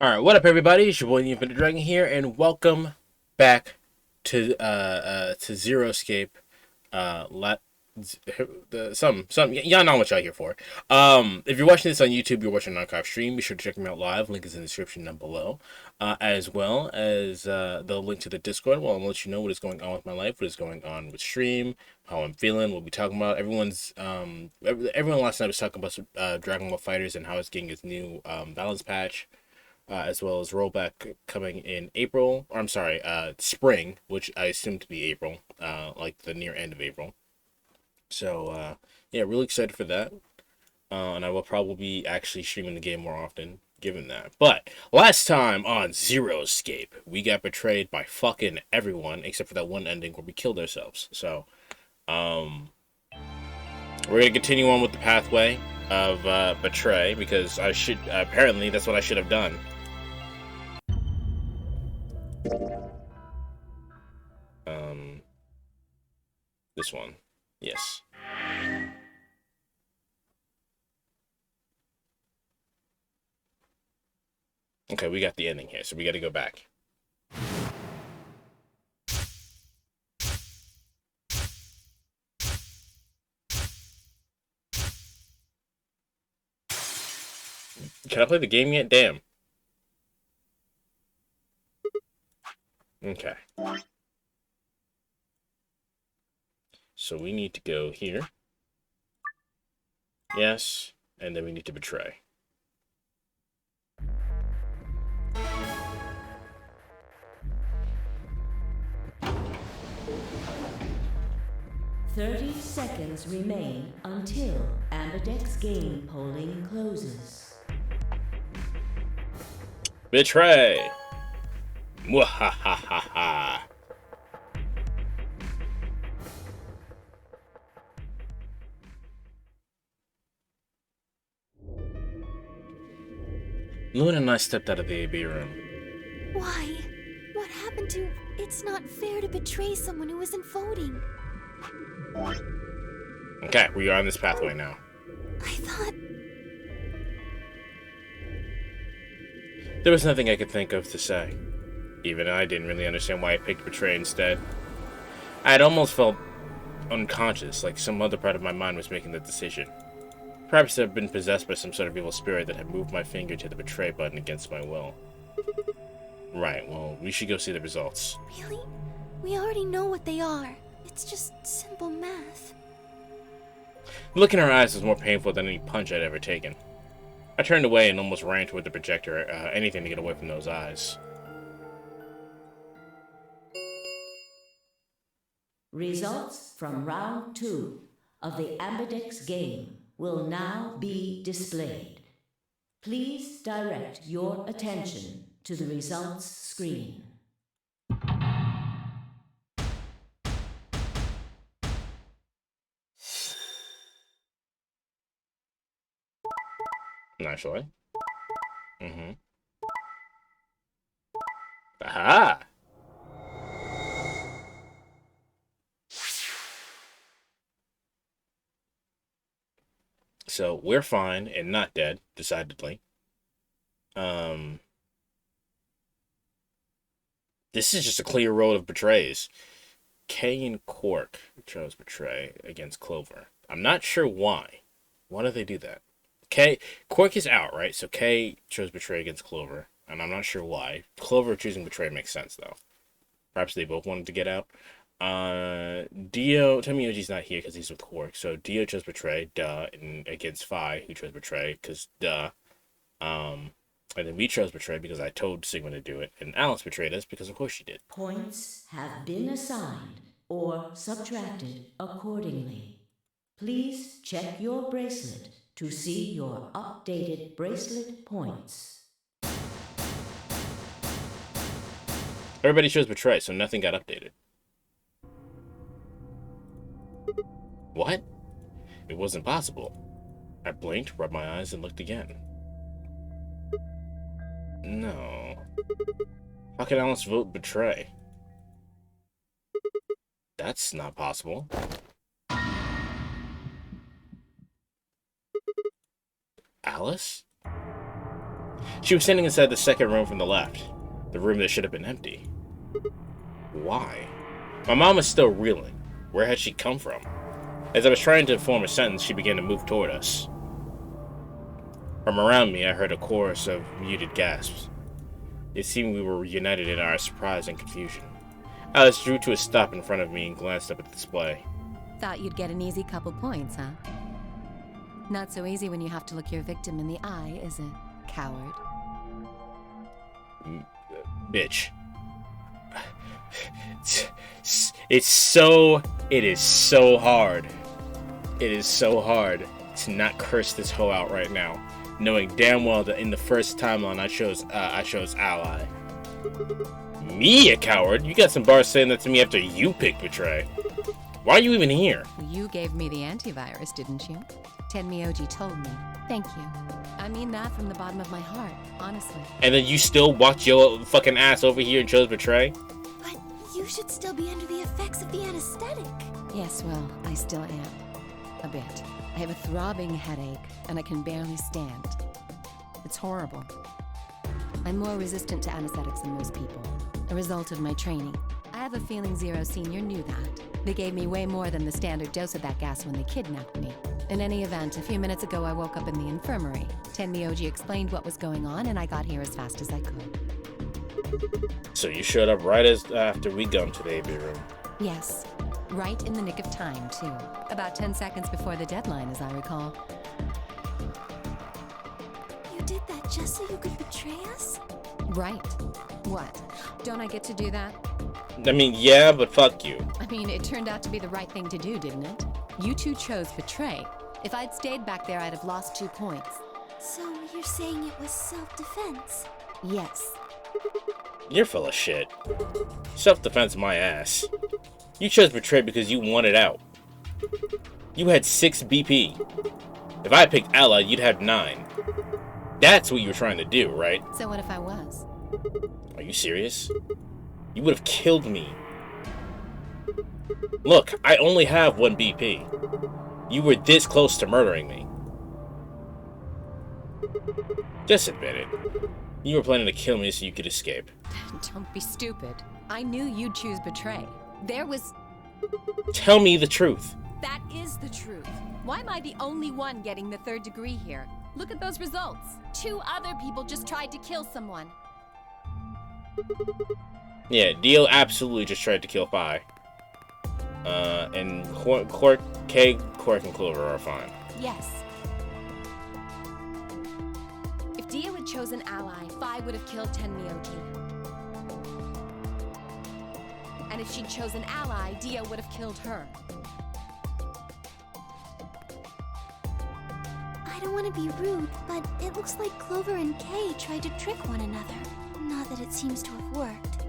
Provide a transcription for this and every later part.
Alright, what up everybody? It's your boy the Infinite Dragon here, and welcome back to Zero Escape. Let y'all know what y'all here for. If you're watching this on YouTube, you're watching an archive stream. Be sure to check me out live. Link is in the description down below, as well as the link to the Discord. Well, I'll let you know what is going on with my life, what is going on with stream, how I'm feeling, what we talking about. Everyone last night was talking about Dragon Ball FighterZ and how it's getting its new balance patch. As well as rollback coming in April, or I'm sorry, spring, which I assume to be April, like the near end of April. So, yeah, really excited for that. And I will probably be actually streaming the game more often, given that. But last time on Zero Escape, we got betrayed by fucking everyone, except for that one ending where we killed ourselves. So, we're gonna continue on with the pathway of betray, because apparently that's what I should have done. This one. Yes. Okay, we got the ending here, so we got to go back. Can I play the game yet? Damn. Okay. So we need to go here. Yes. And then we need to betray. "30 seconds remain until Ambidex game polling closes." Betray! Mwahahaha. Luna and I stepped out of the AB room. Why? What happened to... It's not fair to betray someone who isn't voting. Okay, we are on this pathway now. I thought... There was nothing I could think of to say. Even I didn't really understand why I picked betray instead. I had almost felt unconscious, like some other part of my mind was making the decision. Perhaps I've been possessed by some sort of evil spirit that had moved my finger to the betray button against my will. Right, well, we should go see the results. Really? We already know what they are. It's just simple math. The look in her eyes was more painful than any punch I'd ever taken. I turned away and almost ran toward the projector, anything to get away from those eyes. Results from round 2 of the Ambidex game will now be displayed. Please direct your attention to the results screen. Naturally. Aha! So, we're fine and not dead, decidedly. This is just a clear road of betrays. Kay and Quark chose betray against Clover. I'm not sure why. Why do they do that? Quark is out, right? So Kay chose betray against Clover, and I'm not sure why. Clover choosing betray makes sense, though. Perhaps they both wanted to get out. Dio, Tomioji's not here because he's with Quark, so Dio chose betray, duh, and against Phi, who chose betray, because duh. And then we chose betray because I told Sigma to do it, and Alice betrayed us because of course she did. Points have been assigned or subtracted accordingly. Please check your bracelet to see your updated bracelet points. Everybody chose betray, so nothing got updated. What? It wasn't possible. I blinked, rubbed my eyes, and looked again. No. How can Alice vote betray? That's not possible. Alice? She was standing inside the second room from the left, the room that should have been empty. Why? My mom was still reeling. Where had she come from? As I was trying to form a sentence, she began to move toward us. From around me, I heard a chorus of muted gasps. It seemed we were united in our surprise and confusion. Alice drew to a stop in front of me and glanced up at the display. Thought you'd get an easy couple points, huh? Not so easy when you have to look your victim in the eye, is it, coward? Bitch. It is so hard. It is so hard to not curse this hoe out right now, knowing damn well that in the first timeline I chose ally. Me, a coward? You got some bars saying that to me after you picked Betray. Why are you even here? You gave me the antivirus, didn't you? Tenmyoji told me. Thank you. I mean that from the bottom of my heart, honestly. And then you still walked your fucking ass over here and chose Betray? But you should still be under the effects of the anesthetic. Yes, well, I still am. A bit. I have a throbbing headache, and I can barely stand. It's horrible. I'm more resistant to anesthetics than most people, a result of my training. I have a feeling Zero Senior knew that. They gave me way more than the standard dose of that gas when they kidnapped me. In any event, a few minutes ago I woke up in the infirmary. Tenmyoji explained what was going on, and I got here as fast as I could. So you showed up right after we got to the AV room. Yes. Right in the nick of time, too. About 10 seconds before the deadline, as I recall. You did that just so you could betray us? Right. What? Don't I get to do that? I mean, yeah, but fuck you. I mean, it turned out to be the right thing to do, didn't it? You two chose Betray. If I'd stayed back there, I'd have lost 2 points. So you're saying it was self-defense? Yes. You're full of shit. Self-defense my ass. You chose Betray because you wanted out. You had 6 BP. If I picked Ally, you'd have 9. That's what you were trying to do, right? So what if I was? Are you serious? You would have killed me. Look, I only have 1 BP. You were this close to murdering me. Just admit it. You were planning to kill me so you could escape. Don't be stupid. I knew you'd choose Betray. There was... Tell me the truth. That is the truth. Why am I the only one getting the 3rd degree here? Look at those results. 2 other people just tried to kill someone. Yeah, Dio absolutely just tried to kill Phi. And Quark, and Clover are fine. Yes. If Dio had chosen Ally, Phi would have killed Tenmyoji. And if she'd chosen Ally, Dio would have killed her. I don't want to be rude, but it looks like Clover and Kay tried to trick one another. Not that it seems to have worked.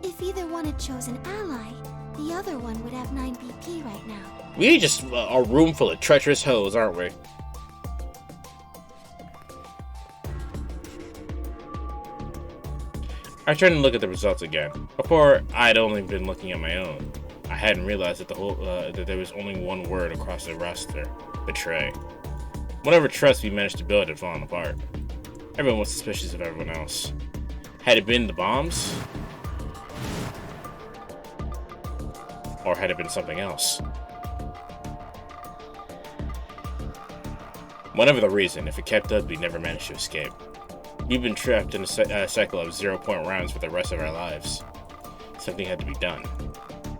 If either one had chosen Ally, the other one would have 9 BP right now. We just a room full of treacherous hoes, aren't we? I turned to look at the results again. Before, I'd only been looking at my own. I hadn't realized that that there was only one word across the roster: Betray. Whatever trust we managed to build had fallen apart. Everyone was suspicious of everyone else. Had it been the bombs? Or had it been something else? Whatever the reason, if it kept up, we never managed to escape. We've been trapped in a cycle of 0-point rounds for the rest of our lives. Something had to be done.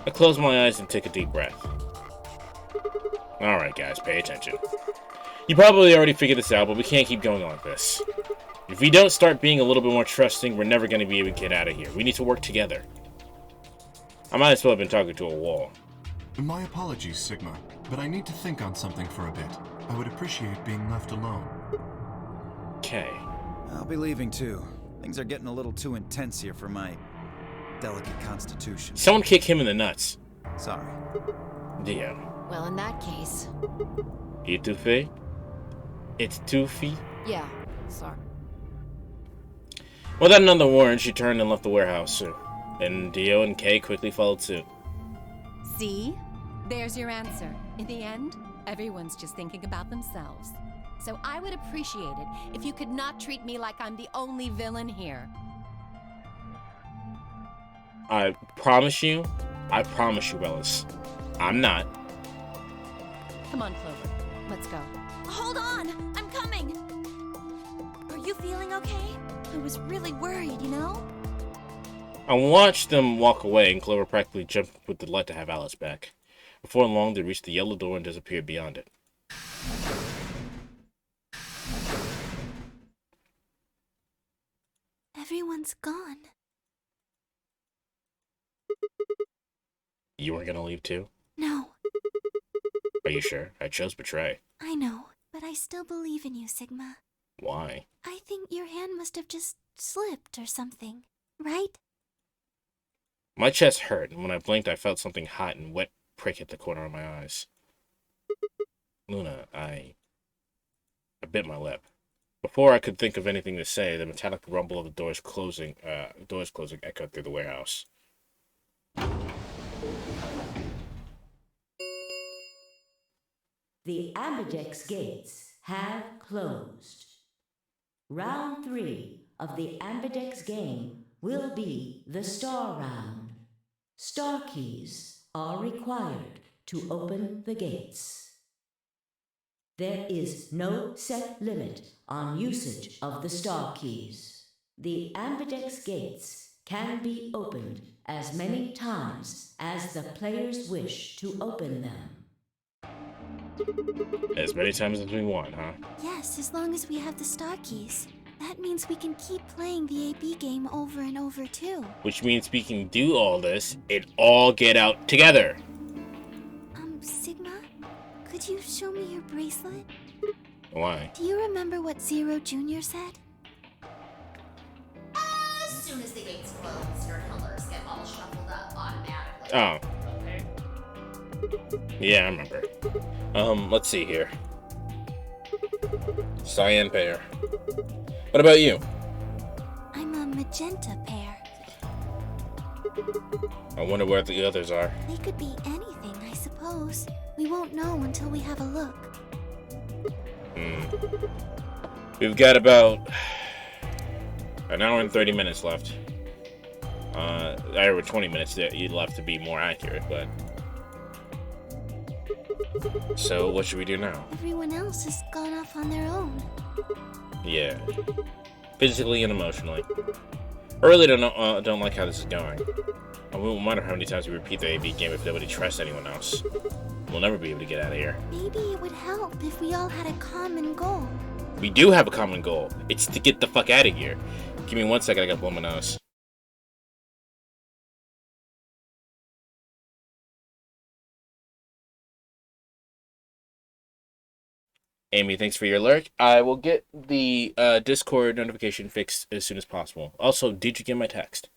I closed my eyes and took a deep breath. Alright guys, pay attention. You probably already figured this out, but we can't keep going like this. If we don't start being a little bit more trusting, we're never going to be able to get out of here. We need to work together. I might as well have been talking to a wall. My apologies, Sigma, but I need to think on something for a bit. I would appreciate being left alone. Okay. I'll be leaving too. Things are getting a little too intense here for my delicate constitution. Someone kick him in the nuts. Sorry. Dio. Well, in that case... Itufe? It's Tufi? Yeah, sorry. Without another warning, she turned and left the warehouse. And Dio and Kay quickly followed suit. See? There's your answer. In the end, everyone's just thinking about themselves. So I would appreciate it if you could not treat me like I'm the only villain here. I promise you, Ellis, I'm not. Come on, Clover. Let's go. Hold on! I'm coming! Are you feeling okay? I was really worried, you know? I watched them walk away, and Clover practically jumped with delight to have Alice back. Before long, they reached the yellow door and disappeared beyond it. Everyone's gone. You weren't gonna leave too? No, Are you sure? I chose Betray. I know, but I still believe in you, Sigma. Why? I think your hand must have just slipped or something, right? My chest hurt, and when I blinked, I felt something hot and wet prick at the corner of my eyes. Luna, I bit my lip. Before I could think of anything to say, the metallic rumble of the doors closing echoed through the warehouse. The Ambidex gates have closed. Round 3 of the Ambidex game will be the Star Round. Star keys are required to open the gates. There is no set limit on usage of the Star keys. The Ambidex gates can be opened as many times as the players wish to open them. As many times as we want, huh? Yes, as long as we have the star keys. That means we can keep playing the AB game over and over, too. Which means we can do all this and all get out together. Sigma? Could you show me your bracelet? Why? Do you remember what Zero Jr. said? As soon as the gates close, your colors get all shuffled up automatically. Oh. Yeah, I remember. Let's see here. Cyan pair. What about you? I'm a magenta pair. I wonder where the others are. They could be anything, I suppose. We won't know until we have a look. We've got about an hour and 30 minutes left. Or 20 minutes left to be more accurate, but... So, what should we do now? Everyone else has gone off on their own. Yeah. Physically and emotionally. I really don't like how this is going. I won't matter how many times we repeat the AB game if nobody trusts anyone else. We'll never be able to get out of here. Maybe it would help if we all had a common goal. We do have a common goal. It's to get the fuck out of here. Give me 1 second, I gotta blow my nose. Amy, thanks for your lurk. I will get the Discord notification fixed as soon as possible. Also, did you get my text?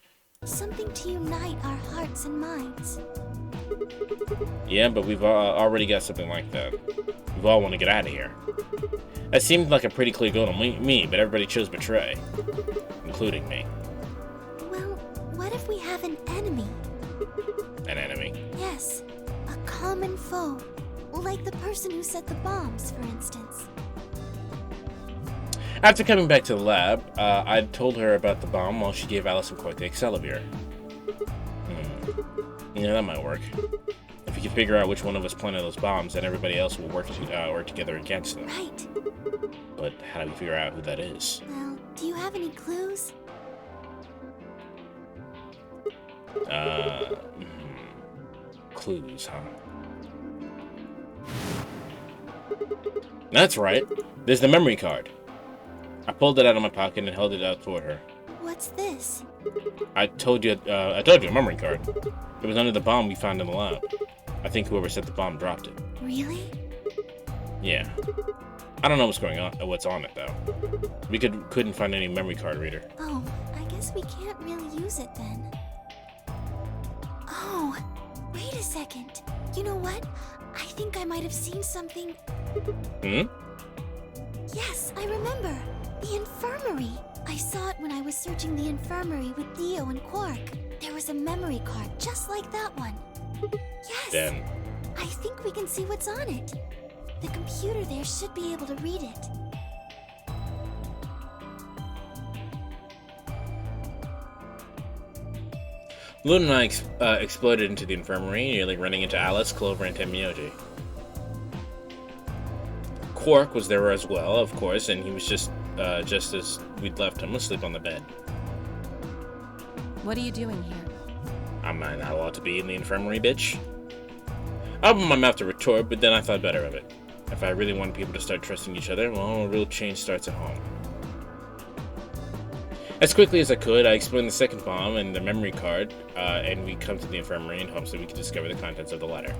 Something to unite our hearts and minds. Yeah, but we've already got something like that. We all want to get out of here. That seemed like a pretty clear goal to me, but everybody chose Betray. Including me. Well, what if we have an enemy? An enemy. Yes, a common foe. Like the person who set the bombs, for instance. After coming back to the lab, I told her about the bomb while she gave Alice quite the Excalibur. Yeah, that might work. If we can figure out which one of us planted those bombs, then everybody else will work together against them. Right. But how do we figure out who that is? Well, do you have any clues? Clues, huh? That's right. There's the memory card. I pulled it out of my pocket and held it out toward her. What's this? I told you a memory card. It was under the bomb we found in the lab. I think whoever set the bomb dropped it. Really? Yeah. I don't know what's on it though. We couldn't find any memory card reader. Oh, I guess we can't really use it then. Oh, wait a second. You know what? I think I might have seen something. Yes, I remember. The infirmary. I saw it when I was searching the infirmary with Dio and Quark. There was a memory card just like that one. Yes. Then. I think we can see what's on it. The computer there should be able to read it. Luna and I exploded into the infirmary, nearly running into Alice, Clover, and Tenmyoji. Quark was there as well, of course, and he was just as we'd left him, asleep on the bed. What are you doing here? I'm not allowed to be in the infirmary, bitch. I opened my mouth to retort, but then I thought better of it. If I really want people to start trusting each other, well, a real change starts at home. As quickly as I could, I explained the second bomb and the memory card, and we come to the infirmary in hopes that we could discover the contents of the letter.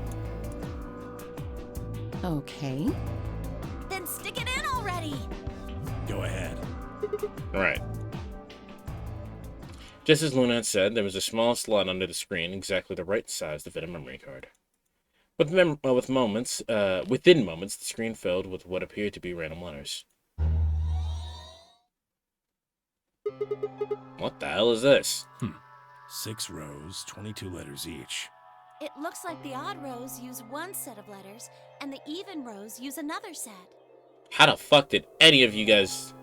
Okay. Then stick it in already! Go ahead. Alright. Just as Luna had said, there was a small slot under the screen, exactly the right size to fit a memory card. Within moments, the screen filled with what appeared to be random letters. What the hell is this? 6 rows, 22 letters each. It looks like the odd rows use one set of letters, and the even rows use another set. How the fuck did any of you guys...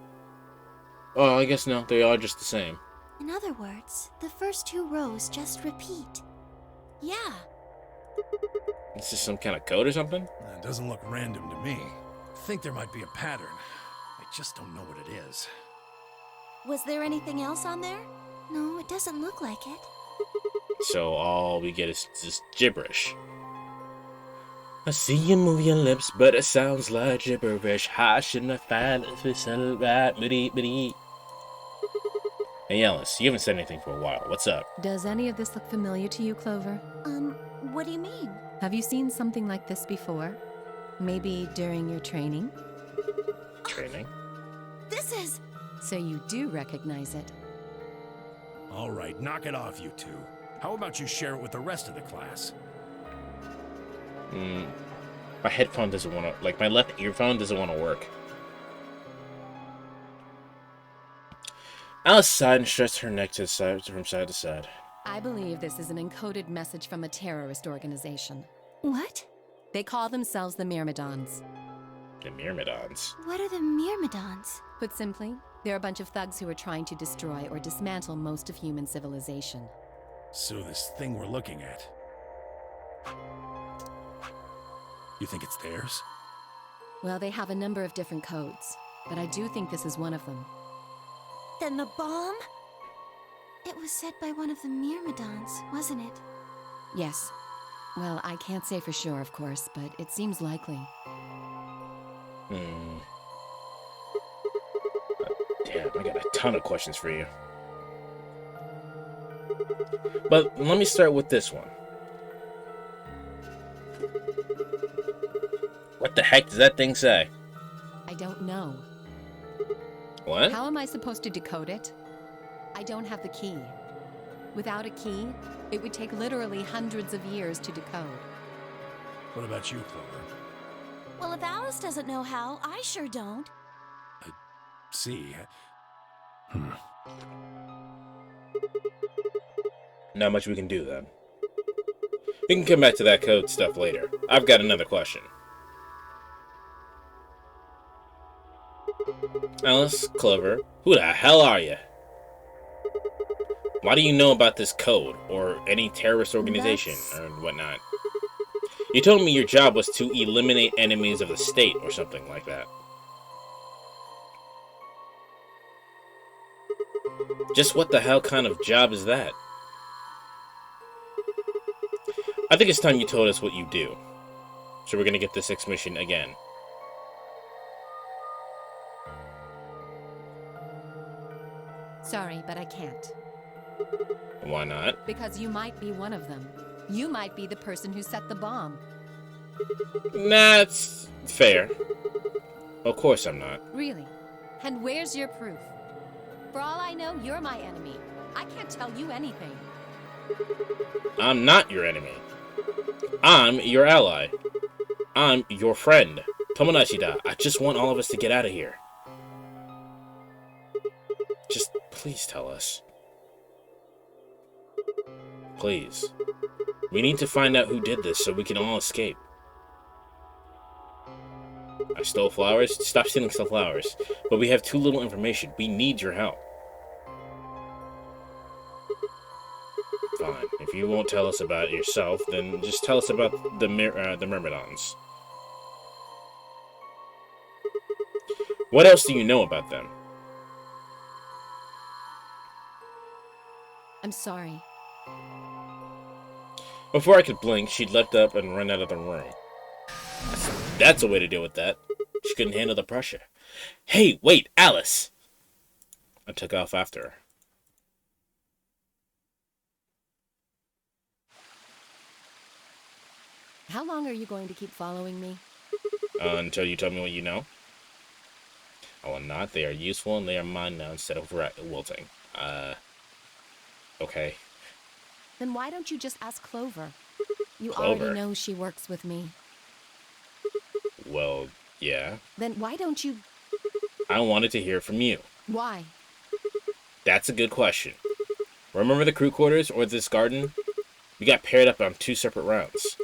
Oh, I guess no, they are just the same. In other words, the first 2 rows just repeat. Yeah. This is some kind of code or something? It doesn't look random to me. I think there might be a pattern. I just don't know what it is. Was there anything else on there? No, it doesn't look like it. So all we get is just gibberish. I see you move your lips, but it sounds like gibberish. How shouldn't I find if it's right? Hey Alice, you haven't said anything for a while. What's up? Does any of this look familiar to you, Clover? What do you mean? Have you seen something like this before? Maybe during your training? Training? This is... So you do recognize it. All right, knock it off, you two. How about you share it with the rest of the class? My headphone doesn't want to... Like, my left earphone doesn't want to work. Alice sighed and stretched her neck from side to side. I believe this is an encoded message from a terrorist organization. What? They call themselves the Myrmidons. The Myrmidons? What are the Myrmidons? Put simply, they're a bunch of thugs who are trying to destroy or dismantle most of human civilization. So this thing we're looking at... You think it's theirs? Well, they have a number of different codes, but I do think this is one of them. Then the bomb? It was set by one of the Myrmidons, wasn't it? Yes. Well, I can't say for sure, of course, but it seems likely. Damn, I got a ton of questions for you. But let me start with this one. What the heck does that thing say? I don't know. What? How am I supposed to decode it? I don't have the key. Without a key, it would take literally hundreds of years to decode. What about you, Clover? Well, if Alice doesn't know how, I sure don't. See. Not much we can do then. We can come back to that code stuff later. I've got another question. Alice, Clover, who the hell are you? Why do you know about this code, or any terrorist organization, or whatnot? You told me your job was to eliminate enemies of the state, or something like that. Just what the hell kind of job is that? I think it's time you told us what you do. So we're gonna get this X mission again. Sorry, but I can't. Why not? Because you might be one of them. You might be the person who set the bomb. That's fair. Of course I'm not. Really? And where's your proof? For all I know, you're my enemy. I can't tell you anything. I'm not your enemy. I'm your ally. I'm your friend. Tomodachi-da, I just want all of us to get out of here. Just please tell us. Please. We need to find out who did this so we can all escape. I stole flowers? Stop stealing some flowers. But we have too little information. We need your help. Fine. If you won't tell us about yourself, then just tell us about the Myrmidons. What else do you know about them? I'm sorry. Before I could blink, she'd leapt up and run out of the room. That's a way to deal with that. She couldn't handle the pressure. Hey, wait, Alice! I took off after her. How long are you going to keep following me? Until you tell me what you know. I will not. They are useful and they are mine now instead of wilting. Okay. Then why don't you just ask Clover? You Clover? already know she works with me. Well, yeah. Then why don't you... I wanted to hear from you. Why? That's a good question. Remember the crew quarters or this garden? We got paired up on 2 separate rounds.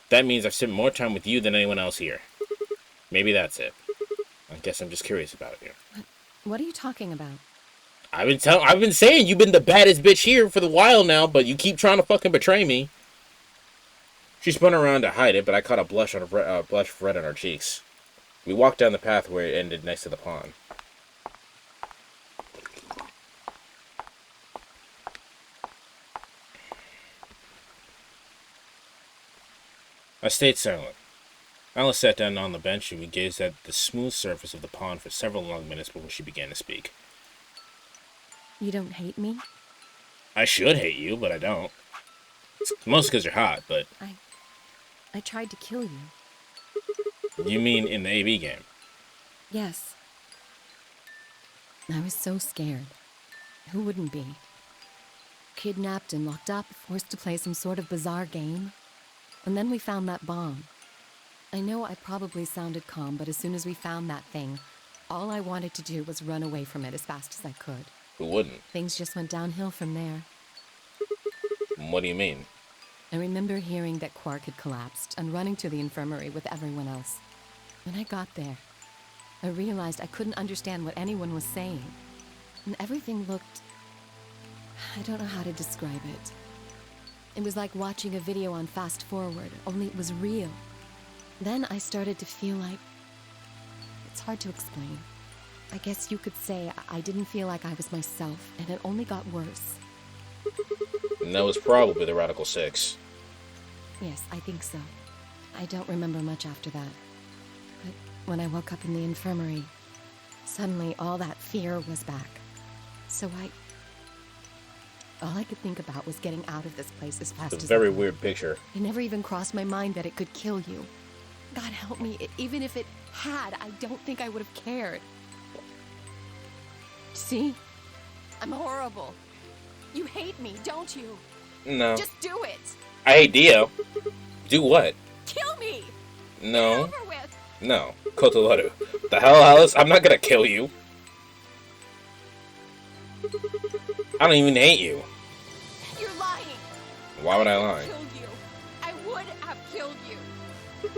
That means I've spent more time with you than anyone else here. Maybe that's it. I guess I'm just curious about you. What are you talking about? I've been saying you've been the baddest bitch here for the while now, but you keep trying to fucking betray me. She spun around to hide it, but I caught a blush of red on her cheeks. We walked down the path where it ended next to the pond. I stayed silent. Alice sat down on the bench and we gazed at the smooth surface of the pond for several long minutes before she began to speak. You don't hate me? I should hate you, but I don't. It's mostly because you're hot, but... I tried to kill you. You mean in the AB game? Yes. I was so scared. Who wouldn't be? Kidnapped and locked up, forced to play some sort of bizarre game. And then we found that bomb. I know I probably sounded calm, but as soon as we found that thing, all I wanted to do was run away from it as fast as I could. Who wouldn't? Things just went downhill from there. What do you mean? I remember hearing that Quark had collapsed and running to the infirmary with everyone else. When I got there, I realized I couldn't understand what anyone was saying. And everything looked... I don't know how to describe it. It was like watching a video on fast forward, only it was real. Then I started to feel like... It's hard to explain. I guess you could say I didn't feel like I was myself, and it only got worse. And that was probably the Radical 6. Yes, I think so. I don't remember much after that. But when I woke up in the infirmary, suddenly all that fear was back. So all I could think about was getting out of this place as fast as I could. It's a very weird picture. It never even crossed my mind that it could kill you. God help me, even if it had, I don't think I would have cared. See? I'm horrible. You hate me, don't you? No. Just do it! I hate Dio. Do what? Kill me! No. Get over with! No. Kotowaru. The hell, Alice? I'm not gonna kill you. I don't even hate you. You're lying! Why would I lie? Killed you. I would have killed you.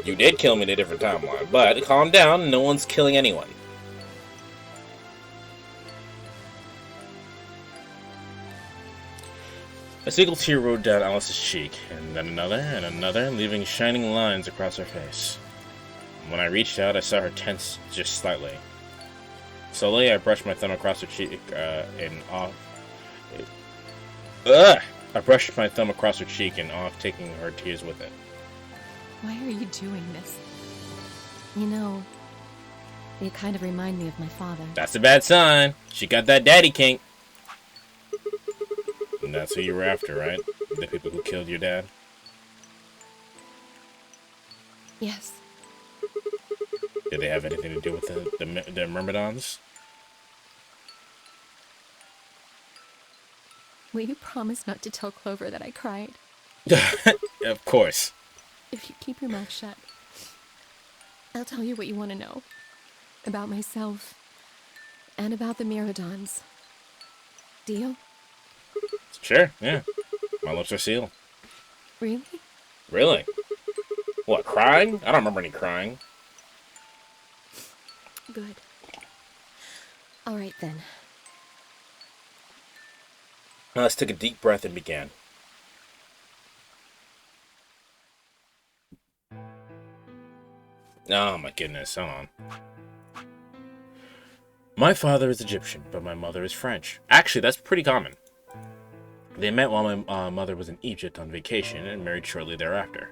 You did kill me at a different timeline, but calm down, no one's killing anyone. A single tear rolled down Alice's cheek, and then another, leaving shining lines across her face. When I reached out, I saw her tense just slightly. Slowly, I brushed my thumb across her cheek, I brushed my thumb across her cheek and off, taking her tears with it. Why are you doing this? You know, you kind of remind me of my father. That's a bad sign. She got that daddy kink. And that's who you were after, right? The people who killed your dad? Yes. Did they have anything to do with the Myrmidons? Will you promise not to tell Clover that I cried? Of course. If you keep your mouth shut, I'll tell you what you want to know. About myself. And about the Myrmidons. Deal? Sure, yeah. My lips are sealed. Really? Really? What, crying? I don't remember any crying. Good. All right, then. Alice took a deep breath and began. Oh my goodness, hold on. My father is Egyptian, but my mother is French. Actually, that's pretty common. They met while my mother was in Egypt on vacation and married shortly thereafter.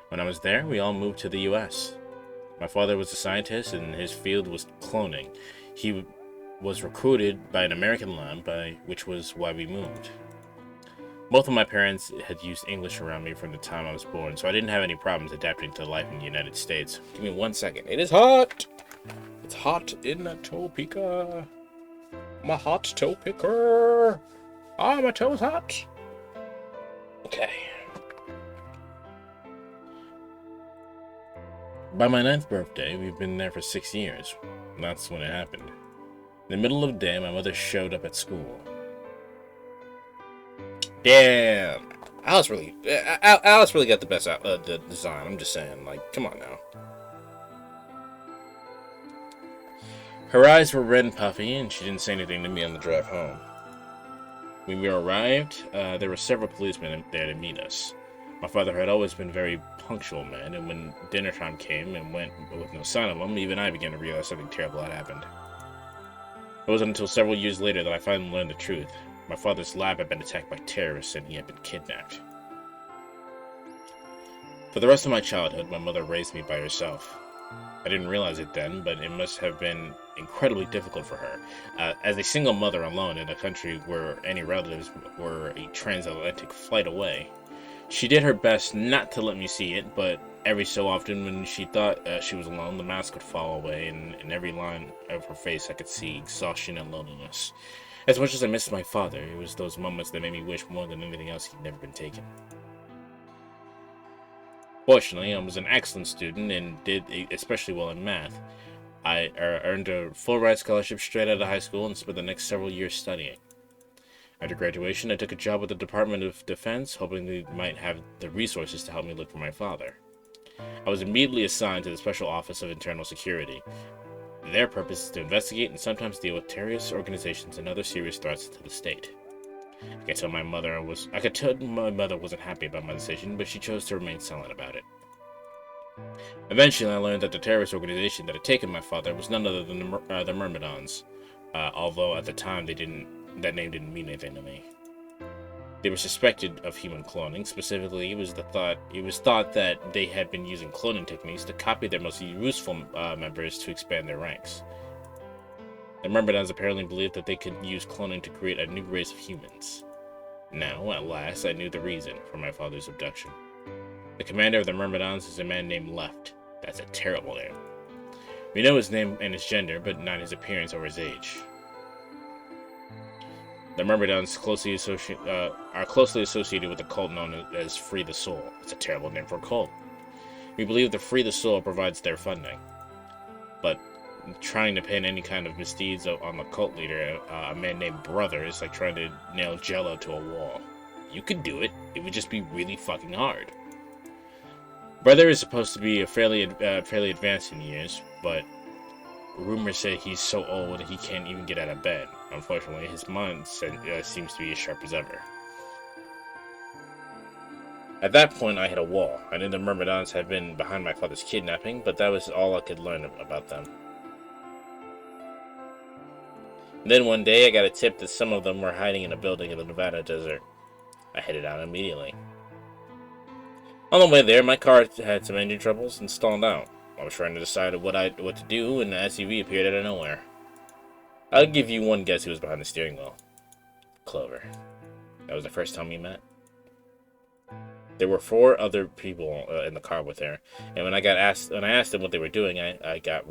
When I was there, we all moved to the US. My father was a scientist and his field was cloning. He was recruited by an American lab, which was why we moved. Both of my parents had used English around me from the time I was born, so I didn't have any problems adapting to life in the United States. Give me 1 second. It is hot! It's hot in the toe picker. My hot toe picker. Ah, my toe's hot. Okay. By my 9th birthday, we've been there for 6 years. That's when it happened. In the middle of the day, my mother showed up at school. Damn. Alice really got the best the design. I'm just saying, like, come on now. Her eyes were red and puffy, and she didn't say anything to me on the drive home. When we arrived, there were several policemen there to meet us. My father had always been a very punctual man, and when dinner time came and went with no sign of him, even I began to realize something terrible had happened. It wasn't until several years later that I finally learned the truth. My father's lab had been attacked by terrorists and he had been kidnapped. For the rest of my childhood, my mother raised me by herself. I didn't realize it then, but it must have been incredibly difficult for her. As a single mother alone in a country where any relatives were a transatlantic flight away, she did her best not to let me see it, but every so often when she thought she was alone, the mask would fall away, and in every line of her face I could see exhaustion and loneliness. As much as I missed my father, it was those moments that made me wish more than anything else he'd never been taken. Fortunately, I was an excellent student and did especially well in math. I earned a full-ride scholarship straight out of high school and spent the next several years studying. After graduation, I took a job with the Department of Defense, hoping they might have the resources to help me look for my father. I was immediately assigned to the Special Office of Internal Security. Their purpose is to investigate and sometimes deal with terrorist organizations and other serious threats to the state. I could tell my mother wasn't happy about my decision, but she chose to remain silent about it. Eventually, I learned that the terrorist organization that had taken my father was none other than the Myrmidons, although at the time that name didn't mean anything to me. They were suspected of human cloning. Specifically, it was thought that they had been using cloning techniques to copy their most useful members to expand their ranks. The Myrmidons apparently believed that they could use cloning to create a new race of humans. Now, at last, I knew the reason for my father's abduction. The commander of the Myrmidons is a man named Left. That's a terrible name. We know his name and his gender, but not his appearance or his age. The Myrmidons are closely associated with a cult known as Free the Soul. It's a terrible name for a cult. We believe that Free the Soul provides their funding. But trying to pin any kind of misdeeds on the cult leader, a man named Brother, is like trying to nail Jello to a wall. You could do it. It would just be really fucking hard. Brother is supposed to be fairly advanced in years, but rumors say he's so old that he can't even get out of bed. Unfortunately, his mind seems to be as sharp as ever. At that point, I hit a wall. I knew the Myrmidons had been behind my father's kidnapping, but that was all I could learn about them. And then one day, I got a tip that some of them were hiding in a building in the Nevada desert. I headed out immediately. On the way there, my car had some engine troubles and stalled out. I was trying to decide what to do, and the SUV appeared out of nowhere. I'll give you one guess who was behind the steering wheel. Clover. That was the first time we met. There were 4 other people in the car with her, and when I asked them what they were doing, I got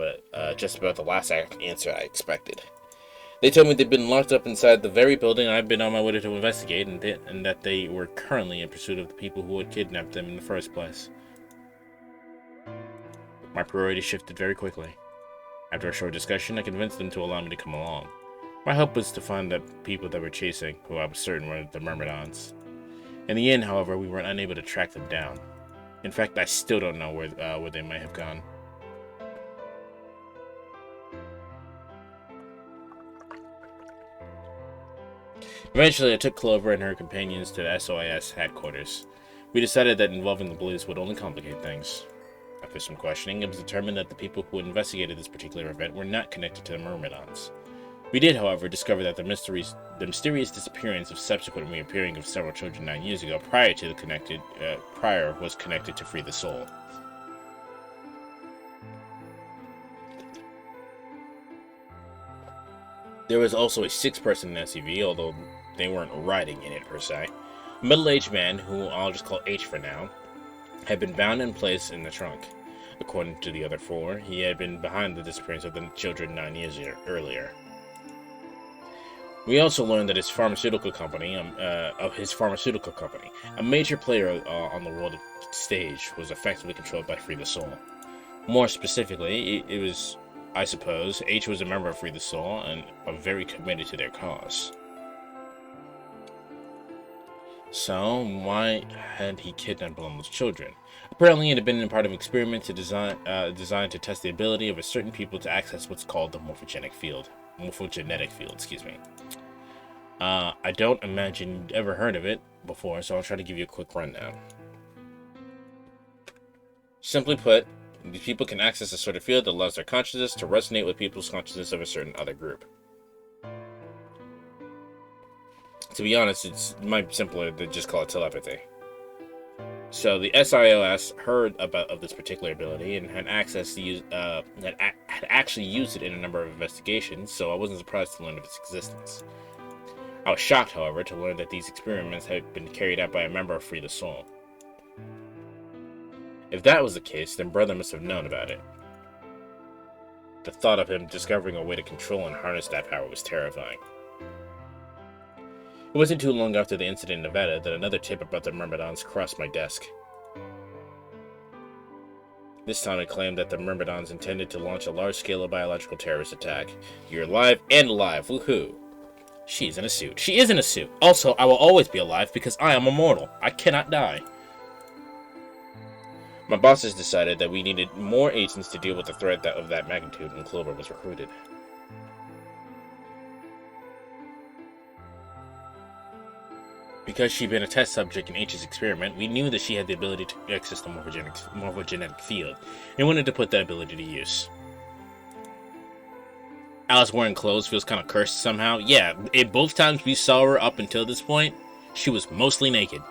just about the last answer I expected. They told me they'd been locked up inside the very building I've been on my way to investigate, and that they were currently in pursuit of the people who had kidnapped them in the first place. My priorities shifted very quickly. After a short discussion, I convinced them to allow me to come along. My hope was to find the people that were chasing, who I was certain were the Myrmidons. In the end, however, we were unable to track them down. In fact, I still don't know where they might have gone. Eventually, I took Clover and her companions to the SOIS headquarters. We decided that involving the police would only complicate things. After some questioning, it was determined that the people who had investigated this particular event were not connected to the Myrmidons. We did, however, discover that the mysterious disappearance of subsequent reappearing of several children 9 years ago prior was connected to Free the Soul. There was also a 6-person SUV, although they weren't riding in it per se. A middle-aged man, who I'll just call H for now, had been bound in place in the trunk. According to the other 4, he had been behind the disappearance of the children 9 years earlier. We also learned that his pharmaceutical company, a major player on the world stage, was effectively controlled by Free the Soul. More specifically, it was, I suppose, H was a member of Free the Soul and very committed to their cause. So, why had he kidnapped all those children? Apparently, it had been a part of an experiment designed to test the ability of a certain people to access what's called the morphogenetic field. I don't imagine you'd ever heard of it before, so I'll try to give you a quick rundown. Simply put, these people can access a sort of field that allows their consciousness to resonate with people's consciousness of a certain other group. To be honest, it's much simpler to just call it telepathy. So the SIOS heard of this particular ability and had actually used it in a number of investigations, so I wasn't surprised to learn of its existence. I was shocked, however, to learn that these experiments had been carried out by a member of Free the Soul. If that was the case, then Brother must have known about it. The thought of him discovering a way to control and harness that power was terrifying. It wasn't too long after the incident in Nevada that another tip about the Myrmidons crossed my desk. This time it claimed that the Myrmidons intended to launch a large-scale biological terrorist attack. You're alive and alive, woohoo! She's in a suit. She is in a suit. Also, I will always be alive because I am immortal. I cannot die. My bosses decided that we needed more agents to deal with the threat of that magnitude when Clover was recruited. Because she'd been a test subject in H's experiment, we knew that she had the ability to access the morphogenetic field, and wanted to put that ability to use. Alice wearing clothes feels kind of cursed somehow. Yeah, both times we saw her up until this point, she was mostly naked.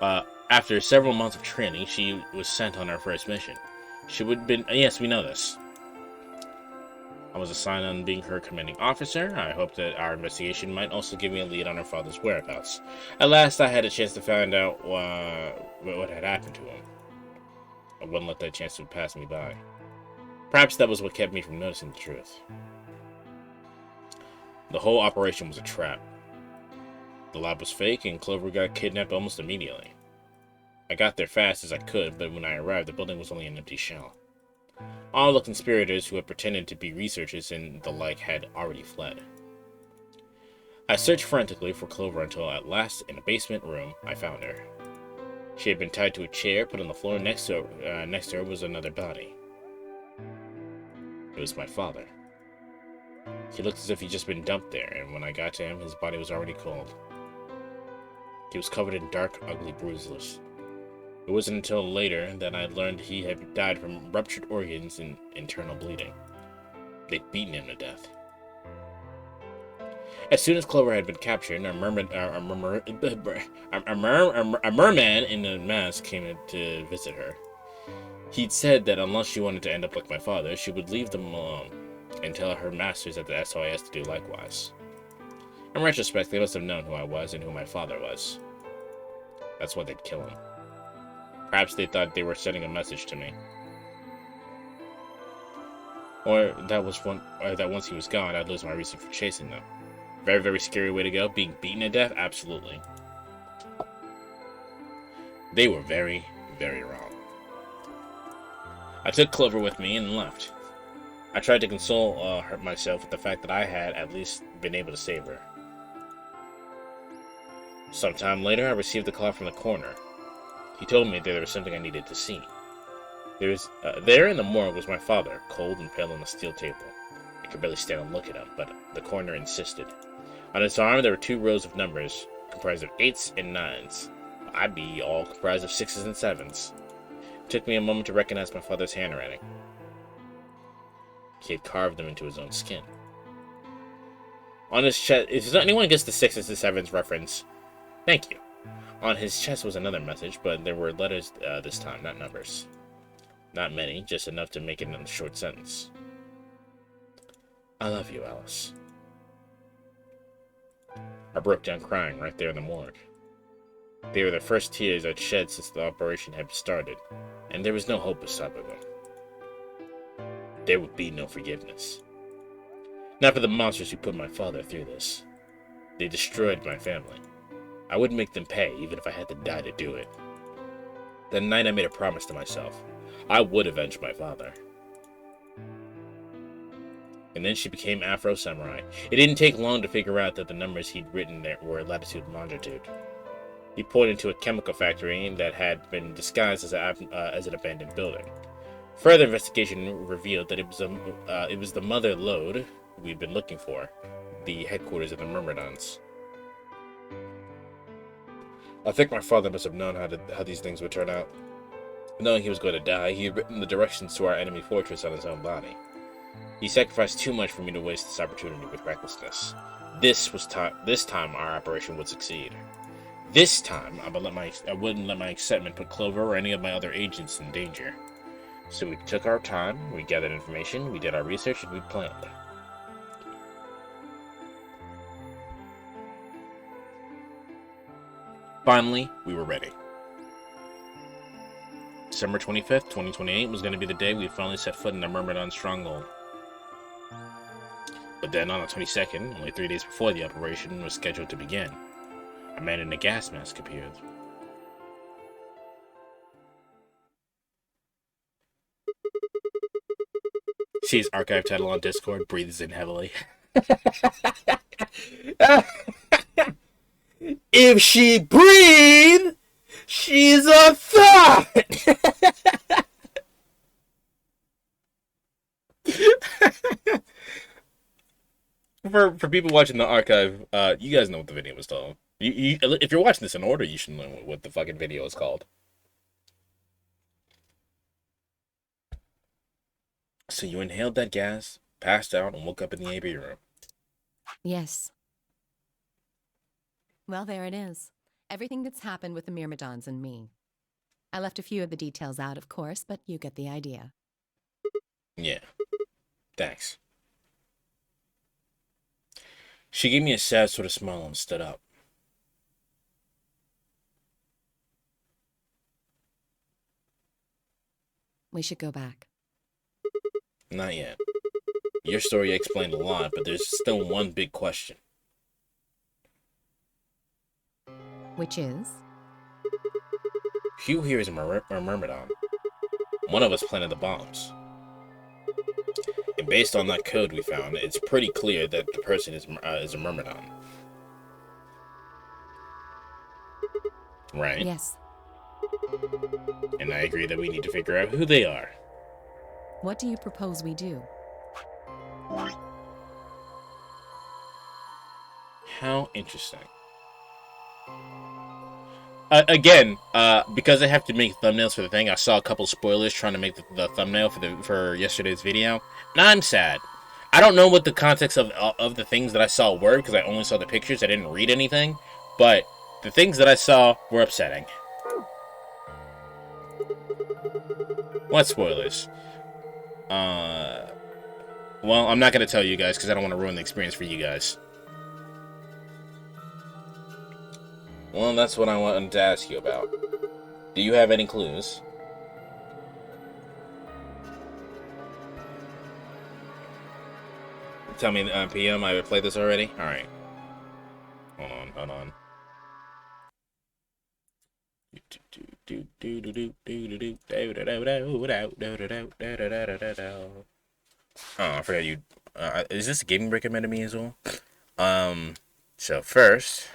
After several months of training, she was sent on her first mission. She would have been... Yes, we know this. I was assigned on being her commanding officer. I hoped that our investigation might also give me a lead on her father's whereabouts. At last, I had a chance to find out what had happened to him. I wouldn't let that chance to pass me by. Perhaps that was what kept me from noticing the truth. The whole operation was a trap. The lab was fake, and Clover got kidnapped almost immediately. I got there fast as I could, but when I arrived, the building was only an empty shell. All the conspirators who had pretended to be researchers and the like had already fled. I searched frantically for Clover until at last, in a basement room, I found her. She had been tied to a chair put on the floor. Next to her was another body. It was my father. He looked as if he'd just been dumped there, and when I got to him, his body was already cold. He was covered in dark, ugly bruises. It wasn't until later that I learned he had died from ruptured organs and internal bleeding. They'd beaten him to death. As soon as Clover had been captured, a merman in a mask came to visit her. He'd said that unless she wanted to end up like my father, she would leave them alone and tell her masters at the SOIS to do likewise. In retrospect, they must have known who I was and who my father was. That's why they'd kill him. Perhaps they thought they were sending a message to me. Or that once he was gone, I'd lose my reason for chasing them. Very, very scary way to go. Being beaten to death? Absolutely. They were very, very wrong. I took Clover with me and left. I tried to console myself with the fact that I had at least been able to save her. Sometime later, I received a call from the coroner. He told me that there was something I needed to see. There in the morgue was my father, cold and pale on a steel table. could barely stand and look at him, but the coroner insisted. On his arm, there were 2 rows of numbers, comprised of 8s and 9s. I'd be all comprised of 6s and 7s. It took me a moment to recognize my father's handwriting. He had carved them into his own skin. On his chest, if anyone gets the 6s and 7s reference, thank you. On his chest was another message, but there were letters this time, not numbers. Not many, just enough to make it in a short sentence. I love you, Alice. I broke down crying right there in the morgue. They were the first tears I'd shed since the operation had started, and there was no hope of stopping them. There would be no forgiveness. Not for the monsters who put my father through this. They destroyed my family. I wouldn't make them pay, even if I had to die to do it. That night I made a promise to myself. I would avenge my father. And then she became Afro Samurai. It didn't take long to figure out that the numbers he'd written there were latitude and longitude. He pointed to a chemical factory that had been disguised as an abandoned building. Further investigation revealed that it was the Mother Lode we'd been looking for, the headquarters of the Myrmidons. I think my father must have known how these things would turn out. Knowing he was going to die, he had written the directions to our enemy fortress on his own body. He sacrificed too much for me to waste this opportunity with recklessness. This time our operation would succeed. This time, I wouldn't let my excitement put Clover or any of my other agents in danger. So we took our time, we gathered information, we did our research, and we planned. Finally, we were ready. December 25th, 2028 was going to be the day we finally set foot in the Myrmidon stronghold. But then on the 22nd, only 3 days before the operation was scheduled to begin, a man in a gas mask appeared. See his archive title on Discord, breathes in heavily. If she breathed, she's a thought! For people watching the archive, you guys know what the video was called. If you're watching this in order, you should know what the fucking video is called. So you inhaled that gas, passed out, and woke up in the AB room. Yes. Well, there it is. Everything that's happened with the Myrmidons and me. I left a few of the details out, of course, but you get the idea. Yeah. Thanks. She gave me a sad sort of smile and stood up. We should go back. Not yet. Your story explained a lot, but there's still one big question. Which is? Hugh here is a Myrmidon. One of us planted the bombs. And based on that code we found, it's pretty clear that the person is a Myrmidon. Right? Yes. And I agree that we need to figure out who they are. What do you propose we do? How interesting. Again, because I have to make thumbnails for the thing, I saw a couple spoilers trying to make the thumbnail for yesterday's video. And I'm sad. I don't know what the context of the things that I saw were, because I only saw the pictures. I didn't read anything. But the things that I saw were upsetting. What spoilers? Well, I'm not going to tell you guys, because I don't want to ruin the experience for you guys. Well, that's what I wanted to ask you about. Do you have any clues? Tell me, PM, I played this already? Alright. Hold on. Oh, I forgot you. Is this a gaming recommended me as well? So first.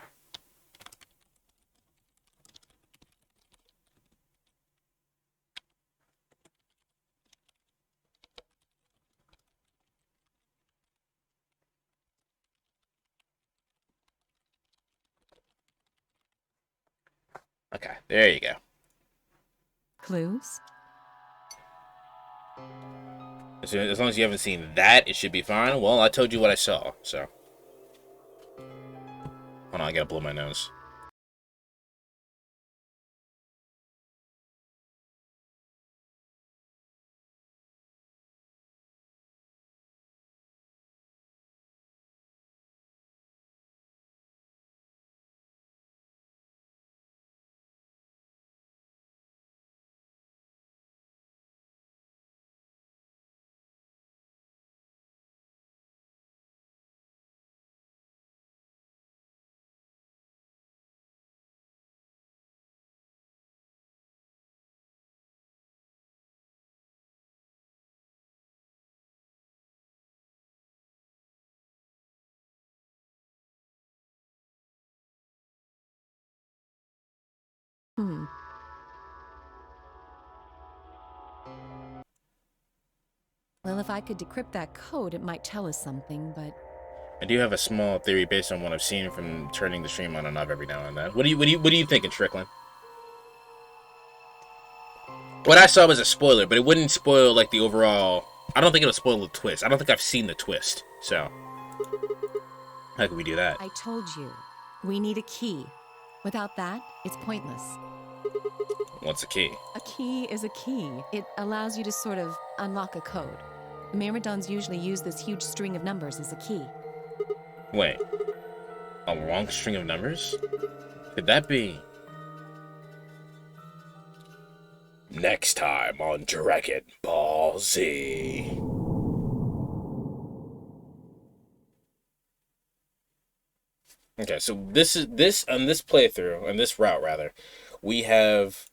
Okay, there you go. Clues? As long as you haven't seen that, it should be fine. Well, I told you what I saw, so. Hold on, I gotta blow my nose. Well, if I could decrypt that code, it might tell us something, but... I do have a small theory based on what I've seen from turning the stream on and off every now and then. What are you thinking, Strickland? What I saw was a spoiler, but it wouldn't spoil like the overall. I don't think it'll spoil the twist. I don't think I've seen the twist. So how can we do that? I told you, we need a key. Without that, it's pointless. What's the key? A key is a key. It allows you to sort of unlock a code. Myrmidons usually use this huge string of numbers as a key. Wait, a long string of numbers? Could that be? Next time on Dragon Ball Z. Okay, so on this playthrough, on this route rather, we have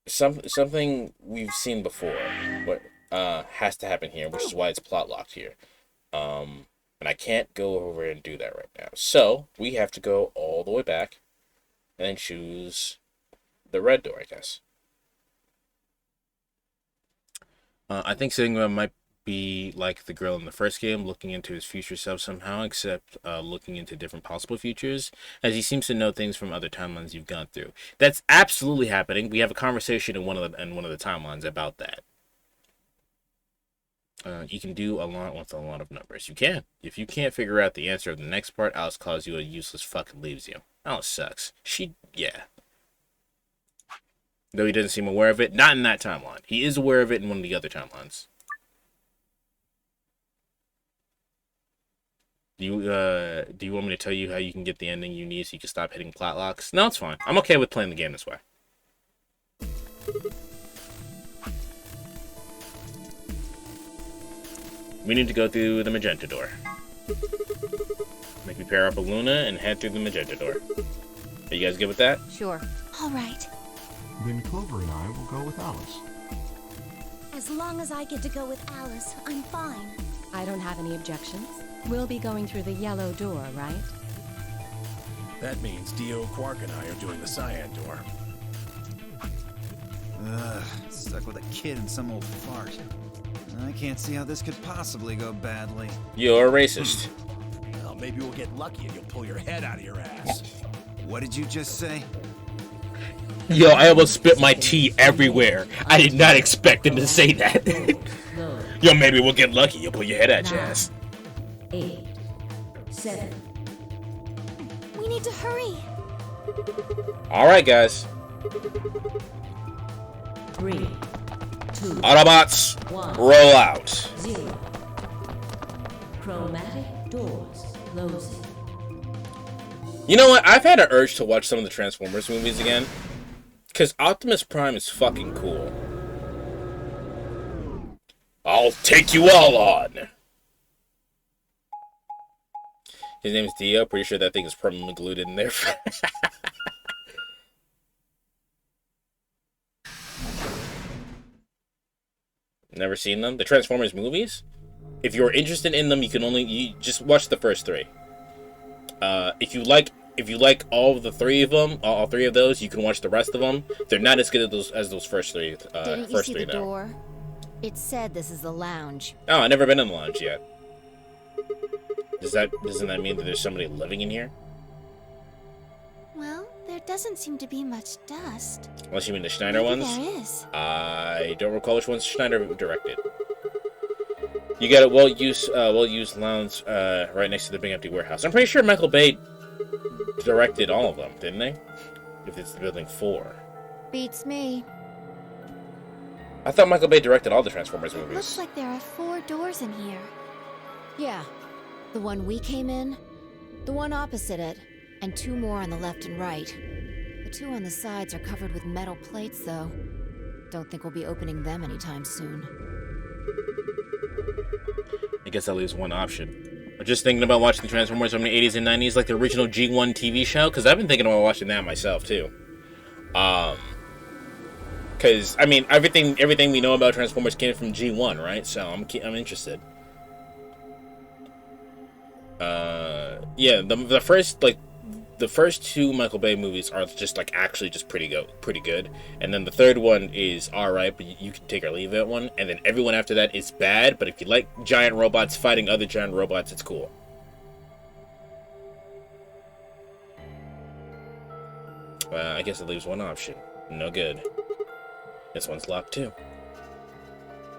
something we've seen before. What has to happen here, which is why it's plot locked here. And I can't go over and do that right now. So we have to go all the way back and then choose the red door, I guess. I think Sigma might be like the girl in the first game, looking into his future self somehow, except looking into different possible futures, as he seems to know things from other timelines you've gone through. That's absolutely happening. We have a conversation in one of the timelines about that. You can do a lot with a lot of numbers. You can. If you can't figure out the answer of the next part, Alice calls you a useless fuck and leaves you. Alice sucks. Yeah. Though he doesn't seem aware of it, not in that timeline. He is aware of it in one of the other timelines. Do you want me to tell you how you can get the ending you need so you can stop hitting plot locks? No, it's fine. I'm okay with playing the game this way. We need to go through the magenta door. Make me pair up a Luna and head through the magenta door. Are you guys good with that? Sure. All right. Then Clover and I will go with Alice. As long as I get to go with Alice, I'm fine. I don't have any objections. We'll be going through the yellow door, right? That means Dio, Quark, and I are doing the cyan door. Stuck with a kid and some old fart. I can't see how this could possibly go badly. You're a racist. Well, maybe we'll get lucky and you'll pull your head out of your ass. What did you just say? Yo, I almost spit my tea everywhere. I did not expect him to say that. Yo, maybe we'll get lucky. You'll pull your head out your ass. 8, 7. We need to hurry. Alright, guys. 3, 2, Autobots, 1, roll out. 0. Chromatic doors closing. You know what? I've had an urge to watch some of the Transformers movies again. Because Optimus Prime is fucking cool. I'll take you all on. His name is Dio. Pretty sure that thing is permanently glued in there. Never seen them? The Transformers movies? If you're interested in them, you just watch the first 3. If you like all of the 3 of them, all 3 of those, you can watch the rest of them. They're not as good as those first 3. Didn't you see the door? It said this is the lounge. Oh, I've never been in the lounge yet. Doesn't that mean that there's somebody living in here? Well, doesn't seem to be much dust. Unless you mean the Schneider Maybe ones. there is. I don't recall which ones Schneider directed. You got a well-used lounge right next to the big empty warehouse. I'm pretty sure Michael Bay directed all of them, didn't they? If it's the Building 4. Beats me. I thought Michael Bay directed all the Transformers It movies. looks like there are 4 doors in here. Yeah. The one we came in, the one opposite it, and 2 more on the left and right. The 2 on the sides are covered with metal plates, though. Don't think we'll be opening them anytime soon. I guess that leaves one option. I'm just thinking about watching the Transformers from the 80s and 90s, like the original G1 TV show, because I've been thinking about watching that myself, too. Because, I mean, everything we know about Transformers came from G1, right? So I'm interested. Yeah, the first 2 Michael Bay movies are just like actually just pretty good, and then the third one is all right, but you can take or leave that one, and then everyone after that is bad. But if you like giant robots fighting other giant robots, it's cool. I guess it leaves one option. No good. This one's locked too.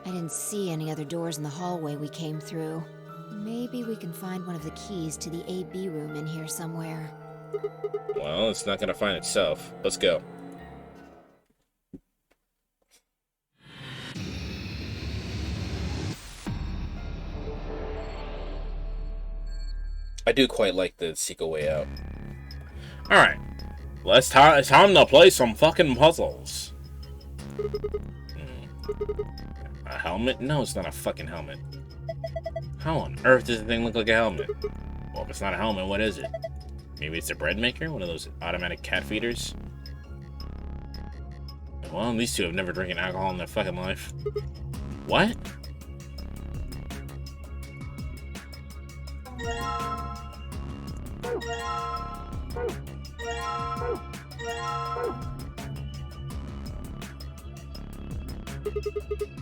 I didn't see any other doors in the hallway we came through. Maybe we can find one of the keys to the AB room in here somewhere. Well, it's not gonna find itself. Let's go. I do quite like the sequel way out. Alright. It's time to play some fucking puzzles. A helmet? No, it's not a fucking helmet. How on earth does the thing look like a helmet? Well, if it's not a helmet, what is it? Maybe it's a bread maker? One of those automatic cat feeders? Well, these 2 have never drinking alcohol in their fucking life. What?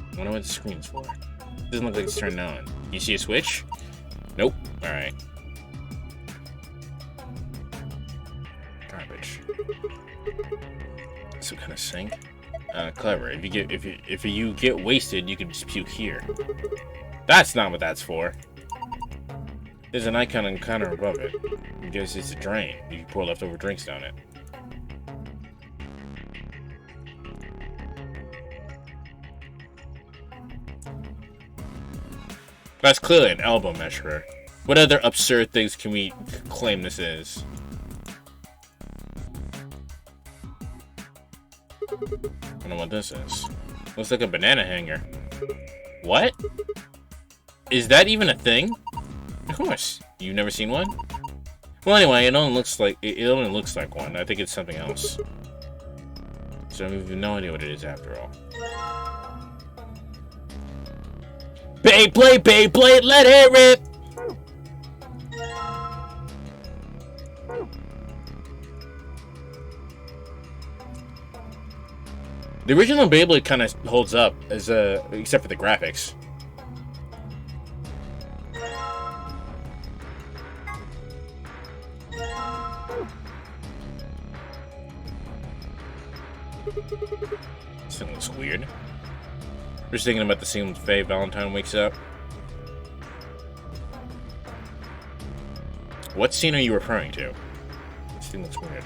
I wonder what the screen's for. Doesn't look like it's turned on. You see a switch? Nope. Alright. Garbage. Some kind of sink. Clever. If you get wasted, you can just puke here. That's not what that's for. There's an icon on the counter above it. I guess it's a drain. You can pour leftover drinks down it. That's clearly an elbow measurer. What other absurd things can we claim this is? I don't know what this is. Looks like a banana hanger. What? Is that even a thing? Of course. You've never seen one? Well, anyway, it only looks like one. I think it's something else. So we have no idea what it is after all. Beyblade, let it rip! The original Beyblade kind of holds up, as except for the graphics. This thing looks weird. Just thinking about the scene when Faye Valentine wakes up. What scene are you referring to? This thing looks weird.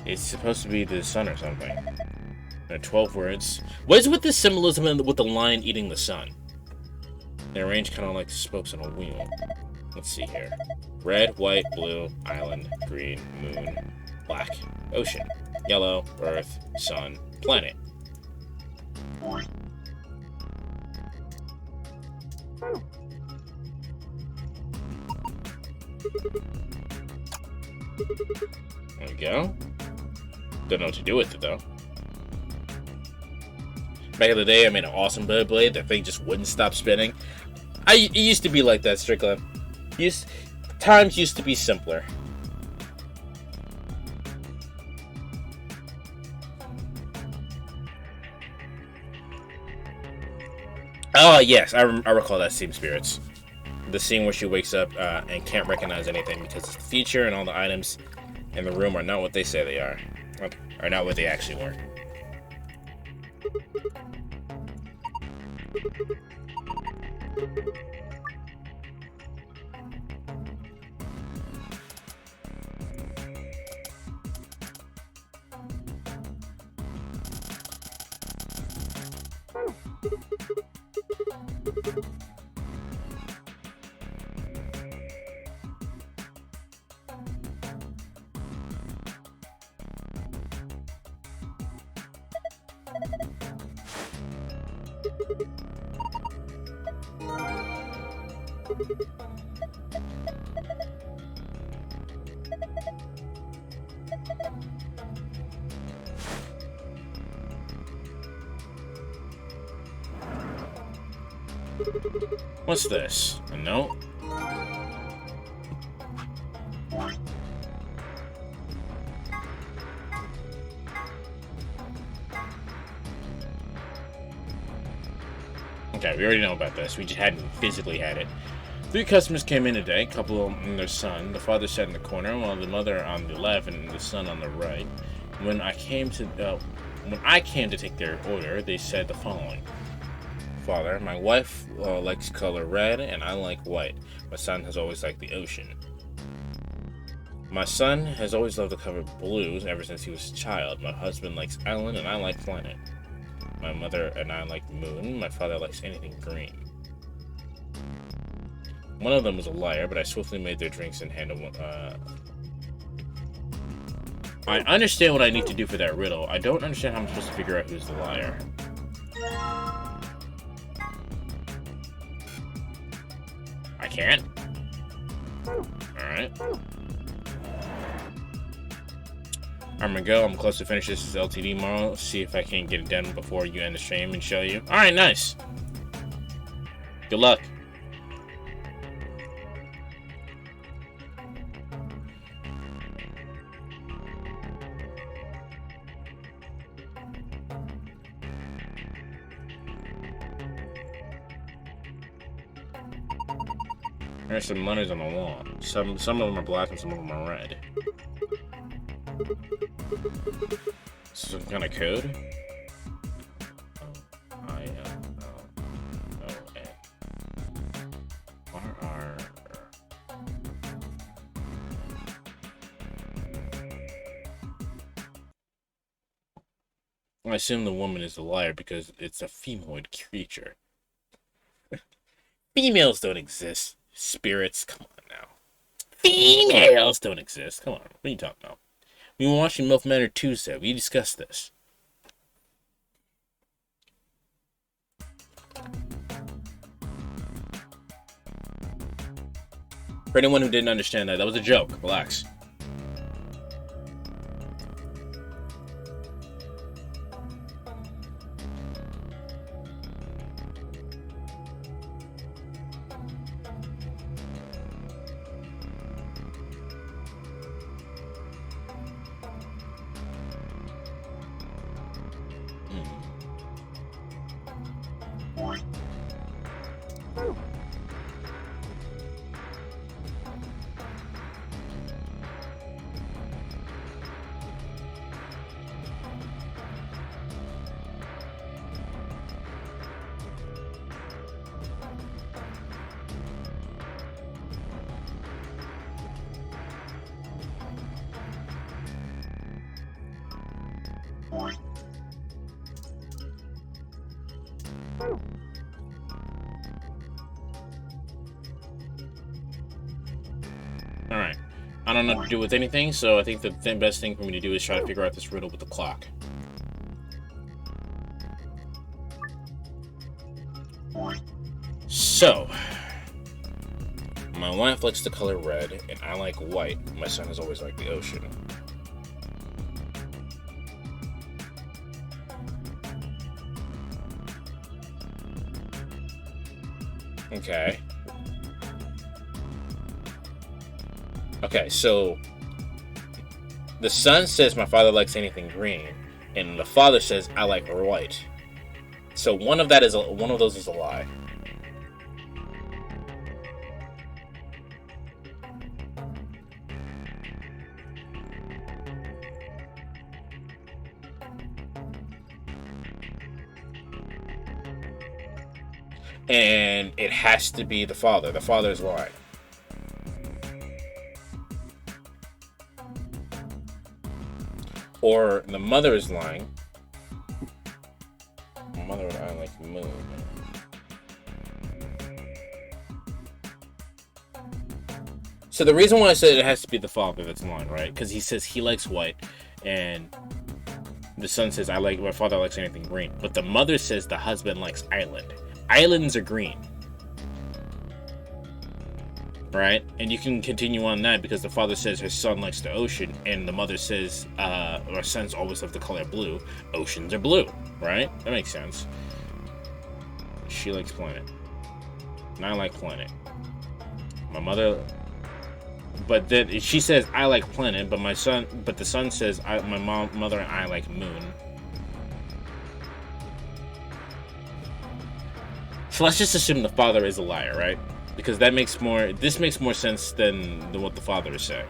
It's supposed to be the sun or something. 12 words. What is with this symbolism with the lion eating the sun? They're arranged kind of like spokes on a wheel. Let's see here. Red, white, blue, island, green, moon, black, ocean, yellow, earth, sun, planet. There we go. Don't know what to do with it though. Back in the day, I made an awesome Beyblade. That thing just wouldn't stop spinning. It used to be like that, Strickland. Times used to be simpler. Oh, yes, I recall that scene, Spirits. The scene where she wakes up and can't recognize anything because the feature and all the items in the room are not what they say they are. Okay. Or not what they actually were. What's this? A note? Okay, we already know about this. We just hadn't physically had it. 3 customers came in today, a couple and their son. The father sat in the corner, while the mother on the left and the son on the right. When I came to take their order, they said the following. Father, my wife likes color red and I like white. My son has always liked the ocean. My son has always loved the color blues ever since he was a child. My husband likes island and I like planet. My mother and I like moon. My father likes anything green. One of them was a liar, but I swiftly made their drinks and handed one. I understand what I need to do for that riddle. I don't understand how I'm supposed to figure out who's the liar. I can't? Alright. I'm gonna go. I'm close to finish this LTD tomorrow. See if I can get it done before you end the stream and show you. Alright, nice. Good luck. There's some letters on the wall. Some of them are black and some of them are red. Some kind of code? I assume the woman is the liar because it's a femoid creature. Females don't exist. Spirits, come on now. Females don't exist. Come on, what are you talking about? We were watching MILF Manor Tuesday. We discussed this. For anyone who didn't understand that was a joke. Relax. Alright. I don't know what to do with anything, so I think the best thing for me to do is try to figure out this riddle with the clock. So, my wife likes the color red, and I like white. My son has always liked the ocean. Okay. Okay, so the son says my father likes anything green, and the father says I like white. So one of those is a lie. and it has to be the father. The father's lying. Or the mother is lying. Mother and I like moon. So the reason why I said it has to be the father that's lying, right? Because he says he likes white, and the son says my father likes anything green. But the mother says the husband likes island. Islands are green. Right? And you can continue on that because the father says his son likes the ocean, and the mother says our sons always love the color blue. Oceans are blue, right? That makes sense. She likes planet. And I like planet. My mother... But then she says I like planet, but the son says my mother and I like moon. So let's just assume the father is a liar, right? Because this makes more sense than what the father is saying.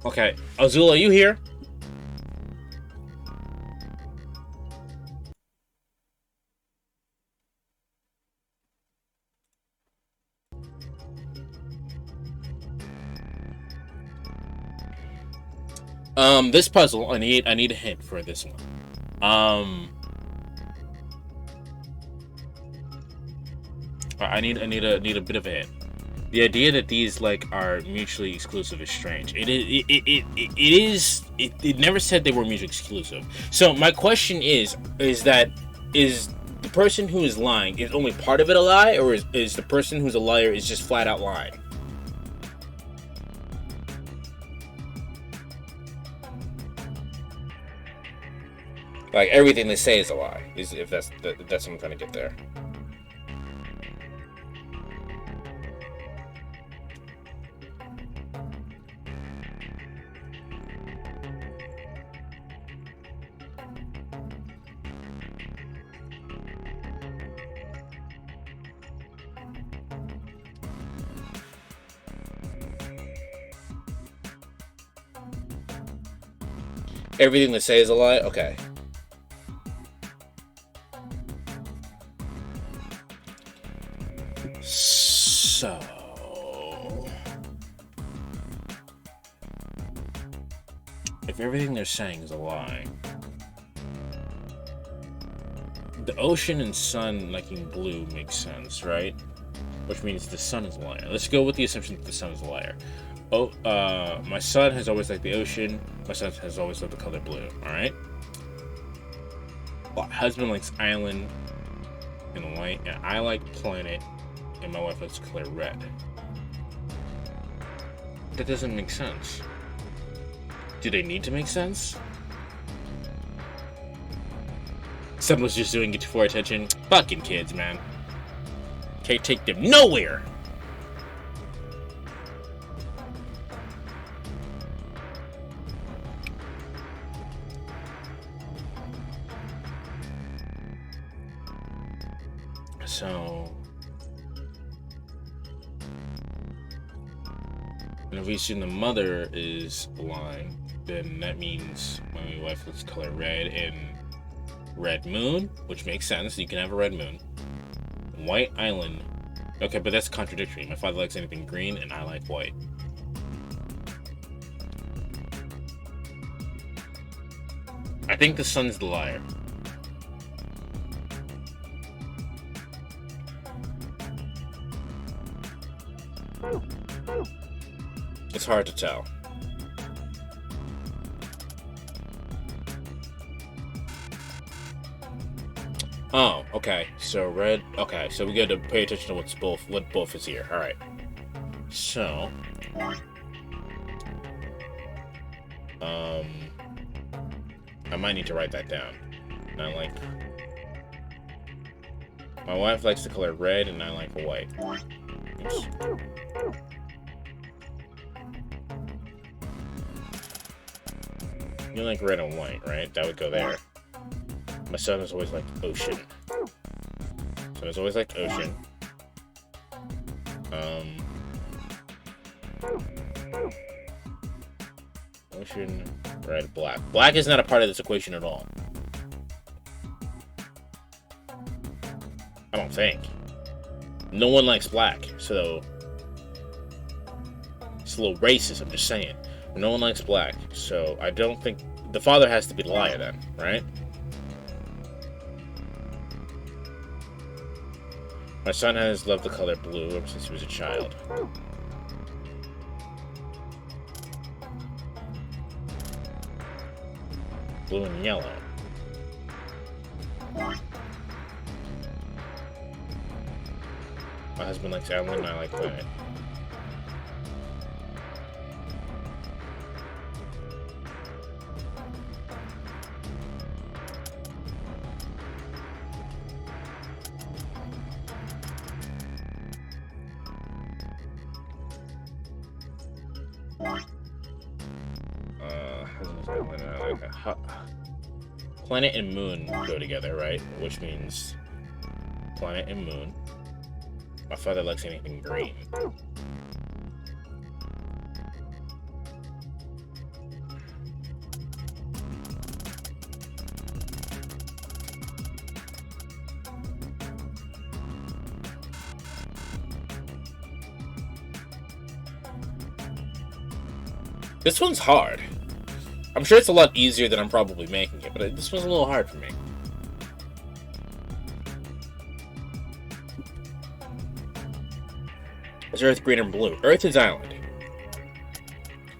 Okay, Azul, are you here? This puzzle, I need a hint for this one. I need a bit of a hint. The idea that these are mutually exclusive is strange. It never said they were mutually exclusive. So my question is the person who is lying, is only part of it a lie, or is the person who's a liar is just flat out lying? Like everything they say is a lie. If that's what I'm trying to get there. Everything they say is a lie? Okay. So... if everything they're saying is a lie, the ocean and sun liking blue makes sense, right? Which means the sun is a liar. Let's go with the assumption that the sun is a liar. Oh, my son has always liked the ocean. My son has always loved the color blue. All right. My husband likes island and white, and I like planet, and my wife likes the color red. That doesn't make sense. Do they need to make sense? Someone's just doing it for attention. Fucking kids, man. Can't take them nowhere. So, and if we assume the mother is lying, then that means my wife likes color red and red moon, which makes sense. You can have a red moon. White island. Okay, but that's contradictory. My father likes anything green, and I like white. I think the son's the liar. It's hard to tell. Oh, okay. So red. Okay, so we got to pay attention to what both is here. All right. So, I might need to write that down. I like. My wife likes the color red, and I like white. Oops. You like red and white, right? That would go there. My son has always liked ocean. So he's always liked ocean. Ocean, red, black. Black is not a part of this equation at all. I don't think. No one likes black, so it's a little racist, I'm just saying. No one likes black, so I don't think the father has to be the liar then, right? My son has loved the color blue ever since he was a child. Blue and yellow. My husband likes Alan and I like that. Planet and moon go together, right? Which means planet and moon. My father likes anything green. This one's hard. I'm sure it's a lot easier than I'm probably making it, but this one's a little hard for me. Is Earth green and blue? Earth is island.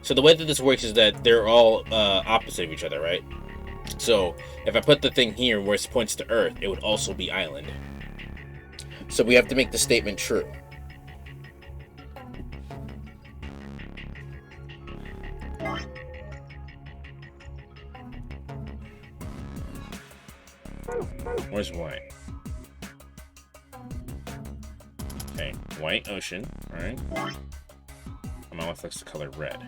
So the way that this works is that they're all opposite of each other, right? So if I put the thing here where it points to Earth, it would also be island. So we have to make the statement true. Where's white? Okay, white ocean, alright. My wife likes the color red.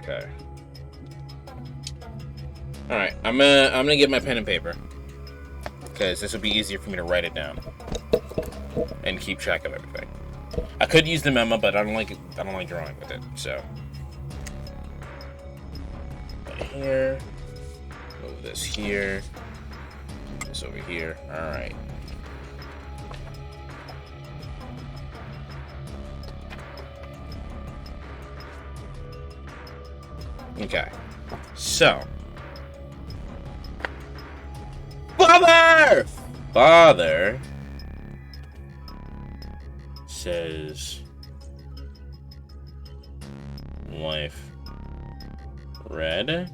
Okay. All right, I'm gonna get my pen and paper because this will be easier for me to write it down and keep track of everything. I could use the memo, but I don't like it. I don't like drawing with it. So right here, move this here, this over here. All right. Okay, so father says wife red,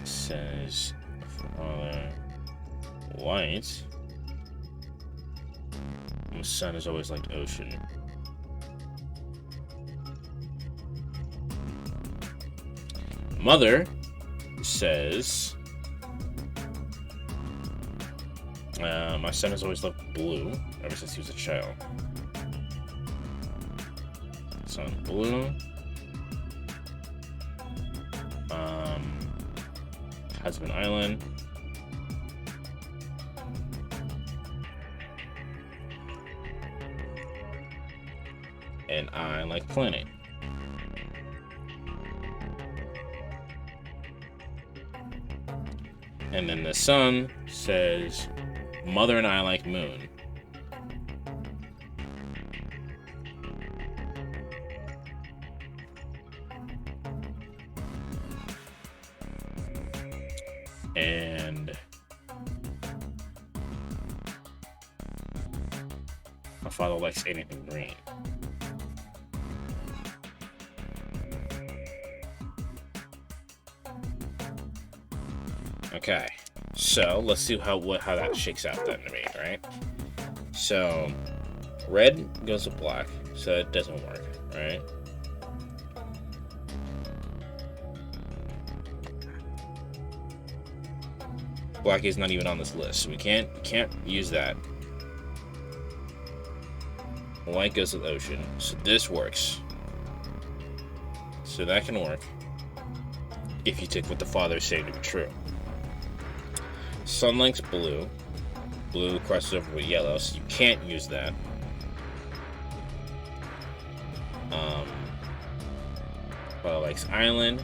says father white, my son has always liked ocean. Mother says, my son has always loved blue ever since he was a child. Son blue. Husband island. And I like planet. And then the son says, mother and I like moon. And my father likes anything green. Okay, so let's see how that shakes out then to me, right? So red goes to black, so it doesn't work, right? Black is not even on this list, so we can't use that. Light goes to the ocean. So this works. So that can work. If you take what the father is saying to be true. Sun likes blue. Blue crosses over with yellow, so you can't use that. Father likes island,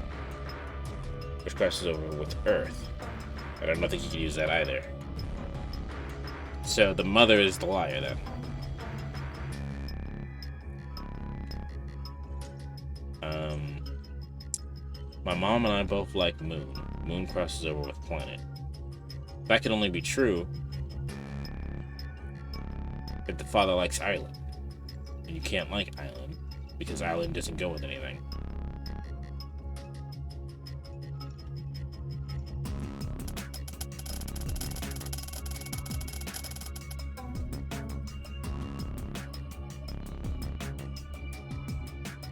which crosses over with earth. I don't think you can use that either. So the mother is the liar then. My mom and I both like moon. Moon crosses over with planet. That can only be true if the father likes island. And you can't like island because island doesn't go with anything.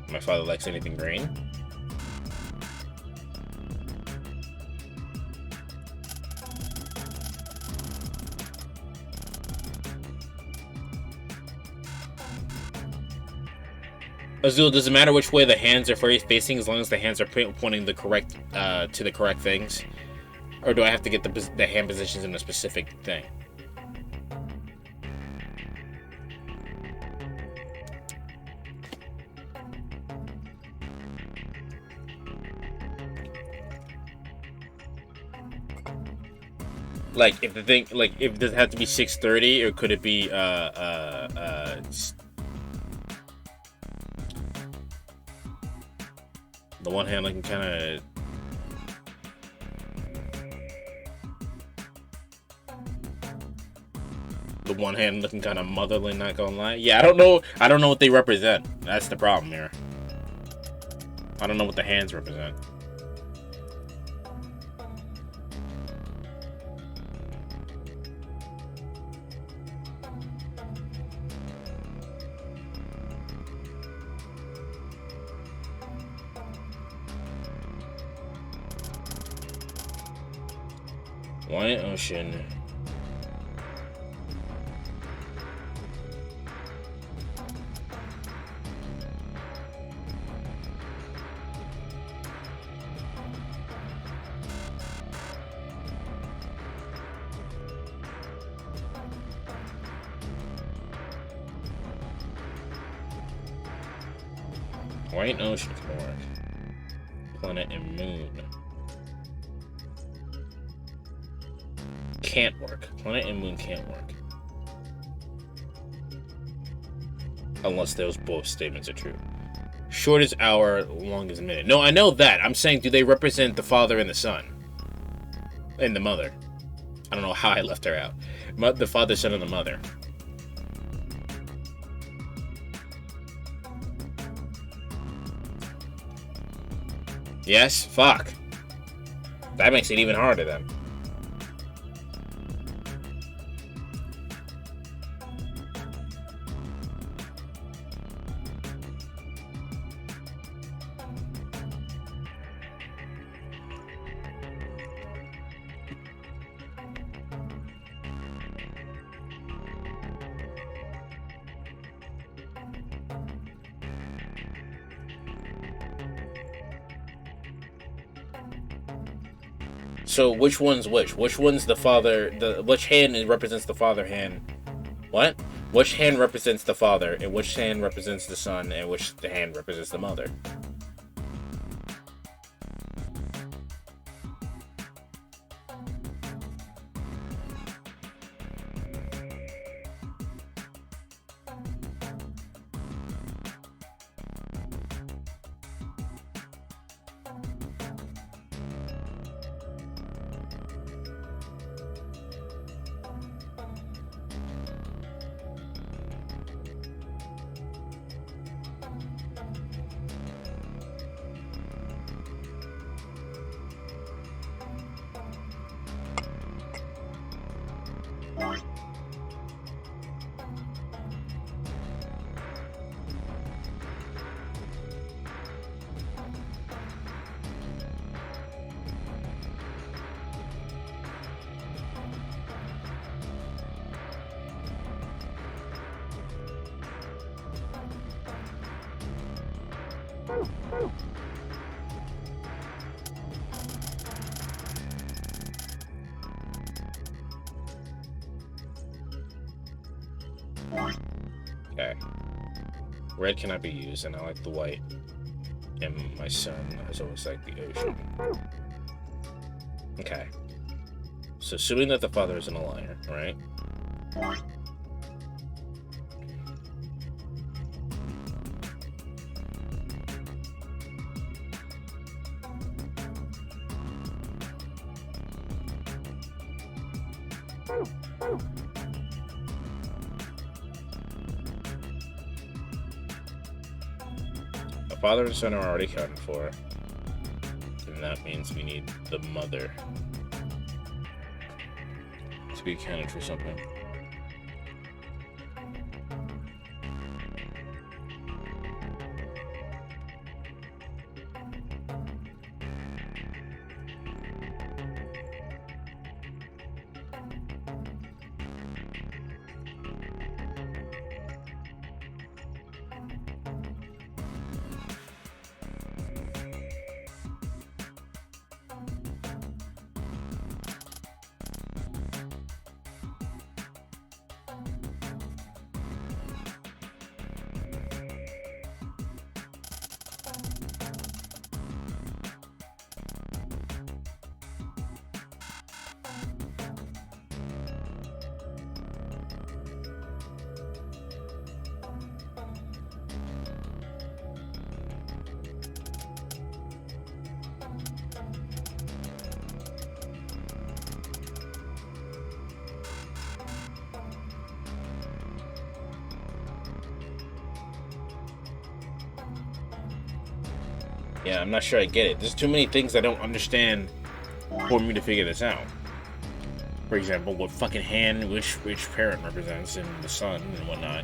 My father likes anything green. Azul, does it matter which way the hands are facing as long as the hands are pointing the correct to the correct things? Or do I have to get the hand positions in a specific thing? Like, if the thing, like, if does it have to be 630, or could it be, the one hand looking kind of... The one hand looking kind of motherly, not gonna lie. Yeah, I don't know what they represent. That's the problem here. I don't know what the hands represent. White ocean. White ocean can work. Planet and moon. Can't work. Planet and moon can't work. Unless those both statements are true. Short is hour, long is minute. No, I know that. I'm saying, do they represent the father and the son? And the mother. I don't know how I left her out. The father, son, and the mother. Yes? Fuck. That makes it even harder then. So which one's which? Which one's the father? Which hand represents the father hand? What? Which hand represents the father, and which hand represents the son, and which hand represents the mother? Okay. Red cannot be used, and I like the white. And my son has always liked the ocean. Okay. So assuming that the father isn't a liar, right? The father and son are already accounted for. And that means we need the mother to be accounted for something. Yeah, I'm not sure I get it. There's too many things I don't understand for me to figure this out. For example, what fucking hand which parent represents and the son and whatnot.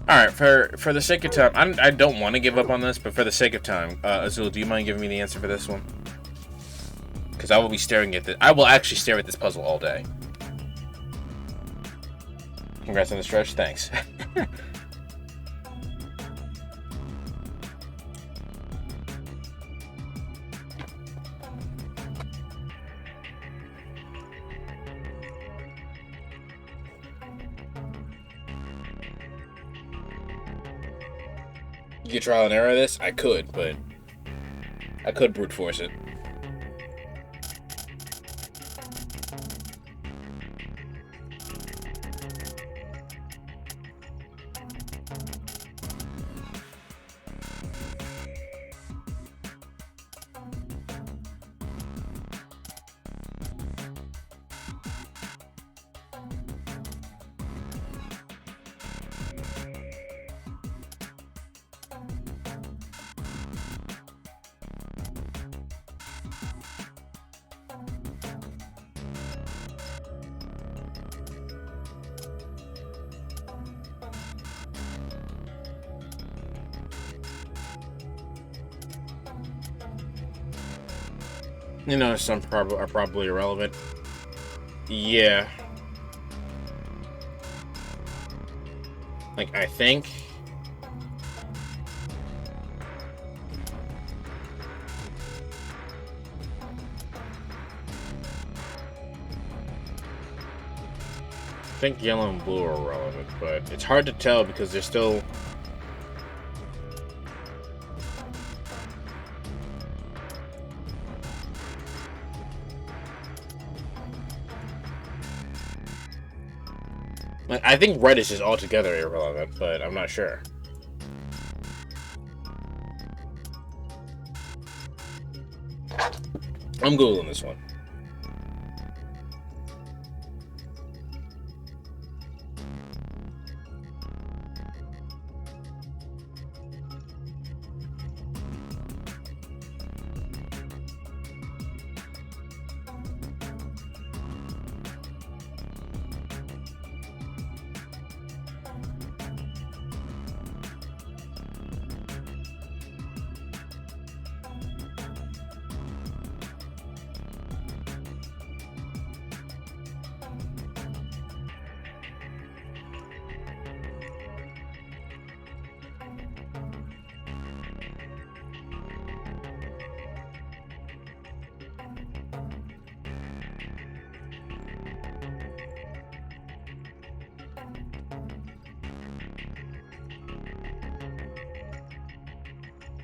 Alright, for the sake of time, I don't want to give up on this, but for the sake of time, Azul, do you mind giving me the answer for this one? Because I will be staring at this. I will actually stare at this puzzle all day. Congrats on the stretch, thanks. You could trial and error this? I could, but I could brute force it. You know, some are probably irrelevant. Yeah. Like, I think... I think yellow and blue are irrelevant, but it's hard to tell because they're still... I think red is just altogether irrelevant, but I'm not sure. I'm Googling this one.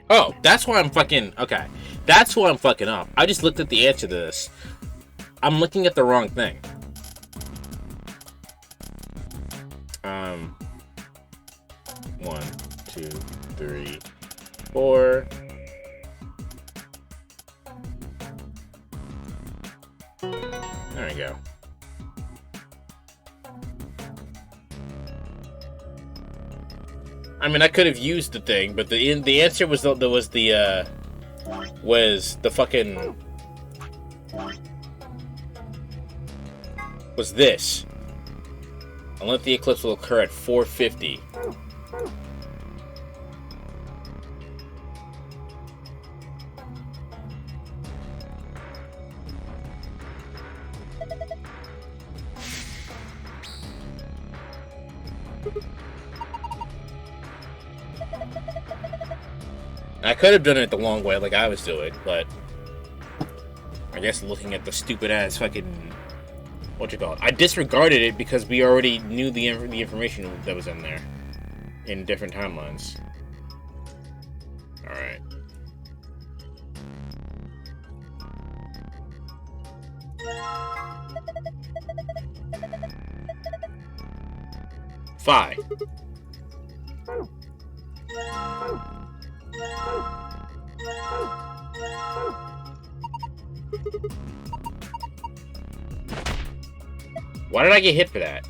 Oh, that's why I'm fucking... Okay. That's why I'm fucking up. I just looked at the answer to this. I'm looking at the wrong thing. 1, 2, 3, 4. There we go. I mean, I could have used the thing, but the answer was the fucking was this. Unless the eclipse will occur at 4:50. I could have done it the long way like I was doing, but I guess looking at the stupid ass fucking what you call it, I disregarded it because we already knew the information that was in there in different timelines. All right. Phi. Why did I get hit for that?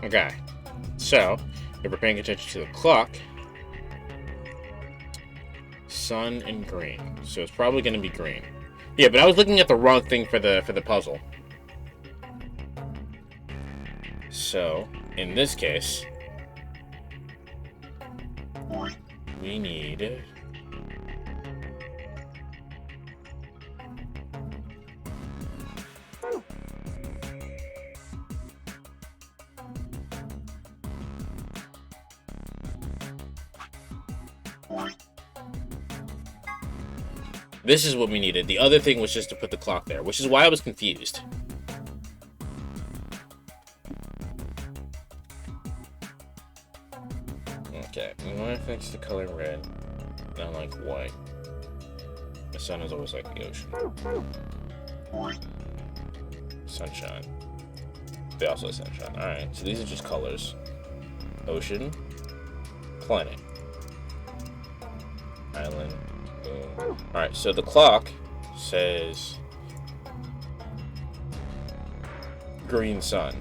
Okay, so if we're paying attention to the clock, sun and green, so it's probably going to be green. Yeah, but I was looking at the wrong thing for the puzzle. So in this case, we need this is what we needed. The other thing was just to put the clock there, which is why I was confused. Okay, we want to fix the color red, not like white. The sun is always like the ocean. Sunshine. They also have sunshine. Alright, so these are just colors. Ocean. Planet. Island. Boom. Alright, so the clock says green sun.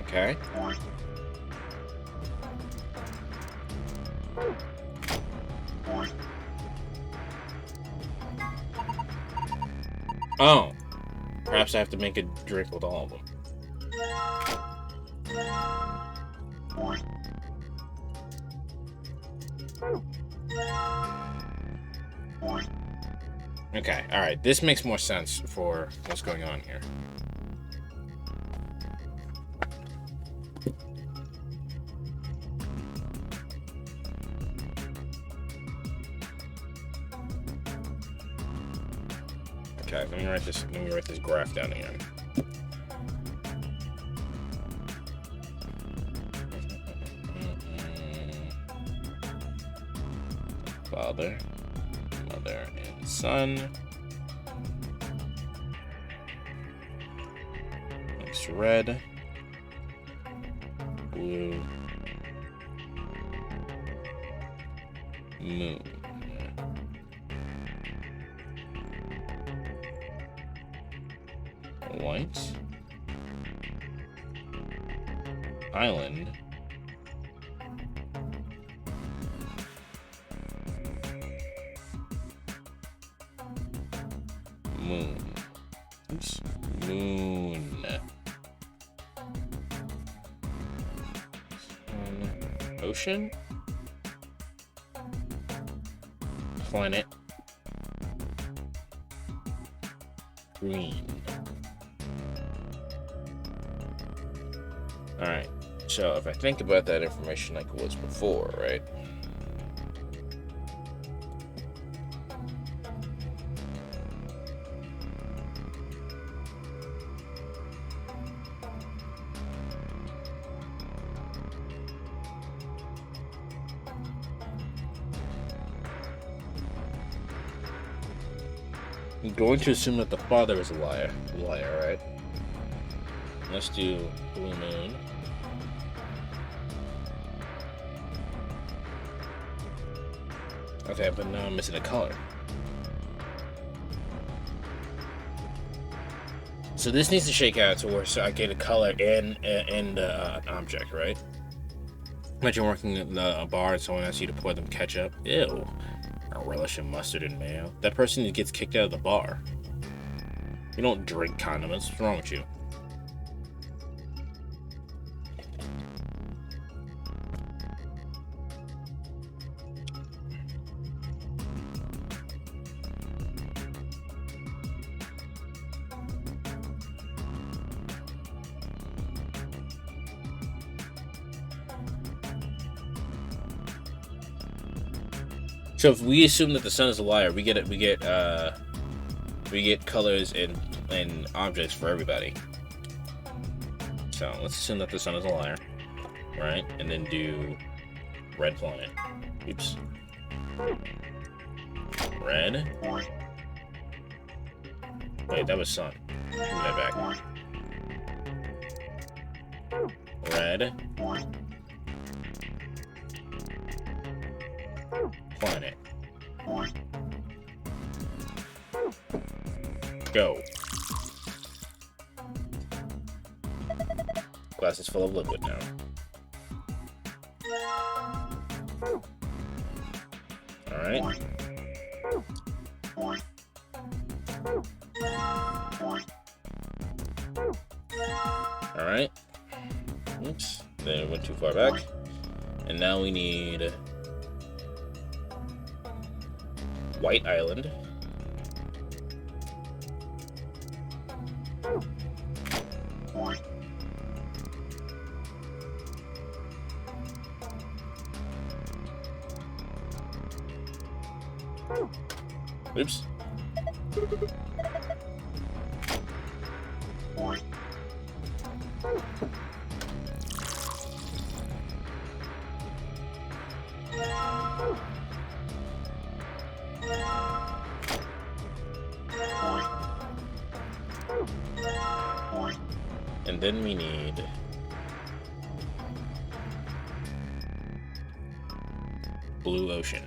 Okay. Oh. Perhaps I have to make a drink with all of them. Okay, alright. This makes more sense for what's going on here. Okay, let me write this graph down again. Father, mother, and son. Next red, blue, moon. White, island, moon. Oops. Moon. Ocean, planet, green. Alright, so if I think about that information like it was before, right? I'm going to assume that the father is a liar, right? Let's do blue moon. Okay, but now I'm missing a color. So this needs to shake out to where I get a color and an object, right? Imagine working in a bar and someone asks you to pour them ketchup. Ew. Or relish in mustard and mayo. That person gets kicked out of the bar. You don't drink condiments. What's wrong with you? So if we assume that the sun is a liar, we get colors and objects for everybody. So let's assume that the sun is a liar, right? And then do red planet. Oops. Red. Wait, that was sun. Give me that back. Red. Planet. Go. Glass is full of liquid now. Alright. Alright. Oops. Then it went too far back. And now we need White Island. Oops. And then we need Blue Ocean.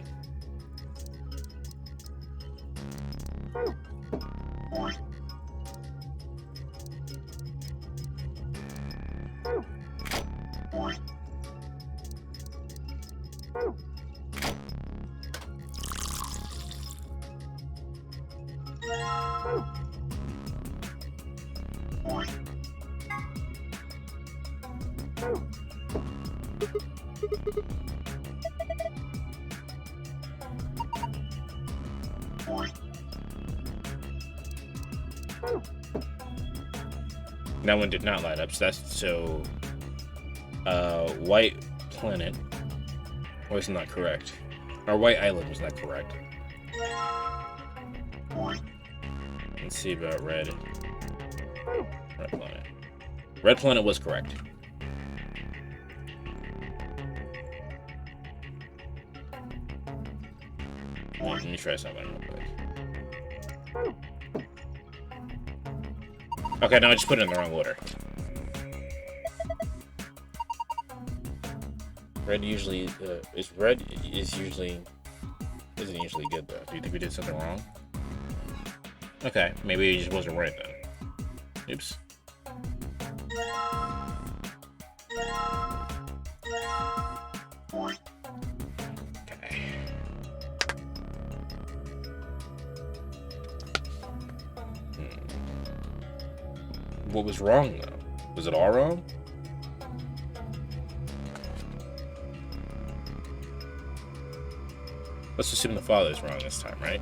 That one did not light up, so that's White Planet was not correct. Or White Island was not correct. Let's see about Red Planet. Red Planet was correct. Let me try something real quick. Okay, now I just put it in the wrong order. Red usually isn't usually good though. Do you think we did something wrong? Okay, maybe it just wasn't right then. Oops. Okay. What was wrong though? Was it all wrong? Let's assume the father's wrong this time, right?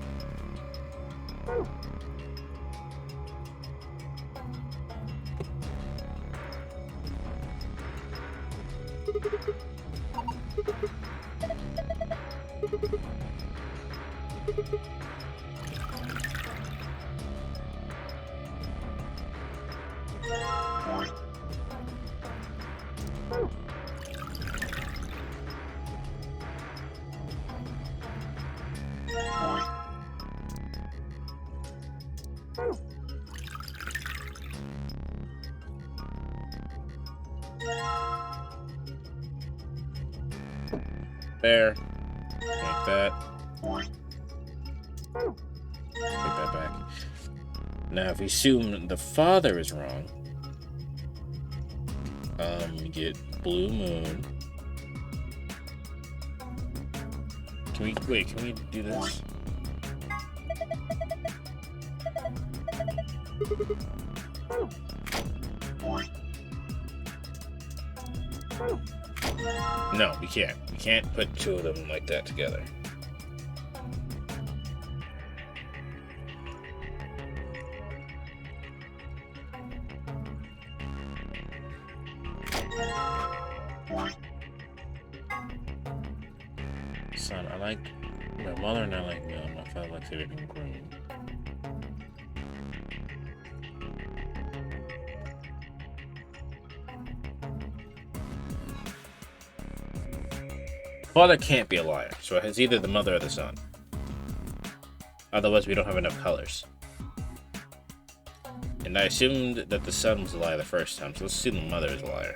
There. Like that. Take that back. Now, if we assume the father is wrong, we get Blue Moon. Can we do this? No, we can't. We can't put two of them like that together. Son, I like my mother and I like milk. My father likes everything green. Father can't be a liar, so it's either the mother or the son. Otherwise, we don't have enough colors. And I assumed that the son was a liar the first time, so let's assume the mother is a liar.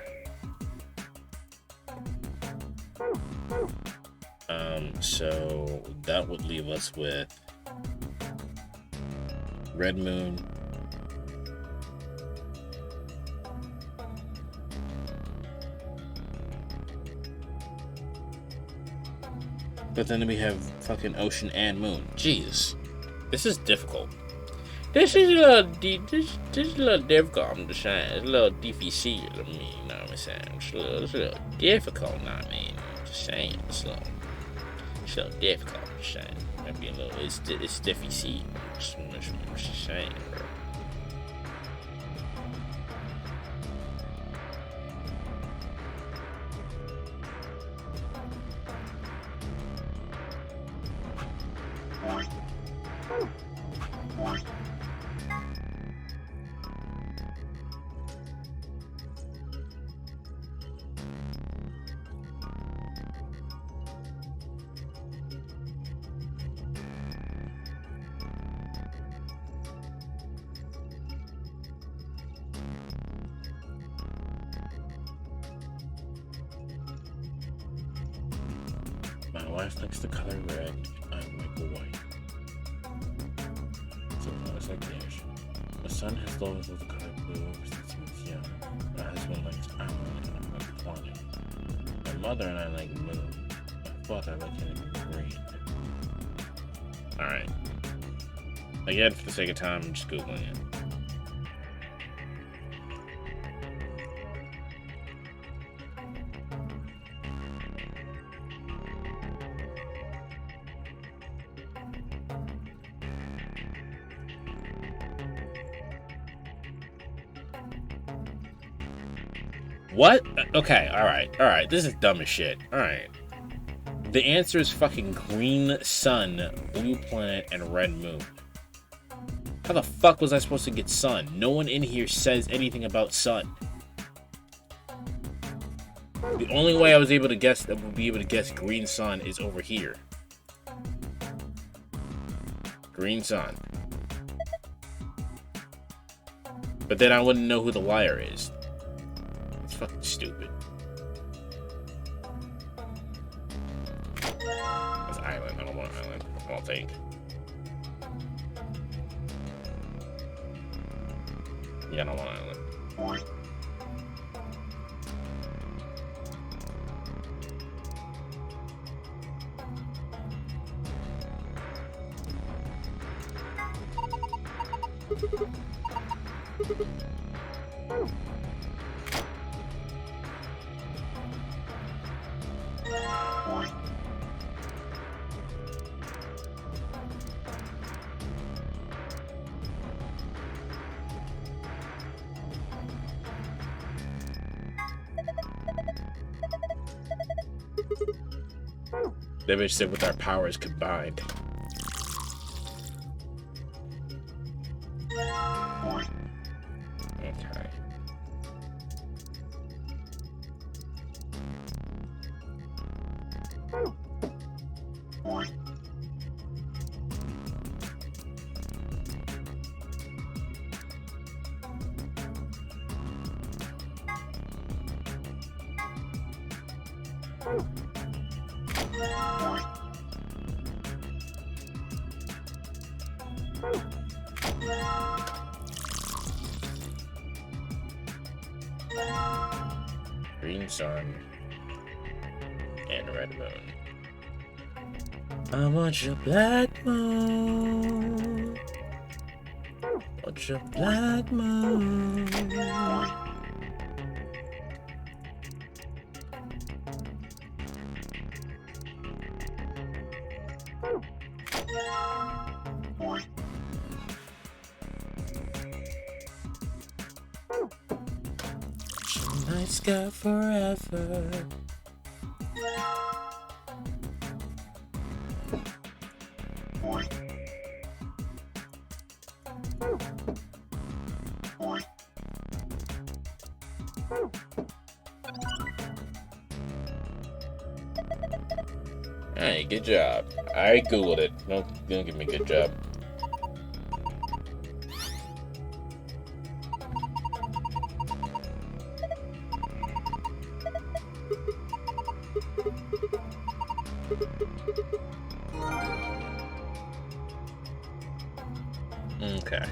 So that would leave us with Red Moon, but then we have fucking Ocean and Moon. Jeez, this is difficult. This is a little this is a little difficult. I'm just saying, it's a little difficult. I mean, you know what I'm saying? It's a little difficult. I mean, just saying, it's a little difficult. I'm just saying, maybe a little. It's difficult. I'm just saying, bro. My wife likes the color red, I like white. So it's like this. My son has always loved the color blue ever since he was young. My husband likes island and I like planet. My mother and I like moon. My father likes anything green. Alright. Again, for the sake of time, I'm just Googling it. What? Okay, alright. This is dumb as shit. Alright. The answer is fucking green sun, blue planet, and red moon. How the fuck was I supposed to get sun? No one in here says anything about sun. The only way I was able to guess that would be able to guess green sun is over here. Green sun. But then I wouldn't know who the liar is. It's fucking stupid. That's island. I don't want island. I don't think. Yeah, I don't want island. The bitch said with our powers combined. Okay. Green sun and red moon. I want your black moon. Want your black moon. Night sky forever. Hey, good job. I googled it. Don't give me a good job. Okay.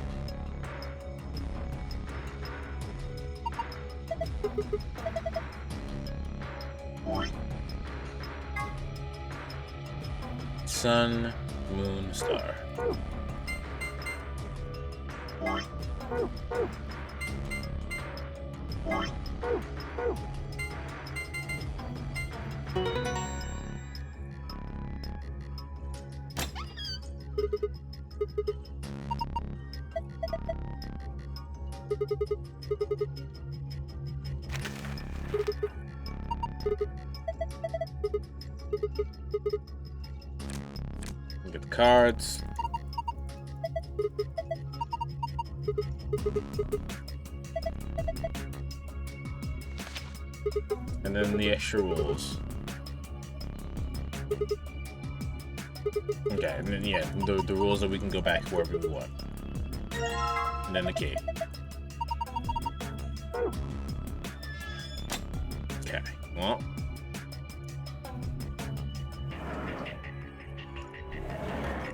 Sun, moon, star. Get the cards. And then the extra rules. Okay, and then yeah, the rules that we can go back wherever we want. And then the key. Okay, well.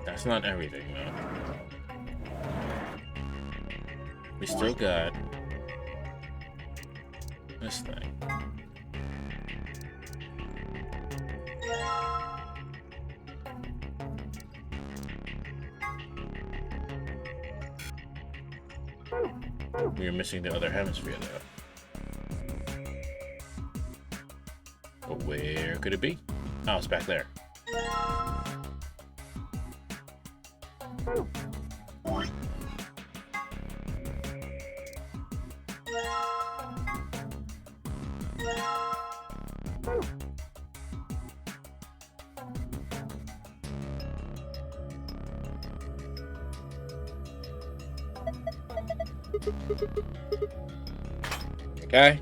That's not everything, though. We still got this thing. We're missing the other hemisphere, though. But where could it be? Oh, it's back there. Okay.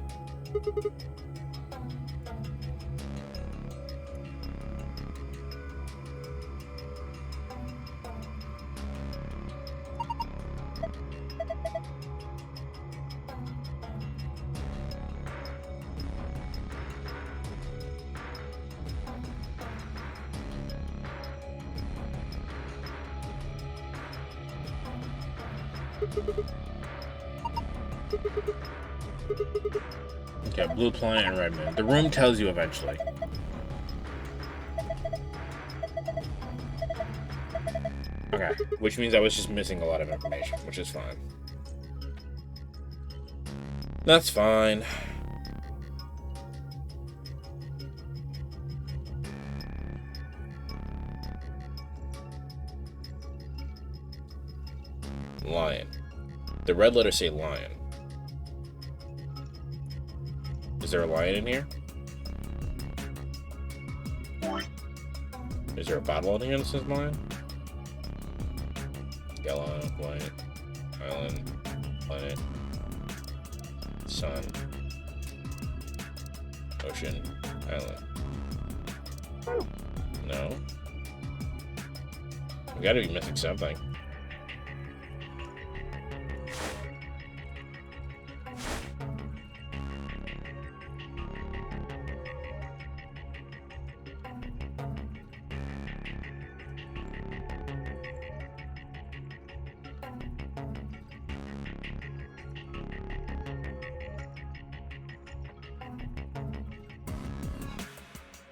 Okay, blue planet and red moon. The room tells you eventually. Okay, which means I was just missing a lot of information, which is fine. That's fine. Lion. The red letters say lion. Is there a lion in here? Is there a battle on the Innocence Mine? Yellow, white, island, planet, sun, ocean, island. No. We gotta be missing something.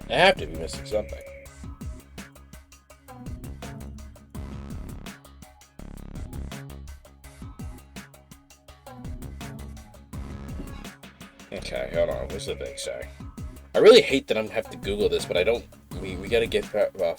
I have to be missing something. Okay, hold on. What's the thing say? I really hate that I'm have to Google this, but I don't. We gotta get farther.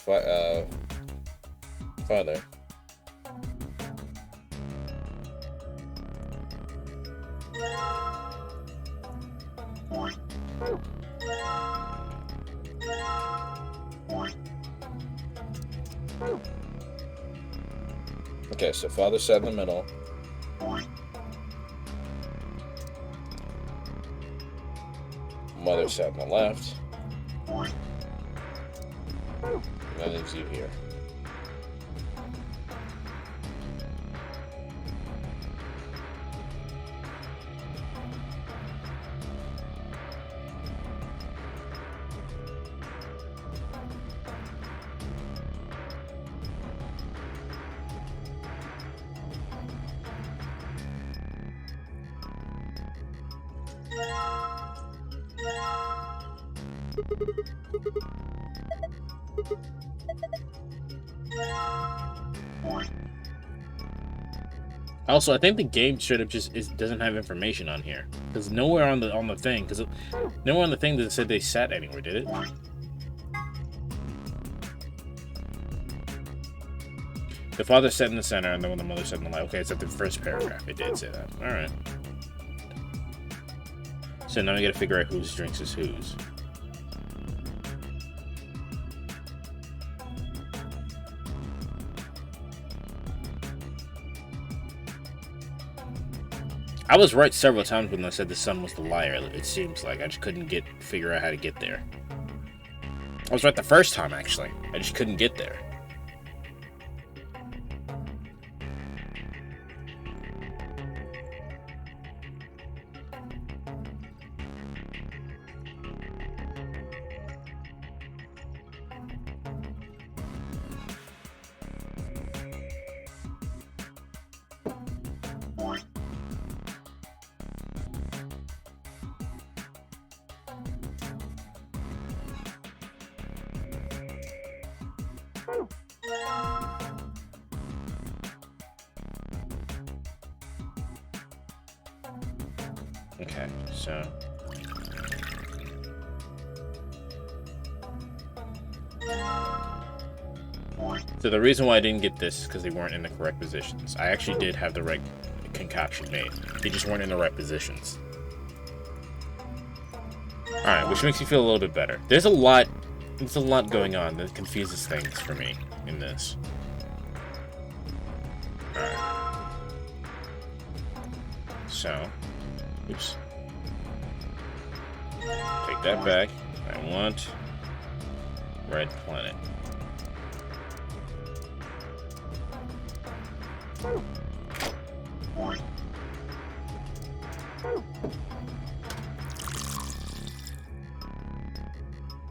Okay, so father sat in the middle. Mother sat on the left. And that leaves you here. Also, I think the game straight up just doesn't have information on here, because nowhere on the thing, nowhere on the thing that said they sat anywhere, did it? The father sat in the center, and then when the mother sat in the left. Okay, it's at the first paragraph. It did say that. All right. So now we got to figure out whose drinks is whose. I was right several times when I said the sun was the liar. It seems like I just couldn't figure out how to get there. I was right the first time, actually. I just couldn't get there. Okay, so the reason why I didn't get this is because they weren't in the correct positions. I actually did have the right concoction made. They just weren't in the right positions. Alright, which makes me feel a little bit better. There's a lot going on that confuses things for me in this. Alright. So, oops. Take that back. I want red planet.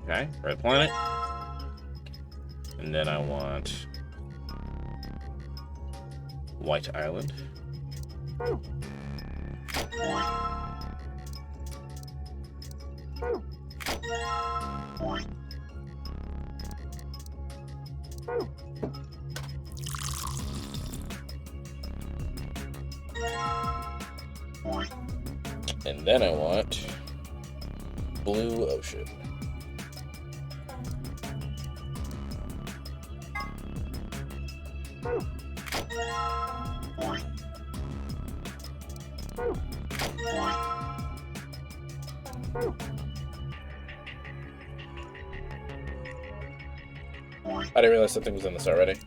Okay, red planet. And then I want white island. And then I want blue ocean. I didn't realize something was in this already.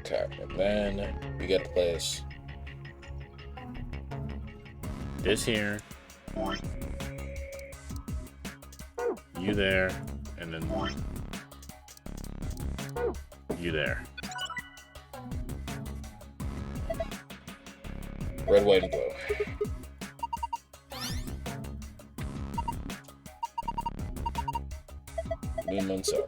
Okay, and then we get to place this here, you there, and then you there. Red, white, and blue. Moon, moon, sun.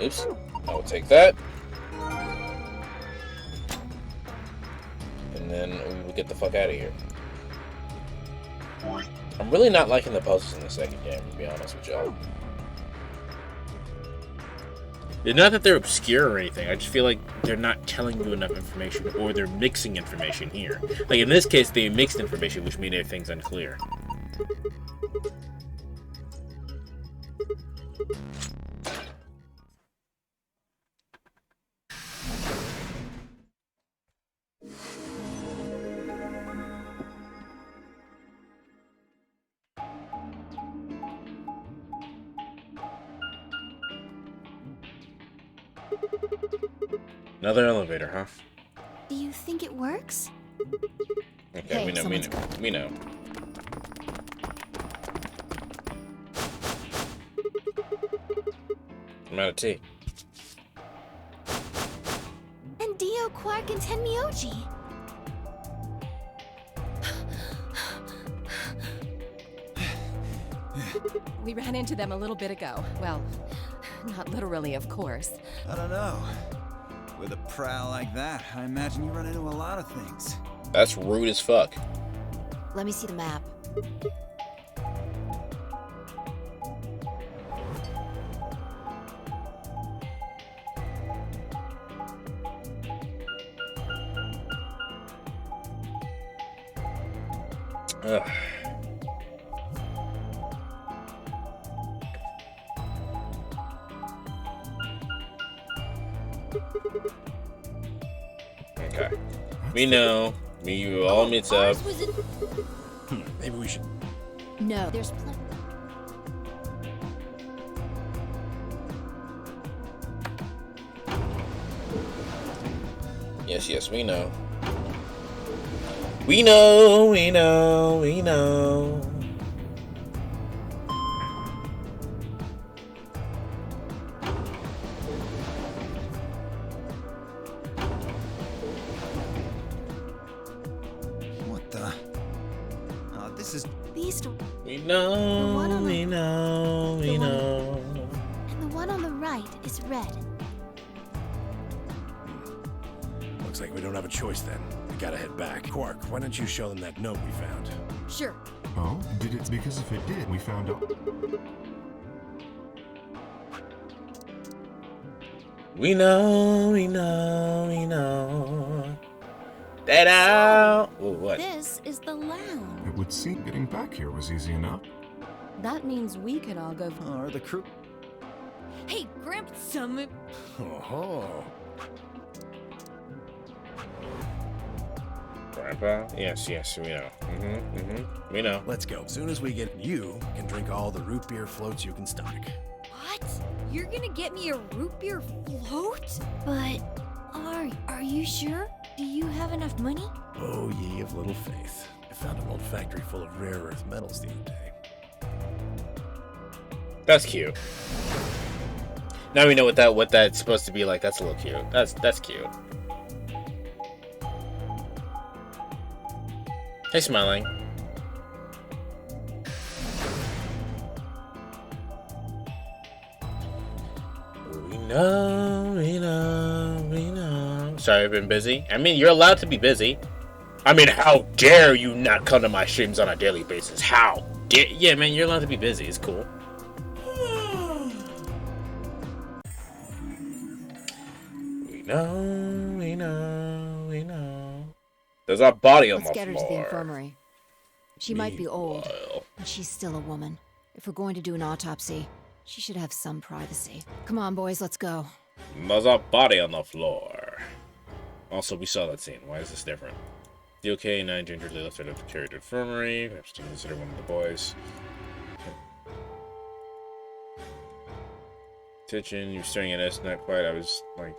Oops, I will take that. And then we will get the fuck out of here. I'm really not liking the puzzles in the second game, to be honest with y'all. It's not that they're obscure or anything, I just feel like they're not telling you enough information, or they're mixing information here. Like in this case, they mixed information, which made everything's unclear. Another elevator, huh? Do you think it works? Okay, Hey, we know. I'm out of tea. And Dio, Quark, and Tenmyoji. We ran into them a little bit ago. Well, not literally, of course. I don't know. With a prowl like that, I imagine you run into a lot of things. That's rude as fuck. Let me see the map. Ugh. Okay. We know. We all meets up. Maybe we should. No, there's plenty. Yes, we know. We know. What the? Oh, this is. These two. We The know. one on the- We know. the one- And the one on the right is red. Looks like we don't have a choice then. We gotta head back. Quark, why don't you show them that note we found? Sure. Oh? Did it? Because if it did, we found out. We know. That out. Oh, what? This is the lounge. It would seem getting back here was easy enough. That means we can all go. Oh, are the crew? Hey, Gramp, Summit. Oh. Grandpa? Yes, we know. We know. Let's go. As soon as we get, you can drink all the root beer floats you can stomach. What? You're gonna get me a root beer float? But are you sure? Do you have enough money? Oh, ye of little faith. I found an old factory full of rare earth metals the other day. That's cute. Now we know what that's supposed to be like. That's a little cute. That's cute. Hey, Smiling. We know. Sorry, I've been busy. I mean, you're allowed to be busy. I mean, how dare you not come to my streams on a daily basis? How dare... Yeah, man, you're allowed to be busy. It's cool. We know. There's a body on Let's the get her floor. to the infirmary. She might be old, but she's still a woman. If we're going to do an autopsy, she should have some privacy. Come on, boys, let's go. There's a body on the floor. Also, we saw that scene. Why is this different? The okay, 9 gingerly lifted up carried to infirmary. Perhaps to consider one of the boys. Attention, you're staring at us, not quite. I was like,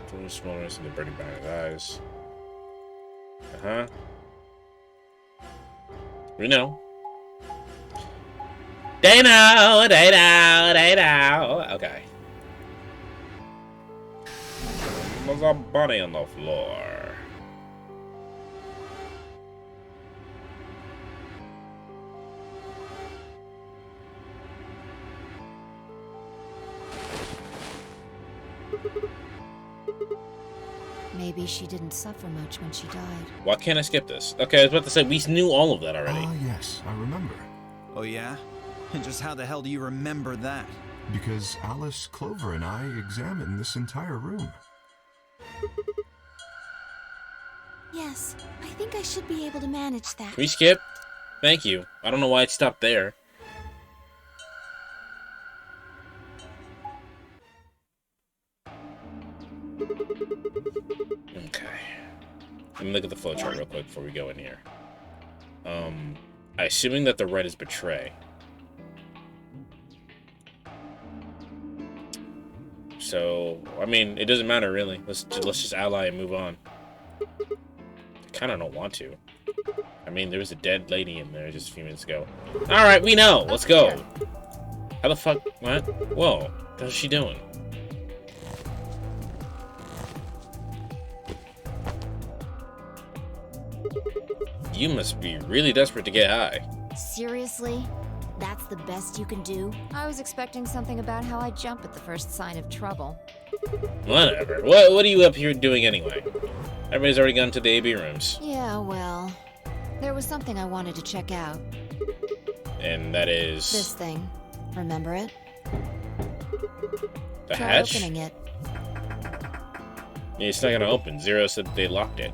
totally smoldering and the burning behind his eyes. Uh-huh. We know. They know. Okay. There's a body on the floor. Maybe she didn't suffer much when she died. Why can't I skip this? Okay, I was about to say, we knew all of that already. Ah, yes, I remember. Oh, yeah? And just how the hell do you remember that? Because Alice, Clover, and I examined this entire room. Yes, I think I should be able to manage that. Can we skip? Thank you. I don't know why it stopped there. Okay. Let me look at the flowchart real quick before we go in here. Assuming that the red is betray. So, I mean, it doesn't matter really. Let's just ally and move on. I kind of don't want to. I mean, there was a dead lady in there just a few minutes ago. All right, we know. Let's go. How the fuck? What? Whoa. What is she doing? You must be really desperate to get high. Seriously? That's the best you can do? I was expecting something about how I jump at the first sign of trouble. Whatever. What are you up here doing anyway? Everybody's already gone to the AB rooms. Yeah, well, there was something I wanted to check out. And that is... This thing. Remember it? The Try hatch? opening it. Yeah, it's not gonna open. Zero said they locked it.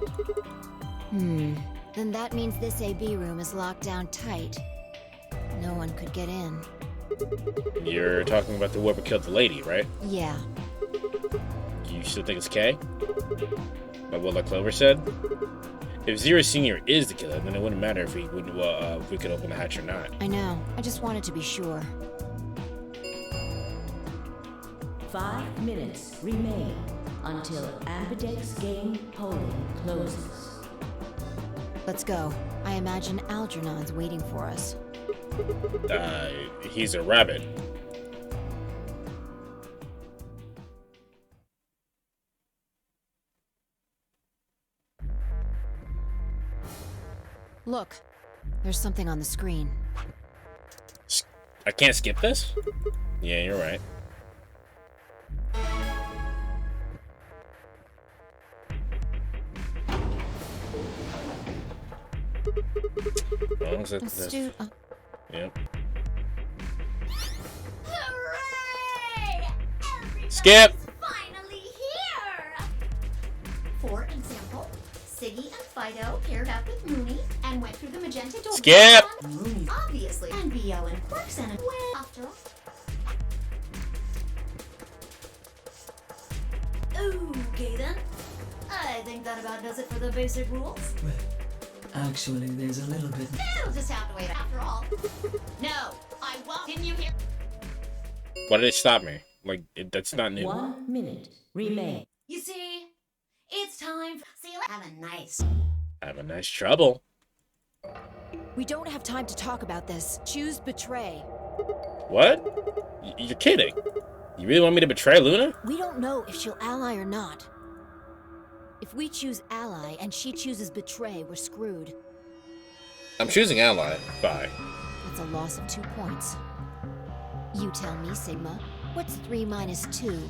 Then that means this AB room is locked down tight. No one could get in. You're talking about the whoever killed the lady, right? Yeah. You still think it's K? Like what Clover said? If Zero Senior is the killer, then it wouldn't matter if we could open the hatch or not. I know. I just wanted to be sure. 5 minutes remain until Ambidex game polling closes. Let's go. I imagine Algernon's waiting for us. He's a rabbit. Look, there's something on the screen. I can't skip this? Yeah, you're right. Yep. Hooray! Skip! Finally here! For example, Siggy and Fido paired up with Mooney and went through the magenta door. Skip! Mooney, obviously. And Bo and Quirks and after all. Okay then. I think that about does it for the basic rules. Actually, there's a little bit. It'll just have to wait after all. No, I won't. Didn't you hear? Why did it stop me? Like, that's not new. 1 minute remain. You see, it's time. See you later. Have a nice trouble. We don't have time to talk about this. Choose betray. What? You're kidding. You really want me to betray Luna? We don't know if she'll ally or not. If we choose ally and she chooses betray, we're screwed. I'm choosing ally. Bye. That's a loss of 2 points. You tell me, Sigma. What's 3 minus 2?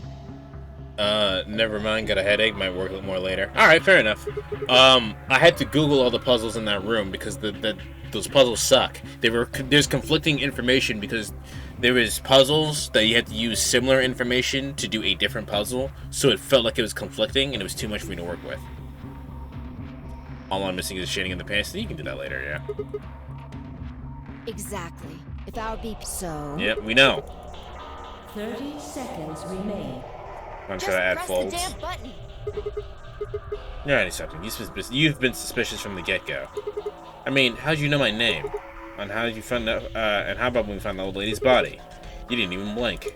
Never mind. Got a headache. Might work a little more later. All right, fair enough. I had to Google all the puzzles in that room because those puzzles suck. There's conflicting information because there was puzzles that you had to use similar information to do a different puzzle, so it felt like it was conflicting and it was too much for me to work with. All I'm missing is shading in the pants. You can do that later, yeah. Exactly. If our BP so... Yep, we know. 30 seconds remain. I'm trying to add folds. Just press the damn button. Alrighty, something. You've been suspicious from the get-go. I mean, how'd you know my name? And how did you find out? And how about when we found the old lady's body? You didn't even blink.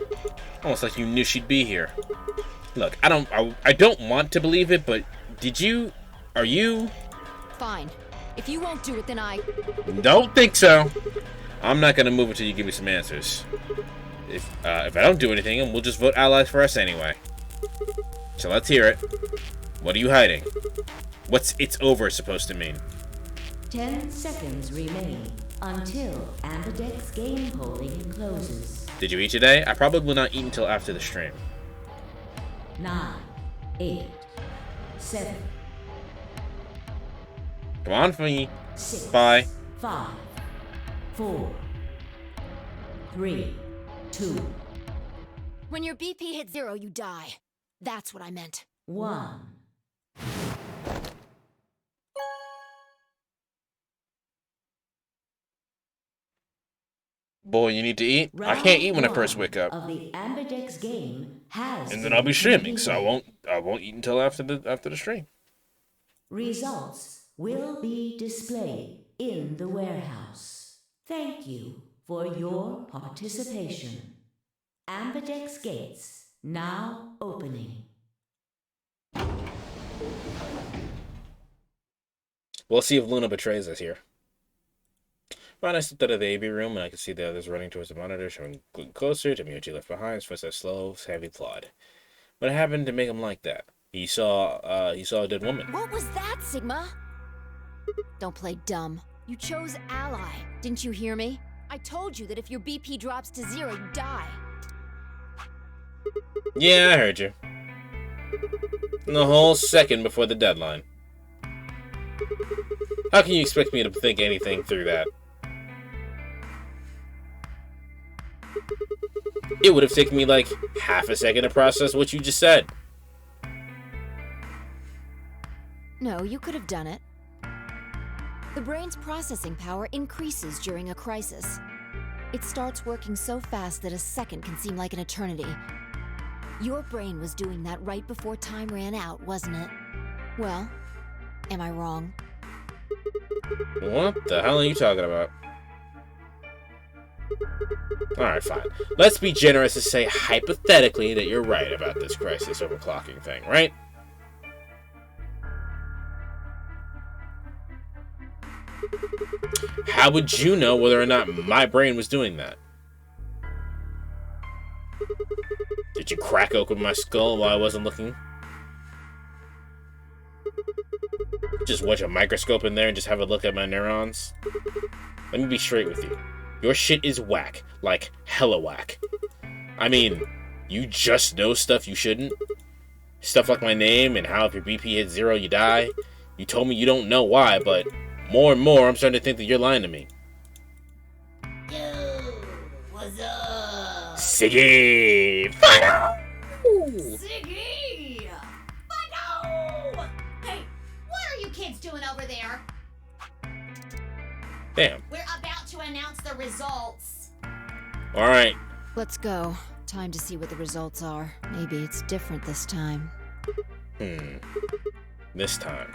Almost like you knew she'd be here. Look, I don't want to believe it, but did you? Are you? Fine. If you won't do it, then I... Don't think so. I'm not gonna move until you give me some answers. If I don't do anything, and we'll just vote allies for us anyway. So let's hear it. What are you hiding? What's "it's over" supposed to mean? 10 seconds remain until Ambidex game polling closes. Did you eat today? I probably will not eat until after the stream. 9, 8, 7. Come on for me. 6, Bye. 5, 4, 3, 2, When your BP hits 0, you die. That's what I meant. 1. Boy, you need to eat. I can't eat when I first wake up. Of the Ambidex game has And then I'll be streaming, so I won't eat until after the stream. Results will be displayed in the warehouse. Thank you for your participation. Ambidex gates now opening. We'll see if Luna betrays us here. When I stepped out of the AV room and I could see the others running towards the monitor, showing closer to Miyuchi left behind, his footsteps slow, heavy plod. What happened to make him like that? He saw a dead woman. What was that, Sigma? Don't play dumb. You chose ally. Didn't you hear me? I told you that if your BP drops to 0, you die. Yeah, I heard you. And the whole second before the deadline. How can you expect me to think anything through that? It would have taken me like half a second to process what you just said. No, you could have done it. The brain's processing power increases during a crisis. It starts working so fast that a second can seem like an eternity. Your brain was doing that right before time ran out, wasn't it? Well, am I wrong? What the hell are you talking about? Alright, fine. Let's be generous and say hypothetically that you're right about this crisis overclocking thing, right? How would you know whether or not my brain was doing that? Did you crack open my skull while I wasn't looking? Just watch a microscope in there and just have a look at my neurons? Let me be straight with you. Your shit is whack. Like, hella whack. I mean, you just know stuff you shouldn't. Stuff like my name and how if your BP hits 0, you die. You told me you don't know why, but more and more I'm starting to think that you're lying to me. Yo, what's up? Siggy! Fido! Siggy! Fido! Hey, what are you kids doing over there? Damn. We're about to announce the results. Alright. Let's go. Time to see what the results are. Maybe it's different this time. This time.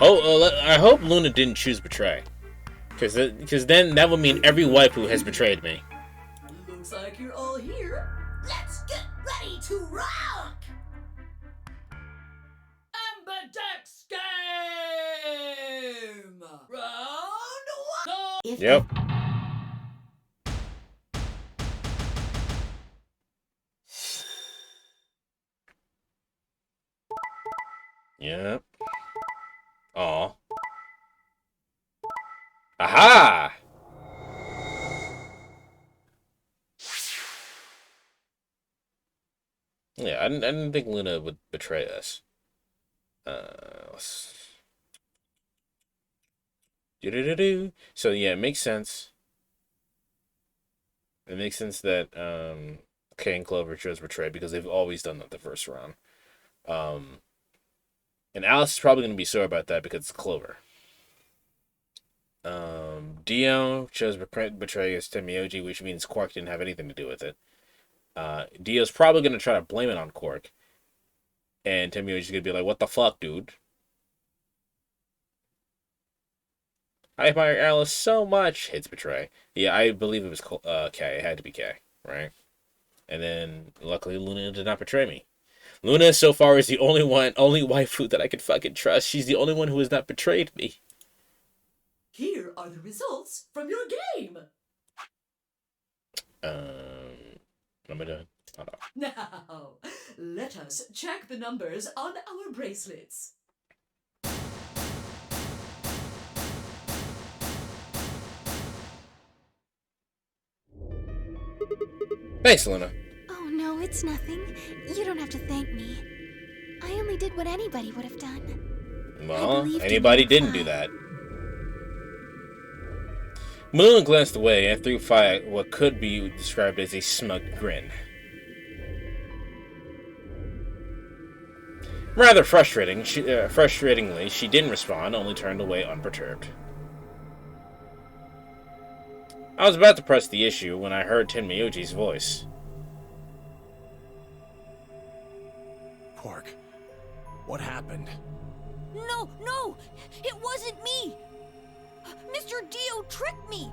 I hope Luna didn't choose betray. Because then that would mean every waifu has betrayed me. Looks like you're all here. Let's get ready to rock! Ambidex game! Round 1! Yep. Yep. Aw. Aha! didn't think Luna would betray us. So yeah, it makes sense. It makes sense that Kay and Clover chose betray because they've always done that the first round. And Alice is probably going to be sore about that because it's Clover. Dio chose betray as Tenmyoji, which means Quark didn't have anything to do with it. Dio's probably going to try to blame it on Quark. And Tenmyoji's going to be like, what the fuck, dude? I admire Alice so much. Hits betray. Yeah, I believe it was Kay. It had to be Kay, right? And then, luckily, Luna did not betray me. Luna, so far, is the only waifu that I could fucking trust. She's the only one who has not betrayed me. Here are the results from your game. What am I doing? Hold on. Now, let us check the numbers on our bracelets. Thanks, Luna. Oh no, it's nothing. You don't have to thank me. I only did what anybody would have done. Well, anybody didn't do that. Luna glanced away and threw Fi what could be described as a smug grin. Rather frustratingly, she didn't respond, only turned away unperturbed. I was about to press the issue when I heard Tenmyoji's voice. Quark, what happened? No! It wasn't me! Mr. Dio tricked me!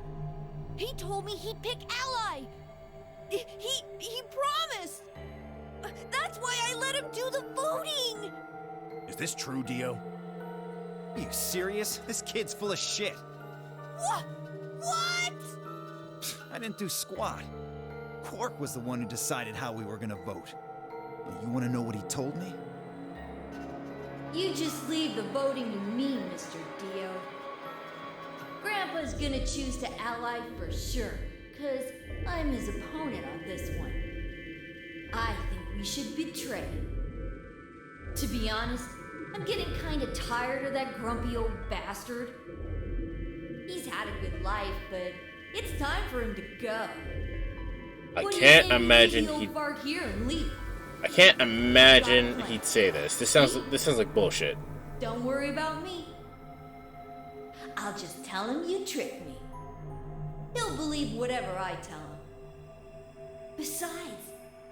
He told me he'd pick Ally! He promised! That's why I let him do the voting! Is this true, Dio? Are you serious? This kid's full of shit. What? I didn't do squat. Quark was the one who decided how we were gonna vote. You wanna know what he told me? You just leave the voting to me, Mr. Dio. Grandpa's gonna choose to ally for sure, 'cause I'm his opponent on this one. I think we should betray. To be honest, I'm getting kinda tired of that grumpy old bastard. He's had a good life, but it's time for him to go. I can't imagine he'd bark here and leave. I can't imagine he'd say this. This sounds like bullshit. Don't worry about me. I'll just tell him you tricked me. He'll believe whatever I tell him. Besides,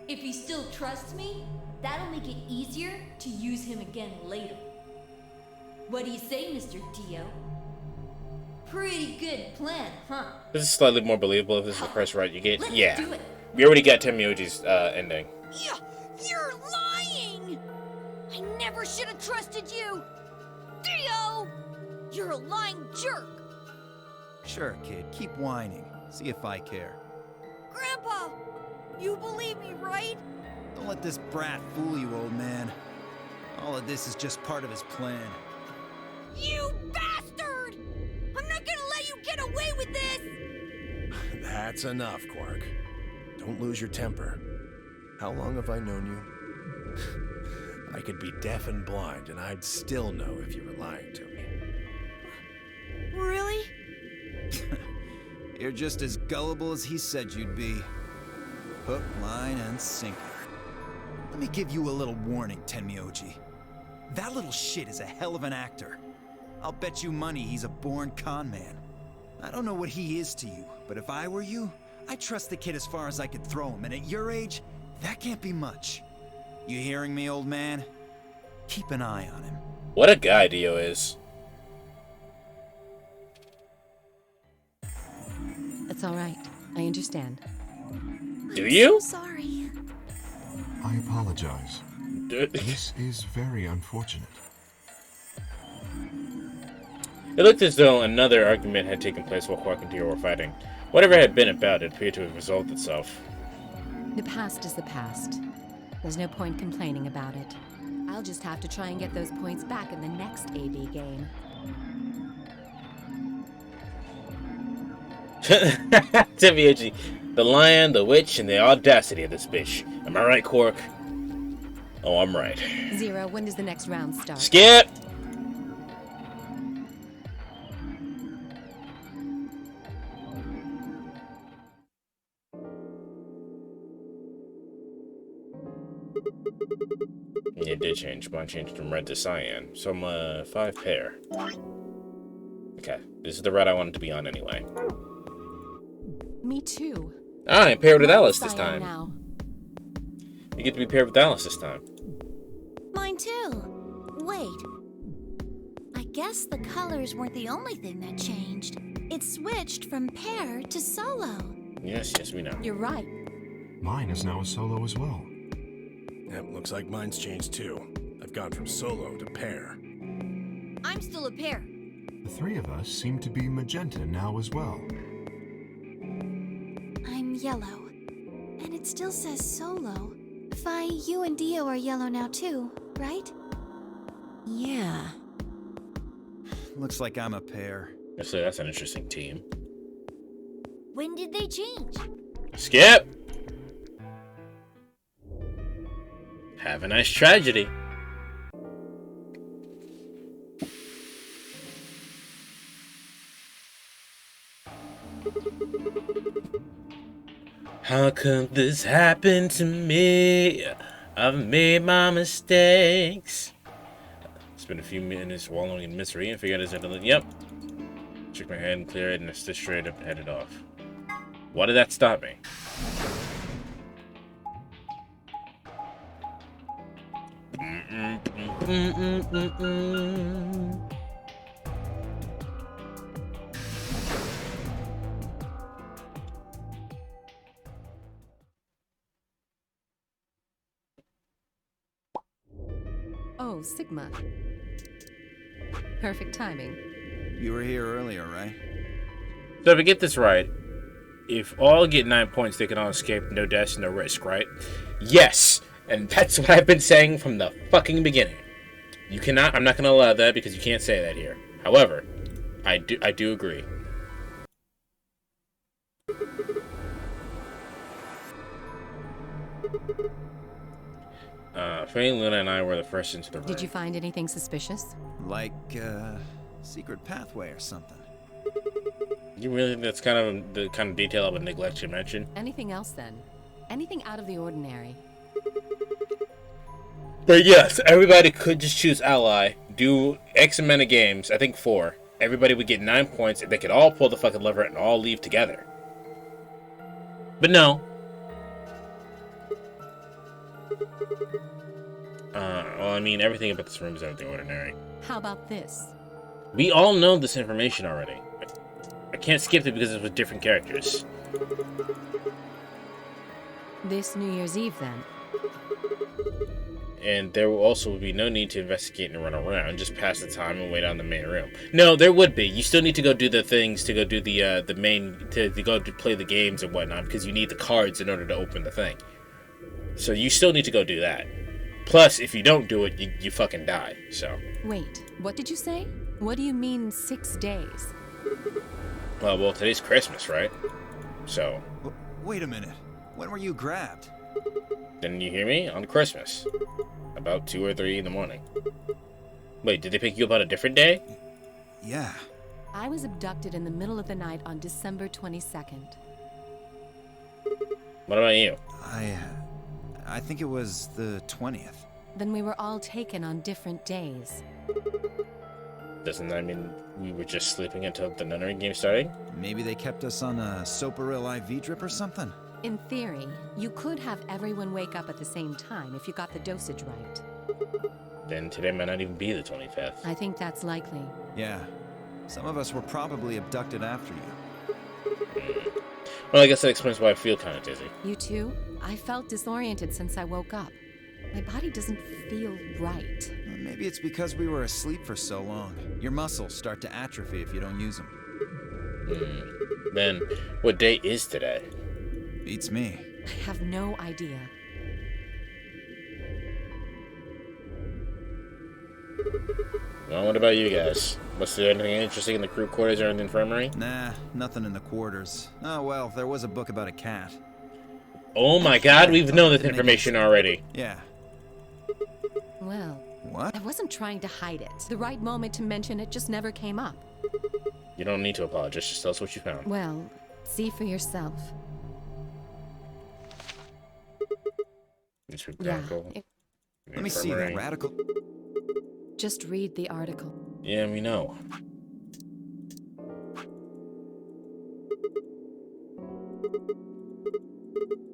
if he still trusts me, that'll make it easier to use him again later. What do you say, Mr. Dio? Pretty good plan, huh? This is slightly more believable if this is the first right you get. Let's Yeah. do it. We already got Tenmyoji's ending. You're lying! I never should have trusted you! Dio! You're a lying jerk! Sure, kid, keep whining. See if I care. Grandpa! You believe me, right? Don't let this brat fool you, old man. All of this is just part of his plan. You bastard! I'm not gonna let you get away with this! That's enough, Quark. Don't lose your temper. How long have I known you? I could be deaf and blind, and I'd still know if you were lying to me. Really? You're just as gullible as he said you'd be. Hook, line, and sinker. Let me give you a little warning, Tenmyoji. That little shit is a hell of an actor. I'll bet you money he's a born con man. I don't know what he is to you, but if I were you, I'd trust the kid as far as I could throw him, and at your age, that can't be much. You hearing me, old man? Keep an eye on him. What a guy Dio is. It's all right. I understand. Do you? So sorry. I apologize. This is very unfortunate. It looked as though another argument had taken place while Quark and Dio were fighting. Whatever had been about it appeared to have resolved itself. The past is the past. There's no point complaining about it. I'll just have to try and get those points back in the next AB game. Tenmyoji, the lion, the witch, and the audacity of this bitch. Am I right, Quark? Oh, I'm right. Zero, when does the next round start? Skip! It did change. Mine changed from red to cyan. So I'm 5 pair. Okay, this is the red I wanted to be on anyway. Me too. Alright, paired with Mine's Alice this cyan time. Now. You get to be paired with Alice this time. Mine too. Wait. I guess the colors weren't the only thing that changed. It switched from pair to solo. Yes, we know. You're right. Mine is now a solo as well. Yep, looks like mine's changed too. I've gone from solo to pair. I'm still a pair. The 3 of us seem to be magenta now as well. I'm yellow. And it still says solo. Fi, you and Dio are yellow now too, right? Yeah. Looks like I'm a pair. So that's an interesting team. When did they change? Skip! Have a nice tragedy. How could this happen to me? I've made my mistakes. Spent a few minutes wallowing in misery and figured out, yep. Shook my head and cleared it and I stood straight up and headed off. Why did that stop me? Oh, Sigma. Perfect timing. You were here earlier, right? So if I get this right, if all get 9 points, they can all escape, no deaths, no risk, right? Yes! And that's what I've been saying from the fucking beginning. You cannot, I'm not going to allow that because you can't say that here. However, I do agree. Faye, Luna, and I were the first into the room. Did you find anything suspicious? Like, secret pathway or something. You really think that's kind of the kind of detail I would neglect to mention? Anything else then? Anything out of the ordinary? But yes, everybody could just choose ally, do X amount of games, I think 4. Everybody would get 9 points, and they could all pull the fucking lever and all leave together. But no. Well, I mean, everything about this room is out of the ordinary. How about this? We all know this information already. I can't skip it because it's with different characters. This New Year's Eve, then? And there will also be no need to investigate and run around. Just pass the time and wait on the main room. No, there would be. You still need to go do the things, to go do the main, to go to play the games and whatnot, because you need the cards in order to open the thing. So you still need to go do that. Plus, if you don't do it, you fucking die, so. Wait, what did you say? What do you mean 6 days? Well, today's Christmas, right? So. Wait a minute. When were you grabbed? Didn't you hear me? On Christmas. About 2 or 3 in the morning. Wait, did they pick you up on a different day? Yeah. I was abducted in the middle of the night on December 22nd. What about you? I think it was the 20th. Then we were all taken on different days. Doesn't that mean we were just sleeping until the nunnery game started? Maybe they kept us on a Soparil IV drip or something? In theory, you could have everyone wake up at the same time if you got the dosage right. Then today might not even be the 25th. I think that's likely. Yeah. Some of us were probably abducted after you. Well, I guess that explains why I feel kind of dizzy. You too? I felt disoriented since I woke up. My body doesn't feel right. Maybe it's because we were asleep for so long. Your muscles start to atrophy if you don't use them. Then, what day is today? Beats me. I have no idea. Well, what about you guys? Was there anything interesting in the crew quarters or in the infirmary? Nah, nothing in the quarters. Oh well, there was a book about a cat. Oh my god, we've known this information already. Yeah. Well, What? I wasn't trying to hide it. The right moment to mention it just never came up. You don't need to apologize. Just tell us what you found. Well, see for yourself. Newspaper Yeah. article. Let me see that Infirmary. radical. Just read the article. Yeah, we know.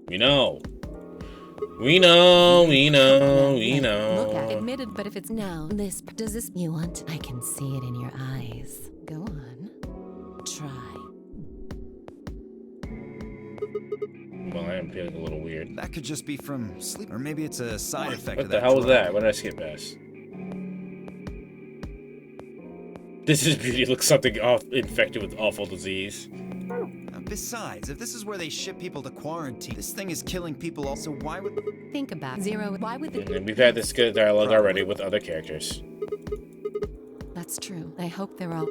We know. We know. We know. We Look at know. admitted, but if it's now, does this you want? I can see it in your eyes. Go on. Try. Well, I am feeling a little weird. That could just be from sleep, or maybe it's a side effect What of the that hell was drug. that? What did I skip past? This is beauty looks something off infected with awful disease. Besides, if this is where they ship people to quarantine, this thing is killing people also. Why would... Think about Zero. Why would the... And we've had this good dialogue already with other characters. That's true. I hope they're all...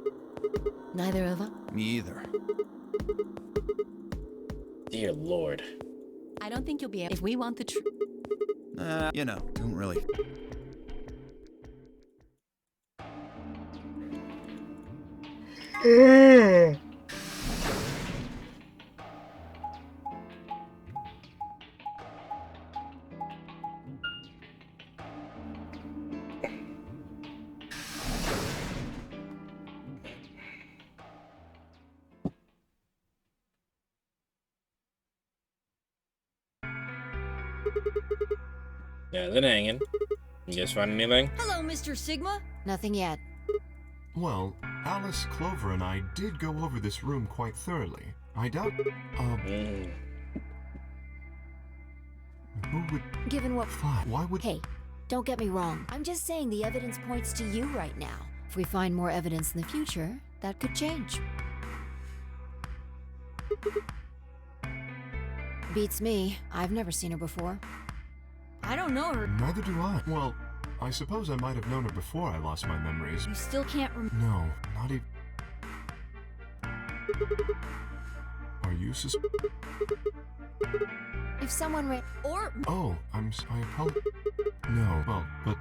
Neither of them. Me either. Dear Lord. I don't think you'll be able... If we want the truth... You know, don't really... Yeah, then hanging. You guys find anything? Hello, Mr. Sigma. Nothing yet. Well, Alice, Clover, and I did go over this room quite thoroughly. I doubt... Who would... Given what... Why would... Hey, don't get me wrong. I'm just saying the evidence points to you right now. If we find more evidence in the future, that could change. Beats me. I've never seen her before. I don't know her. Neither do I. Well, I suppose I might have known her before I lost my memories. You still can't remember. No, not even... Are you If someone Or... Oh, I apologize. No, well, but...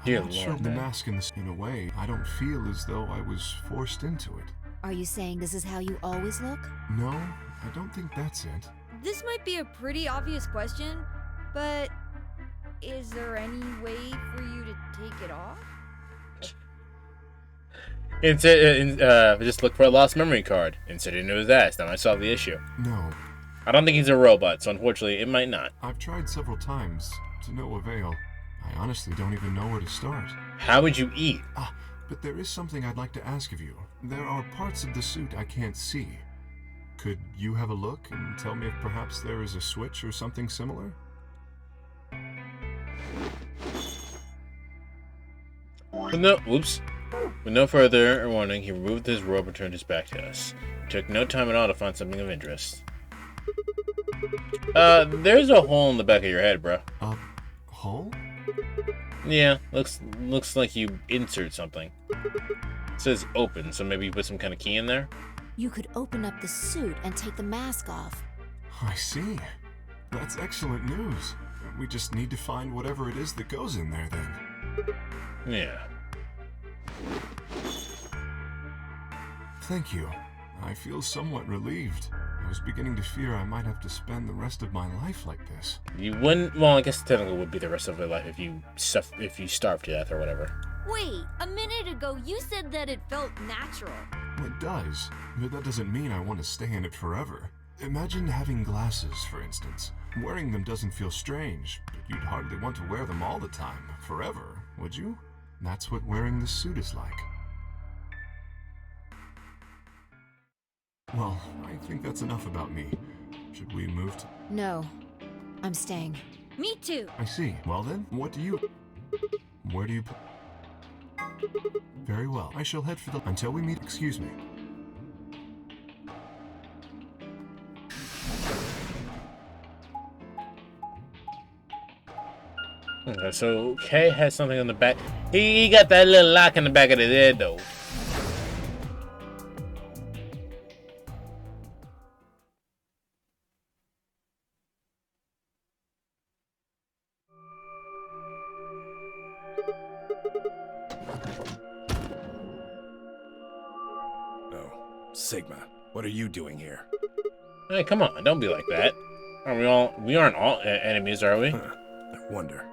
Dear I'm not Lord, sure the man. mask in a way. I don't feel as though I was forced into it. Are you saying this is how you always look? No, I don't think that's it. This might be a pretty obvious question, but is there any way for you to take it off? Just look for a lost memory card. Insert it into his ass. That might solve the issue. No. I don't think he's a robot, so unfortunately, it might not. I've tried several times, to no avail. I honestly don't even know where to start. How would you eat? But there is something I'd like to ask of you. There are parts of the suit I can't see. Could you have a look and tell me if perhaps there is a switch or something similar? With no further warning, he removed his robe and turned his back to us. It took no time at all to find something of interest. There's a hole in the back of your head, bro. A hole? Yeah, looks like you insert something. It says open, so maybe you put some kind of key in there? You could open up the suit and take the mask off. I see. That's excellent news. We just need to find whatever it is that goes in there, then. Yeah. Thank you. I feel somewhat relieved. I was beginning to fear I might have to spend the rest of my life like this. You wouldn't. Well, I guess technically it would be the rest of your life if you starved to death or whatever. Wait, a minute ago you said that it felt natural. It does, but that doesn't mean I want to stay in it forever. Imagine having glasses, for instance. Wearing them doesn't feel strange, but you'd hardly want to wear them all the time, forever, would you? That's what wearing this suit is like. Well, I think that's enough about me. Should we move to... No, I'm staying. Me too. I see. Well then, what do you... Where do you... Very well. I shall head for the... Until we meet... Excuse me. Okay, so Kay has something on the back. He got that little lock in the back of his head, though. Sigma, what are you doing here? Hey, come on, don't be like that. We aren't all enemies, are we? I wonder.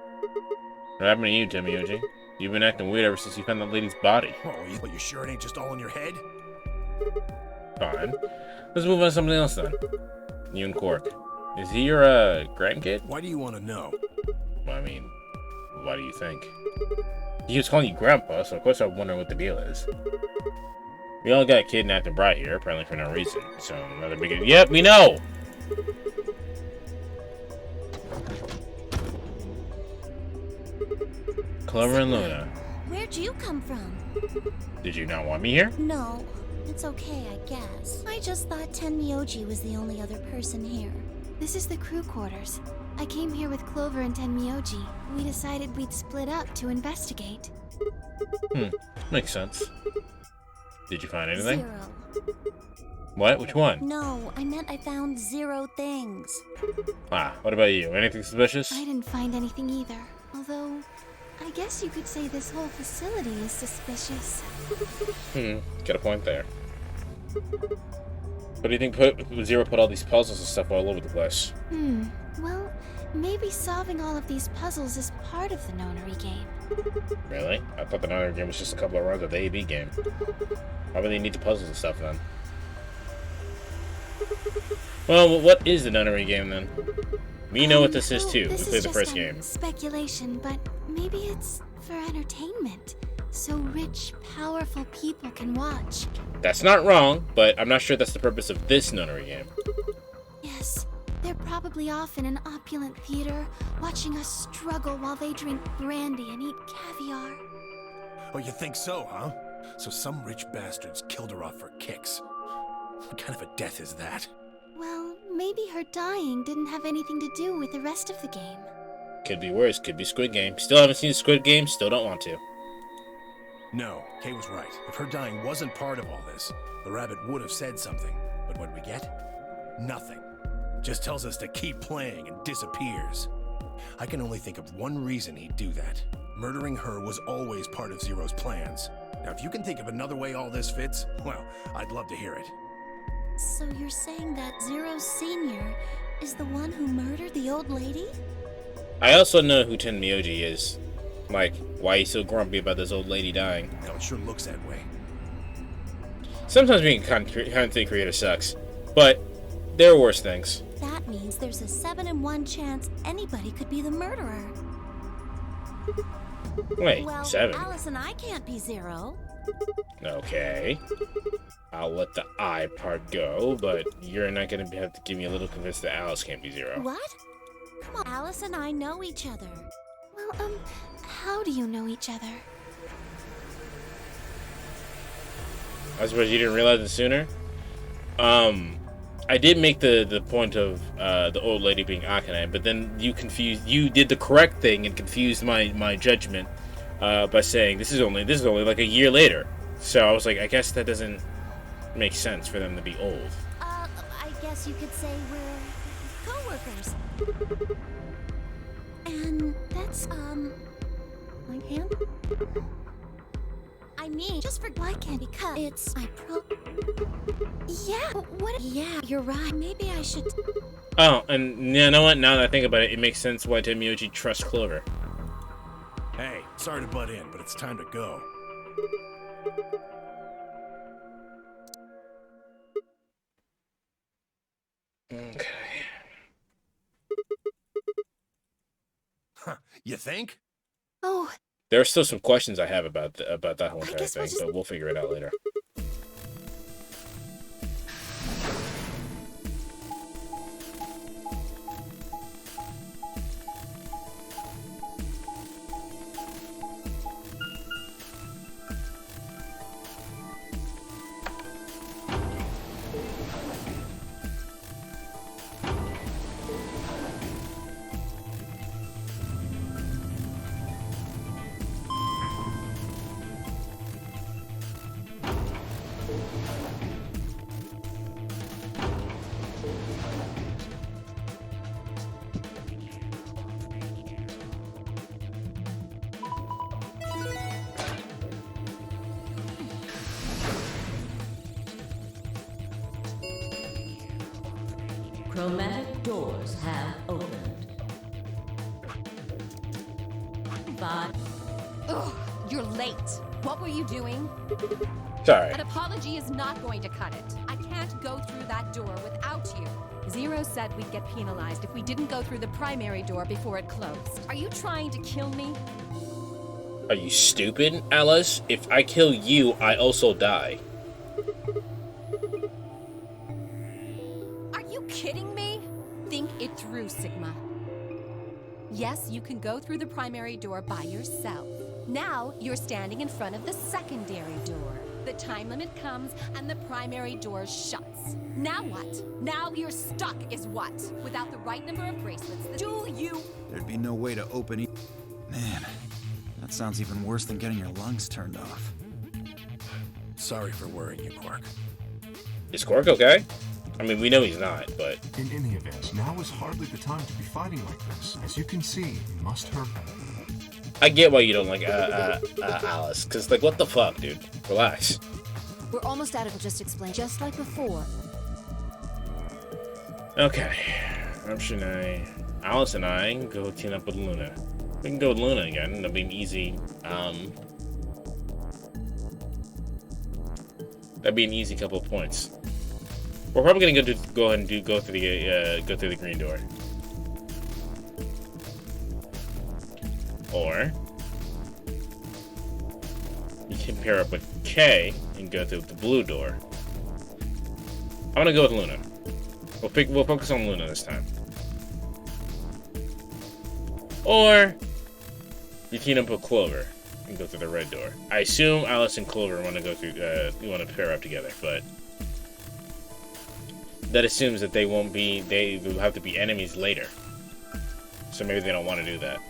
What happened to you, Tenmyouji? You've been acting weird ever since you found that lady's body. Oh, you sure it ain't just all in your head? Fine. Let's move on to something else then. You and Quark. Is he your, grandkid? Why do you want to know? Well, I mean, why do you think? He was calling you Grandpa, so of course I'm wondering what the deal is. We all got kidnapped and brought here, apparently for no reason. So, another big... Yep, we know! Clover and Luna. Where'd you come from? Did you not want me here? No, it's okay, I guess. I just thought Tenmyouji was the only other person here. This is the crew quarters. I came here with Clover and Tenmyouji. We decided we'd split up to investigate. Makes sense. Did you find anything? 0. What? Which one? No, I meant I found 0 things. Ah, what about you? Anything suspicious? I didn't find anything either. Although, I guess you could say this whole facility is suspicious. Got a point there. What do you think Zero put all these puzzles and stuff all over the place? Well, maybe solving all of these puzzles is part of the Nonary game. Really? I thought the Nonary game was just a couple of runs of the AB game. Why would they need the puzzles and stuff then? Well, what is the Nonary game then? We know what this is too. We played the first game. Speculation, but maybe it's for entertainment. So rich, powerful people can watch. That's not wrong, but I'm not sure that's the purpose of this Nonary game. Yes, they're probably off in an opulent theater, watching us struggle while they drink brandy and eat caviar. Oh, you think so, huh? So some rich bastards killed her off for kicks. What kind of a death is that? Well, maybe her dying didn't have anything to do with the rest of the game. Could be worse, could be Squid Game. Still haven't seen Squid Game, still don't want to. No, Kay was right. If her dying wasn't part of all this, the rabbit would have said something. But what we get? Nothing. Just tells us to keep playing and disappears. I can only think of one reason he'd do that. Murdering her was always part of Zero's plans. Now, if you can think of another way all this fits, well, I'd love to hear it. So you're saying that Zero Sr. is the one who murdered the old lady? I also know who Tenmyouji is. Like, why he's so grumpy about this old lady dying. No, it sure looks that way. Sometimes being a content creator sucks, but there are worse things. That means there's a 7 in 1 chance anybody could be the murderer. Wait, well, 7? Alice and I can't be Zero. Okay. I'll let the I part go, but you're not gonna have to give me a little convinced that Alice can't be Zero. What? Come on, Alice and I know each other. Well, how do you know each other? I suppose you didn't realize it sooner? I did make the point of the old lady being Akane, but then you did the correct thing and confused my judgment by saying this is only like a year later. So I was like, I guess that doesn't make sense for them to be old. I guess you could say we're co-workers. And that's, my hand? I mean, just for why can't because it's my Yeah, what? Yeah, you're right. Maybe I should. Oh, and you know what? Now that I think about it, it makes sense why Tenmyouji trusts Clover. Hey, sorry to butt in, but it's time to go. Okay. Huh, you think? Oh. There are still some questions I have about that whole entire guess thing, but we'll figure it out later. chromatic doors have opened. 5. Ugh, you're late. What were you doing? Sorry. An apology is not going to cut it. I can't go through that door without you. Zero said we'd get penalized if we didn't go through the primary door before it closed. Are you trying to kill me? Are you stupid, Alice? If I kill you, I also die. Are you kidding me? Think it through, Sigma. Yes, you can go through the primary door by yourself. Now you're standing in front of the secondary door. The time limit comes and the primary door shuts. Now what? Now you're stuck is what? Without the right number of bracelets, do you? There'd be no way to open it. Man, that sounds even worse than getting your lungs turned off. Sorry for worrying you, Quark. Is Quark okay? I mean, we know he's not, but... In any event, now is hardly the time to be fighting like this. As you can see, you must hurry. I get why you don't like Alice, because, like, what the fuck, dude? Relax. We're almost out of just explain, just like before. Okay. Alice and I go team up with Luna. We can go with Luna again. That'll be an easy, that'd be an easy couple of points. We're probably gonna go ahead and go through the green door. Or you can pair up with Kay and go through the blue door. I'm gonna go with Luna. We'll focus on Luna this time. Or you team up with Clover and go through the red door. I assume Alice and Clover want to go through. Want to pair up together, but that assumes that they won't be. They will have to be enemies later. So maybe they don't want to do that.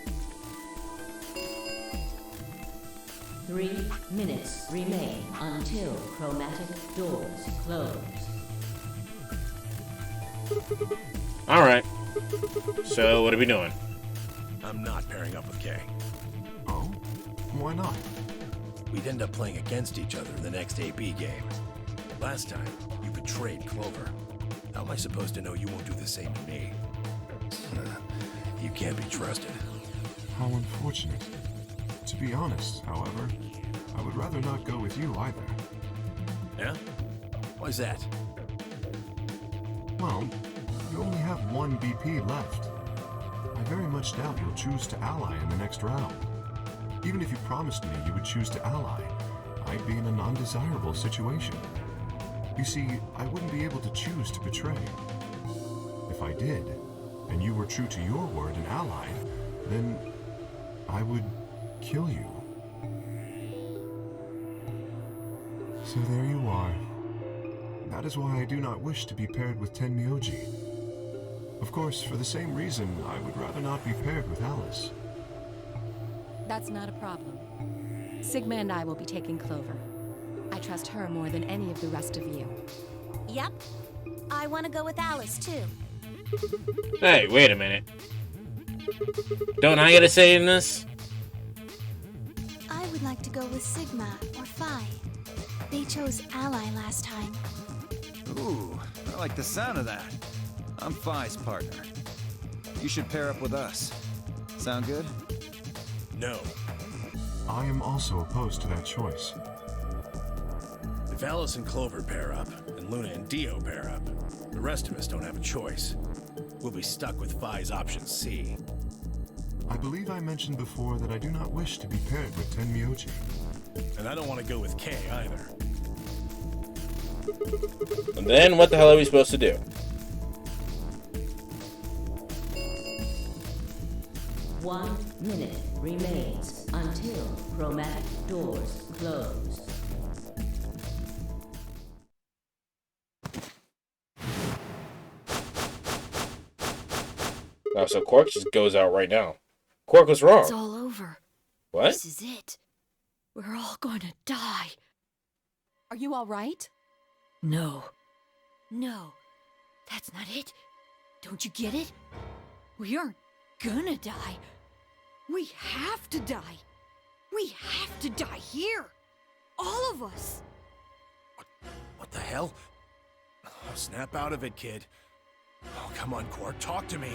3 minutes remain until chromatic doors close. Alright. So, what are we doing? I'm not pairing up with Kay. Oh? Why not? We'd end up playing against each other in the next AB game. Last time, you betrayed Clover. How am I supposed to know you won't do the same to me? You can't be trusted. How unfortunate. To be honest, however, I would rather not go with you either. Yeah? Why's that? Well, you only have one BP left. I very much doubt you'll choose to ally in the next round. Even if you promised me you would choose to ally, I'd be in an undesirable situation. You see, I wouldn't be able to choose to betray. If I did, and you were true to your word and allied, then I would kill you. So there you are. That is why I do not wish to be paired with Tenmyoji. Of course, for the same reason, I would rather not be paired with Alice. That's not a problem. Sigma and I will be taking Clover. I trust her more than any of the rest of you. Yep. I want to go with Alice, too. Hey, wait a minute. Don't I get a say in this? I would like to go with Sigma or Phi. They chose Ally last time. Ooh, I like the sound of that. I'm Phi's partner. You should pair up with us. Sound good? No. I am also opposed to that choice. If Alice and Clover pair up, and Luna and Dio pair up, the rest of us don't have a choice. We'll be stuck with Phi's option C. I believe I mentioned before that I do not wish to be paired with Tenmyoji. And I don't want to go with Kay either. And then what the hell are we supposed to do? One minute remains until chromatic doors close. Oh, so Quark just goes out right now. Quark was wrong. It's all over. What? This is it. We're all gonna die. Are you all right? No. No. That's not it. Don't you get it? We aren't gonna die. We have to die. We have to die here. All of us. What the hell? Oh, snap out of it, kid. Oh, come on, Quark, talk to me.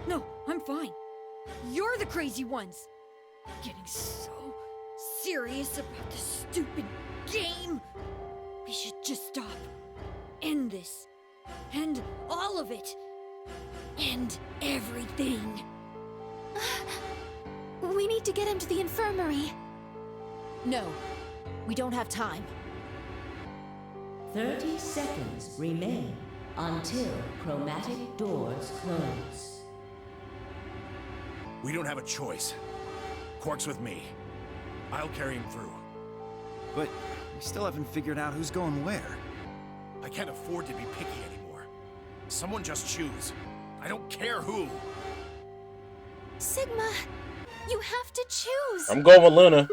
No, I'm fine. You're the crazy ones. Getting so serious about this stupid game. We should just stop. End this. End all of it. End everything. We need to get him to the infirmary. No, we don't have time. 30 seconds remain until chromatic doors close. We don't have a choice. Quark's with me. I'll carry him through. But we still haven't figured out who's going where. I can't afford to be picky anymore. Someone just choose. I don't care who. Sigma, you have to choose. I'm going with Luna.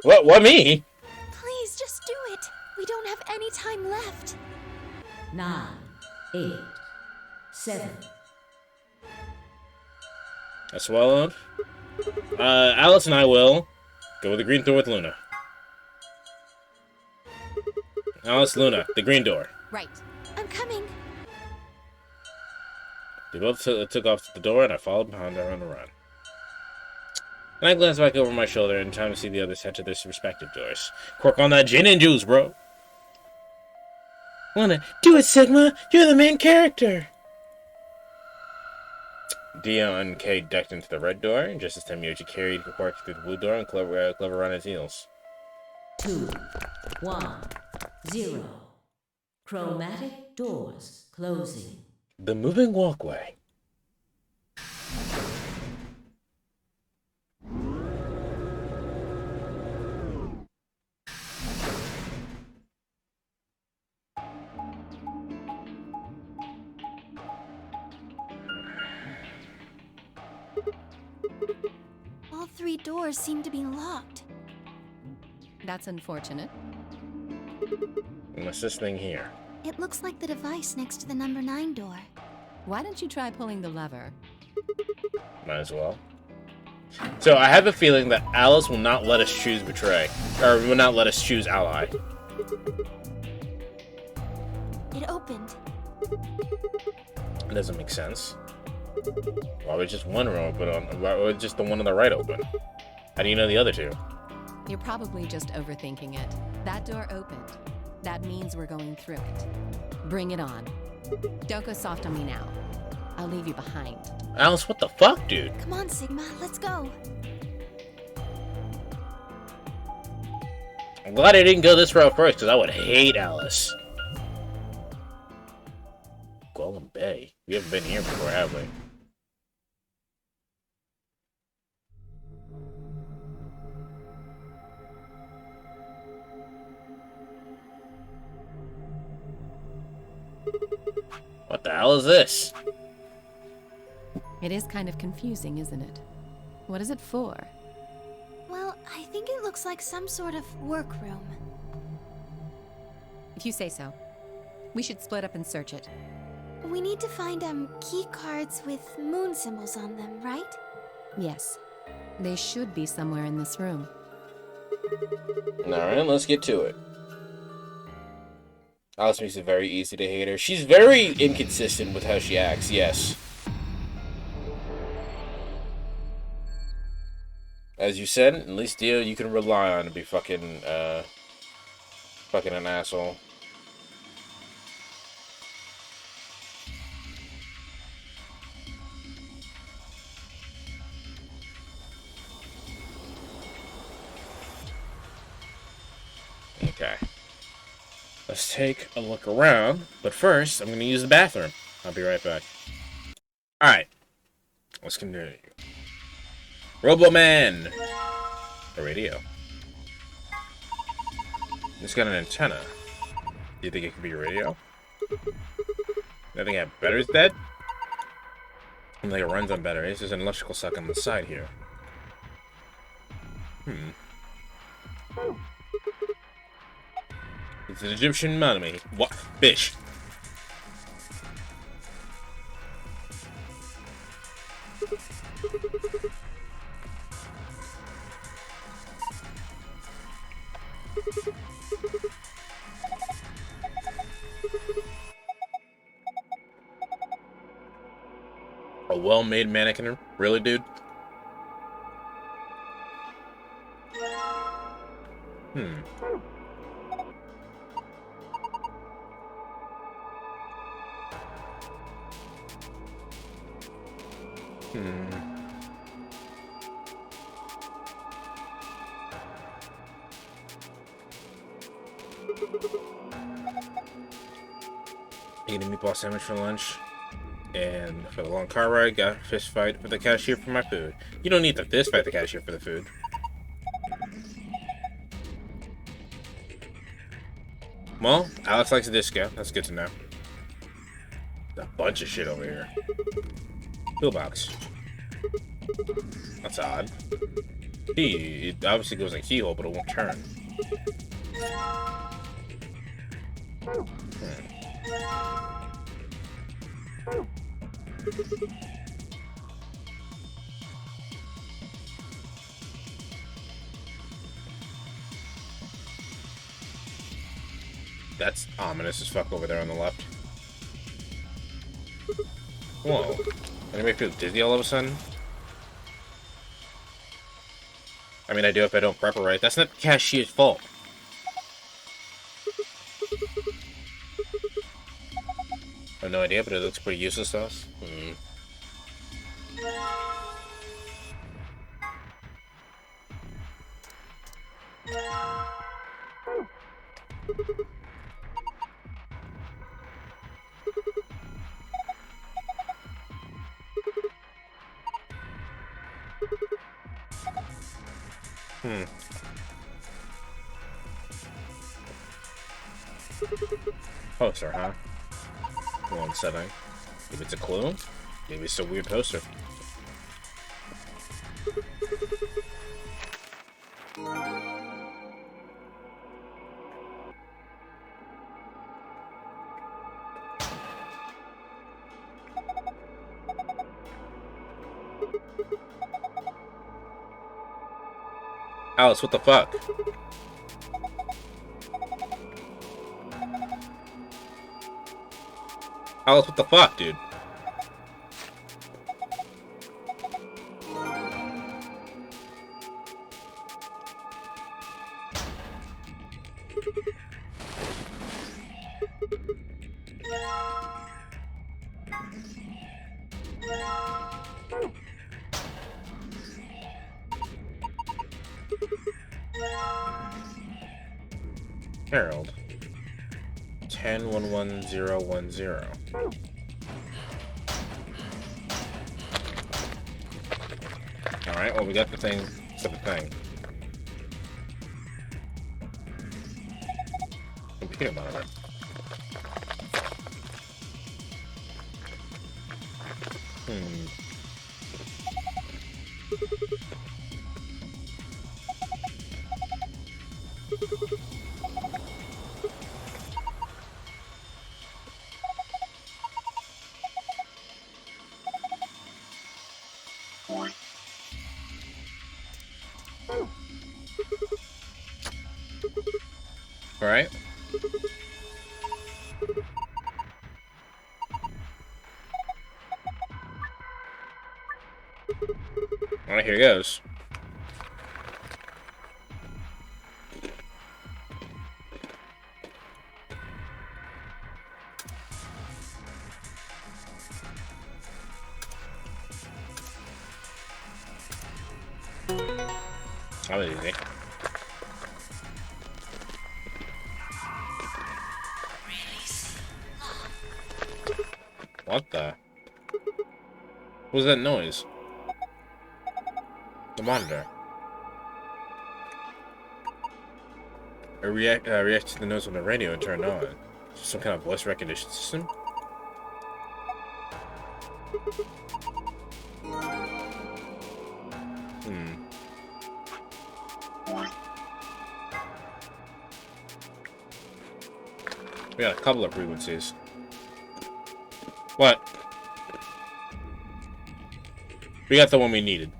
What me? Please, just do it. We don't have any time left. 9, 8, 7. That's swallowed. Alice and I will go with the green door with Luna. Alice, Luna, the green door. Right. I'm coming. They both took off to the door, and I followed behind her on the run. And I glanced back over my shoulder in time to see the others head to their respective doors. Quark on that gin and juice, bro. Luna, do it, Sigma. You're the main character. Dio and Kay ducked into the red door, just as Tenmyoji carried Quark through the blue door and Clover on his heels. 2, 1, 0. Chromatic doors closing. The moving walkway. All 3 doors seem to be locked. That's unfortunate. What's this thing here? It looks like the device next to the number 9 door. Why don't you try pulling the lever? Might as well. So I have a feeling that Alice will not let us choose Betray. Or will not let us choose Ally. It opened. It doesn't make sense. Why would just one row open on? Why would just the one on the right open? How do you know the other two? You're probably just overthinking it. That door opened. That means we're going through it. Bring it on. Don't go soft on me now. I'll leave you behind. Alice, what the fuck, dude? Come on, Sigma, let's go. I'm glad I didn't go this route first, because I would hate Alice. Golem Bay. We haven't been here before, have we? What the hell is this? It is kind of confusing, isn't it? What is it for? Well, I think it looks like some sort of workroom. If you say so. We should split up and search it. We need to find key cards with moon symbols on them, right? Yes. They should be somewhere in this room. Alright, let's get to it. Alice makes it very easy to hate her. She's very inconsistent with how she acts, yes. As you said, at least Dio you can rely on to be fucking an asshole. Okay. Let's take a look around, but first, I'm going to use the bathroom. I'll be right back. Alright. Let's continue. Roboman! A radio. It's got an antenna. Do you think it could be a radio? I think it battery's dead? I think it runs on batteries. There's an electrical socket on the side here. It's an Egyptian mummy. What? Bitch. A well-made mannequin? Really, dude? Hmm. Eat a meatball sandwich for lunch. And for the long car ride, got a fist fight with the cashier for my food. You don't need to fist fight the cashier for the food. Well, Alex likes a disco. That's good to know. A bunch of shit over here. Pillbox. That's odd. Key. It obviously goes in a keyhole, but it won't turn. That's ominous as fuck over there on the left. Whoa. Anybody feel dizzy all of a sudden? I mean, I do if I don't prep it right. That's not the cashier's fault. I have no idea, but it looks pretty useless to us. Poster, huh? One setting. Maybe it's a clue? Maybe it's a weird poster. Alice, what the fuck? Alice, what the fuck, dude? Harold. 10111010. Alright, well, we got the thing for the thing. Computer monitor. Alright. Alright, here goes. That was easy. What the? What was that noise? The monitor. I reacted to the noise on the radio and turned on. Some kind of voice recognition system? We got a couple of frequencies. What? We got the one we needed.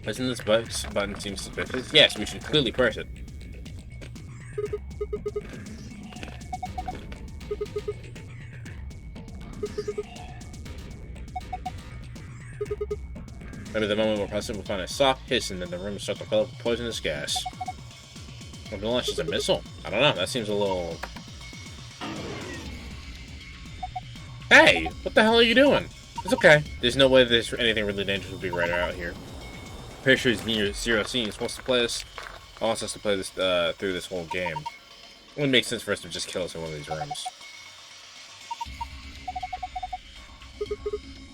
Doesn't this button seem suspicious? Yes, we should clearly press it. Maybe the moment we're pressing, we'll find a soft hiss and then the room will start to fill up with poisonous gas. Or the launch is a missile? I don't know, that seems a little... Hey! What the hell are you doing? It's okay. There's no way there's anything really dangerous will be right out here. Pretty sure he's near Zero Scene. He's supposed to play us. Wants us to play this through this whole game. It wouldn't make sense for us to just kill us in one of these rooms.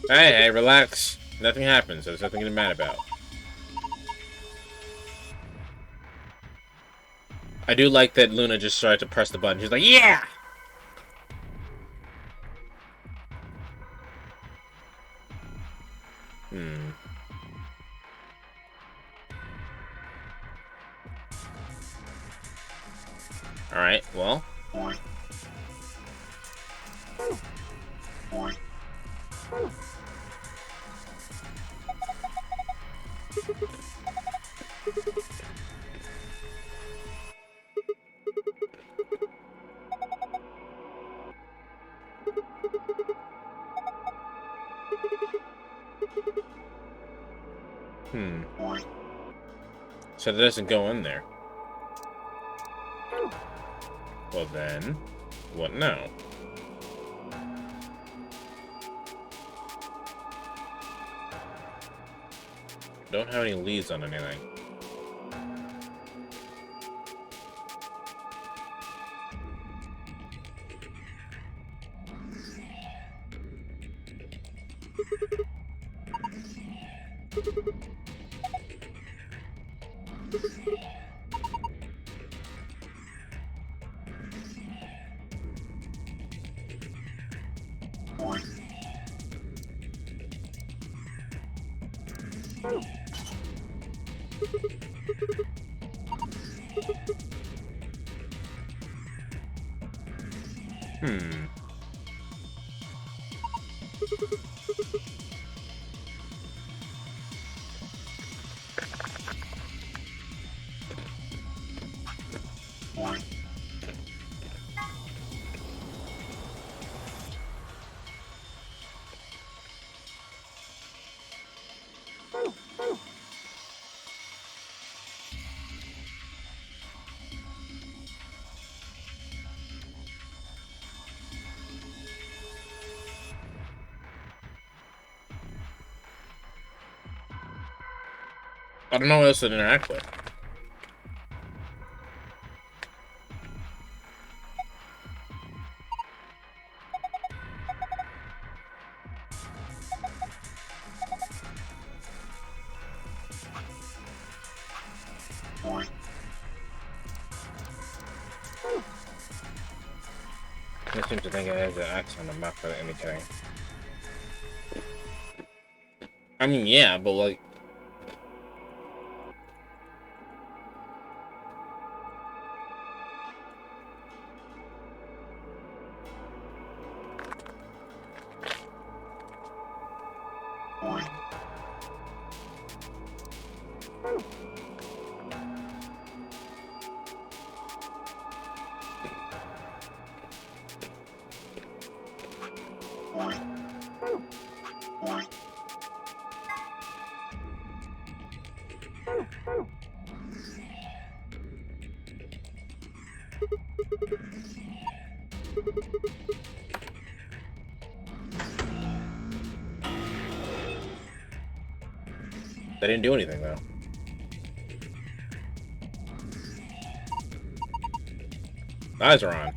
Hey, relax. Nothing happens. There's nothing to be mad about. I do like that Luna just started to press the button. She's like, yeah! Alright, well. So that doesn't go in there. Well then, what now? Don't have any leads on anything. I don't know what else to interact with. I seem to think it has an X on the map for anything. I mean, yeah, but like... They didn't do anything, though. Eyes are on.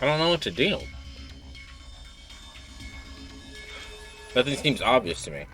I don't know what to do. Nothing seems obvious to me.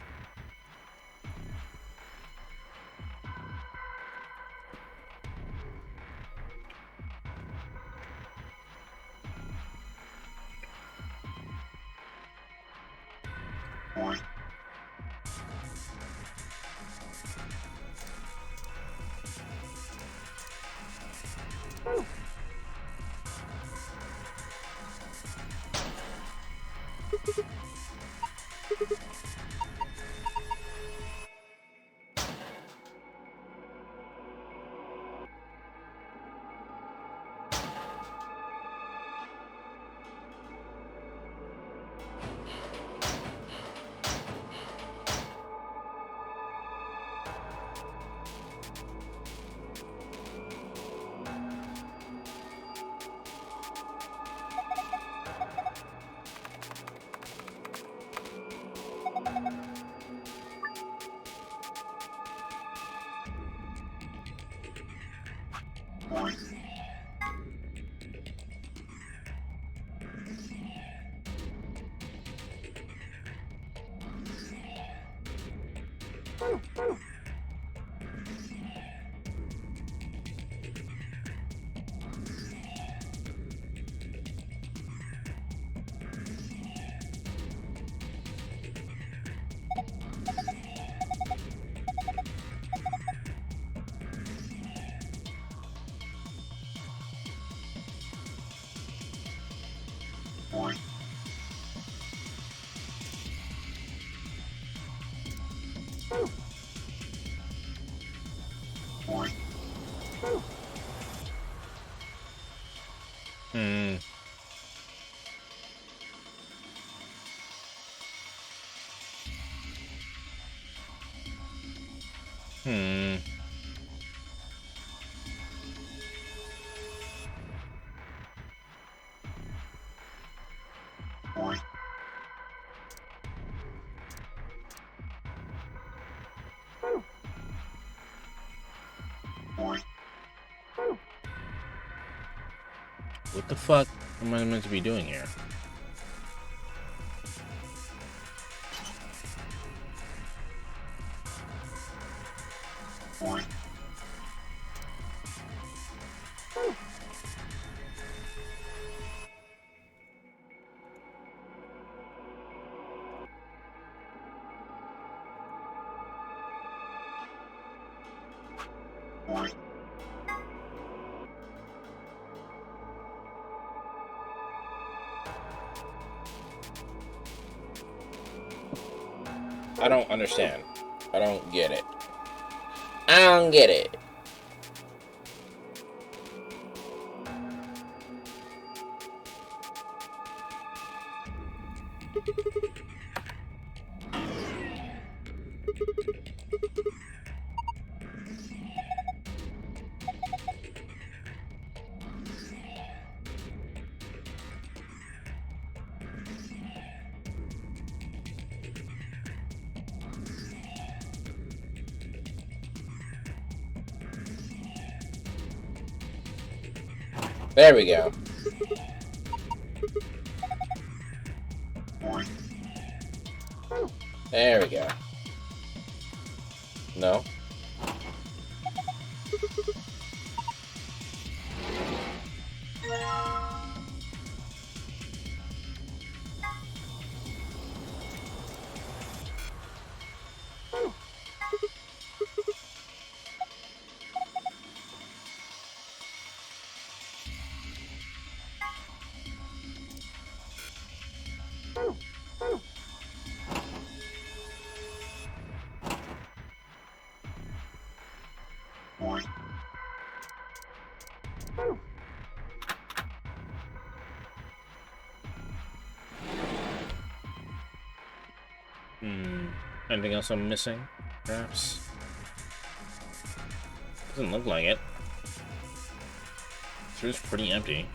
Hmm. Hmm. What the fuck am I meant to be doing here? I don't understand. I don't get it. I don't get it. There we go. There we go. No? Anything else I'm missing? Perhaps? Doesn't look like it. This room's pretty empty.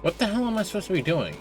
What the hell am I supposed to be doing?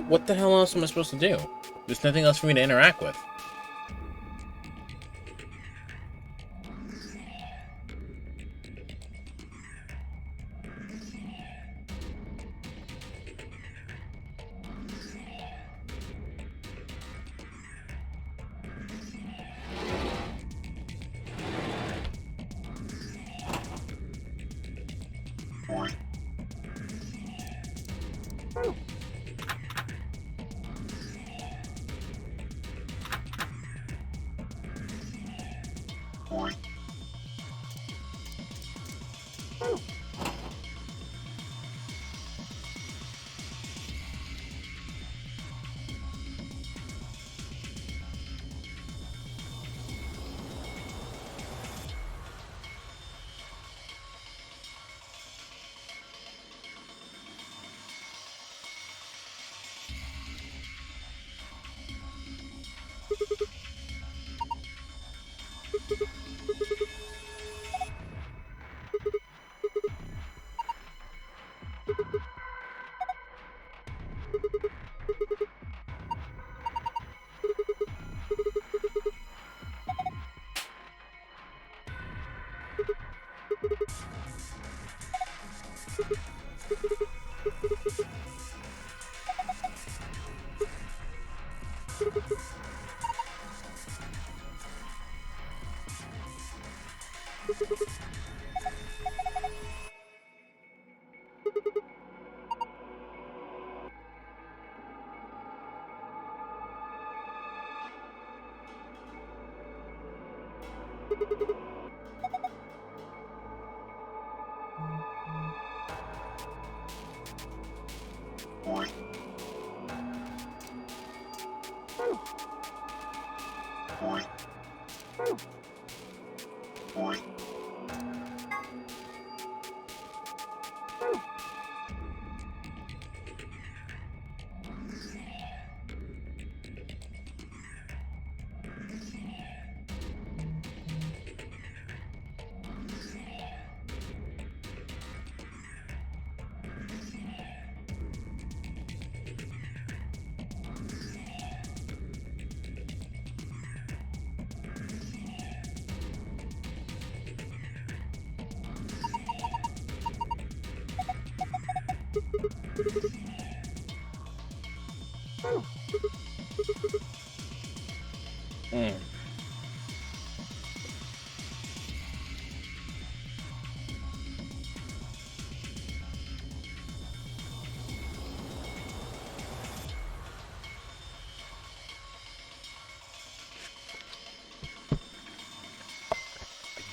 What the hell else am I supposed to do? There's nothing else for me to interact with.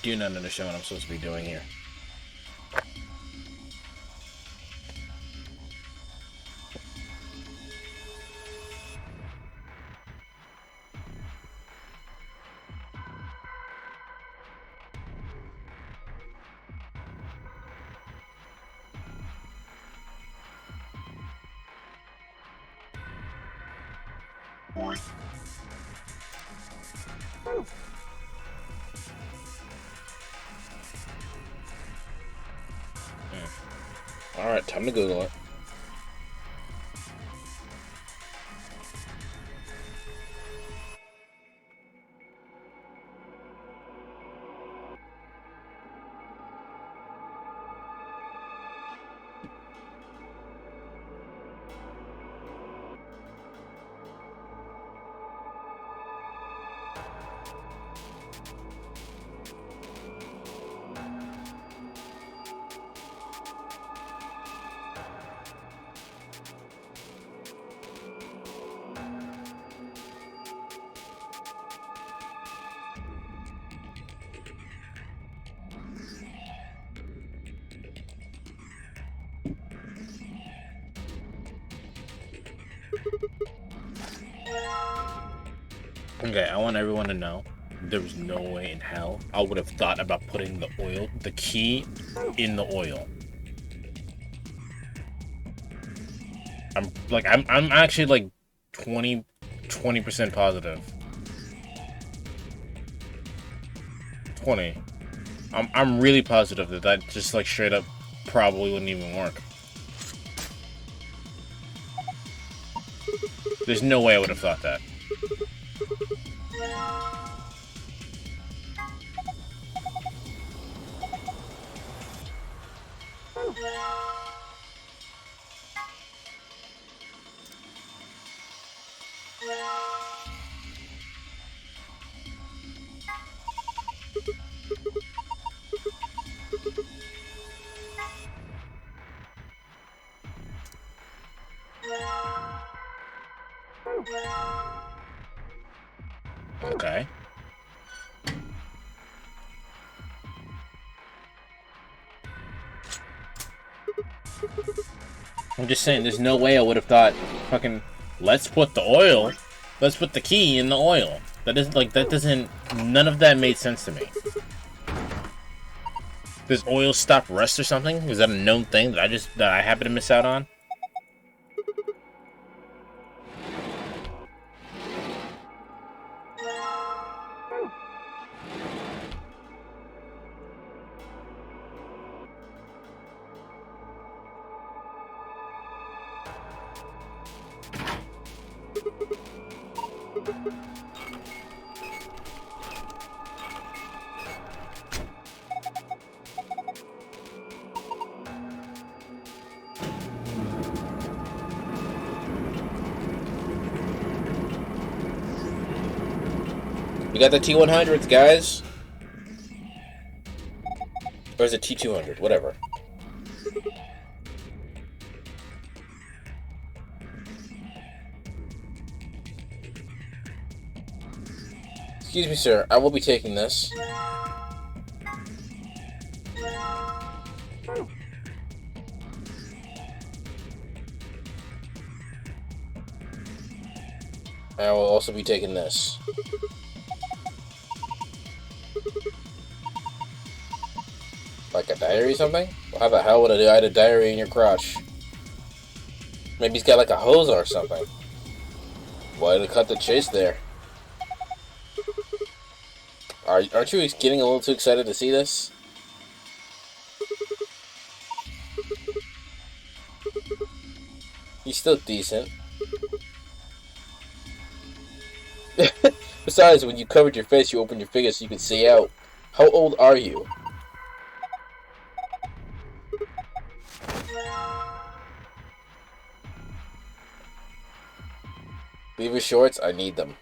Do not understand what I'm supposed to be doing here. Alright, time to Google it. Okay, I want everyone to know there was no way in hell I would have thought about putting the key in the oil. I'm actually like 20% positive. 20. I'm really positive that just like straight up probably wouldn't even work. There's no way I would have thought that. Okay. I'm just saying, there's no way I would have thought, fucking, let's put the key in the oil. None of that made sense to me. Does oil stop rust or something? Is that a known thing that I happen to miss out on? We got the T100s, guys. Or is it T200? Whatever. Excuse me, sir. I will be taking this. I will also be taking this. Like a diary or something? How the hell would I hide a diary in your crotch? Maybe he's got like a hose or something. Why did I cut the chase there? Aren't you getting a little too excited to see this? He's still decent. Besides, when you covered your face, you opened your fingers so you could see out. How old are you? Leave your shorts, I need them.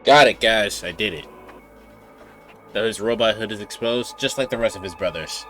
Got it, guys. I did it. Though his robot hood is exposed, just like the rest of his brothers.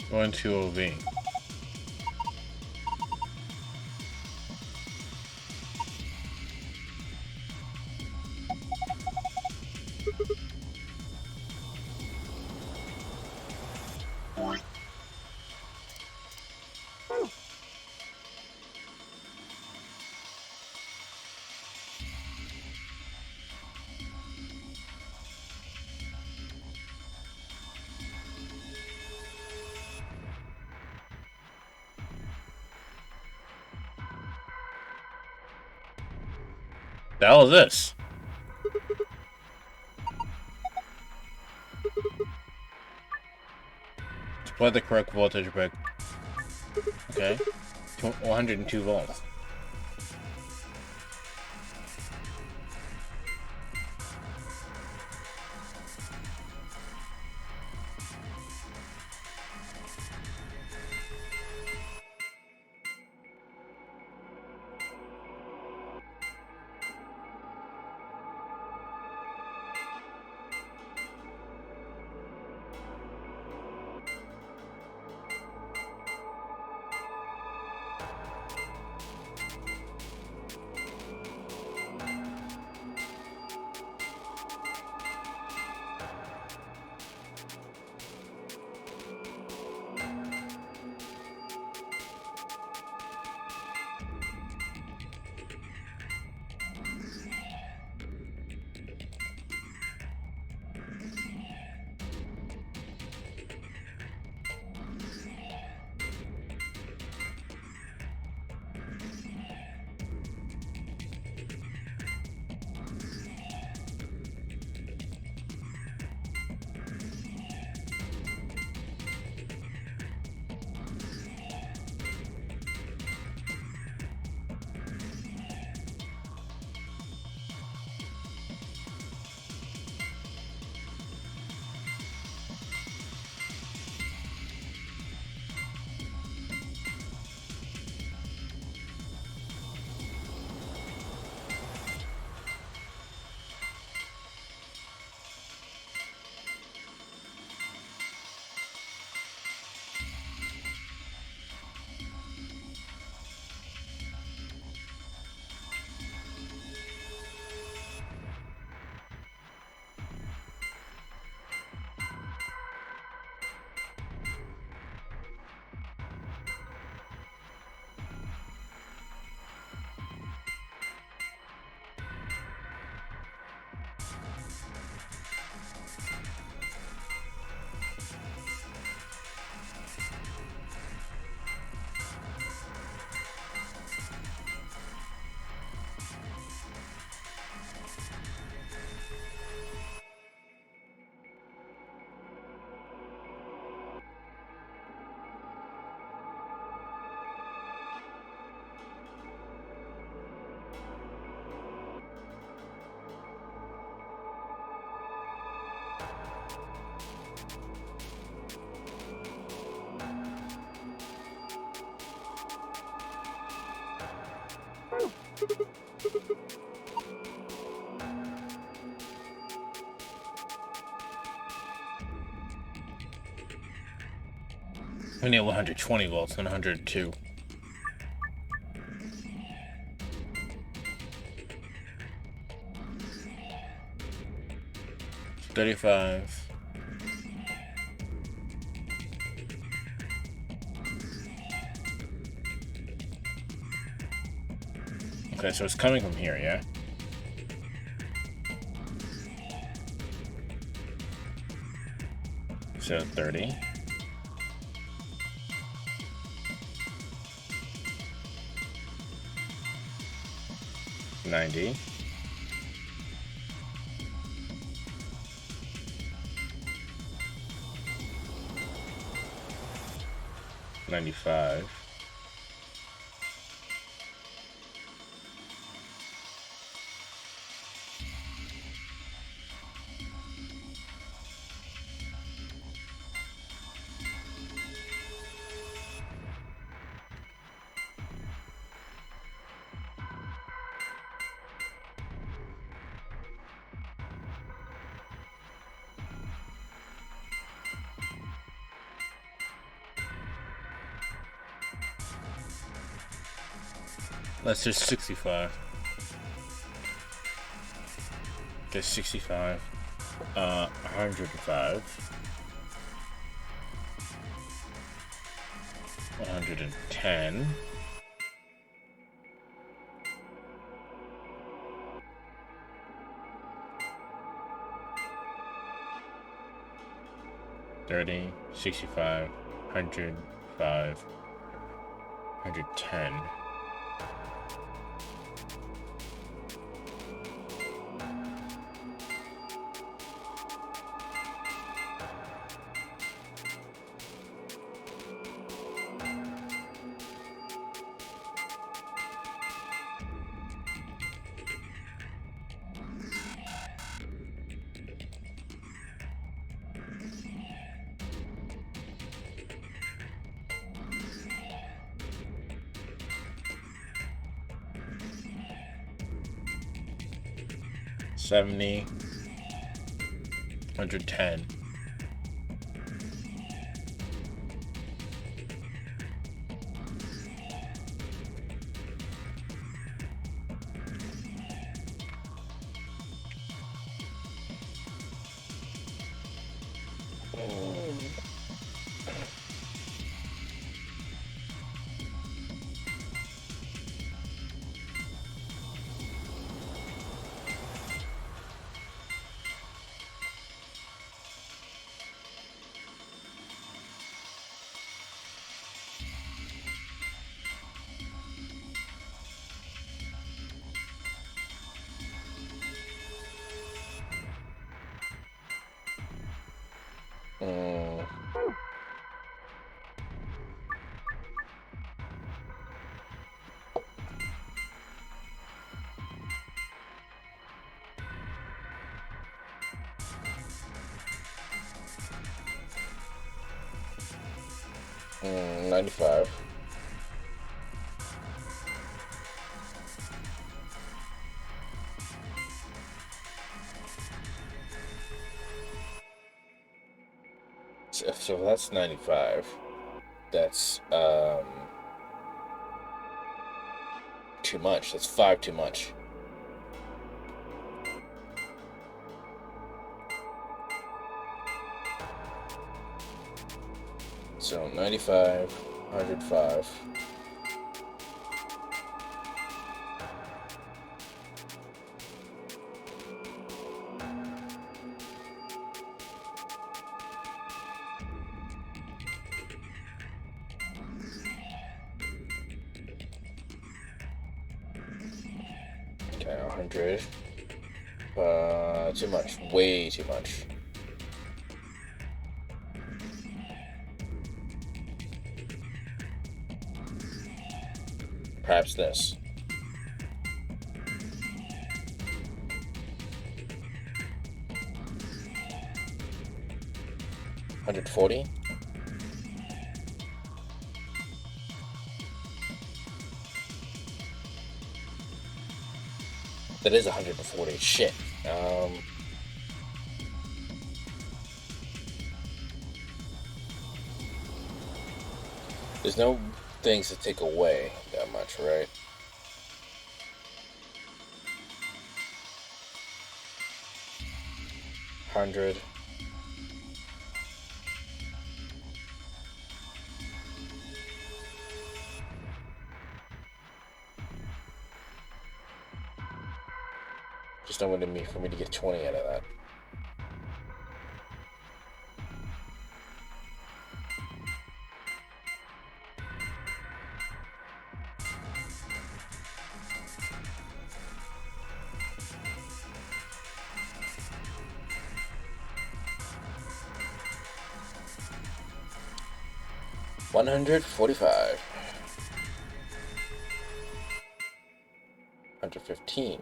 Going to OV. The hell is this? Supply the correct voltage break. Okay. 102 volts. I need 120 volts and 102. $35. Okay, so it's coming from here, yeah? So 30. $90. $95. Let's just 65. Okay, 65. 105. 110. 30, 65, 105, 110. $70, 110. $95. So that's 95. That's too much. That's 5 too much. So 95, 105. Okay, 100. Too much. Way too much. Perhaps this. $140. That is 140. Shit. There's no things to take away that much, right? $100. Just don't want for me to get 20 out of that. $145. 115.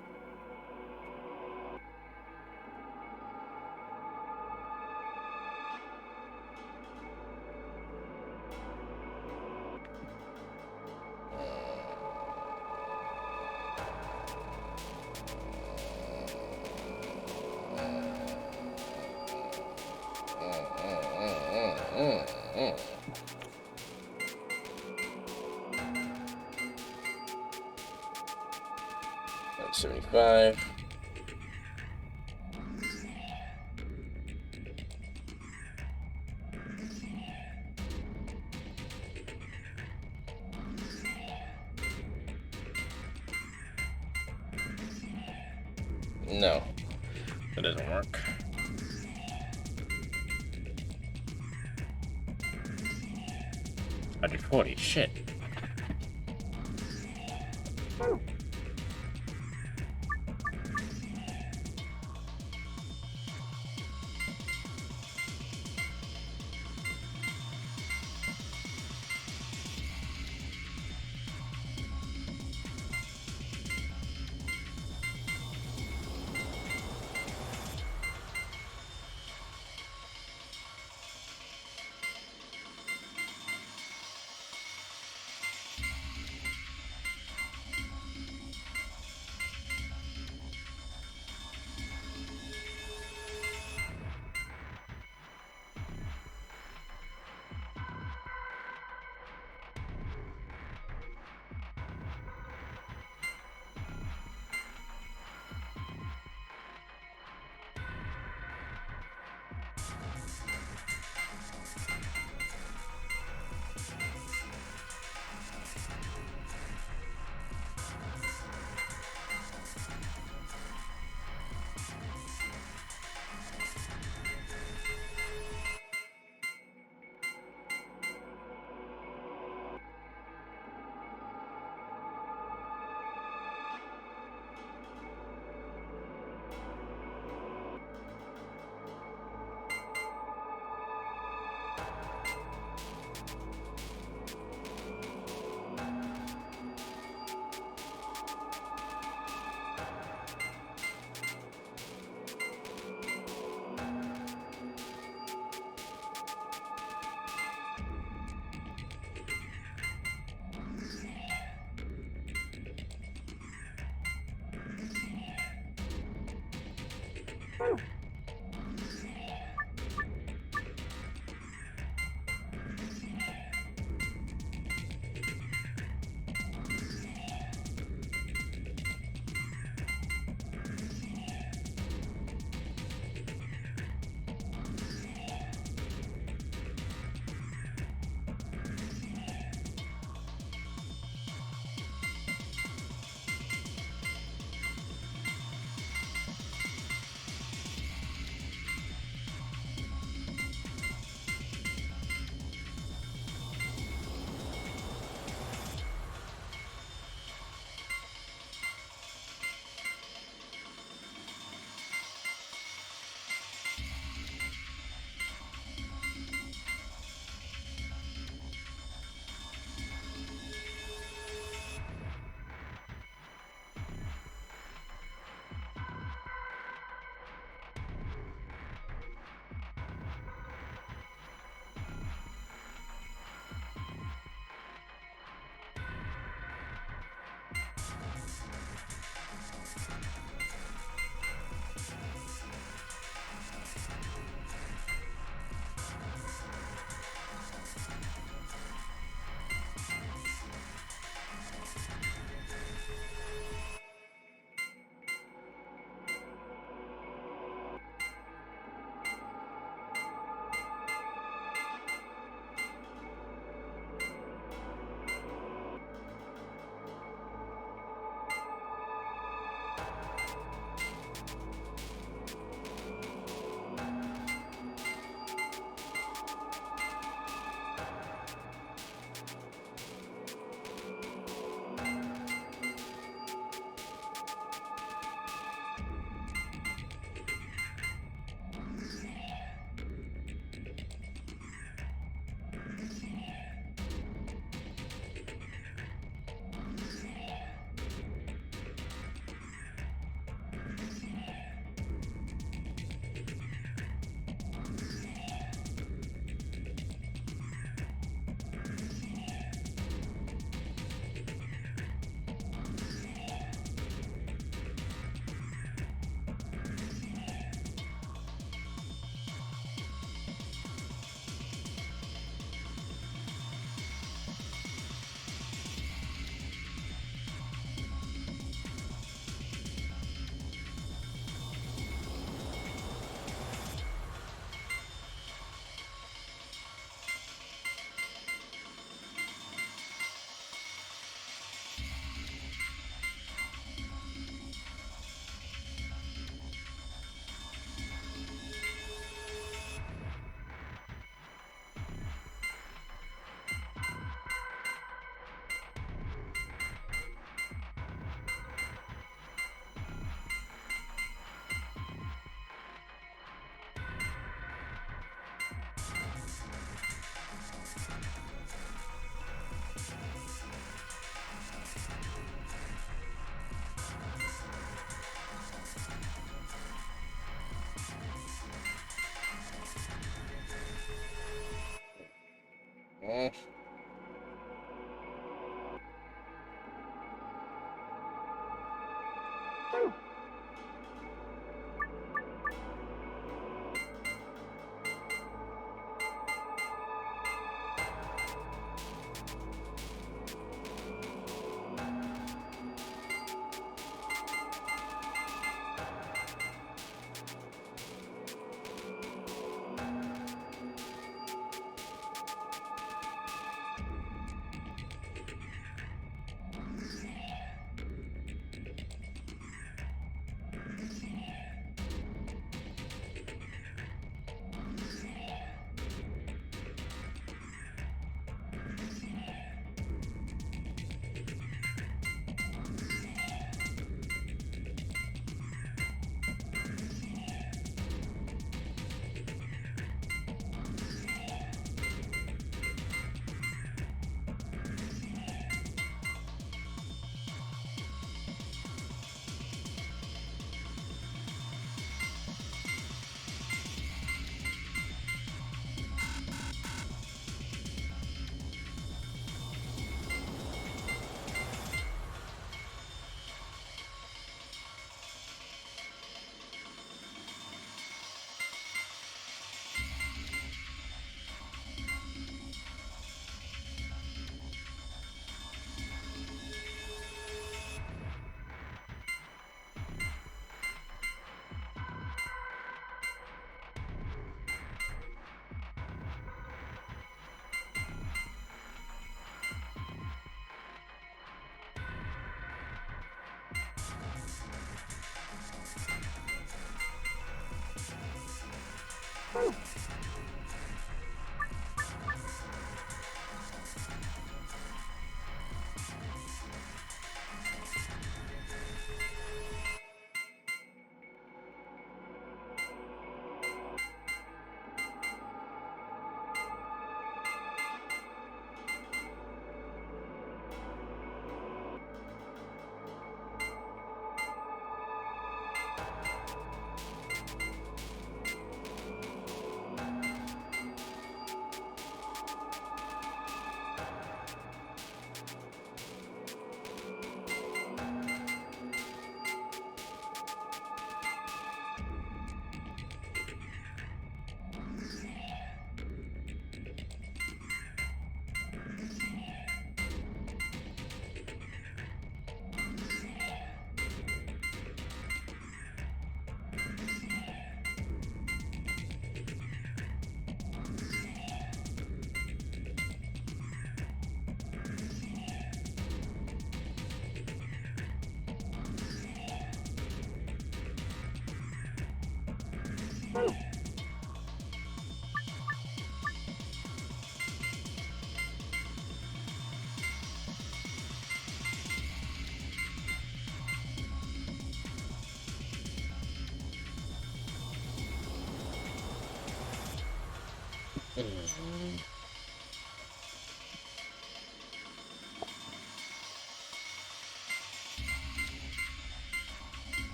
That's 75. No, that doesn't work. $140, shit.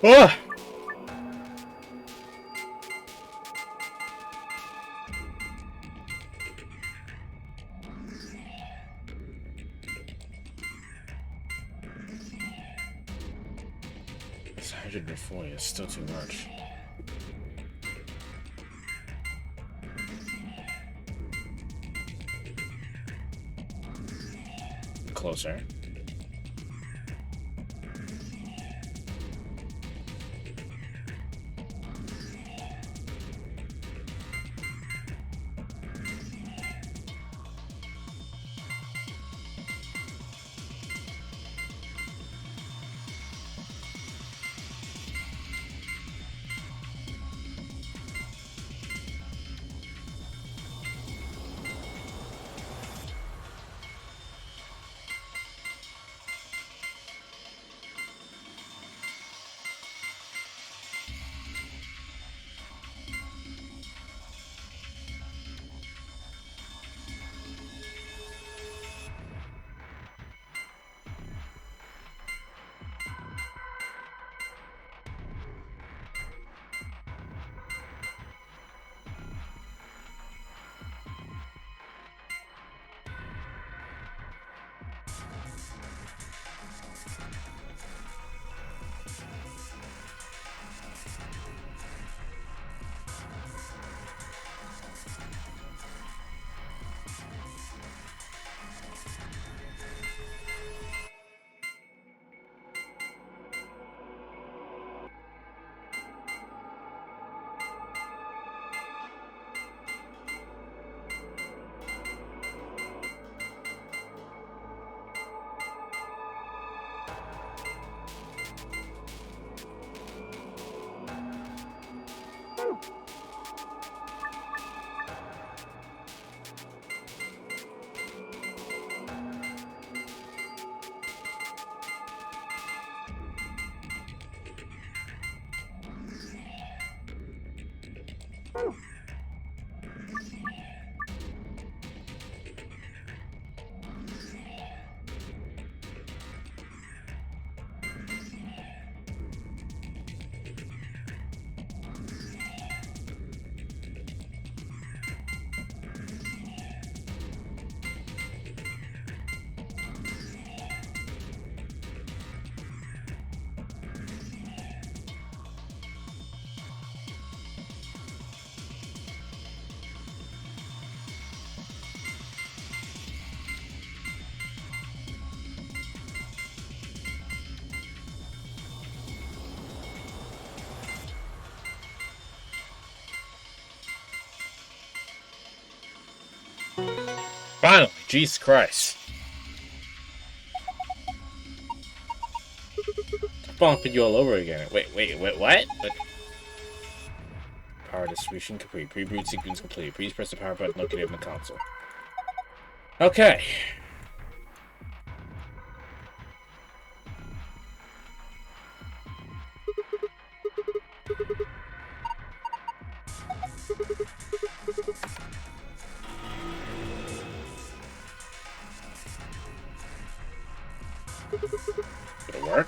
Ugh. 140 is still too much. Closer. Finally, Jesus Christ. Bumping you all over again. Wait, what? Power distribution complete. Pre-boot sequence complete. Please press the power button located on the console. Okay. It'll work.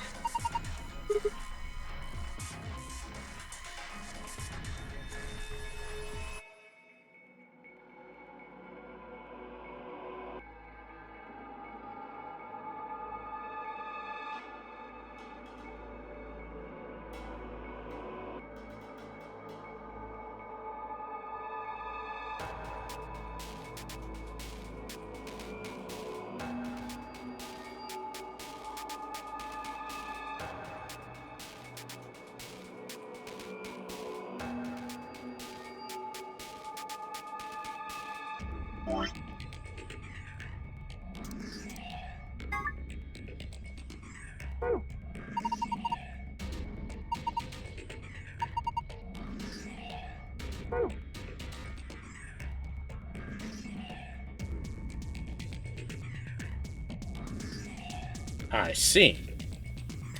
I see.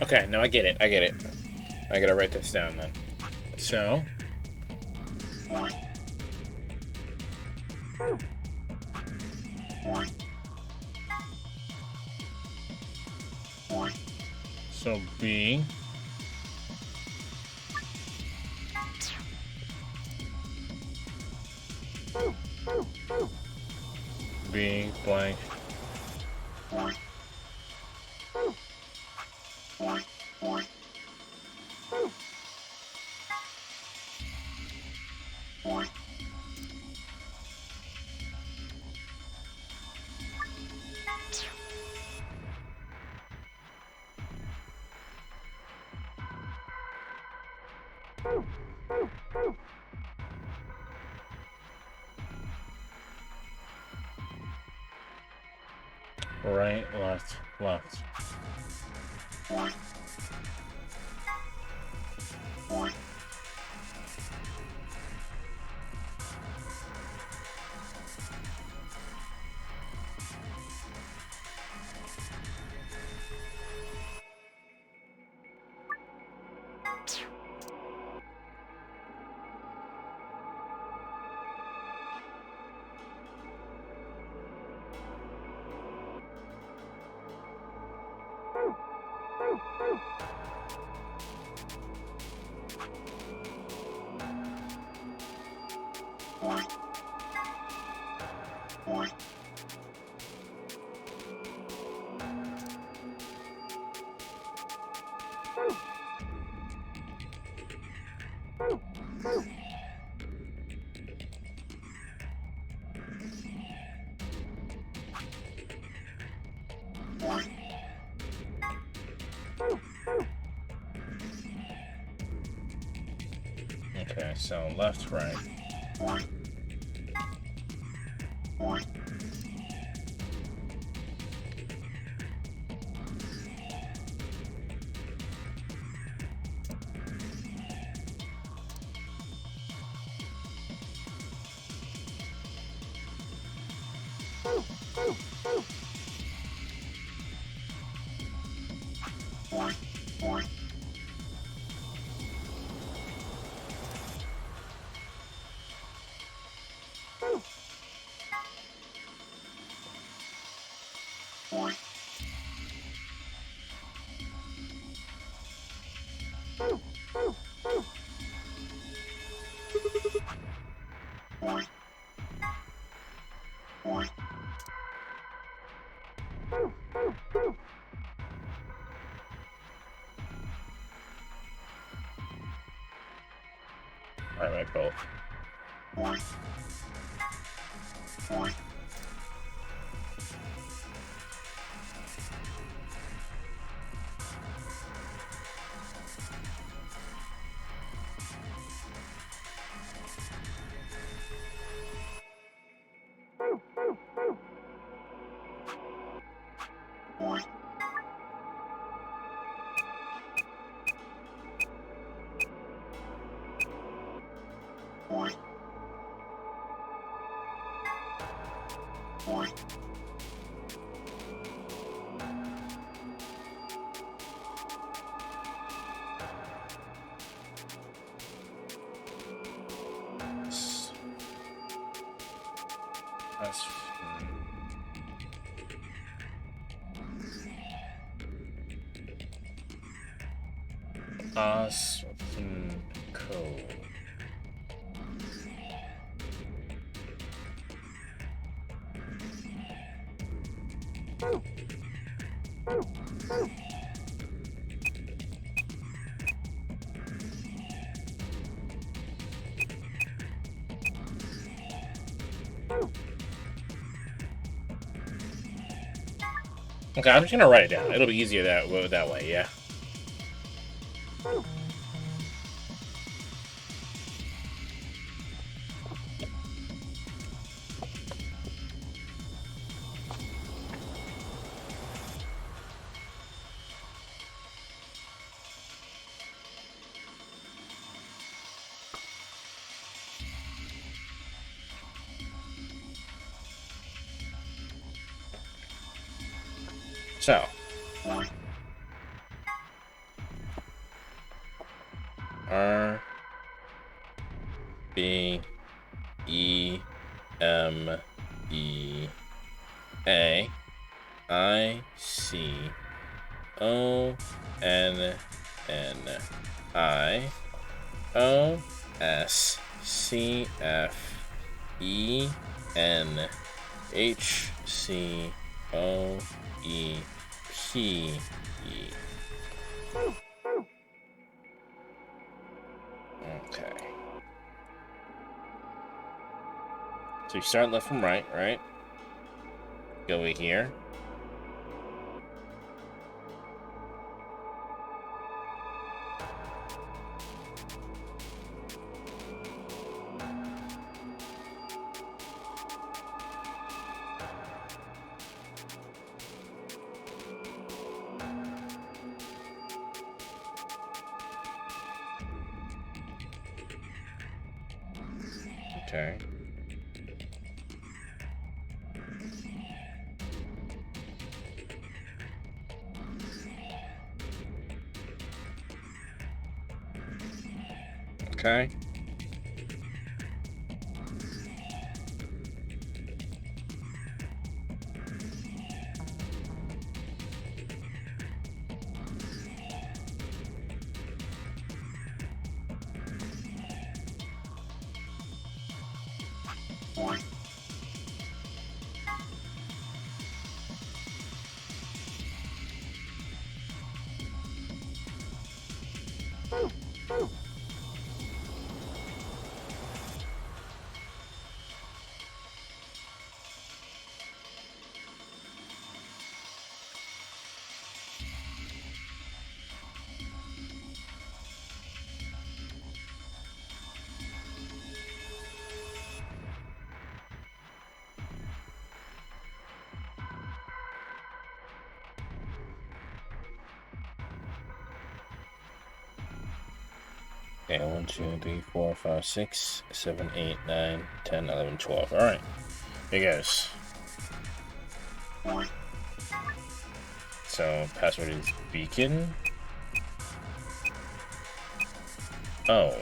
Okay, no, I get it. I gotta write this down then. So. So B. B blank. Right, left, left. Okay, so left, right. I might both. That's Co. Okay, I'm just gonna write it down. It'll be easier that way, yeah. So, R B E M E A I C O N N I O S C F E N H C O E P E. Okay. So you start left from right, right? Go over here. Okay. Okay. Okay, 1, 2, 3, 4, 5, 6, 7, 8, 9, 10, 11, 12. Alright. Here goes. So, password is beacon. O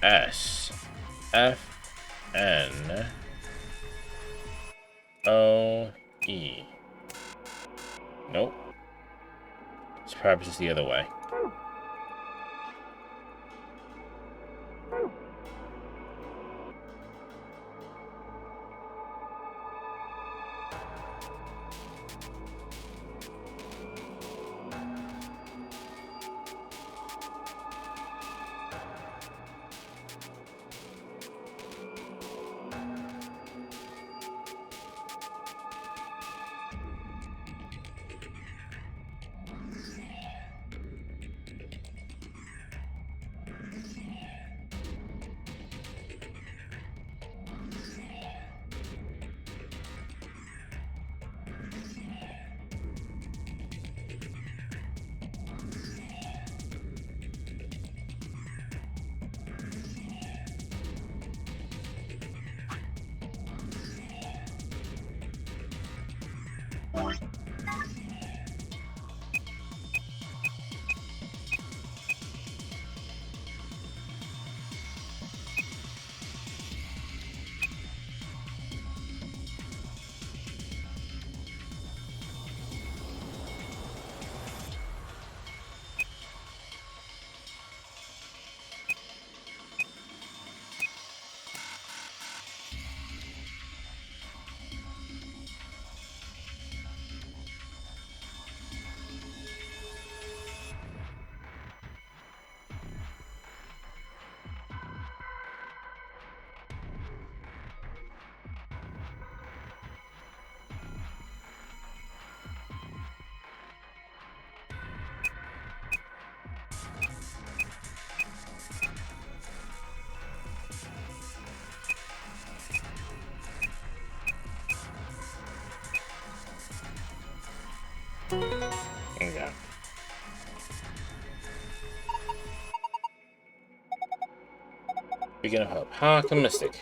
S F N O E. Nope. This perhaps is the other way. Yeah. Beacon of Hope. Hark the Mystic.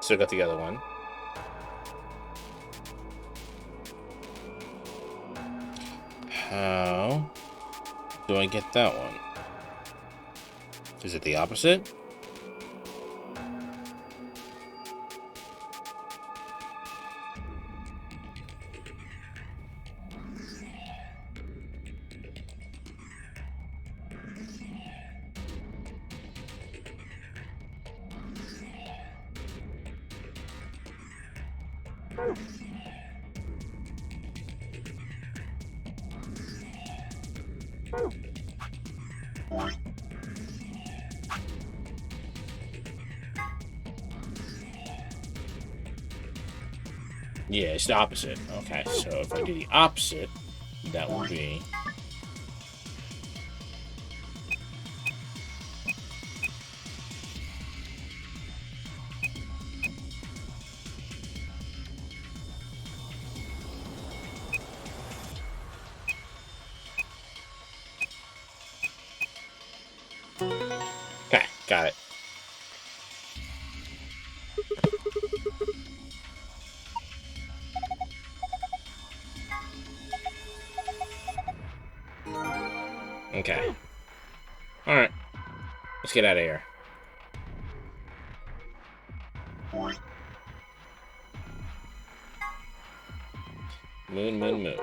Still got the other one. How do I get that one? Is it the opposite? Yeah, it's the opposite. Okay, so if I do the opposite, that will be... Got it. Okay. Alright. Let's get out of here. Moon, moon, moon.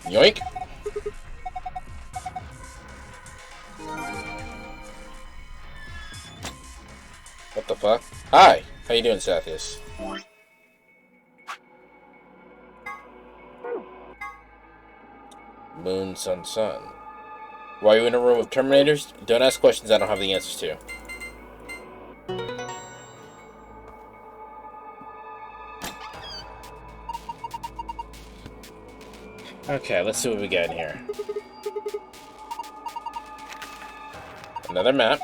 Yoink. What the fuck? Hi. How you doing, Sathius? Moon, sun, sun. Why are you in a room of Terminators? Don't ask questions I don't have the answers to. Okay, let's see what we got in here. Another map.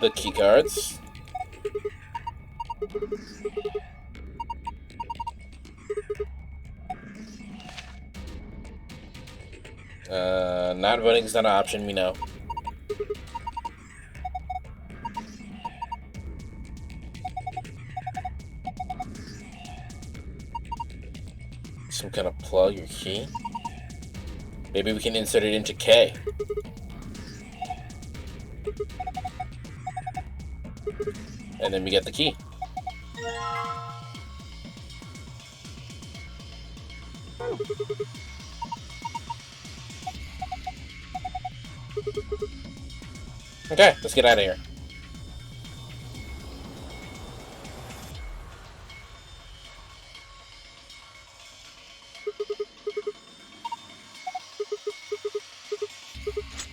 The key cards. Not voting is not an option, we know. Some kind of plug or key. Maybe we can insert it into K. And then we get the key. Okay, let's get out of here.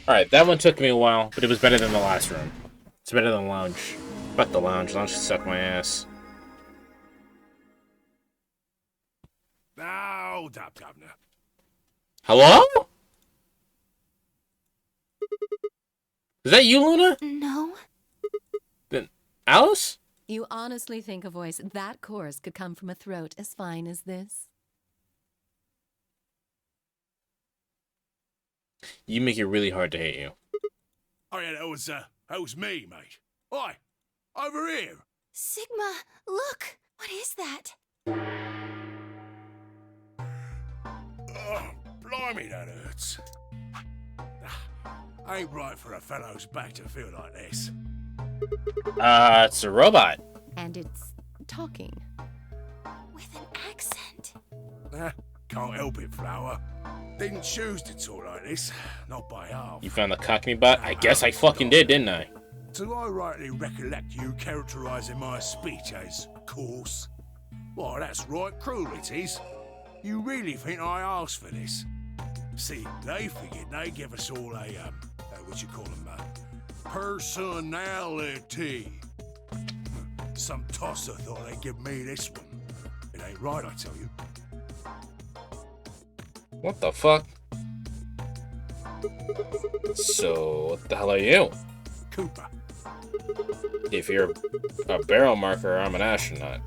Alright, that one took me a while, but it was better than the last room. It's better than Lounge. Fuck the Lounge. Lounge should suck my ass. Hold up, Governor. Hello? Is that you, Luna? No. Then Alice? You honestly think a voice that coarse could come from a throat as fine as this? You make it really hard to hate you. Oh yeah, that was me, mate. Oi, over here. Sigma, look! What is that? Oh, blimey, that hurts. Ain't right for a fellow's back to feel like this. It's a robot. And it's talking. With an accent. Can't help it, Flower. Didn't choose to talk like this. Not by half. You found the Cockney bot? I guess I fucking did, didn't I? Do I rightly recollect you characterising my speech as coarse? Why, that's right cruel it is. You really think I asked for this? See, they figured they'd give us all a, what you call them, personality. Some tosser thought they'd give me this one. It ain't right, I tell you. What the fuck? So, what the hell are you? Cooper. If you're a barrel marker, I'm an astronaut.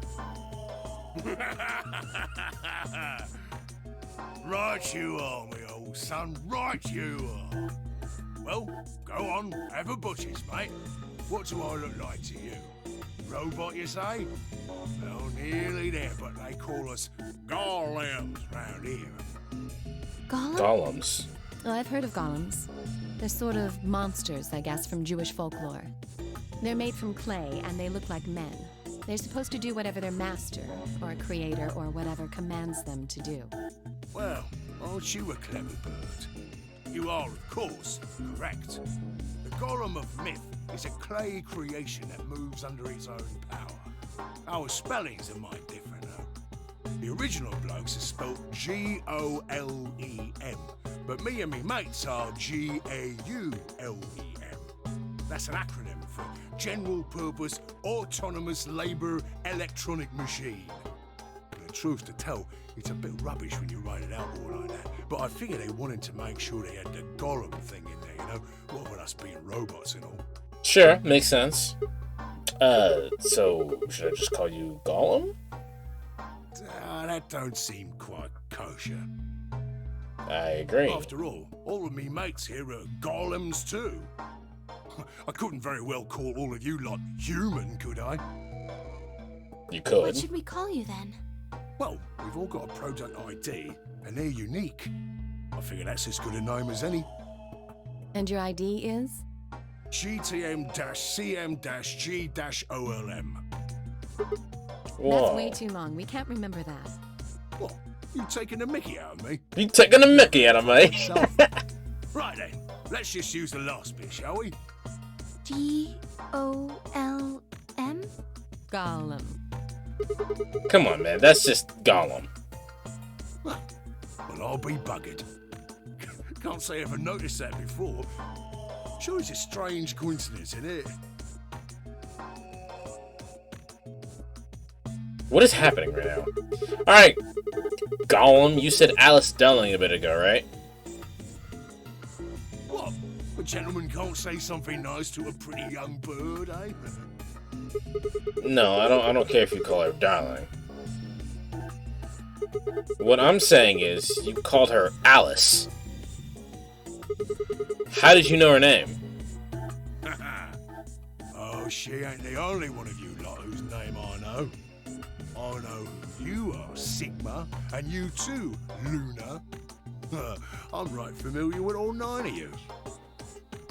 Right you are, me old son, right you are. Well, go on, have a butchers, mate. What do I look like to you? Robot, you say? Well, nearly there, but they call us golems round here. Golems? Oh, I've heard of golems. They're sort of monsters, I guess, from Jewish folklore. They're made from clay, and they look like men. They're supposed to do whatever their master, or creator, or whatever commands them to do. Well, aren't you a clever bird? You are, of course, correct. The Golem of Myth is a clay creation that moves under its own power. Our spellings are might different, though. The original blokes are spelt G-O-L-E-M, but me and me mates are G-A-U-L-E-M. That's an acronym for General Purpose Autonomous Labour Electronic Machine. The truth to tell, it's a bit rubbish when you write it out all like that, but I figure they wanted to make sure they had the Golem thing in there, you know? What with us being robots and all. Sure, makes sense. So should I just call you Gollum? That don't seem quite kosher. I agree. After all of me mates here are golems too. I couldn't very well call all of you lot human, could I? You could. What should we call you then? Well, we've all got a product ID, and they're unique. I figure that's as good a name as any. And your ID is? GTM-CM-G-OLM. Whoa. That's way too long. We can't remember that. What? You taking a mickey out of me? You taking a mickey out of me? Right then, let's just use the last bit, shall we? G-O-L-M? Gollum. Come on, man. That's just Gollum. Well, I'll be buggered. Can't say I ever noticed that before. Sure, it's a strange coincidence, isn't it? What is happening right now? Alright, Gollum, you said Alice Delling a bit ago, right? What? A gentleman can't say something nice to a pretty young bird, eh? No, I don't care if you call her darling. What I'm saying is, you called her Alice. How did you know her name? Oh, she ain't the only one of you lot whose name I know. I know who you are, Sigma, and you too, Luna. I'm right familiar with all 9 of you.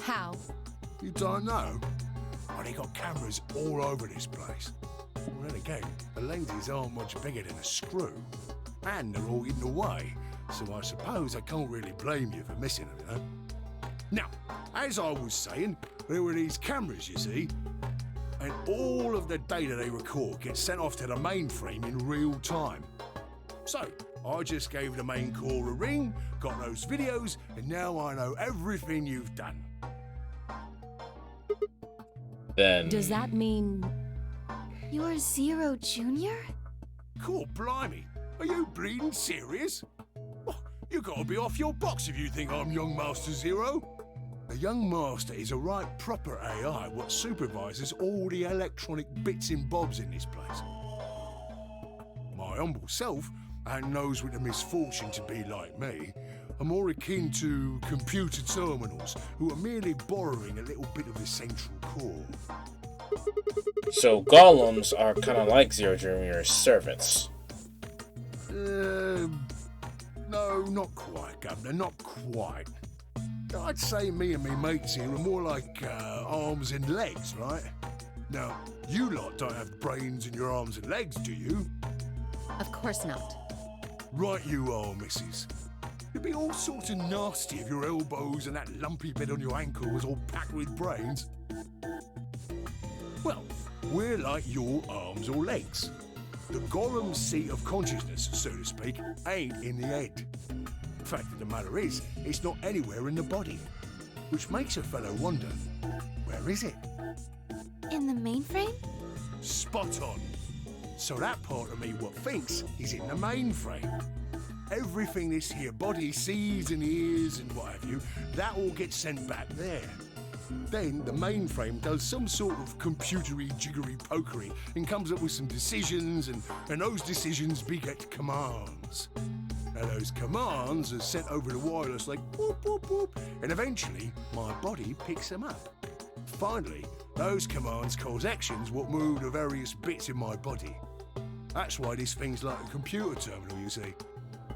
How? You don't know? Well, they got cameras all over this place. Well, then again, the lenses aren't much bigger than a screw. And they're all hidden away, so I suppose I can't really blame you for missing them, you know? Now, as I was saying, there were these cameras, you see, and all of the data they record gets sent off to the mainframe in real time. So, I just gave the main core a ring, got those videos, and now I know everything you've done. Then... Does that mean... You're Zero Jr.? Cool, blimey. Are you bleeding serious? Oh, you gotta be off your box if you think I'm Young Master Zero. A Young Master is a right proper AI what supervises all the electronic bits and bobs in this place. My humble self, and those with the misfortune to be like me, are more akin to computer terminals who are merely borrowing a little bit of the central core. So Golems are kind of like Zero Jr.'s servants. No, not quite, Governor, not quite. I'd say me and me mates here are more like arms and legs, right? Now, you lot don't have brains in your arms and legs, do you? Of course not. Right you are, missus. You'd be all sorts of nasty if your elbows and that lumpy bit on your ankle was all packed with brains. Well, we're like your arms or legs. The Gollum seat of consciousness, so to speak, ain't in the head. The fact of the matter is, it's not anywhere in the body. Which makes a fellow wonder, where is it? In the mainframe? Spot on. So that part of me what thinks is in the mainframe. Everything this here body sees and hears and what have you, that all gets sent back there. Then the mainframe does some sort of computery jiggery pokery and comes up with some decisions, and those decisions beget commands. Now those commands are sent over the wireless like whoop whoop whoop, and eventually my body picks them up. Finally, those commands cause actions what move the various bits in my body. That's why this thing's like a computer terminal, you see.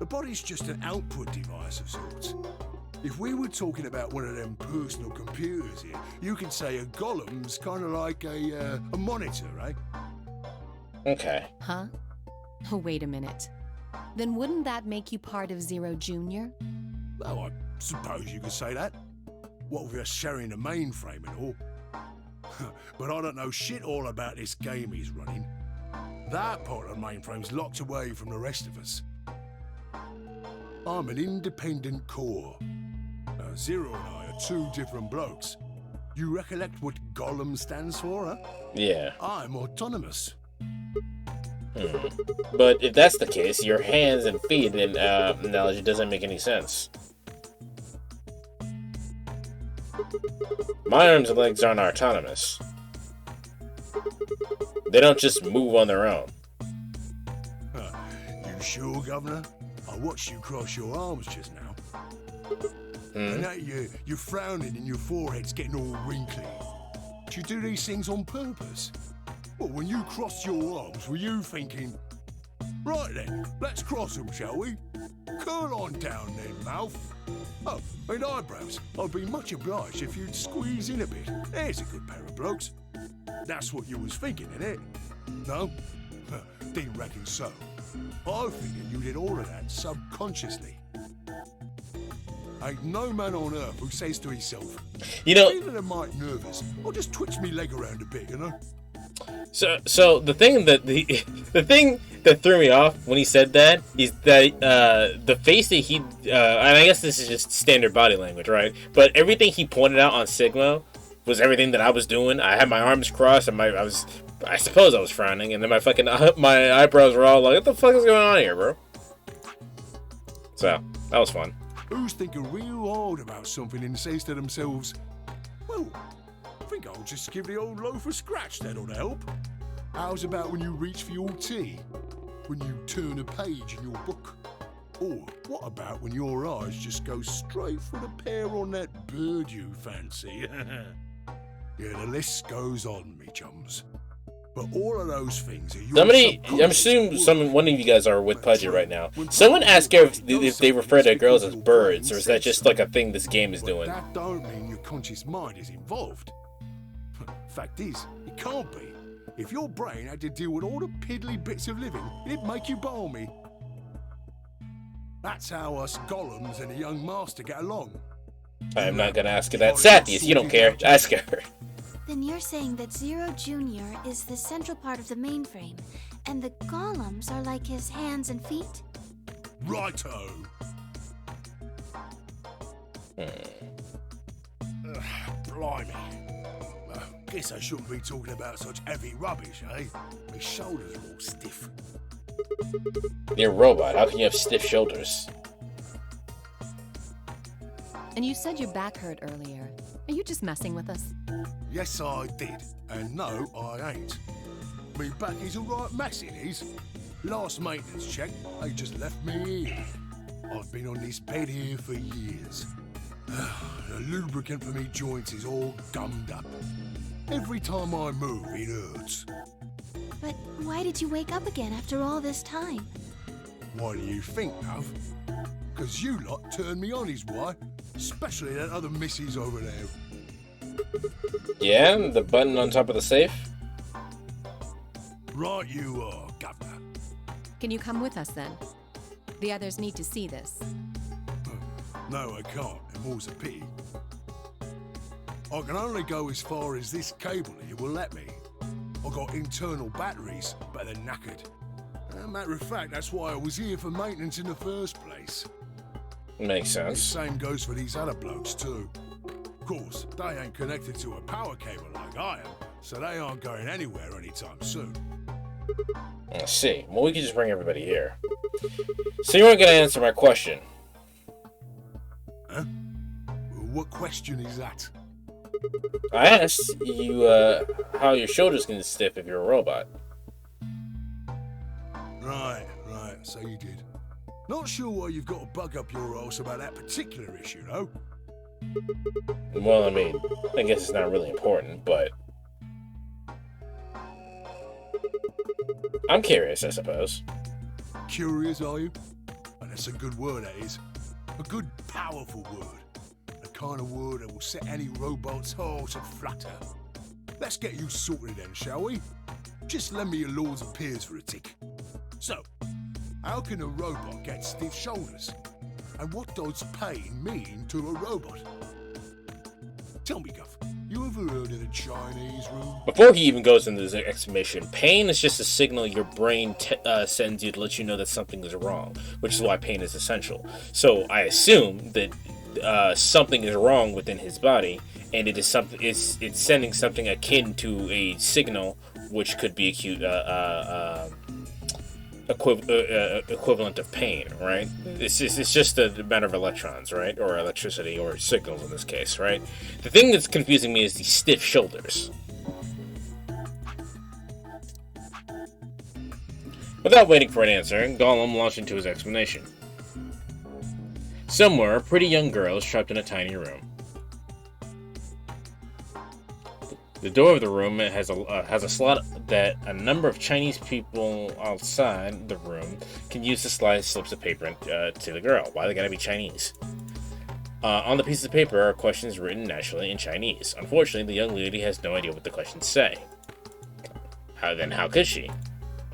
The body's just an output device of sorts. If we were talking about one of them personal computers here, you could say a Gollum's kind of like a monitor, right? Okay. Huh? Oh, wait a minute. Then wouldn't that make you part of Zero Jr.? Oh, I suppose you could say that. What with us sharing the mainframe and all. But I don't know shit all about this game he's running. That part of the mainframe's locked away from the rest of us. I'm an independent core. Zero and I are 2 different blokes. You recollect what Gollum stands for, huh? Yeah. I'm autonomous. But if that's the case, your hands and feet analogy doesn't make any sense. My arms and legs aren't autonomous. They don't just move on their own. You sure, Governor? I watched you cross your arms just now. And now you're frowning and your forehead's getting all wrinkly. Do you do these things on purpose? Well, when you crossed your arms, were you thinking, right then, let's cross them, shall we? Curl on down then, mouth. Oh, and eyebrows. I'd be much obliged if you'd squeeze in a bit. There's a good pair of blokes. That's what you was thinking, innit? No? Didn't reckon so. I figured you did all of that subconsciously. Ain't no man on earth who says to himself, you know, feeling a mite nervous, I'll just twitch me leg around a bit, you know? So the thing that the thing that threw me off when he said that is that the face that he and I guess this is just standard body language, right? But everything he pointed out on Sigma was everything that I was doing. I had my arms crossed and I suppose I was frowning, and then my eyebrows were all like, what the fuck is going on here, bro? So that was fun. Who's thinking real hard about something and says to themselves, well, I think I'll just give the old loaf a scratch, that'll help. How's about when you reach for your tea? When you turn a page in your book? Or what about when your eyes just go straight for the pear on that bird you fancy? Yeah, the list goes on, me chums. But all of those things are your I'm assuming one of you guys are with Pudgy right now. Someone asked if they refer to girls as birds, or is that just like a thing this game is doing? That don't mean your conscious mind is involved. Fact is, it can't be. If your brain had to deal with all the piddly bits of living, it'd make you balmy. That's how us golems and a young master get along. I'm not gonna ask her that. Sathius, you don't care. Ask her. Then you're saying that Zero Jr. is the central part of the mainframe, and the golems are like his hands and feet? Righto! Blimey. Guess I shouldn't be talking about such heavy rubbish, eh? My shoulders are all stiff. You're a robot. How can you have stiff shoulders? And you said your back hurt earlier. Are you just messing with us? Yes, I did. And no, I ain't. Me back is alright mess, it is. Last maintenance check, they just left me here. I've been on this bed here for years. The lubricant for me joints is all gummed up. Every time I move, it hurts. But why did you wake up again after all this time? What do you think, love? 'Cause you lot turned me on is why. Especially that other missus over there. Yeah, the button on top of the safe? Right you are, Governor. Can you come with us then? The others need to see this. No, I can't, and more's a pity. I can only go as far as this cable here will let me. I got internal batteries, but they're knackered. Matter of fact, that's why I was here for maintenance in the first place. Makes sense. The same goes for these other blokes too. Of course, they ain't connected to a power cable like I am, so they aren't going anywhere anytime soon. I see. Well, we can just bring everybody here. So you weren't gonna answer my question. Huh? What question is that? I asked you how your shoulders can stiff if you're a robot. Right, so you did. Not sure why you've got to bug up your arse about that particular issue, though. Well, I mean, I guess it's not really important, but I'm curious, I suppose. Curious, are you? And that's a good word, that is. A good, powerful word. The kind of word that will set any robot's heart aflutter. Let's get you sorted then, shall we? Just lend me your lords and peers for a tick. So, how can a robot get stiff shoulders? And what does pain mean to a robot? Tell me, Guff, you ever heard of the Chinese room? Before he even goes into this explanation, pain is just a signal your brain sends you to let you know that something is wrong, which is why pain is essential. So I assume that something is wrong within his body, and it is something. It's sending something akin to a signal, which could be acute. Equivalent of pain, right? It's just a matter of electrons, right? Or electricity, or signals in this case, right? The thing that's confusing me is the stiff shoulders. Without waiting for an answer, Gollum launched into his explanation. Somewhere, a pretty young girl is trapped in a tiny room. The door of the room has a slot that a number of Chinese people outside the room can use to slide slips of paper to the girl. Why they gotta be Chinese? On the pieces of paper are questions written naturally in Chinese. Unfortunately, the young lady has no idea what the questions say. How could she?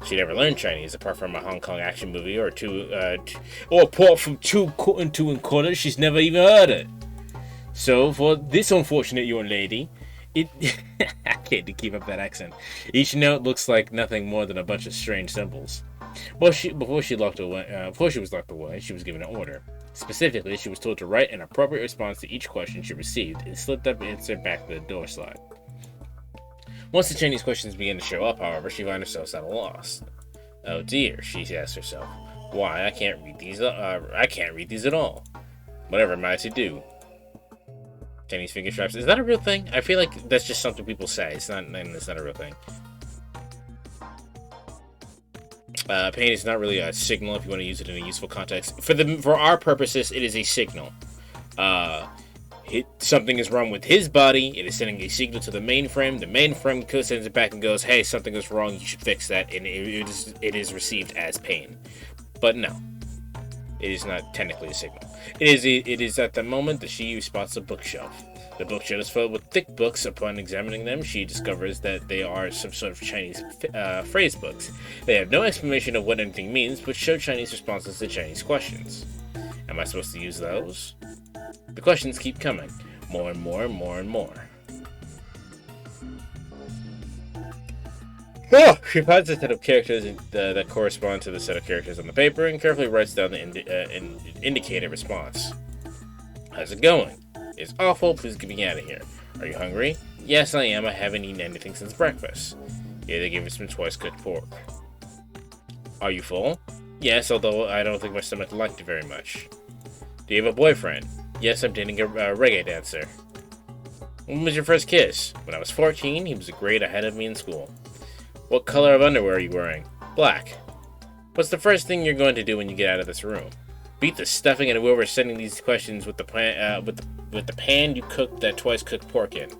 She never learned Chinese apart from a Hong Kong action movie or apart from two and quarter, she's never even heard it. So for this unfortunate young lady, I can't keep up that accent. Each note looks like nothing more than a bunch of strange symbols. Before she was locked away, she was given an order. Specifically, she was told to write an appropriate response to each question she received and slip that answer back to the door slot. Once the Chinese questions began to show up, however, she found herself at a loss. Oh dear, she asked herself. Why, I can't read these. I can't read these at all. Whatever am I to do? Chinese finger straps. Is that a real thing? I feel like that's just something people say. It's not a real thing. Pain is not really a signal if you want to use it in a useful context. For our purposes, it is a signal. Something is wrong with his body. It is sending a signal to the mainframe. The mainframe sends it back and goes, "Hey, something is wrong. You should fix that." And it is received as pain. But no, it is not technically a signal. It is at the moment that she spots a bookshelf. The bookshelf is filled with thick books. Upon examining them, she discovers that they are some sort of Chinese phrase books. They have no explanation of what anything means, but show Chinese responses to Chinese questions. Am I supposed to use those? The questions keep coming. More and more and more and more. Oh, she finds a set of characters that correspond to the set of characters on the paper and carefully writes down the indicated response. How's it going? It's awful. Please get me out of here. Are you hungry? Yes, I am. I haven't eaten anything since breakfast. Yeah, they gave me some twice-cooked pork. Are you full? Yes, although I don't think my stomach liked it very much. Do you have a boyfriend? Yes, I'm dating a reggae dancer. When was your first kiss? When I was 14, he was a grade ahead of me in school. What color of underwear are you wearing? Black. What's the first thing you're going to do when you get out of this room? Beat the stuffing out of whoever's sending these questions with the pan you cooked that twice-cooked pork in.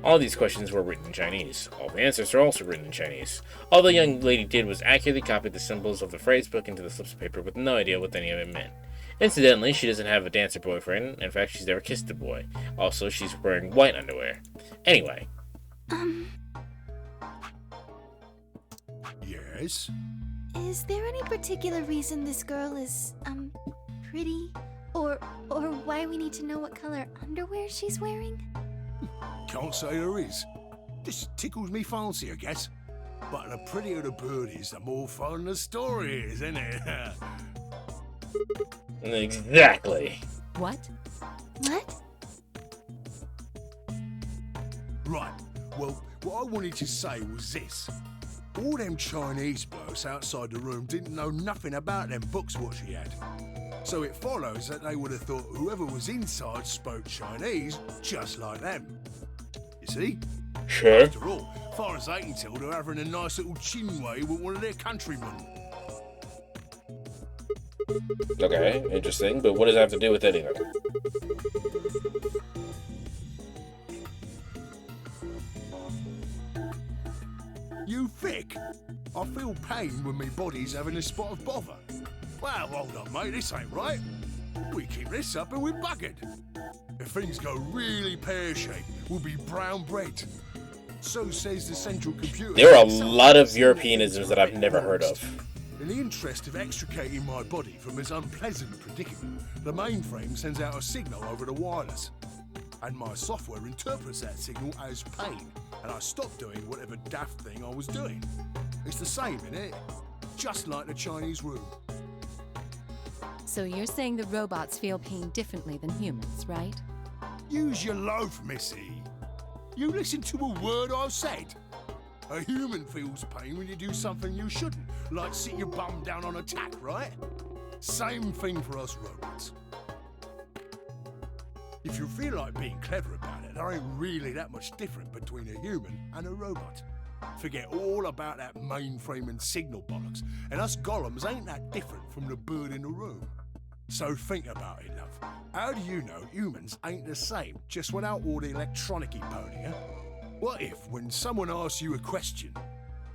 All these questions were written in Chinese. All the answers are also written in Chinese. All the young lady did was accurately copy the symbols of the phrase book into the slips of paper with no idea what any of it meant. Incidentally, she doesn't have a dancer boyfriend. In fact, she's never kissed a boy. Also, she's wearing white underwear. Anyway. Yes? Is there any particular reason this girl is, pretty? Or why we need to know what color underwear she's wearing? Can't say there is. Just tickles me fancy, I guess. But the prettier the bird is, the more fun the story is, isn't it? Exactly. What? Right. Well, what I wanted to say was this. All them Chinese blokes outside the room didn't know nothing about them books what she had. So it follows that they would have thought whoever was inside spoke Chinese just like them. You see? Sure. After all, far as they can tell, they're having a nice little chinway with one of their countrymen. Okay, interesting, but what does that have to do with anything? You thick? I feel pain when my body's having a spot of bother. Well, hold on, mate, this ain't right. We keep this up and we're buggered. If things go really pear-shaped, we'll be brown bread. So says the central computer. There are a lot of Europeanisms that I've never heard of. In the interest of extricating my body from this unpleasant predicament, the mainframe sends out a signal over the wireless. And my software interprets that signal as pain, and I stop doing whatever daft thing I was doing. It's the same, innit? Just like the Chinese room. So you're saying the robots feel pain differently than humans, right? Use your loaf, missy. You listen to a word I've said. A human feels pain when you do something you shouldn't, like sit your bum down on a tack, right? Same thing for us robots. If you feel like being clever about it, there ain't really that much different between a human and a robot. Forget all about that mainframe and signal bollocks, and us golems ain't that different from the bird in the room. So think about it, love. How do you know humans ain't the same, just without all the electronic-y pony, huh? What if, when someone asks you a question,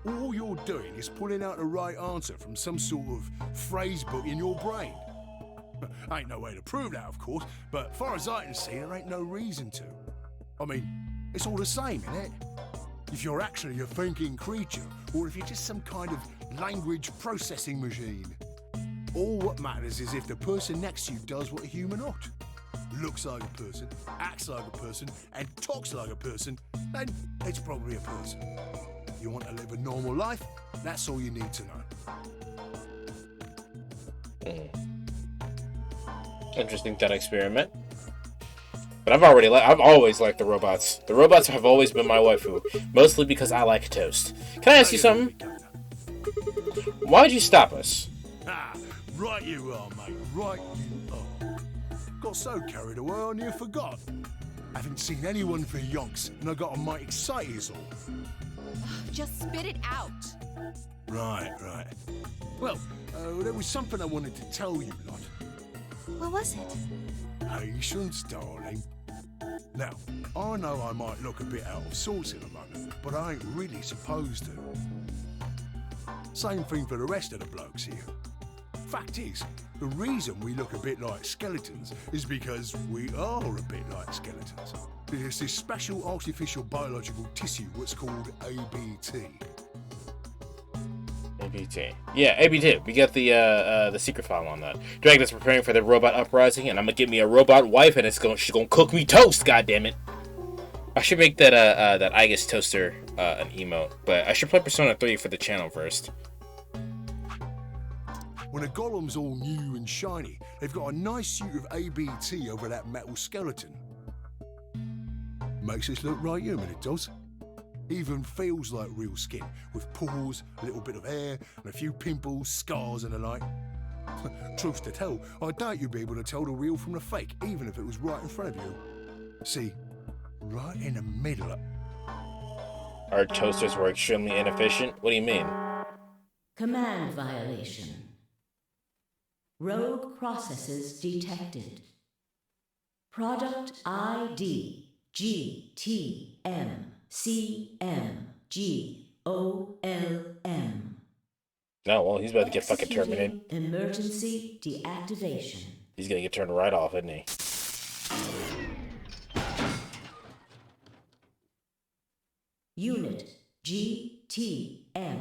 all you're doing is pulling out the right answer from some sort of phrase book in your brain? Ain't no way to prove that, of course, but far as I can see, there ain't no reason to. I mean, it's all the same, innit? If you're actually a thinking creature, or if you're just some kind of language processing machine. All what matters is if the person next to you does what a human ought. Looks like a person, acts like a person, and talks like a person, then it's probably a person. You want to live a normal life? That's all you need to know. Interesting thought experiment. But I've always liked the robots. The robots have always been my waifu, mostly because I like toast. Can I ask you something? Why'd you stop us? Right you are, mate. Right you are. Got so carried away I near forgot. Haven't seen anyone for yonks, and I got a mite excited is all. Just spit it out. Right. Well, there was something I wanted to tell you, lot. What was it? Patience, darling. Now, I know I might look a bit out of sorts in a moment, but I ain't really supposed to. Same thing for the rest of the blokes here. Fact is, the reason we look a bit like skeletons is because we are a bit like skeletons. There's this special artificial biological tissue what's called ABT. ABT. Yeah, ABT. We got the secret file on that. Dragon is preparing for the robot uprising, and I'm gonna get me a robot wife, and she's gonna cook me toast. God damn it! I should make that that Aegis toaster an emote, but I should play Persona 3 for the channel first. When a golem's all new and shiny, they've got a nice suit of ABT over that metal skeleton. Makes us look right human, it does. Even feels like real skin, with pores, a little bit of hair, and a few pimples, scars and the like. Truth to tell, I doubt you'd be able to tell the real from the fake, even if it was right in front of you. See, right in the middle of... Our toasters were extremely inefficient? What do you mean? Command violation. Rogue processes detected. Product ID GTMCMGOLM. No, well, he's about to get fucking terminated. Emergency deactivation. He's gonna get turned right off, isn't he? Unit GTMCMGOLM.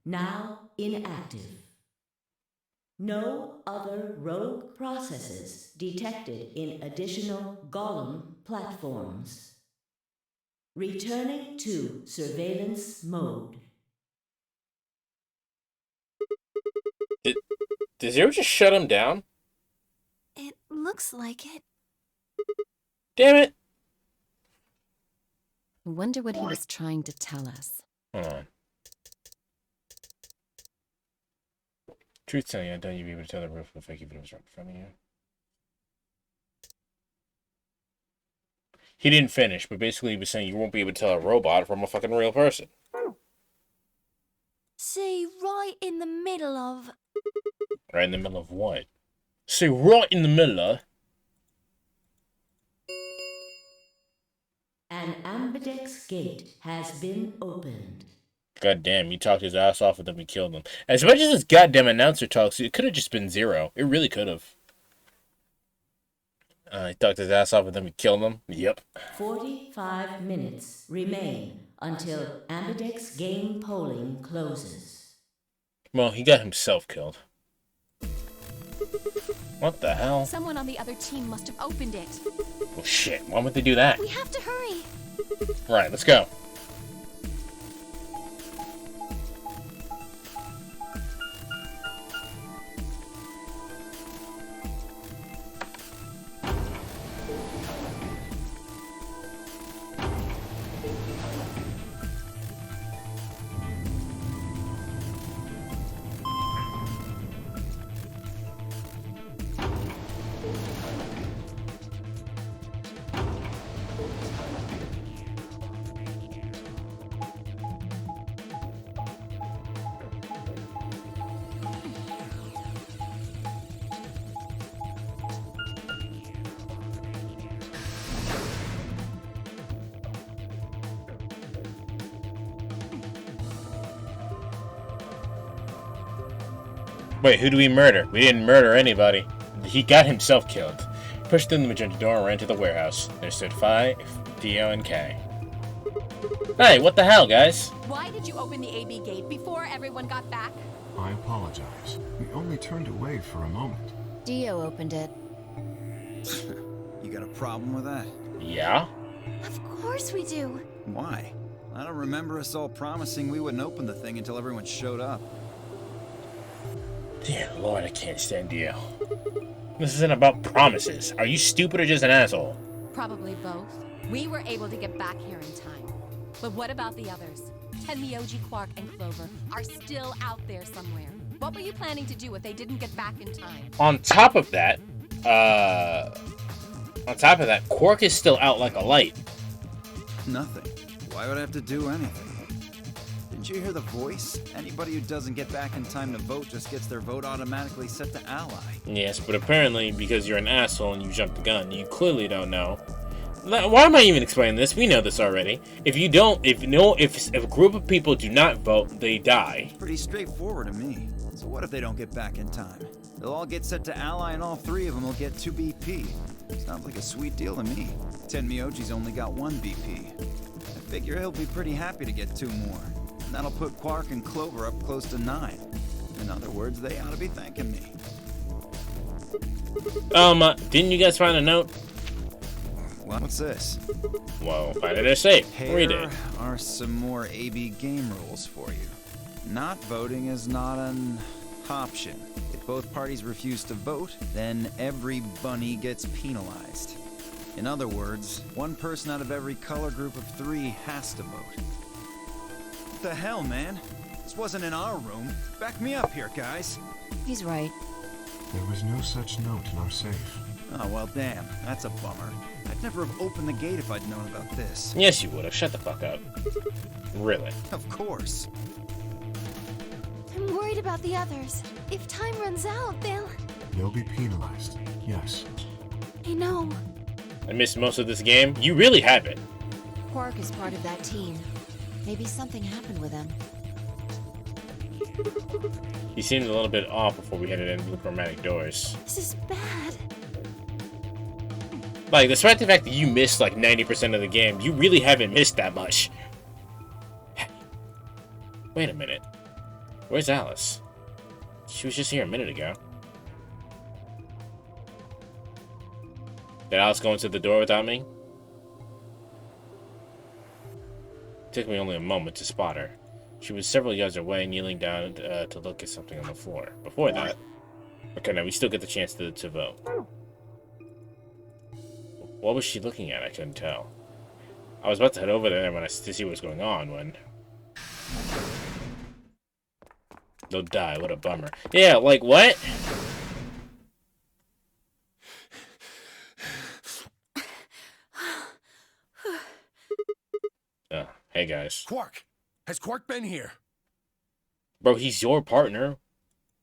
Now inactive. No other rogue processes detected in additional Golem platforms. Returning to surveillance mode. Did Zero just shut him down? It looks like it. Damn it! I wonder what he was trying to tell us. Hold on. Truth telling, I doubt you'd be able to tell the roof if I keep it right in front of you. He didn't finish, but basically he was saying you won't be able to tell a robot from a fucking real person. See, right in the middle of... Right in the middle of what? See, right in the middle of... An Ambidex gate has been opened. God damn, he talked his ass off and then we killed him. As much as this goddamn announcer talks, it could have just been Zero. It really could have. He talked his ass off and then we killed him. Yep. 45 minutes remain until Ambidex game polling closes. Well, he got himself killed. What the hell? Someone on the other team must have opened it. Oh shit, why would they do that? We have to hurry. Right, let's go. Wait, who do we murder? We didn't murder anybody. He got himself killed. Pushed in the magenta door and ran to the warehouse. There stood Phi, Dio, and Kay. Hey, what the hell, guys? Why did you open the AB gate before everyone got back? I apologize. We only turned away for a moment. Dio opened it. You got a problem with that? Yeah? Of course we do. Why? I don't remember us all promising we wouldn't open the thing until everyone showed up. Dear Lord, I can't stand Dio. This isn't about promises. Are you stupid or just an asshole? Probably both. We were able to get back here in time. But what about the others? Tenmyoji, Quark, and Clover are still out there somewhere. What were you planning to do if they didn't get back in time? On top of that, Quark is still out like a light. Nothing. Why would I have to do anything? Didn't you hear the voice? Anybody who doesn't get back in time to vote just gets their vote automatically set to ally. Yes, but apparently, because you're an asshole and you jumped the gun, you clearly don't know. Why am I even explaining this? We know this already. If a group of people do not vote, they die. Pretty straightforward to me. So what if they don't get back in time? They'll all get set to ally and all three of them will get 2 BP. Sounds like a sweet deal to me. Tenmyoji's only got 1 BP. I figure he'll be pretty happy to get 2 more. And that'll put Quark and Clover up close to 9. In other words, they ought to be thanking me. Didn't you guys find a note? What's this? Well, find it or safe. Read it. Here are some more AB game rules for you. Not voting is not an option. If both parties refuse to vote, then every bunny gets penalized. In other words, 1 person out of every color group of 3 has to vote. What the hell, man? This wasn't in our room. Back me up here, guys. He's right. There was no such note in our safe. Oh, well, damn. That's a bummer. I'd never have opened the gate if I'd known about this. Yes, you would have. Shut the fuck up. Really? Of course. I'm worried about the others. If time runs out, They'll be penalized, yes. I know. I missed most of this game. You really haven't. Quark is part of that team. Maybe something happened with him. He seemed a little bit off before we headed into the chromatic doors. This is bad. Like, despite the fact that you missed like 90% of the game, you really haven't missed that much. Wait a minute. Where's Alice? She was just here a minute ago. Did Alice go into the door without me? It took me only a moment to spot her. She was several yards away, kneeling down to look at something on the floor. Before that... Okay, now we still get the chance to vote. What was she looking at? I couldn't tell. I was about to head over there to see what was going on when... They'll die. What a bummer. Yeah, like, what? Hey, guys. Quark! Has Quark been here? Bro, he's your partner.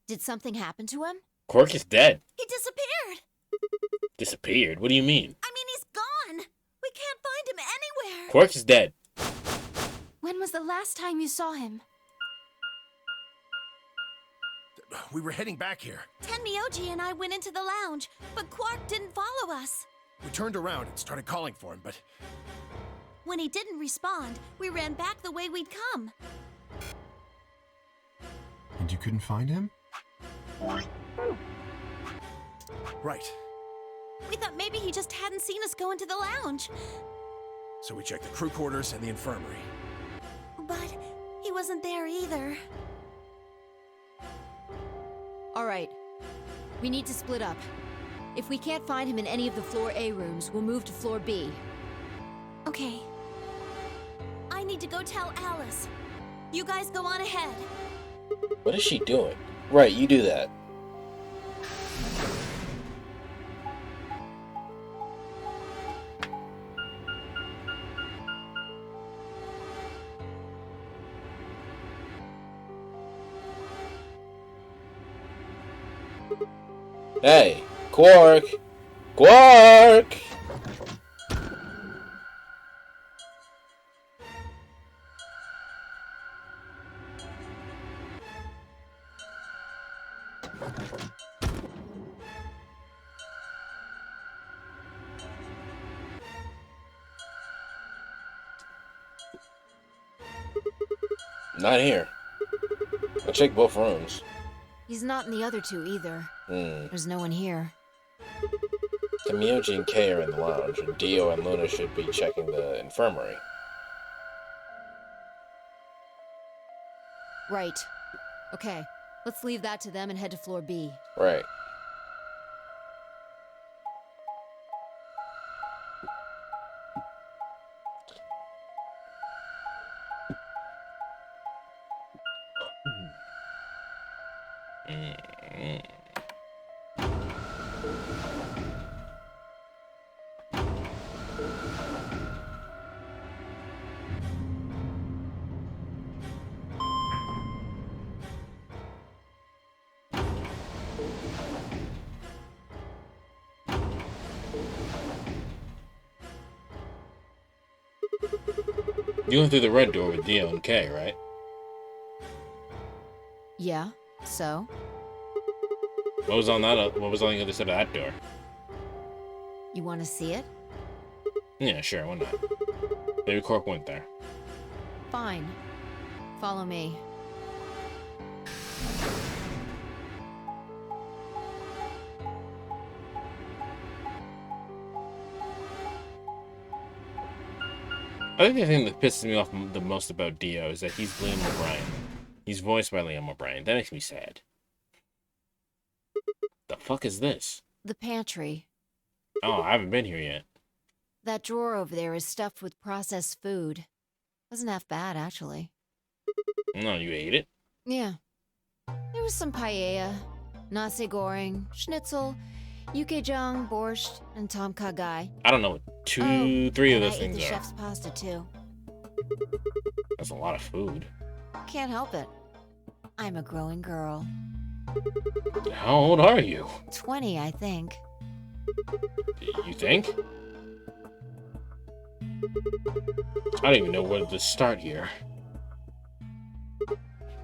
Did something happen to him? Quark is dead. He disappeared. Disappeared? What do you mean? I mean, he's gone. We can't find him anywhere. Quark is dead. When was the last time you saw him? We were heading back here. Tenmyoji and I went into the lounge, but Quark didn't follow us. We turned around and started calling for him, but... When he didn't respond, we ran back the way we'd come. And you couldn't find him? Right. We thought maybe he just hadn't seen us go into the lounge. So we checked the crew quarters and the infirmary. But he wasn't there either. All right. We need to split up. If we can't find him in any of the Floor A rooms, we'll move to Floor B. Okay. I need to go tell Alice. You guys go on ahead. What is she doing? Right, you do that. Hey, Quark! Quark! Not here. I checked both rooms. He's not in the other two either. Hmm. There's no one here. Mioji and Kei are in the lounge, and Dio and Luna should be checking the infirmary. Right. Okay, let's leave that to them and head to floor B. Right. You went through the red door with Dio and Kei, right? Yeah, so? What was on that? What was on the other side of that door? You want to see it? Yeah, sure, why not? Maybe Cork went there. Fine. Follow me. I think the thing that pisses me off the most about Dio is that he's Liam O'Brien. He's voiced by Liam O'Brien. That makes me sad. The fuck is this? The pantry. Oh, I haven't been here yet. That drawer over there is stuffed with processed food. Wasn't half bad, actually. No, you ate it? Yeah. There was some paella, nasi goreng, schnitzel, yukejang, borscht, and tom kha gai. I don't know what three of those things I ate the are. chef's pasta, too. That's a lot of food. Can't help it. I'm a growing girl. How old are you? 20, I think. You think? I don't even know where to start here.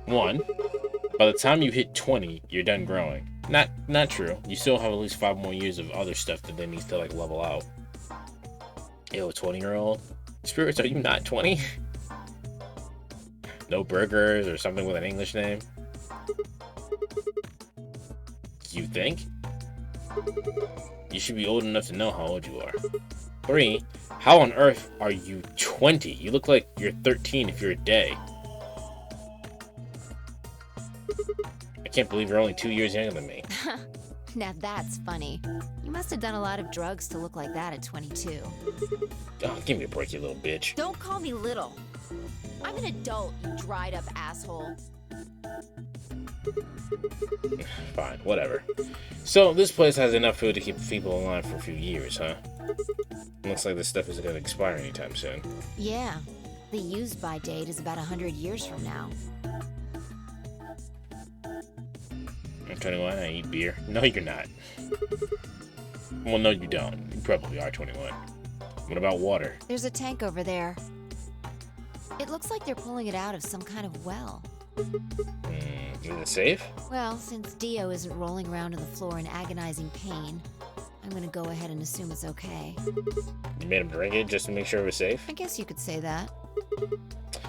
One, by the time you hit 20, you're done growing. Not true. You still have at least 5 more years of other stuff that then needs to like level out. Yo, 20-year-old? Spirits, are you not 20? No burgers or something with an English name? You think? You should be old enough to know how old you are. 3, how on earth are you 20? You look like you're 13 if you're a day. I can't believe you're only 2 years younger than me. Now that's funny. You must have done a lot of drugs to look like that at 22. Oh, give me a break, you little bitch. Don't call me little. I'm an adult, you dried up asshole. Fine, whatever. So, this place has enough food to keep people alive for a few years, huh? Looks like this stuff isn't gonna expire anytime soon. Yeah. The use-by date is about 100 years from now. I'm 21, I eat beer. No, you're not. Well, no, you don't. You probably are 21. What about water? There's a tank over there. It looks like they're pulling it out of some kind of well. Is it safe? Well, since Dio isn't rolling around on the floor in agonizing pain, I'm gonna go ahead and assume it's okay. You made him drink it just to make sure it was safe? I guess you could say that.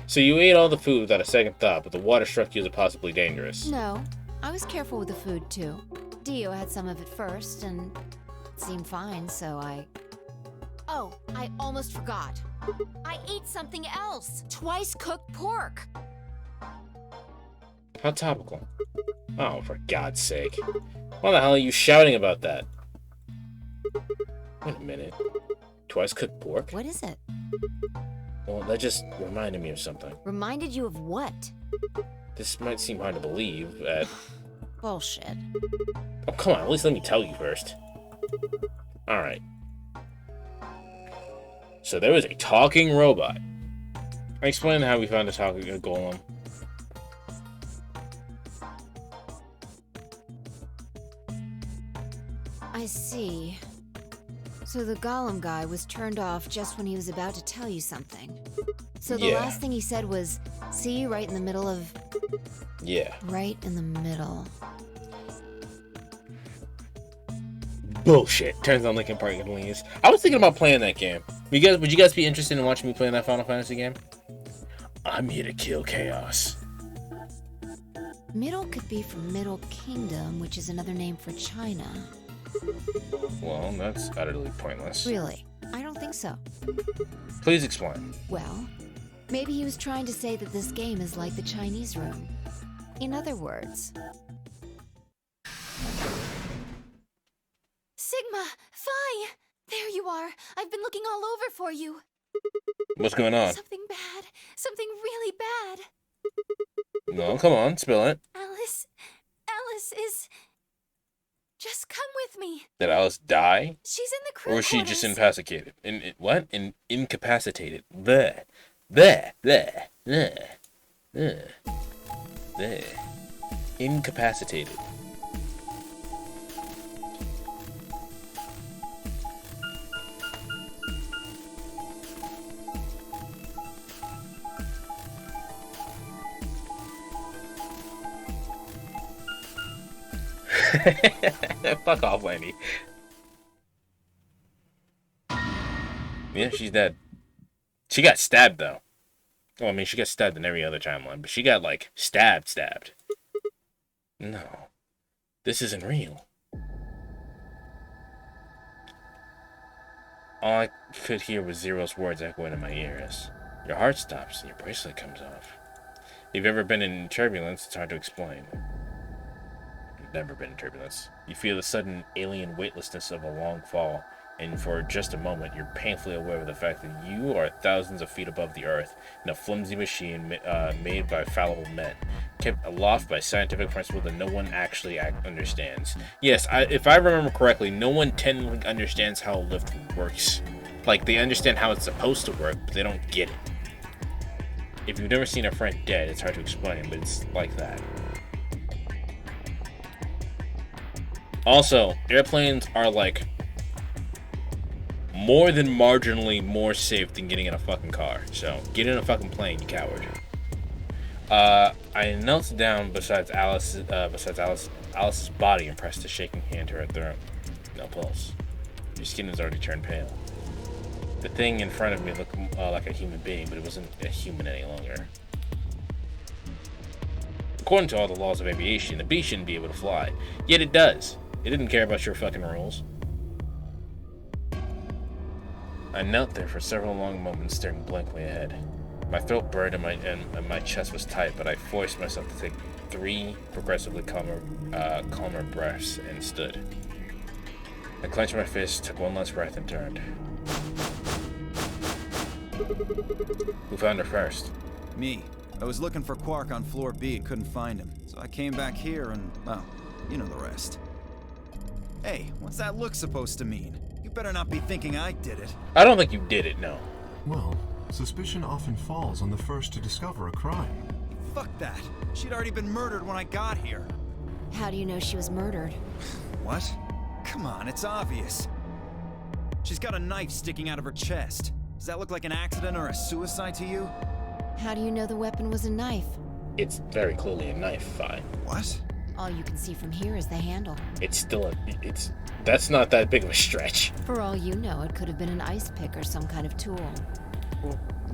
So you ate all the food without a second thought, but the water struck you as possibly dangerous. No, I was careful with the food too. Dio had some of it first, and it seemed fine, so I... Oh, I almost forgot. I ate something else. Twice cooked pork. How topical. Oh, for God's sake. Why the hell are you shouting about that? Wait a minute. Twice cooked pork? What is it? Well, that just reminded me of something. Reminded you of what? This might seem hard to believe, Bullshit. Oh, come on, at least let me tell you first. Alright. So there was a talking robot. Explain how we found a talking golem. I see. So the golem guy was turned off just when he was about to tell you something. So the Yeah. last thing he said was, see, right in the middle of... Yeah. Right in the middle. Bullshit. Turns on Linkin Park and leaves. I was thinking about playing that game. Would you guys be interested in watching me play that Final Fantasy game? I'm here to kill chaos. Middle could be from Middle Kingdom, which is another name for China. Well, that's utterly pointless. Really? I don't think so. Please explain. Well, maybe he was trying to say that this game is like the Chinese room. In other words... Sigma! Phi! There you are! I've been looking all over for you! What's going on? Something bad! Something really bad! No, come on, spill it. Alice is... Just come with me. Did Alice die? She's in the crew Or was she quarters. just incapacitated? What? Incapacitated. Bleh. Bleh. Bleh. Bleh. Bleh. Bleh. Incapacitated. Fuck off, Landy. Yeah, she's dead. She got stabbed, though. Well, I mean, she got stabbed in every other timeline, but she got, like, stabbed. No. This isn't real. All I could hear was Zero's words echoing in my ears. Your heart stops and your bracelet comes off. If you've ever been in turbulence, it's hard to explain. Never been in turbulence. You feel the sudden alien weightlessness of a long fall, and for just a moment, you're painfully aware of the fact that you are thousands of feet above the earth in a flimsy machine made by fallible men, kept aloft by scientific principle that no one actually understands. Yes, if I remember correctly, no one technically understands how a lift works. Like, they understand how it's supposed to work, but they don't get it. If you've never seen a friend dead, it's hard to explain, but it's like that. Also, airplanes are like more than marginally more safe than getting in a fucking car. So get in a fucking plane, you coward. I knelt down beside Alice's body and pressed a shaking hand to her throat. No pulse. Your skin has already turned pale. The thing in front of me looked like a human being, but it wasn't a human any longer. According to all the laws of aviation, a bee shouldn't be able to fly. Yet it does. It didn't care about your fucking rules. I knelt there for several long moments, staring blankly ahead. My throat burned and my chest was tight, but I forced myself to take 3 progressively calmer breaths and stood. I clenched my fist, took one last breath, and turned. Who found her first? Me. I was looking for Quark on floor B and couldn't find him, so I came back here and, well, you know the rest. Hey, what's that look supposed to mean? You better not be thinking I did it. I don't think you did it, no. Well, suspicion often falls on the first to discover a crime. Fuck that. She'd already been murdered when I got here. How do you know she was murdered? What? Come on, it's obvious. She's got a knife sticking out of her chest. Does that look like an accident or a suicide to you? How do you know the weapon was a knife? It's very clearly a knife, Phi. What? All you can see from here is the handle. It's still that's not that big of a stretch. For all you know, it could have been an ice pick or some kind of tool.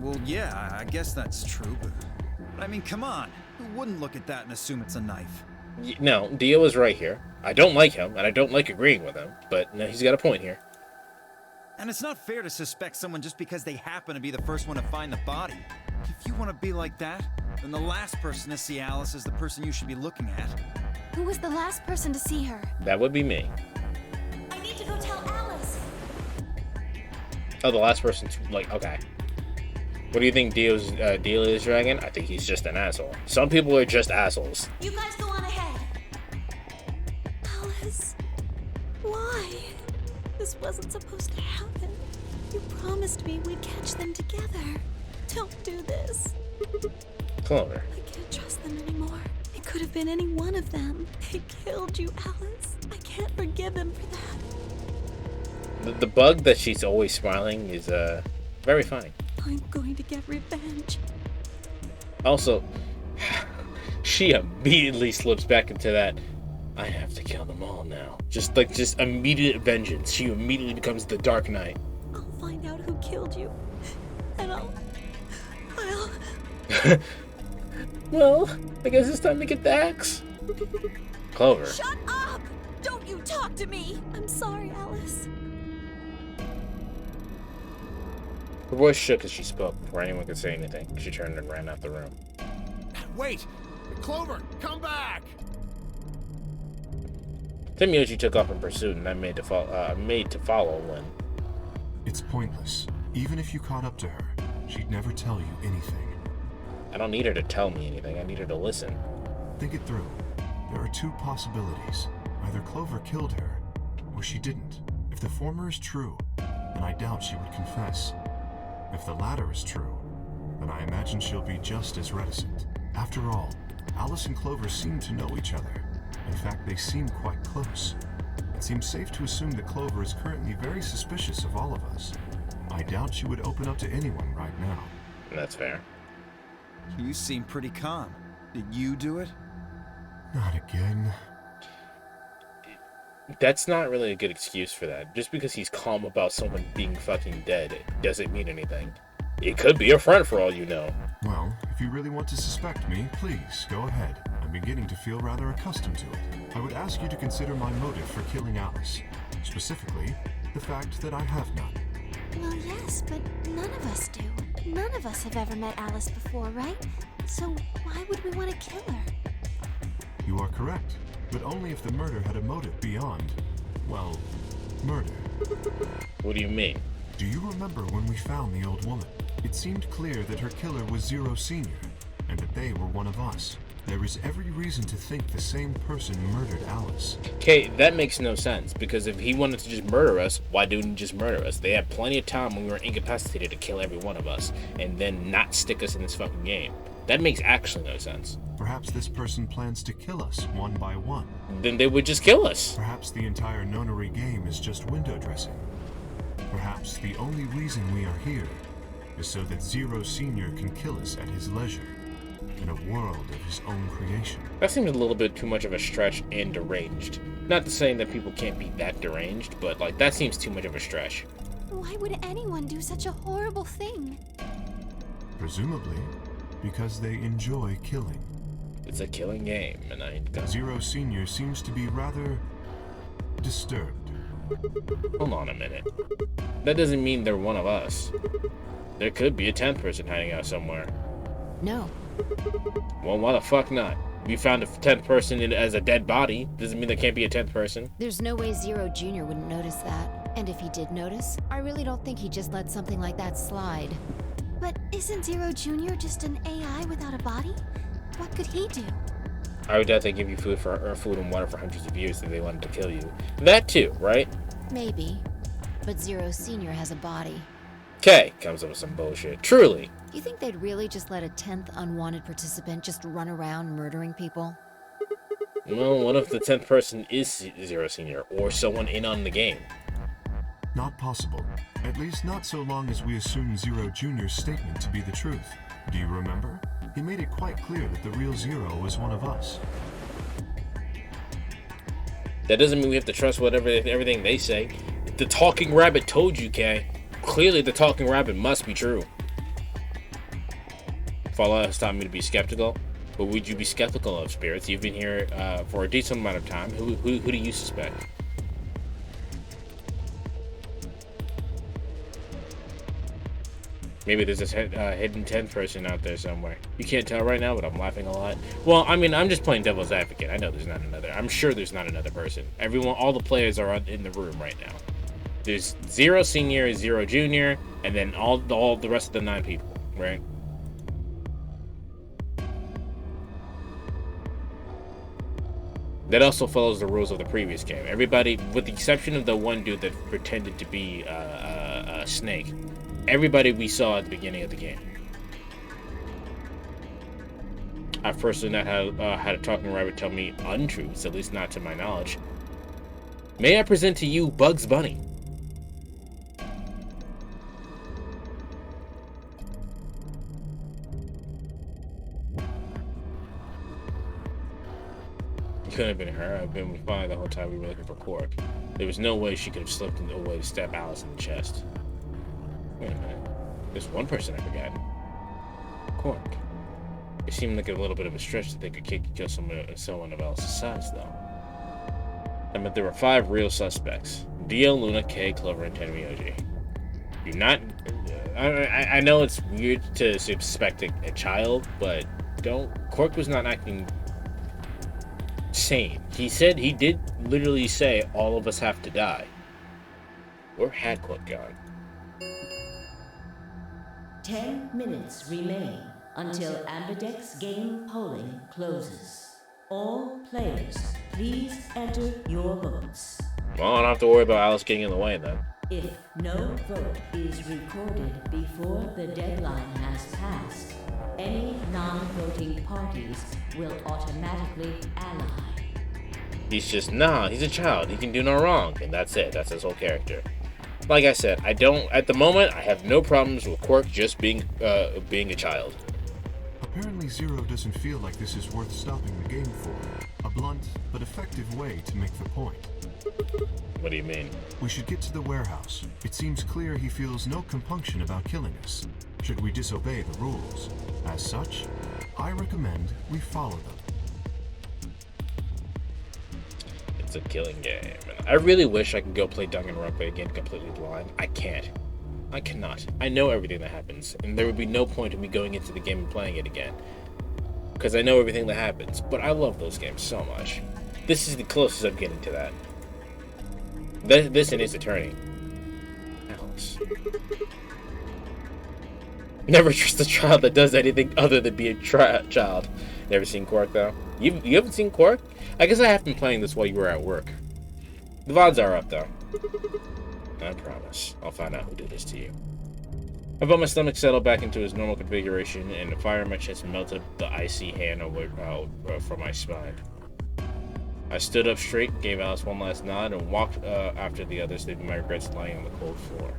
Well, yeah, I guess that's true, but I mean, come on. Who wouldn't look at that and assume it's a knife? No, Dio is right here. I don't like him, and I don't like agreeing with him, but no, he's got a point here. And it's not fair to suspect someone just because they happen to be the first one to find the body. If you want to be like that, then the last person to see Alice is the person you should be looking at. Who was the last person to see her? That would be me. I need to go tell Alice. Oh, the last person to, like, okay. What do you think Dio's deal is, Dragon? I think he's just an asshole. Some people are just assholes. You guys go on ahead. Alice, why? This wasn't supposed to happen. You promised me we'd catch them together. Don't do this. Clover. I can't trust them anymore. It could have been any one of them. They killed you, Alice. I can't forgive them for that. The bug that she's always smiling is very funny. I'm going to get revenge. Also, she immediately slips back into that, I have to kill them all now. Just immediate vengeance. She immediately becomes the Dark Knight. I'll find out who killed you. And I'll... Well, I guess it's time to get the axe. Clover. Shut up! Don't you talk to me! I'm sorry, Alice. Her voice shook as she spoke before anyone could say anything. She turned and ran out the room. Wait! Clover, come back! Tenmyoji took off in pursuit, and I made to follow when. It's pointless. Even if you caught up to her, she'd never tell you anything. I don't need her to tell me anything. I need her to listen. Think it through. There are two possibilities. Either Clover killed her, or she didn't. If the former is true, then I doubt she would confess. If the latter is true, then I imagine she'll be just as reticent. After all, Alice and Clover seem to know each other. In fact, they seem quite close. It seems safe to assume that Clover is currently very suspicious of all of us. I doubt she would open up to anyone right now. That's fair. You seem pretty calm. Did you do it? Not again. That's not really a good excuse for that. Just because he's calm about someone being fucking dead, it doesn't mean anything. It could be a front for all you know. Well, if you really want to suspect me, please, go ahead. I'm beginning to feel rather accustomed to it. I would ask you to consider my motive for killing Alice. Specifically, the fact that I have none. Well, yes, but none of us do. None of us have ever met Alice before, right? So why would we want to kill her? You are correct, but only if the murder had a motive beyond, well, murder. What do you mean? Do you remember when we found the old woman? It seemed clear that her killer was Zero Senior, and that they were one of us. There is every reason to think the same person murdered Alice. Okay, that makes no sense, because if he wanted to just murder us, why didn't he just murder us? They had plenty of time when we were incapacitated to kill every one of us, and then not stick us in this fucking game. That makes actually no sense. Perhaps this person plans to kill us one by one. Then they would just kill us. Perhaps the entire Nonary game is just window dressing. Perhaps the only reason we are here is so that Zero Senior can kill us at his leisure, in a world of his own creation. That seems a little bit too much of a stretch and deranged. Not to say that people can't be that deranged, but like that seems too much of a stretch. Why would anyone do such a horrible thing? Presumably, because they enjoy killing. It's a killing game, and Zero Senior seems to be rather disturbed. Hold on a minute. That doesn't mean they're one of us. There could be a 10th person hiding out somewhere. No. Well, why the fuck not? We found a 10th person as a dead body. Doesn't mean there can't be a 10th person. There's no way Zero Jr. wouldn't notice that. And if he did notice, I really don't think he'd just let something like that slide. But isn't Zero Jr. just an AI without a body? What could he do? I would doubt they give you food and water for hundreds of years if they wanted to kill you. That too, right? Maybe. But Zero Senior has a body. K comes up with some bullshit. Truly. You think they'd really just let a 10th unwanted participant just run around murdering people? Well, what if the 10th person is Zero Senior or someone in on the game? Not possible. At least not so long as we assume Zero Jr.'s statement to be the truth. Do you remember? He made it quite clear that the real Zero was one of us. That doesn't mean we have to trust everything they say. If the talking rabbit told you, Kay, clearly the talking rabbit must be true. Fallout has taught me to be skeptical, but would you be skeptical of spirits? You've been here for a decent amount of time. Who do you suspect? Maybe there's a hidden 10th person out there somewhere. You can't tell right now, but I'm laughing a lot. Well, I mean, I'm just playing devil's advocate. I know there's not another. I'm sure there's not another person. All the players are in the room right now. There's Zero Senior, Zero Junior, and then all the rest of the 9 people, right? That also follows the rules of the previous game. Everybody, with the exception of the one dude that pretended to be a snake, everybody we saw at the beginning of the game. I've personally not had a talking rabbit tell me untruths, at least not to my knowledge. May I present to you Bugs Bunny? Couldn't have been her. I've been with Bonnie the whole time we were looking for Quark. There was no way she could have slipped away to stab Alice in the chest. Wait a minute. There's one person I forgot. Quark. It seemed like a little bit of a stretch to think a kid could kill someone of Alice's size, though. I meant there were 5 real suspects: Dio, Luna, Kay, Clover, and Tenmyoji. You're not... I know it's weird to suspect a child, but Quark was not acting sane. He did literally say, all of us have to die. Where had Quark gone? 10 minutes remain until Ambidex game polling closes. All players, please enter your votes. Well, I don't have to worry about Alice getting in the way then. If no vote is recorded before the deadline has passed, any non-voting parties will automatically ally. He's a child. He can do no wrong. And that's it. That's his whole character. Like I said, at the moment, I have no problems with Quark just being a child. Apparently Zero doesn't feel like this is worth stopping the game for. A blunt but effective way to make the point. What do you mean? We should get to the warehouse. It seems clear he feels no compunction about killing us. Should we disobey the rules? As such, I recommend we follow them. It's a killing game. And I really wish I could go play Danganronpa again completely blind. I can't. I cannot. I know everything that happens, and there would be no point in me going into the game and playing it again. Because I know everything that happens, but I love those games so much. This is the closest I'm getting to that. This and Ace Attorney. Alice. Never trust a child that does anything other than be a child. Never seen Quark, though? You haven't seen Quark? I guess I have been playing this while you were at work. The VODs are up, though. I promise. I'll find out who did this to you. I felt my stomach settle back into its normal configuration, and the fire in my chest melted the icy hand away from my spine. I stood up straight, gave Alice one last nod, and walked after the others, leaving my regrets lying on the cold floor.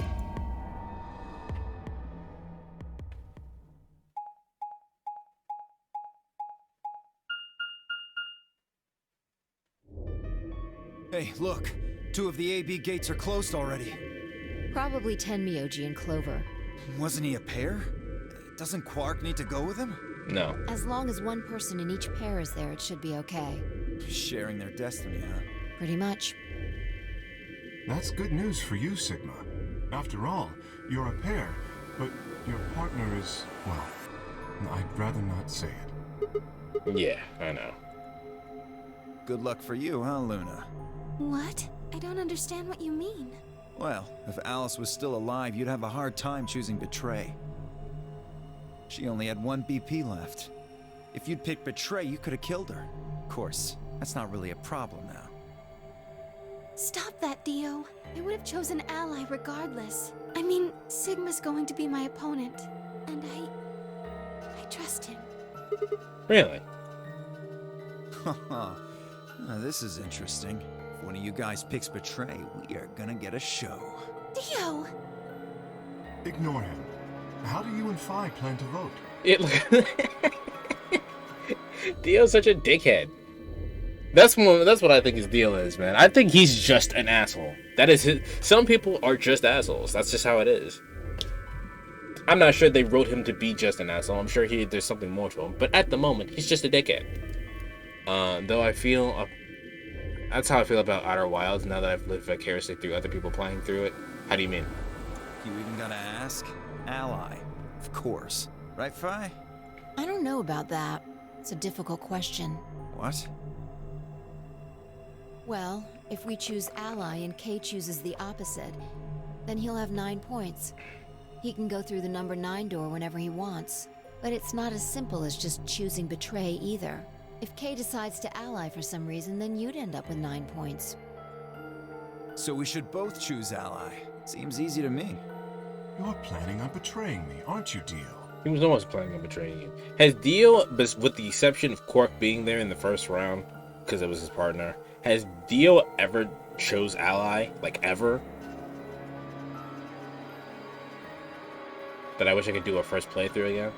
Hey, look! 2 of the AB gates are closed already. Probably Tenmyoji and Clover. Wasn't he a pair? Doesn't Quark need to go with him? No. As long as one person in each pair is there, it should be okay. Sharing their destiny, huh? Pretty much. That's good news for you, Sigma. After all, you're a pair, but your partner is, well, I'd rather not say it. Yeah, I know. Good luck for you, huh, Luna? What? I don't understand what you mean. Well, if Alice was still alive, you'd have a hard time choosing Betray. She only had 1 BP left. If you'd picked Betray, you could have killed her. Of course, that's not really a problem now. Stop that, Dio. I would have chosen Ally regardless. I mean, Sigma's going to be my opponent, and I trust him. Really? Haha. This is interesting. If one of you guys picks Betray, we are gonna get a show. Dio! Ignore him. How do you and Phi plan to vote? Dio's such a dickhead. That's what I think his deal is, man. I think he's just an asshole. That is his. Some people are just assholes. That's just how it is. I'm not sure they wrote him to be just an asshole. I'm sure there's something more to him. But at the moment, he's just a dickhead. Though I feel... that's how I feel about Outer Wilds now that I've lived vicariously through other people playing through it. How do you mean? You even gotta ask? Ally. Of course. Right, Phi? I don't know about that. It's a difficult question. What? Well, if we choose Ally and Kay chooses the opposite, then he'll have 9 points. He can go through the number 9 door whenever he wants. But it's not as simple as just choosing Betray either. If Kay decides to ally for some reason, then you'd end up with 9 points. So we should both choose Ally. Seems easy to me. You're planning on betraying me, aren't you, Dio? He was almost planning on betraying you. Has Dio, with the exception of Quark being there in the first round, because it was his partner, has Dio ever chose Ally? Like, ever? But I wish I could do a first playthrough again.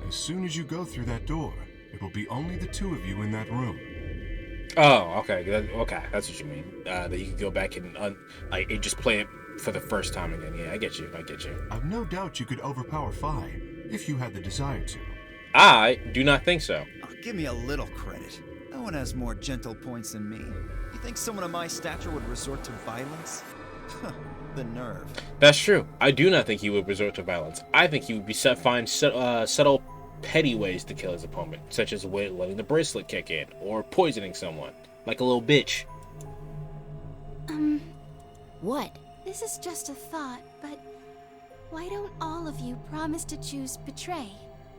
As soon as you go through that door, it will be only the 2 of you in that room. Oh, okay. Okay, that's what you mean. That you could go back and just play it for the first time again. Yeah, I get you. I've no doubt you could overpower Phi, if you had the desire to. I do not think so. Oh, give me a little credit. No one has more gentle points than me. You think someone of my stature would resort to violence? The nerve. That's true. I do not think he would resort to violence. I think he would find subtle, petty ways to kill his opponent, such as letting the bracelet kick in, or poisoning someone, like a little bitch. What? This is just a thought, but why don't all of you promise to choose betray?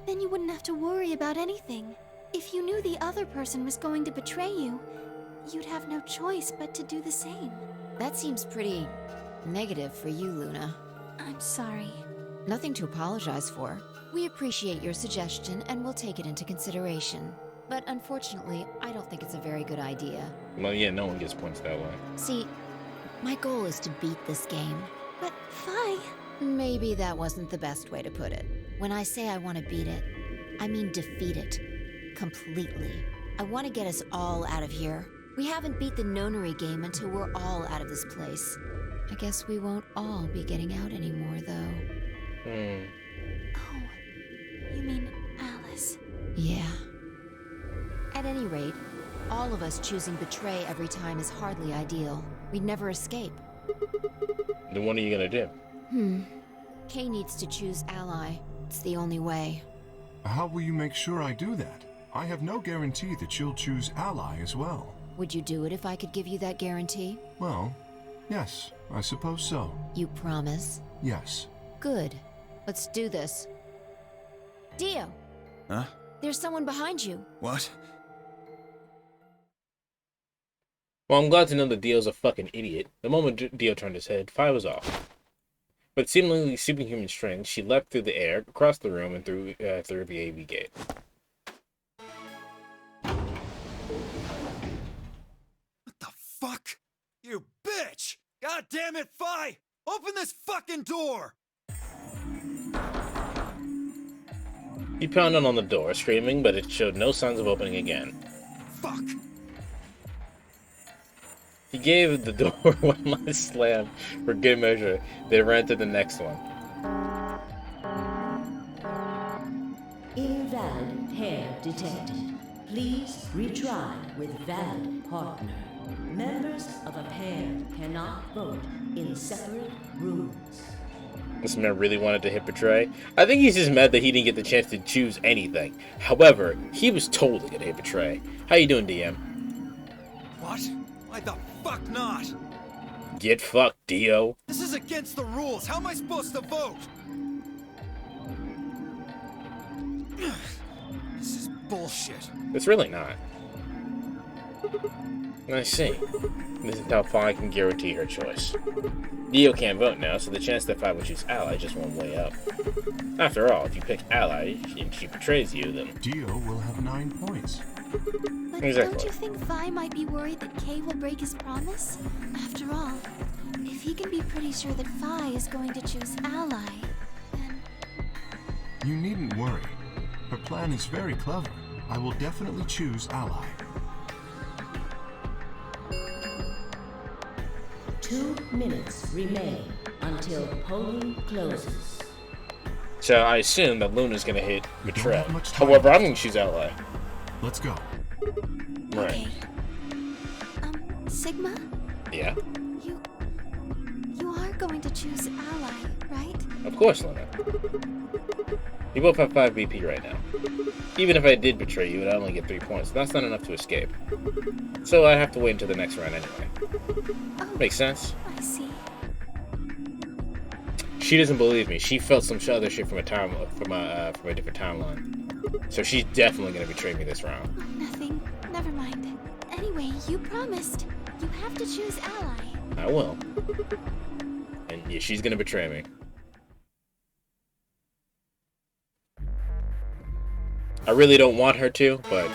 Then you wouldn't have to worry about anything. If you knew the other person was going to betray you, you'd have no choice but to do the same. That seems pretty negative for you, Luna. I'm sorry. Nothing to apologize for. We appreciate your suggestion and we'll take it into consideration. But unfortunately, I don't think it's a very good idea. Well, yeah, no one gets points that way. See, my goal is to beat this game. But Fi... Maybe that wasn't the best way to put it. When I say I want to beat it, I mean defeat it. Completely. I want to get us all out of here. We haven't beat the nonary game until we're all out of this place. I guess we won't all be getting out anymore, though. Oh, you mean Alice? Yeah. At any rate, all of us choosing betray every time is hardly ideal. We'd never escape. Then what are you gonna do? Kay needs to choose ally. It's the only way. How will you make sure I do that? I have no guarantee that she'll choose ally as well. Would you do it if I could give you that guarantee? Well, yes, I suppose so. You promise? Yes. Good. Let's do this. Dio! Huh? There's someone behind you. What? Well, I'm glad to know that Dio's a fucking idiot. The moment Dio turned his head, Fi was off. With seemingly superhuman strength, she leapt through the air, across the room, and through the AV gate. What the fuck? You bitch! God damn it, Fi! Open this fucking door! He pounded on the door, screaming, but it showed no signs of opening again. Fuck! He gave the door one last slam for good measure, then ran to the next one. Invalid pair detected. Please retry with valid partner. Members of a pair cannot vote in separate rooms. This man really wanted to hit Betray. I think he's just mad that he didn't get the chance to choose anything. However, he was totally gonna hit Betray. How you doing, DM? What? Why the fuck not? Get fucked, Dio. This is against the rules. How am I supposed to vote? This is bullshit. It's really not. I see. This is how Fi can guarantee her choice. Dio can't vote now, so the chance that Fi would choose ally just went way up. After all, if you pick ally and she betrays you, then Dio will have 9 points. But Exactly. don't you think Vi might be worried that Kay will break his promise? After all, if he can be pretty sure that Vi is going to choose ally, then... You needn't worry. Her plan is very clever. I will definitely choose ally. 2 minutes remain until polling closes. so I assume that Luna's gonna hit Betray. have much time. However, I'm gonna choose ally. Let's go. Right. Okay. Sigma? Yeah. You are going to choose ally, right? Of course, Luna. You both have 5 BP right now. Even if I did betray you, I'd only get 3 points. That's not enough to escape. So I have to wait until the next round anyway. Makes sense? I see. She doesn't believe me. She felt some other shit from a different timeline. So she's definitely gonna betray me this round. Oh, nothing. Never mind. Anyway, you promised. You have to choose ally. I will. And yeah, she's gonna betray me. I really don't want her to, but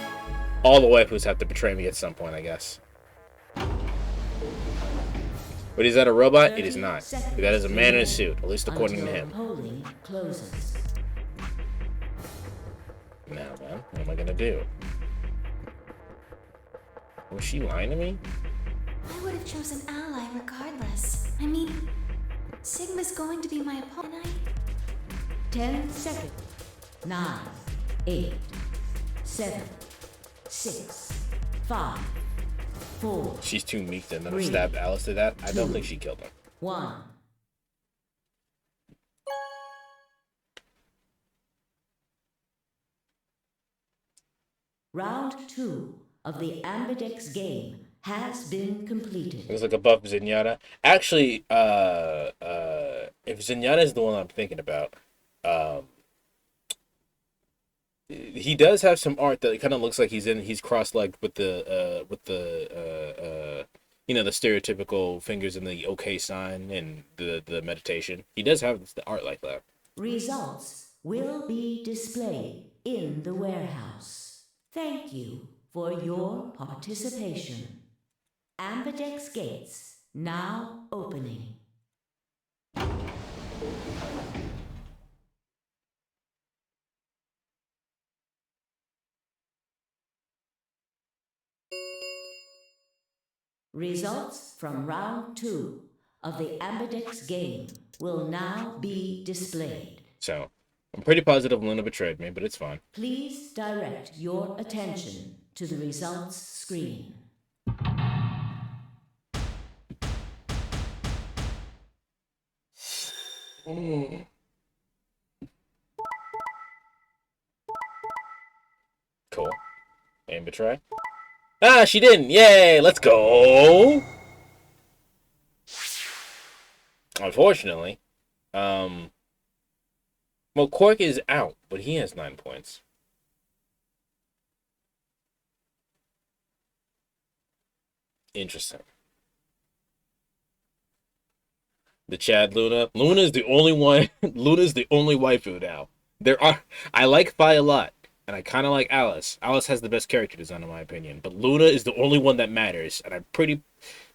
all the waifus have to betray me at some point, I guess. But is that a robot? It is not. That is a man in a suit, at least according to him. Polling closes. Now then, what am I gonna do? Was she lying to me? I would have chosen ally regardless. I mean, Sigma's going to be my opponent. 10 seconds. 9, 8, 7, 6, 5, 4. She's too meek to not stab Alice to that. I don't think she killed him. 1. Round 2 of the Ambidex game has been completed. It was like above Zenyatta. Actually, if Zenyatta is the one I'm thinking about, he does have some art that kind of looks like he's cross-legged with the you know, the stereotypical fingers in the OK sign and the meditation. He does have the art like that. Results will be displayed in the warehouse. Thank you for your participation. Ambidex gates now opening. Results from round 2 of the Ambidex game will now be displayed. So, I'm pretty positive Luna betrayed me, but it's fine. Please direct your attention to the results screen. Cool. And betray. Ah, she didn't. Yay, let's go. Unfortunately, well, Quark is out, but he has 9 points. Interesting. The Chad Luna. Luna's the only one. Luna's the only waifu now. I like Fi a lot, and I kind of like Alice. Alice has the best character design in my opinion, but Luna is the only one that matters, and I'm pretty.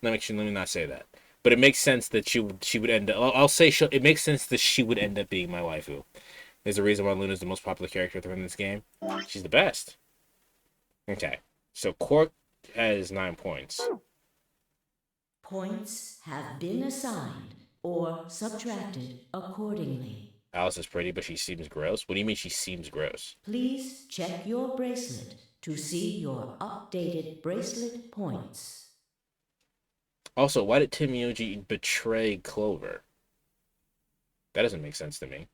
Let me not say that, but it makes sense that she would end up. I'll say it makes sense that she would end up being my waifu. There's a reason why Luna's the most popular character in this game. She's the best. Okay, so Quark has 9 points. Points have been assigned or subtracted accordingly. Alice is pretty, but she seems gross. What do you mean she seems gross? Please check your bracelet to see your updated bracelet points. Also, why did Timioji betray Clover? That doesn't make sense to me.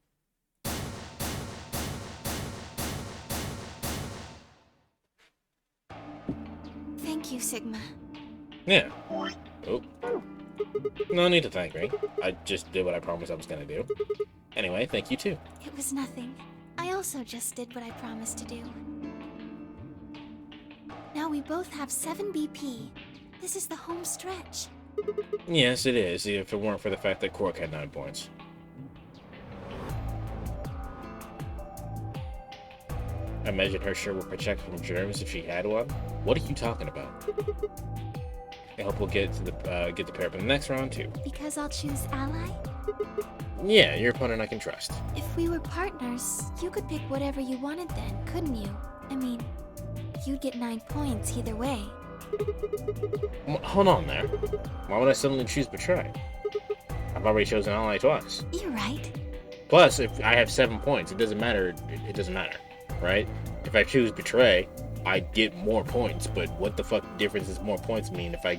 Thank you, Sigma. Yeah. Oh. No need to thank me. I just did what I promised I was gonna do. Anyway, thank you too. It was nothing. I also just did what I promised to do. Now we both have 7 BP. This is the home stretch. Yes, it is, if it weren't for the fact that Quark had 9 points. I imagine her shirt would protect from germs if she had one. What are you talking about? I hope we'll get the pair up in the next round too. Because I'll choose ally? Yeah, your opponent I can trust. If we were partners, you could pick whatever you wanted then, couldn't you? I mean, you'd get 9 points either way. Hold on there. Why would I suddenly choose Betray? I've already chosen ally twice. You're right. Plus, if I have 7 points, it doesn't matter. It doesn't matter, right? If I choose Betray, I get more points. But what the fuck difference does more points mean if I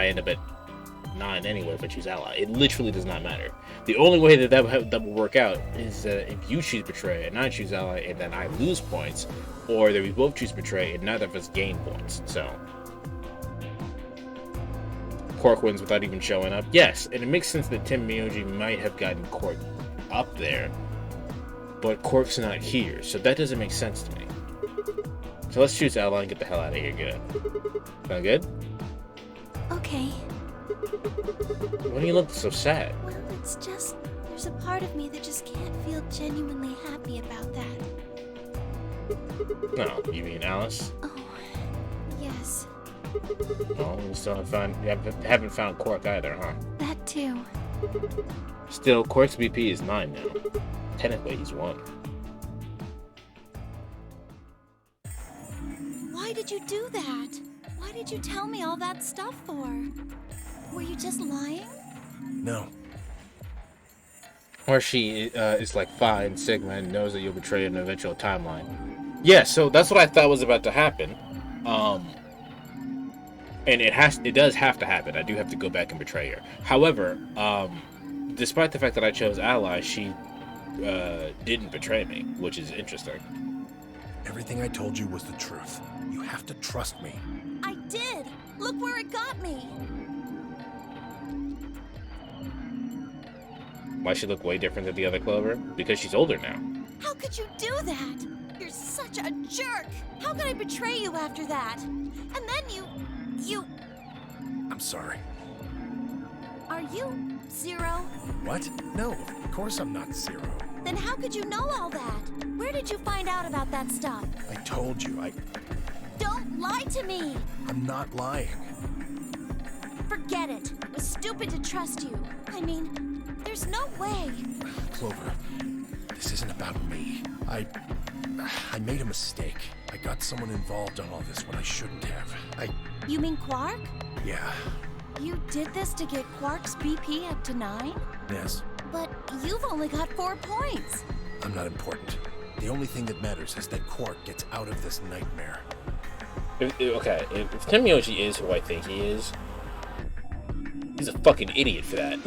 end up at 9 anyway if I choose ally? It literally does not matter. The only way that will work out is if you choose Betray and I choose ally and then I lose points, or that we both choose Betray and neither of us gain points. So Quark wins without even showing up. Yes, and it makes sense that Timioji might have gotten Quark up there, but Quark's not here, so that doesn't make sense to me. So let's choose ally and get the hell out of here. Good. Sound good? Okay. Why do you look so sad? Well, it's just, there's a part of me that just can't feel genuinely happy about that. No, you mean Alice? Oh, yes. Oh, you still haven't found Quark either, huh? That too. Still, Quark's BP is 9 now. Technically, he's 1. Why did you do that? Why did you tell me all that stuff for? Were you just lying? No. Or she is like Phi in Sigma and knows that you'll betray an eventual timeline. Yeah, so that's what I thought was about to happen. And it does have to happen. I do have to go back and betray her. However, despite the fact that I chose Ally, she didn't betray me, which is interesting. Everything I told you was the truth. You have to trust me. I did! Look where it got me! Why she look way different than the other Clover? Because she's older now. How could you do that? You're such a jerk! How could I betray you after that? And then you... I'm sorry. Are you Zero? What? No, of course I'm not Zero. Then how could you know all that? Where did you find out about that stuff? I told you, Don't lie to me! I'm not lying. Forget it. It was stupid to trust you. I mean, there's no way. Clover, this isn't about me. I made a mistake. I got someone involved on all this when I shouldn't have. You mean Quark? Yeah. You did this to get Quark's BP up to 9? Yes. But you've only got 4 points. I'm not important. The only thing that matters is that Quark gets out of this nightmare. If Tenmyoji is who I think he is, he's a fucking idiot for that.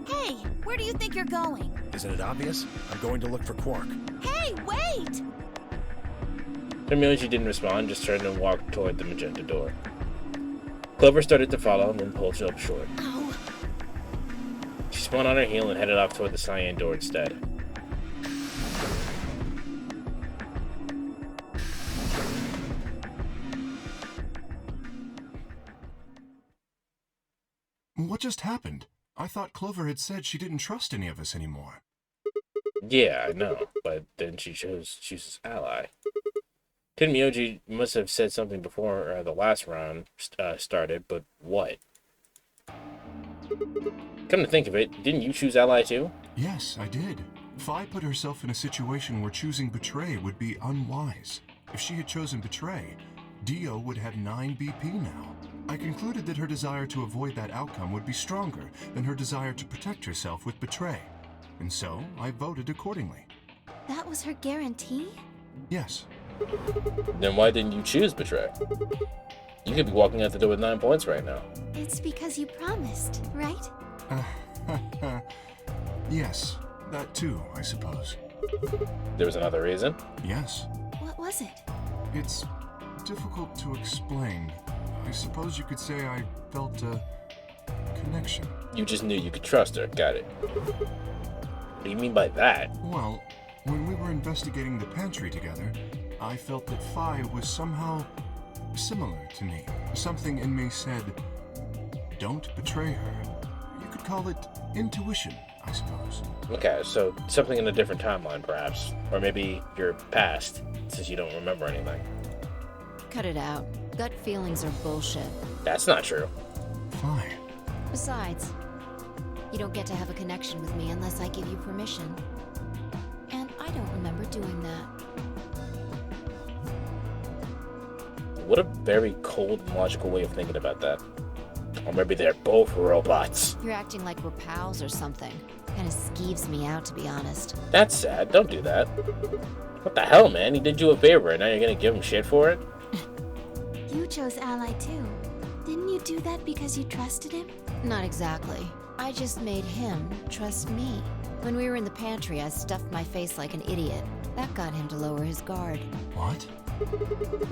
Hey, where do you think you're going? Isn't it obvious? I'm going to look for Quark. Hey, wait! Tenmyoji didn't respond, just turned and walked toward the magenta door. Clover started to follow and then pulled up short. Ow. She spun on her heel and headed off toward the cyan door instead. What just happened? I thought Clover had said she didn't trust any of us anymore. Yeah, I know, but then she chooses Ally. Tenmyoji must have said something before the last round started, but what? Come to think of it, didn't you choose Ally too? Yes, I did. Phi put herself in a situation where choosing Betray would be unwise. If she had chosen Betray, Dio would have 9 BP now. I concluded that her desire to avoid that outcome would be stronger than her desire to protect herself with Betray. And so, I voted accordingly. That was her guarantee? Yes. Then why didn't you choose Betray? You could be walking out the door with 9 points right now. It's because you promised, right? Yes, that too, I suppose. There was another reason? Yes. What was it? It's difficult to explain. I suppose you could say I felt a connection. You just knew you could trust her, got it. What do you mean by that? Well, when we were investigating the pantry together, I felt that Phi was somehow similar to me. Something in me said, don't betray her. You could call it intuition, I suppose. Okay, so something in a different timeline, perhaps. Or maybe your past, since you don't remember anything. Cut it out. Gut feelings are bullshit. That's not true. Fine. Besides, you don't get to have a connection with me unless I give you permission. And I don't remember doing that. What a very cold and logical way of thinking about that. Or maybe they're both robots. You're acting like we're pals or something. Kinda skeeves me out, to be honest. That's sad. Don't do that. What the hell, man? He did you a favor, and now you're gonna give him shit for it? You chose Ally too. Didn't you do that because you trusted him? Not exactly. I just made him trust me. When we were in the pantry, I stuffed my face like an idiot. That got him to lower his guard. What?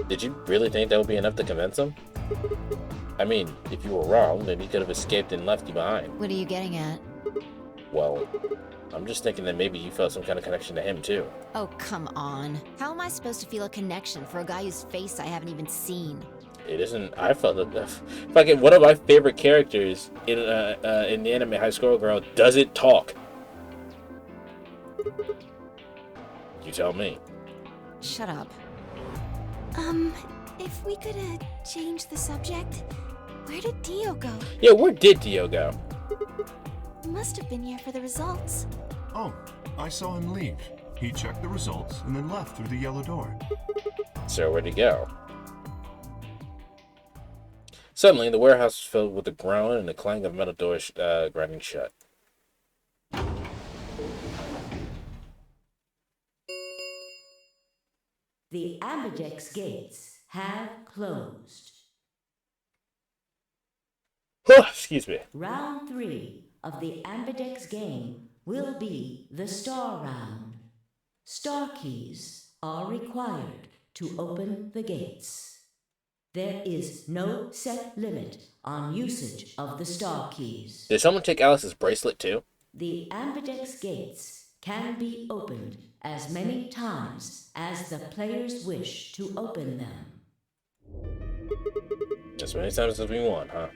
Did you really think that would be enough to convince him? I mean, if you were wrong, then he could have escaped and left you behind. What are you getting at? Well, I'm just thinking that maybe you felt some kind of connection to him, too. Oh, come on. How am I supposed to feel a connection for a guy whose face I haven't even seen? It isn't. I felt that. Fucking one of my favorite characters in the anime High Score Girl doesn't talk. You tell me. Shut up. If we could, change the subject, where did Dio go? Yeah, where did Dio go? Must have been here for the results. Oh, I saw him leave. He checked the results and then left through the yellow door. So where'd he go? Suddenly, the warehouse was filled with a groan and the clang of metal doors grinding shut. The Ambidex gates have closed. Excuse me. Round 3 of the Ambidex game will be the Star Round. Star keys are required to open the gates. There is no set limit on usage of the Star keys. Did someone take Alice's bracelet too? The Ambidex gates can be opened as many times as the players wish to open them. As many times as we want, huh?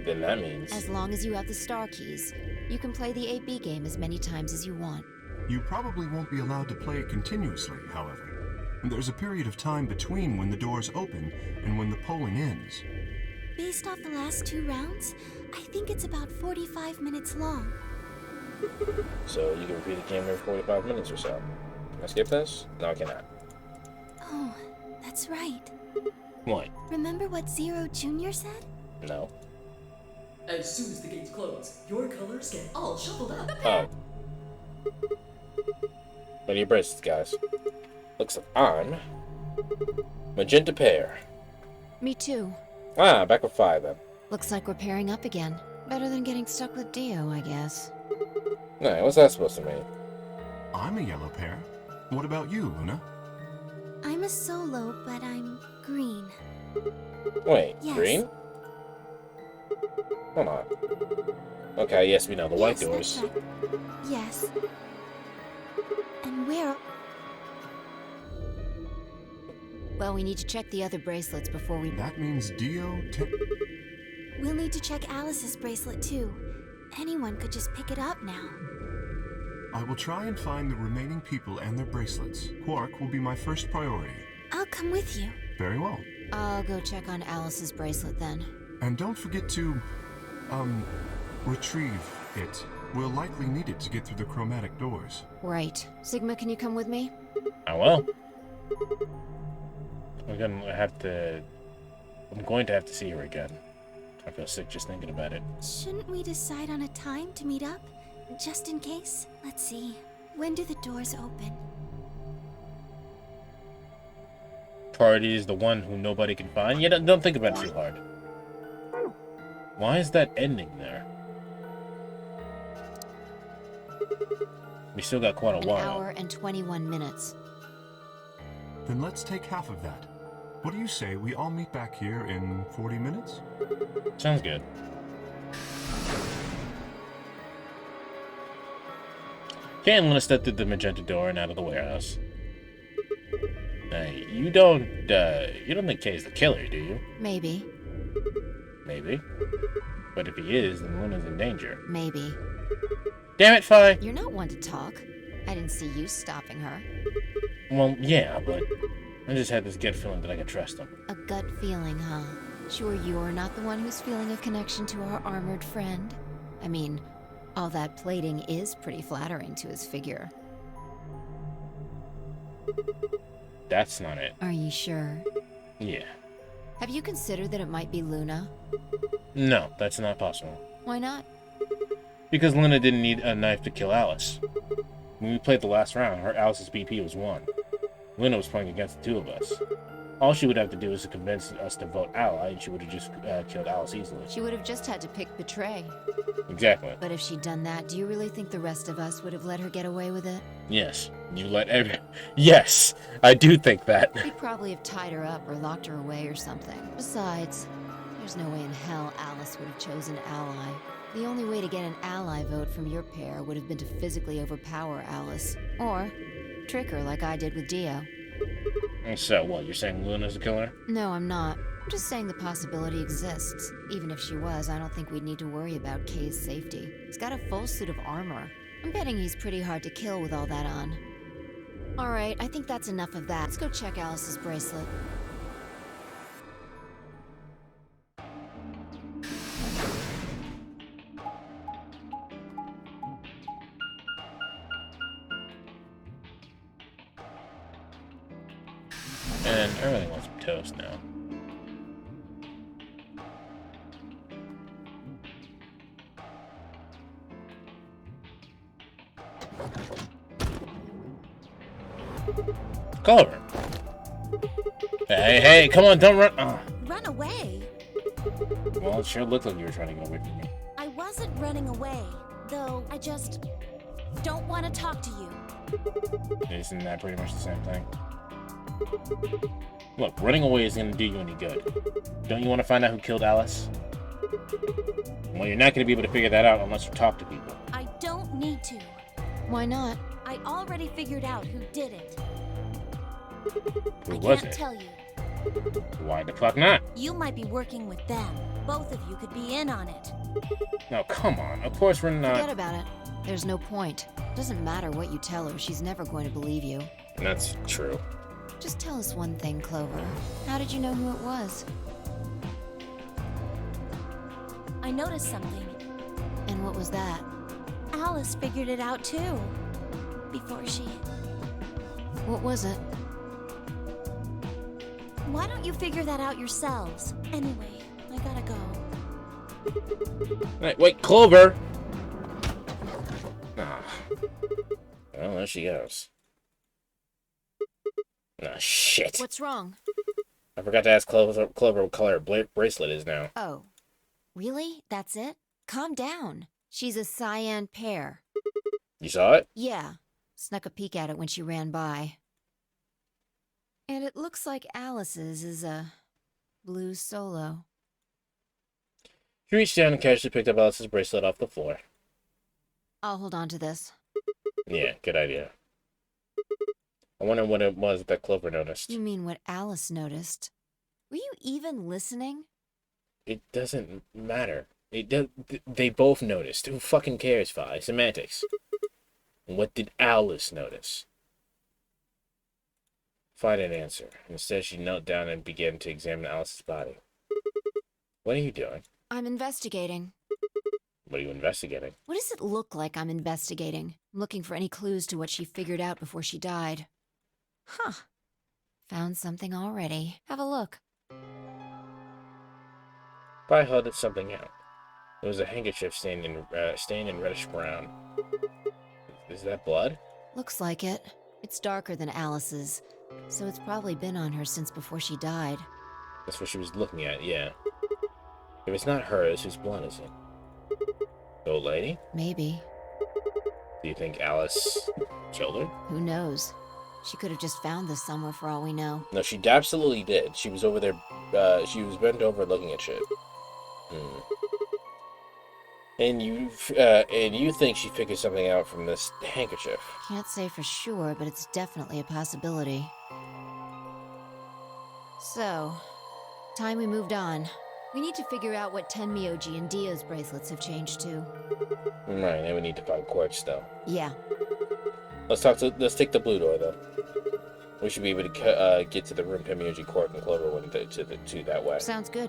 Then that means... As long as you have the star keys, you can play the 8B game as many times as you want. You probably won't be allowed to play it continuously, however. There's a period of time between when the doors open and when the polling ends. Based off the last 2 rounds, I think it's about 45 minutes long. So you can repeat the game every 45 minutes or so. Can I skip this? No, I cannot. Oh, that's right. What? Remember what Zero Jr. said? No. As soon as the gates close, your colors get all shuffled up. Oh. What are your bracelets, guys? Looks like I'm magenta pair. Me too. Ah, back with 5 then. Looks like we're pairing up again. Better than getting stuck with Dio, I guess. No, what's that supposed to mean? I'm a yellow pair. What about you, Luna? I'm a solo, but I'm green. Wait, Yes. green? Hold on. Okay, yes, we know the white Yes, doors. that's right. Yes. And where... Well, we need to check the other bracelets before we... That means Dio... We'll need to check Alice's bracelet, too. Anyone could just pick it up now. I will try and find the remaining people and their bracelets. Quark will be my first priority. I'll come with you. Very well. I'll go check on Alice's bracelet then. And don't forget to, retrieve it. We'll likely need it to get through the chromatic doors. Right. Sigma, can you come with me? I will. I'm going to have to see her again. I feel sick just thinking about it. Shouldn't we decide on a time to meet up? Just in case? Let's see. When do the doors open? Priority is the one who nobody can find. Yeah, don't think about it too hard. Why is that ending there? We still got quite a An while. hour and 21 minutes. Then let's take half of that. What do you say we all meet back here in 40 minutes? Sounds good. Okay, I'm gonna step through the magenta door and out of the warehouse. Hey, you don't think Kay's the killer, do you? Maybe. Maybe. But if he is, then Luna's in danger. Maybe. Damn it, Fi! You're not one to talk. I didn't see you stopping her. Well, yeah, but I just had this gut feeling that I could trust him. A gut feeling, huh? Sure you're not the one who's feeling a connection to our armored friend? I mean, all that plating is pretty flattering to his figure. That's not it. Are you sure? Yeah. Have you considered that it might be Luna? No, that's not possible. Why not? Because Luna didn't need a knife to kill Alice. When we played the last round, Alice's BP was 1. Luna was playing against the 2 of us. All she would have to do is to convince us to vote ally, and she would have just killed Alice easily. She would have just had to pick betray. Exactly. But if she'd done that, do you really think the rest of us would have let her get away with it? Yes. Yes! I do think that. We'd probably have tied her up or locked her away or something. Besides, there's no way in hell Alice would have chosen ally. The only way to get an ally vote from your pair would have been to physically overpower Alice. Or trick her like I did with Dio. And so, what, you're saying Luna's the killer? No, I'm not. I'm just saying the possibility exists. Even if she was, I don't think we'd need to worry about Kay's safety. He's got a full suit of armor. I'm betting he's pretty hard to kill with all that on. Alright, I think that's enough of that. Let's go check Alice's bracelet. And everything wants toast now. Culver. Hey, come on, don't run. Oh. Run away? Well, it sure looked like you were trying to get away from me. I wasn't running away, though I just don't want to talk to you. Isn't that pretty much the same thing? Look, running away isn't going to do you any good. Don't you want to find out who killed Alice? Well, you're not going to be able to figure that out unless you talk to people. I don't need to. Why not? I already figured out who did it. Who I was can't it? tell you. Why the fuck not? You might be working with them. Both of you could be in on it. No, come on. Of course we're not. Forget about it. There's no point. Doesn't matter what you tell her, she's never going to believe you. That's true. Just tell us one thing, Clover. How did you know who it was? I noticed something. And what was that? Alice figured it out too. Before she... What was it? Why don't you figure that out yourselves? Anyway, I gotta go. Wait, Clover! Ah. Well, there she goes. Ah, shit. What's wrong? I forgot to ask Clover what color her bracelet is now. Oh. Really? That's it? Calm down. She's a cyan pear. You saw it? Yeah. Snuck a peek at it when she ran by. And it looks like Alice's is a blue solo. She reached down and casually picked up Alice's bracelet off the floor. I'll hold on to this. Yeah, good idea. I wonder what it was that Clover noticed. You mean what Alice noticed? Were you even listening? It doesn't matter. They both noticed. Who fucking cares, Vi? Semantics. What did Alice notice? Vi didn't answer. Instead, she knelt down and began to examine Alice's body. What are you doing? I'm investigating. What are you investigating? What does it look like I'm investigating? I'm looking for any clues to what she figured out before she died. Huh. Found something already. Have a look. Vi held something out. It was a handkerchief stained in reddish brown. Is that blood? Looks like it. It's darker than Alice's, so it's probably been on her since before she died. That's what she was looking at, yeah. If it's not hers, whose blood is it? The old lady? Maybe. Do you think Alice killed her? Who knows? She could have just found this somewhere for all we know. No, she absolutely did. She was over there, she was bent over looking at shit. And you think she figured something out from this handkerchief? Can't say for sure, but it's definitely a possibility. So, time we moved on. We need to figure out what Tenmyoji and Dio's bracelets have changed to. Right, and we need to find Quartz, though. Yeah. Let's take the blue door, though. We should be able to get to the room Tenmyoji, Quark, and Clover went to that way. Sounds good.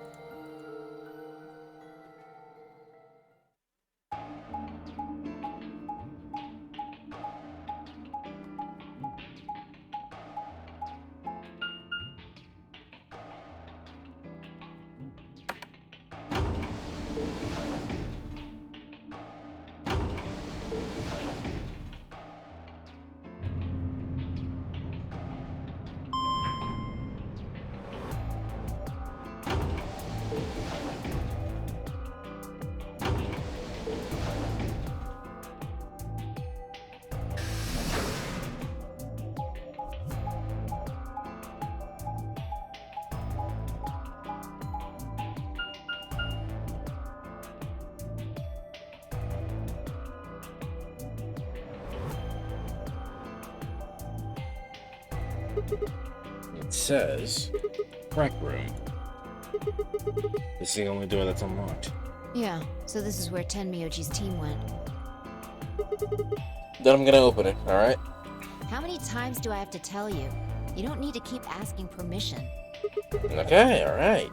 It says rec room. This is the only door that's unlocked. Yeah, so this is where Tenmyoji's team went. Then I'm gonna open it, alright? How many times do I have to tell you? You don't need to keep asking permission. Okay, alright.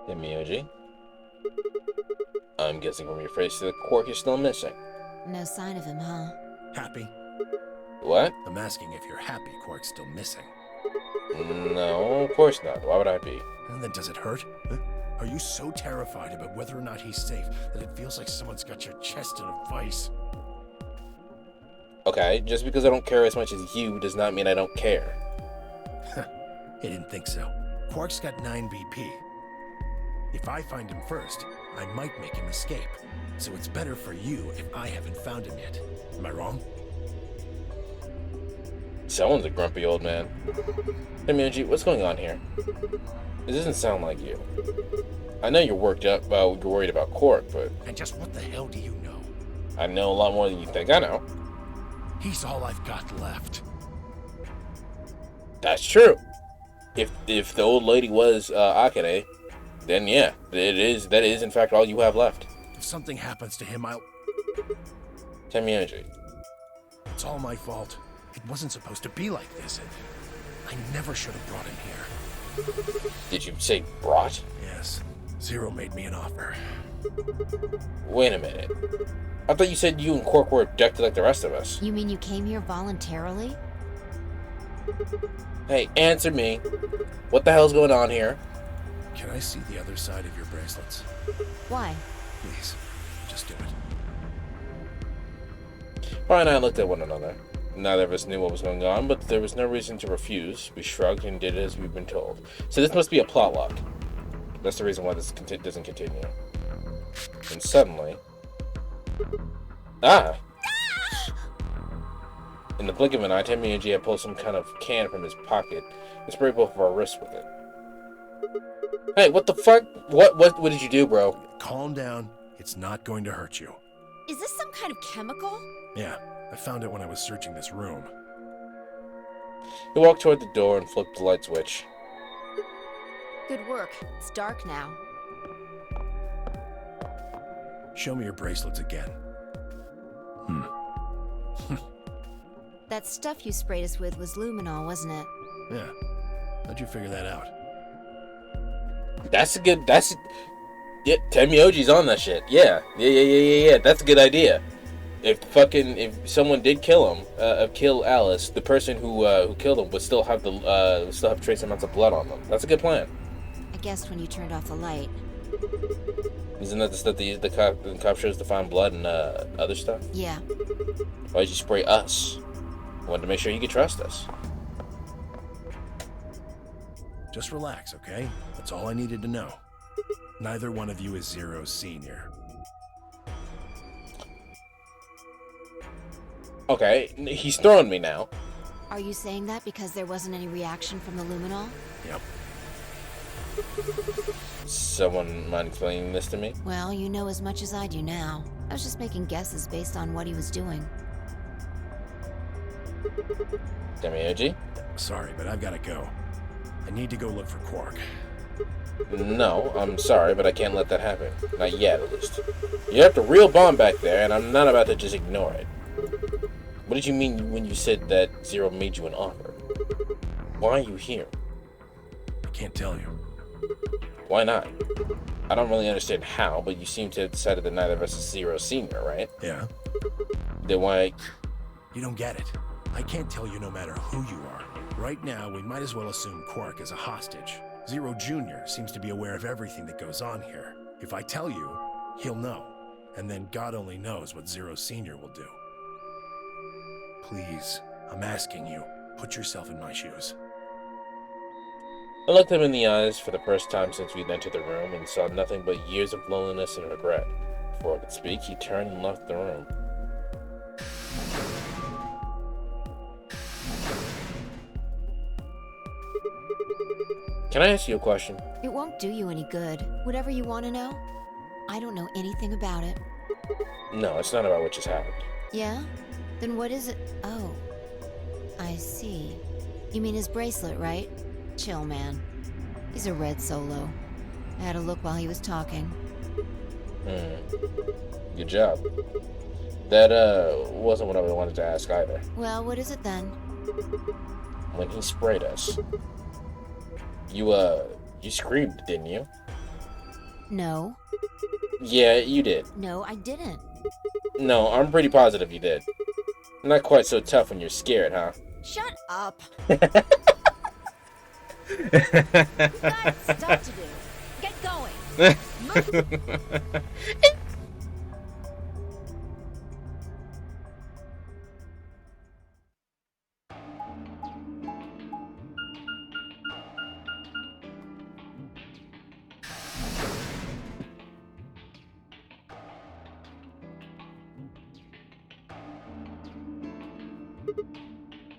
Tenmyoji. I'm guessing from your face that Quark is still missing. No sign of him, huh? Happy? What? I'm asking if you're happy Quark's still missing. No, of course not. Why would I be? And then does it hurt? Huh? Are you so terrified about whether or not he's safe that it feels like someone's got your chest in a vice? Okay, just because I don't care as much as you does not mean I don't care. I didn't think so. Quark's got 9 BP. If I find him first, I might make him escape. So it's better for you if I haven't found him yet. Am I wrong? Someone's a grumpy old man. Hey, Manji, what's going on here? It doesn't sound like you. I know you're worked up, you're worried about Quark, but... And just what the hell do you know? I know a lot more than you think I know. He's all I've got left. That's true. If the old lady was Akane, then yeah, that is in fact all you have left. If something happens to him, I'll... Tenmyouji. It's all my fault. It wasn't supposed to be like this. I never should have brought him here. Did you say brought? Yes. Zero made me an offer. Wait a minute. I thought you said you and Quark were abducted like the rest of us. You mean you came here voluntarily? Hey, answer me. What the hell's going on here? Can I see the other side of your bracelets? Why? Please, just do it. Brian and I looked at one another. Neither of us knew what was going on, but there was no reason to refuse. We shrugged and did as we've been told. So this must be a plot lock. That's the reason why this doesn't continue. And suddenly... In the blink of an eye, Tenmyouji had pulled some kind of can from his pocket and sprayed both of our wrists with it. Hey, what the fuck? What did you do, bro? Calm down. It's not going to hurt you. Is this some kind of chemical? Yeah, I found it when I was searching this room. He walked toward the door and flipped the light switch. Good work. It's dark now. Show me your bracelets again. That stuff you sprayed us with was luminol, wasn't it? Yeah. How'd you figure that out? Yeah, Tenmyouji's on that shit. Yeah. That's a good idea. If someone did kill him, kill Alice, the person who killed him would still have trace amounts of blood on them. That's a good plan. I guessed when you turned off the light. Isn't that the stuff the cop shows to find blood and other stuff? Yeah. Why did you spray us? I wanted to make sure you could trust us. Just relax, okay? That's all I needed to know. Neither one of you is Zero's senior. Okay, he's throwing me now. Are you saying that because there wasn't any reaction from the luminol? Yep. Someone mind explaining this to me? Well, you know as much as I do now. I was just making guesses based on what he was doing. Tenmyouji? Sorry, but I've got to go. I need to go look for Quark. No, I'm sorry, but I can't let that happen. Not yet, at least. You have the real bomb back there, and I'm not about to just ignore it. What did you mean when you said that Zero made you an offer? Why are you here? I can't tell you. Why not? I don't really understand how, but you seem to have decided that neither of us is Zero Senior, right? Yeah. Then why... You don't get it. I can't tell you no matter who you are. Right now, we might as well assume Quark is a hostage. Zero Jr. seems to be aware of everything that goes on here. If I tell you, he'll know. And then God only knows what Zero Sr. will do. Please, I'm asking you, put yourself in my shoes. I looked him in the eyes for the first time since we'd entered the room and saw nothing but years of loneliness and regret. Before I could speak, he turned and left the room. Can I ask you a question? It won't do you any good. Whatever you want to know, I don't know anything about it. No, it's not about what just happened. Yeah? Then what is it? Oh. I see. You mean his bracelet, right? Chill, man. He's a red Solo. I had a look while he was talking. Good job. That, wasn't what I wanted to ask either. Well, what is it then? When he sprayed us, you screamed, didn't you? No. Yeah, you did. No, I didn't. No, I'm pretty positive you did. Not quite so tough when you're scared, huh? Shut up. Got stuff to do. Get going.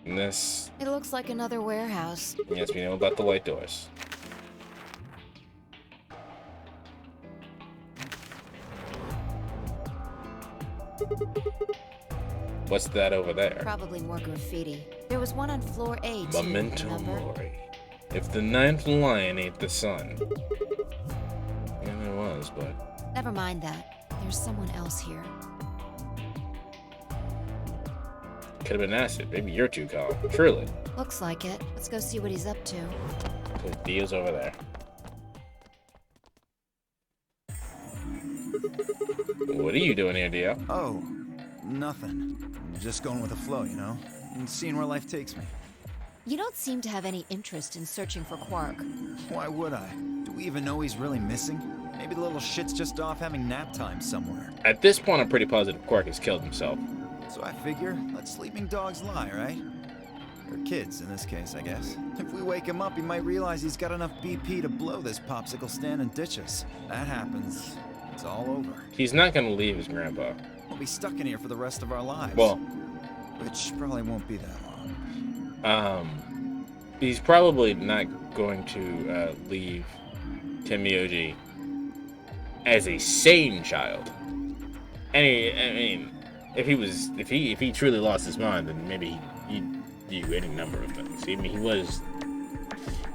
And this, It looks like another warehouse. yes, we know about the white doors. What's that over there? Probably more graffiti. There was one on floor 8. Memento remember? Mori. If the ninth lion ate the sun. Yeah, there was, but Never mind that. There's someone else here. could have been acid. Maybe you're too calm. Truly. Looks like it. Let's go see what he's up to. Because Dio's over there. What are you doing here, Dio? Oh, nothing. I'm just going with the flow, you know? And seeing where life takes me. You don't seem to have any interest in searching for Quark. Why would I? Do we even know he's really missing? Maybe the little shit's just off having nap time somewhere. At this point, I'm pretty positive Quark has killed himself. So I figure, let sleeping dogs lie, right? Or kids, in this case, I guess. If we wake him up, he might realize he's got enough BP to blow this popsicle stand and ditch us. That happens, it's all over. He's not going to leave his grandpa. We'll be stuck in here for the rest of our lives. Well, which probably won't be that long. He's probably not going to leave Tenmyoji as a sane child. I mean, if he truly lost his mind, then maybe he'd do any number of things. I mean,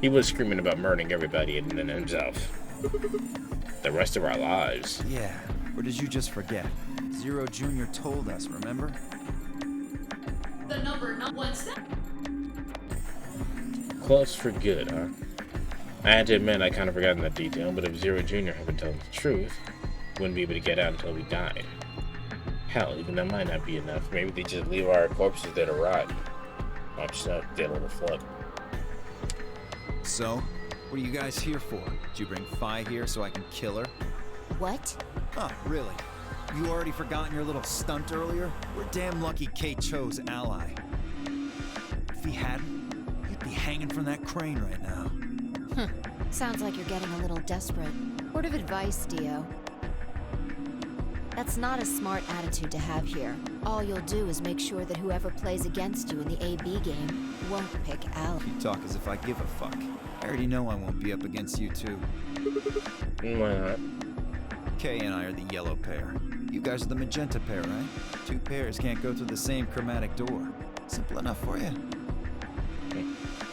he was screaming about murdering everybody and then himself. The rest of our lives. Yeah, or did you just forget? Zero Jr. told us, remember? The number not one step. Close for good, huh? I had to admit I kind of forgotten that detail, but if Zero Jr. had been telling the truth, wouldn't be able to get out until we died. Hell, even that might not be enough. Maybe they just leave our corpses there to rot. I'm just not dead on the flood. So, what are you guys here for? Did you bring Fi here so I can kill her? What? Oh, really? You already forgotten your little stunt earlier? We're damn lucky Kate chose ally. If he hadn't, you'd be hanging from that crane right now. Sounds like you're getting a little desperate. Word of advice, Dio. That's not a smart attitude to have here. All you'll do is make sure that whoever plays against you in the AB game won't pick Ally. You talk as if I give a fuck. I already know I won't be up against you two. Why not? Kay and I are the yellow pair. You guys are the magenta pair, right? Two pairs can't go through the same chromatic door. Simple enough for you.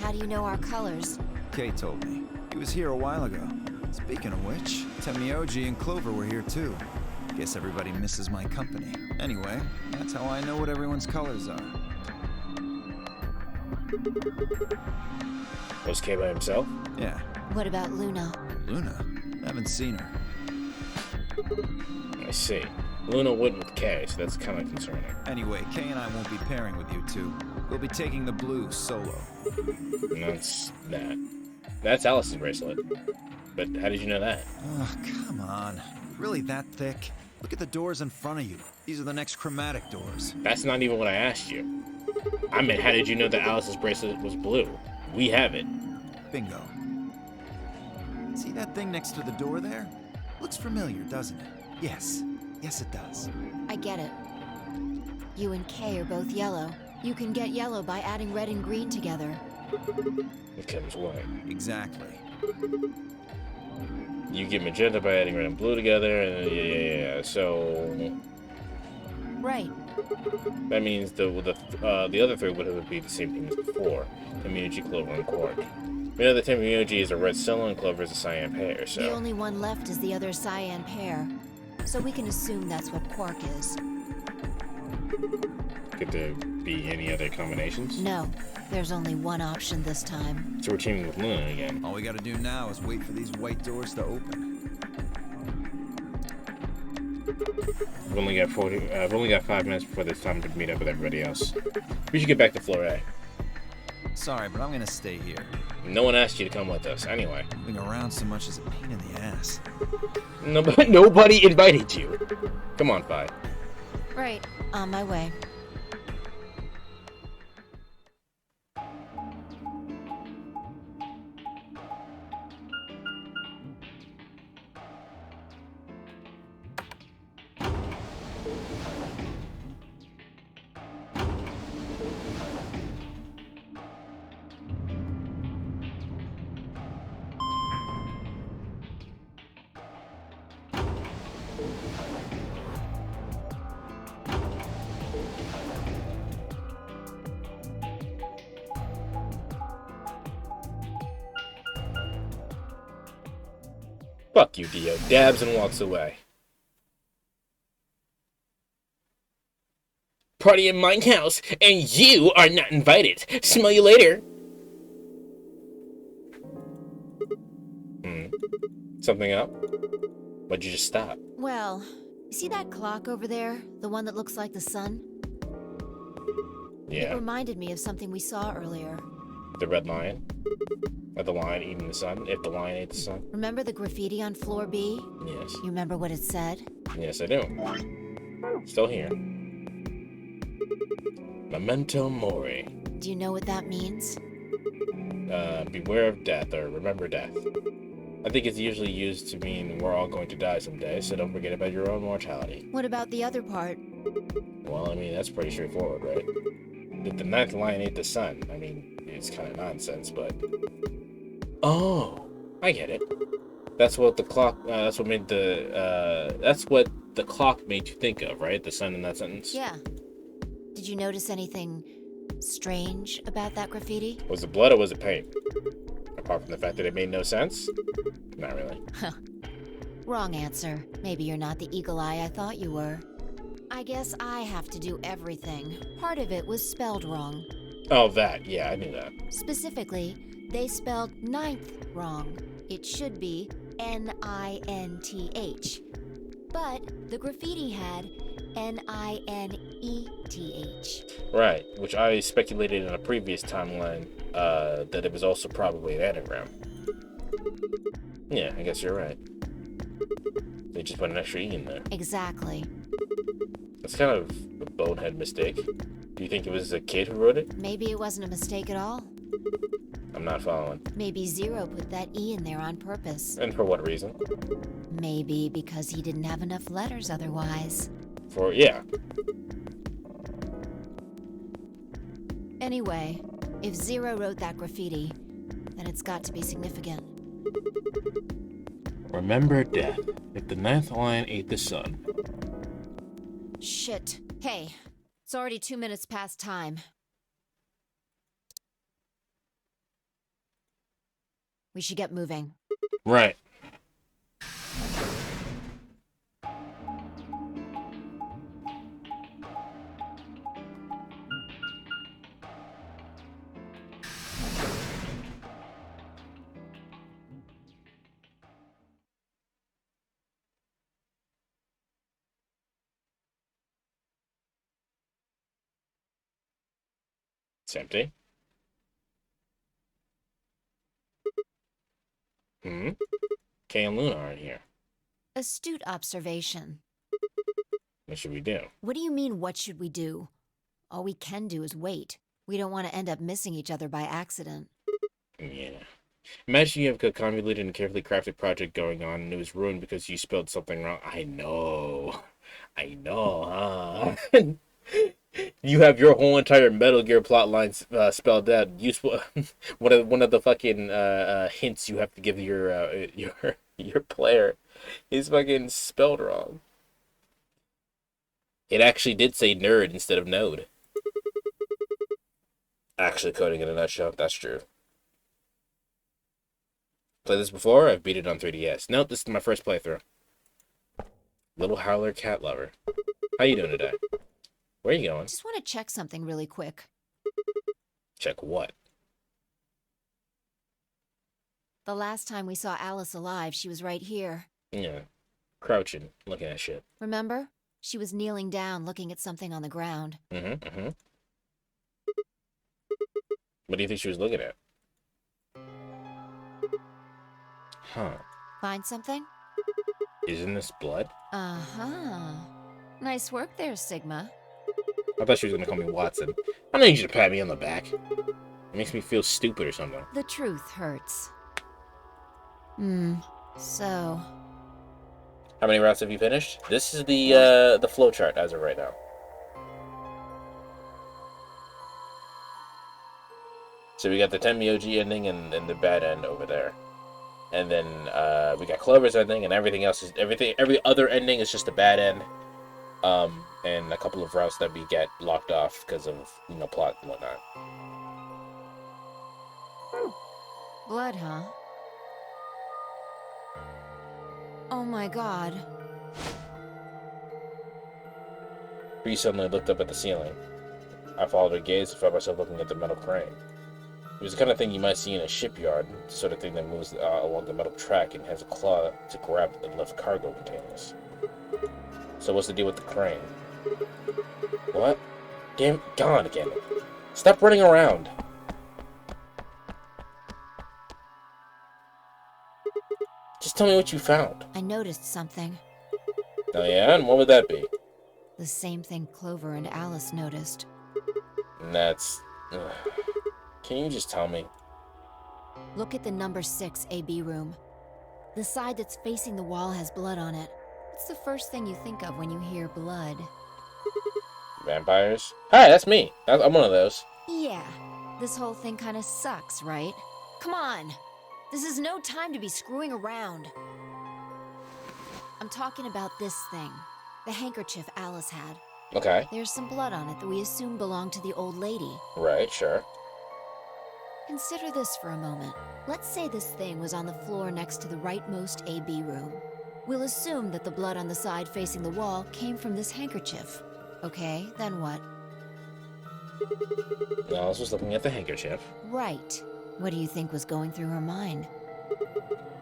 How do you know our colors? Kay told me. He was here a while ago. Speaking of which, Tenmyoji and Clover were here too. Guess everybody misses my company. Anyway, that's how I know what everyone's colors are. Was Kay by himself? Yeah. What about Luna? Luna? Haven't seen her. I see. Luna went with Kay, so that's kind of concerning. Anyway, Kay and I won't be pairing with you two. We'll be taking the blue solo. And that's that. That's Alice's bracelet. But how did you know that? Oh, come on. Really that thick? Look at the doors in front of you. These are the next chromatic doors. That's not even what I asked you. I meant, how did you know that Alice's bracelet was blue? We have it. Bingo. See that thing next to the door there? Looks familiar, doesn't it? Yes. Yes, it does. I get it. You and Kay are both yellow. You can get yellow by adding red and green together. It comes white. Exactly. You get magenta by adding red and blue together, and yeah. So Right. that means the other three would be the same thing as before: Tenmyoji, Clover, and Quark. We know that Tenmyoji is a red Scylla and Clover is a cyan pair. So The only one left is the other cyan pair. So we can assume that's what Quark is. could there be any other combinations? No. There's only one option this time. So we're teaming with Luna again. All we gotta do now is wait for these white doors to open. I've only got 5 minutes before there's time to meet up with everybody else. We should get back to floor A. Sorry, but I'm gonna stay here. No one asked you to come with us, anyway. Moving around so much is a pain in the ass. Nobody invited you. Come on, Fi. Right, on my way. Fuck you, Dio. Dabs and walks away. Party in my house, and you are not invited. Smell you later. Something up? Why'd you just stop? Well, you see that clock over there? The one that looks like the sun? Yeah. It reminded me of something we saw earlier. The red lion? Or the lion eating the sun? If the lion ate the sun? Remember the graffiti on floor B? Yes. You remember what it said? Yes, I do. Still here. Memento Mori. Do you know what that means? Beware of death, or remember death. I think it's usually used to mean we're all going to die someday, so don't forget about your own mortality. What about the other part? Well, I mean, that's pretty straightforward, right? If the ninth lion ate the sun, I mean, it's kind of nonsense, but... Oh, I get it. That's what the clock, that's what the clock made you think of, right? The sun in that sentence? Yeah. Did you notice anything strange about that graffiti? Was it blood or was it paint? Apart from the fact that it made no sense? Not really. Huh. Wrong answer. Maybe you're not the eagle eye I thought you were. I guess I have to do everything. Part of it was spelled wrong. Oh, that. Yeah, I knew that. Specifically, they spelled ninth wrong. It should be N-I-N-T-H. But the graffiti had N-I-N-E-T-H. Right, which I speculated in a previous timeline that it was also probably an anagram. Yeah, I guess you're right. They just put an extra E in there. Exactly. That's kind of a bonehead mistake. Do you think it was a kid who wrote it? Maybe it wasn't a mistake at all. I'm not following. Maybe Zero put that E in there on purpose. And for what reason? Maybe because he didn't have enough letters otherwise. Yeah. Anyway, if Zero wrote that graffiti, then it's got to be significant. Remember death. If the ninth lion ate the sun. Shit. Hey, it's already 2 minutes past time. We should get moving. Right. It's empty. Kay and Luna aren't here. Astute observation. What should we do? What do you mean, what should we do? All we can do is wait. We don't want to end up missing each other by accident. Yeah. Imagine you have a convoluted and carefully crafted project going on and it was ruined because you spelled something wrong. I know, huh? You have your whole entire Metal Gear plotline spelled out. One of the fucking hints you have to give your player is fucking spelled wrong. It actually did say nerd instead of node. Actually coding in a nutshell, that's true. Played this before? I've beat it on 3DS. Nope, this is my first playthrough. Little Howler Cat Lover. How you doing today? Where are you going? Just want to check something really quick. Check what? The last time we saw Alice alive, she was right here. Yeah. crouching, looking at shit. Remember? She was kneeling down, looking at something on the ground. What do you think she was looking at? Huh. Find something? Isn't this blood? Uh-huh. Nice work there, Sigma. I thought she was gonna call me Watson. I need you to pat me on the back. It makes me feel stupid or something. The truth hurts. So... How many routes have you finished? This is the flowchart as of right now. So we got the Tenmyoji ending and the bad end over there. And then we got Clover's ending, and everything else is every other ending is just a bad end. And a couple of routes that we get locked off because of, you know, plot and whatnot. Blood, huh? Oh my god. Bree suddenly looked up at the ceiling. I followed her gaze and found myself looking at the metal crane. It was the kind of thing you might see in a shipyard, the sort of thing that moves along the metal track and has a claw to grab and lift cargo containers. So what's the deal with the crane? What? Damn, gone again. Stop running around. Just tell me what you found. I noticed something. Oh yeah? And what would that be? The same thing Clover and Alice noticed. And that's... Can you just tell me? Look at the number 6 AB room. The side that's facing the wall has blood on it. It's the first thing you think of when you hear blood. Vampires? Hi, that's me. I'm one of those. Yeah. This whole thing kind of sucks, right? Come on! This is no time to be screwing around. I'm talking about this thing. The handkerchief Alice had. Okay. There's some blood on it that we assume belonged to the old lady. Right, sure. Consider this for a moment. Let's say this thing was on the floor next to the rightmost AB room. We'll assume that the blood on the side facing the wall came from this handkerchief. Okay, then what? Alice was looking at the handkerchief. Right. What do you think was going through her mind?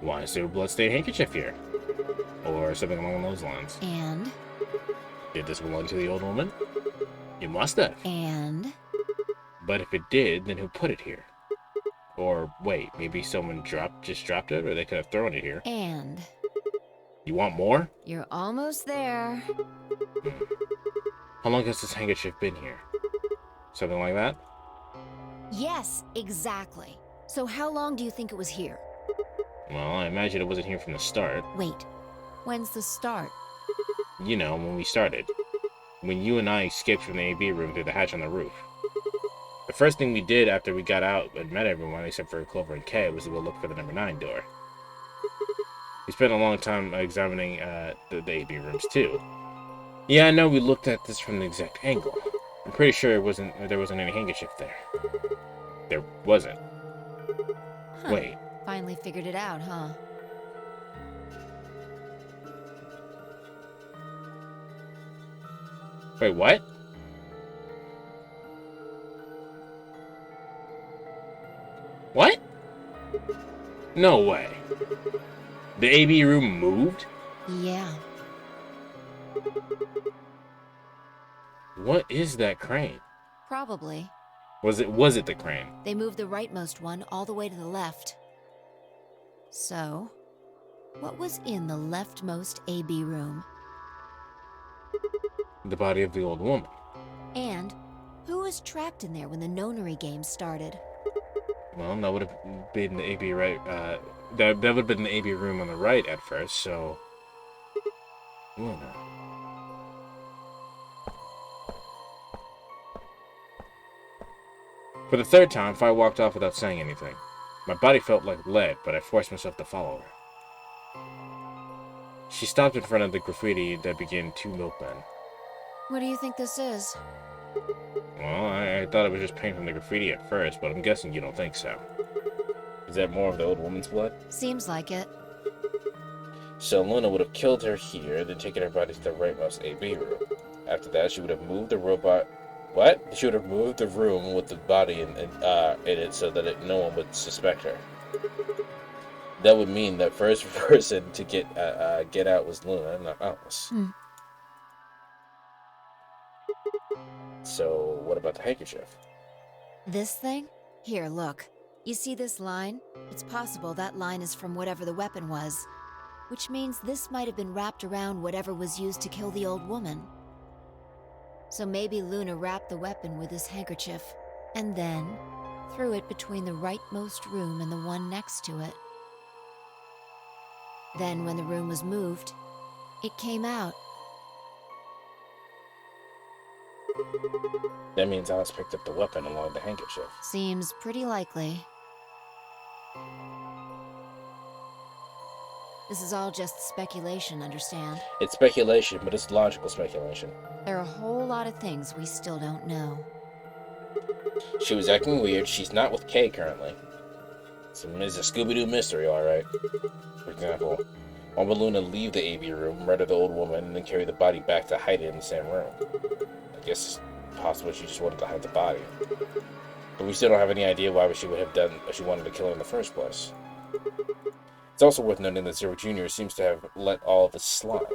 Why is there a bloodstained handkerchief here? Or something along those lines. And? Did this belong to the old woman? It must have. And? But if it did, then who put it here? Or wait, maybe someone just dropped it, or they could have thrown it here. And? You want more? You're almost there. How long has this handkerchief been here? Something like that? Yes, exactly. So how long do you think it was here? Well, I imagine it wasn't here from the start. Wait, when's the start? You know, when we started. When you and I escaped from the AB room through the hatch on the roof. The first thing we did after we got out and met everyone, except for Clover and Kay, was to go look for the number 9 door. We spent a long time examining the AB rooms, too. Yeah, I know we looked at this from the exact angle. I'm pretty sure there wasn't any handkerchief there. There wasn't. Huh. Wait. Finally figured it out, huh? Wait, what? What? No way. The AB room moved? Yeah. What is that crane? Probably. Was it the crane? They moved the rightmost one all the way to the left. So, what was in the leftmost AB room? The body of the old woman. And who was trapped in there when the nonary game started? Well, that would have been the AB right. That would have been the AB room on the right at first. So, Luna. For the third time, Fi walked off without saying anything. My body felt like lead, but I forced myself to follow her. She stopped in front of the graffiti that began 2 milkmen. What do you think this is? Well, I thought it was just paint from the graffiti at first, but I'm guessing you don't think so. Is that more of the old woman's blood? Seems like it. So Luna would have killed her here, then taken her body to the rightmost AB room. After that, she would have moved the robot... What? She would have moved the room with the body in it so that no one would suspect her. that would mean that first person to get out was Luna, not Alice. So what about the handkerchief? This thing? Here, look. You see this line? It's possible that line is from whatever the weapon was, which means this might have been wrapped around whatever was used to kill the old woman. So maybe Luna wrapped the weapon with this handkerchief, and then threw it between the rightmost room and the one next to it. Then when the room was moved, it came out. That means Alice picked up the weapon along with the handkerchief. Seems pretty likely. This is all just speculation, understand? It's speculation, but it's logical speculation. There are a whole lot of things we still don't know. She was acting weird. She's not with Kay currently. It's a Scooby-Doo mystery, alright. For example, why would Luna leave the AV room, murder the old woman, and then carry the body back to hide it in the same room? I guess it's possible she just wanted to hide the body. But we still don't have any idea why she would have done what she wanted to kill her in the first place. It's also worth noting that Zero Jr. seems to have let all of this slide.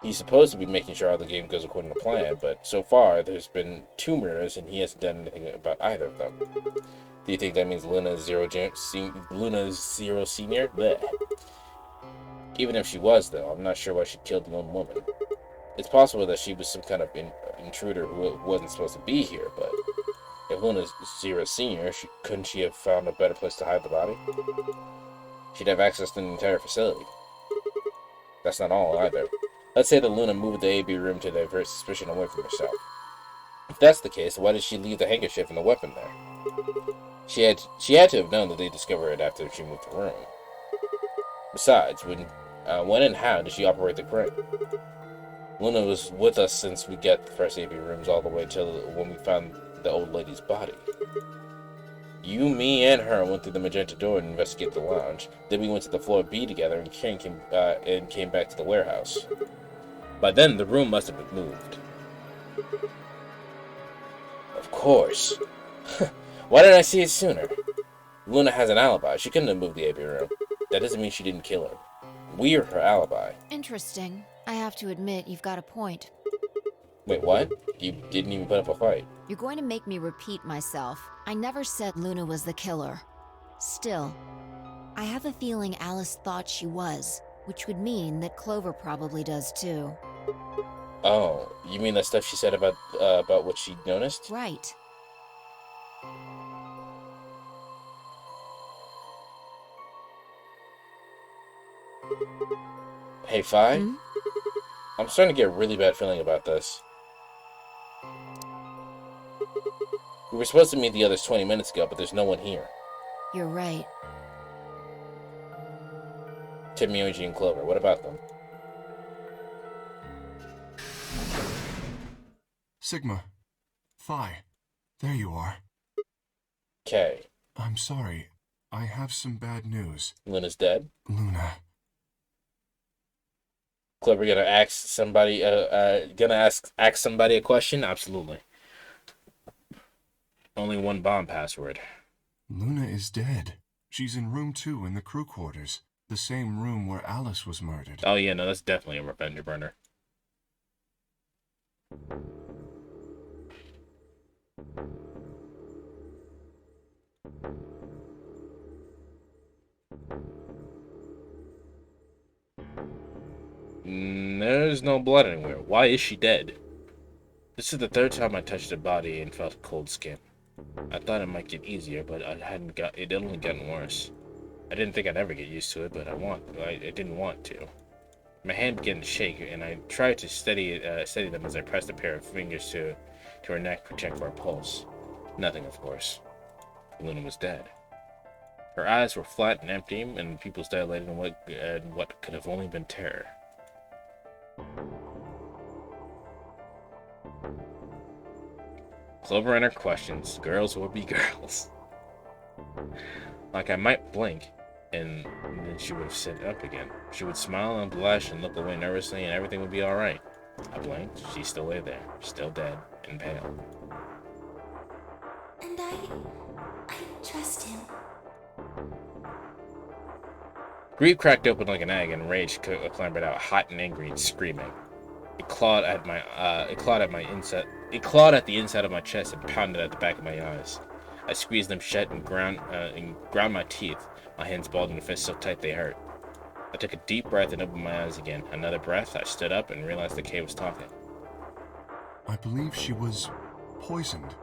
He's supposed to be making sure all the game goes according to plan, but so far there's been 2 murders and he hasn't done anything about either of them. Do you think that means Luna's Zero Senior? Blech. Even if she was, though, I'm not sure why she killed the lone woman. It's possible that she was some kind of intruder who wasn't supposed to be here, but if Luna's Zero Senior, couldn't she have found a better place to hide the body? She'd have access to the entire facility. That's not all, either. Let's say that Luna moved the AB room to divert suspicion away from herself. If that's the case, why did she leave the handkerchief and the weapon there? She had to have known that they'd discover it after she moved the room. Besides, when and how did she operate the crane? Luna was with us since we got the first AB rooms all the way till when we found the old lady's body. You, me, and her went through the magenta door and investigated the lounge. Then we went to the floor B together and came back to the warehouse. By then, the room must have been moved. Of course. Why didn't I see it sooner? Luna has an alibi. She couldn't have moved the AB room. That doesn't mean she didn't kill her. We're her alibi. Interesting. I have to admit, you've got a point. Wait, what? You didn't even put up a fight. You're going to make me repeat myself. I never said Luna was the killer. Still, I have a feeling Alice thought she was, which would mean that Clover probably does too. Oh, you mean that stuff she said about what she noticed? Right. Hey, Fi? I'm starting to get a really bad feeling about this. We were supposed to meet the others 20 minutes ago, but there's no one here. You're right. Tenmyouji and Clover, what about them? Sigma. Phi. There you are. Kay. I'm sorry. I have some bad news. Luna's dead? Luna. Clover gonna ask somebody ask somebody a question? Absolutely. Only one bomb password. Luna is dead. She's in room 2 in the crew quarters. The same room where Alice was murdered. Oh yeah, no, that's definitely a revenge burner. There's no blood anywhere. Why is she dead? This is the 3rd time I touched her body and felt cold skin. I thought it might get easier, but it had only gotten worse. I didn't think I'd ever get used to it, but I didn't want to. My hand began to shake, and I tried to steady them as I pressed a pair of fingers to her neck to check for her pulse. Nothing, of course. Luna was dead. Her eyes were flat and empty, and the pupils dilated in what could have only been terror. Clover and her questions. Girls will be girls. Like I might blink, and then she would have sit up again. She would smile and blush and look away nervously, and everything would be alright. I blinked. She still lay there, still dead and pale. And I trust him. Grief cracked open like an egg, and rage clambered out, hot and angry and screaming. It clawed at the inside of my chest and pounded at the back of my eyes. I squeezed them shut and ground my teeth. My hands balled in a fist so tight they hurt. I took a deep breath and opened my eyes again. Another breath, I stood up and realized that Kay was talking. I believe she was poisoned.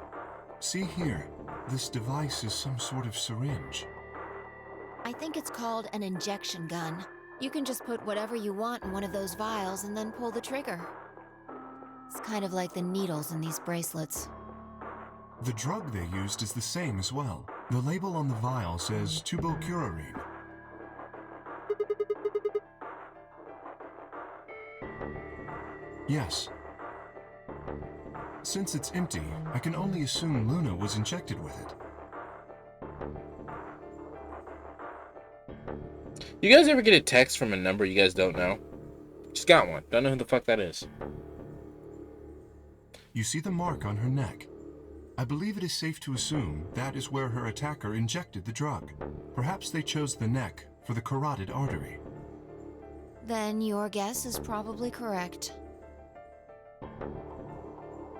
See here, this device is some sort of syringe. I think it's called an injection gun. You can just put whatever you want in one of those vials and then pull the trigger. It's kind of like the needles in these bracelets. The drug they used is the same as well. The label on the vial says tubocurarine. Yes. Since it's empty, I can only assume Luna was injected with it. You guys ever get a text from a number you guys don't know? Just got one. Don't know who the fuck that is. You see the mark on her neck. I believe it is safe to assume that is where her attacker injected the drug. Perhaps they chose the neck for the carotid artery. Then your guess is probably correct.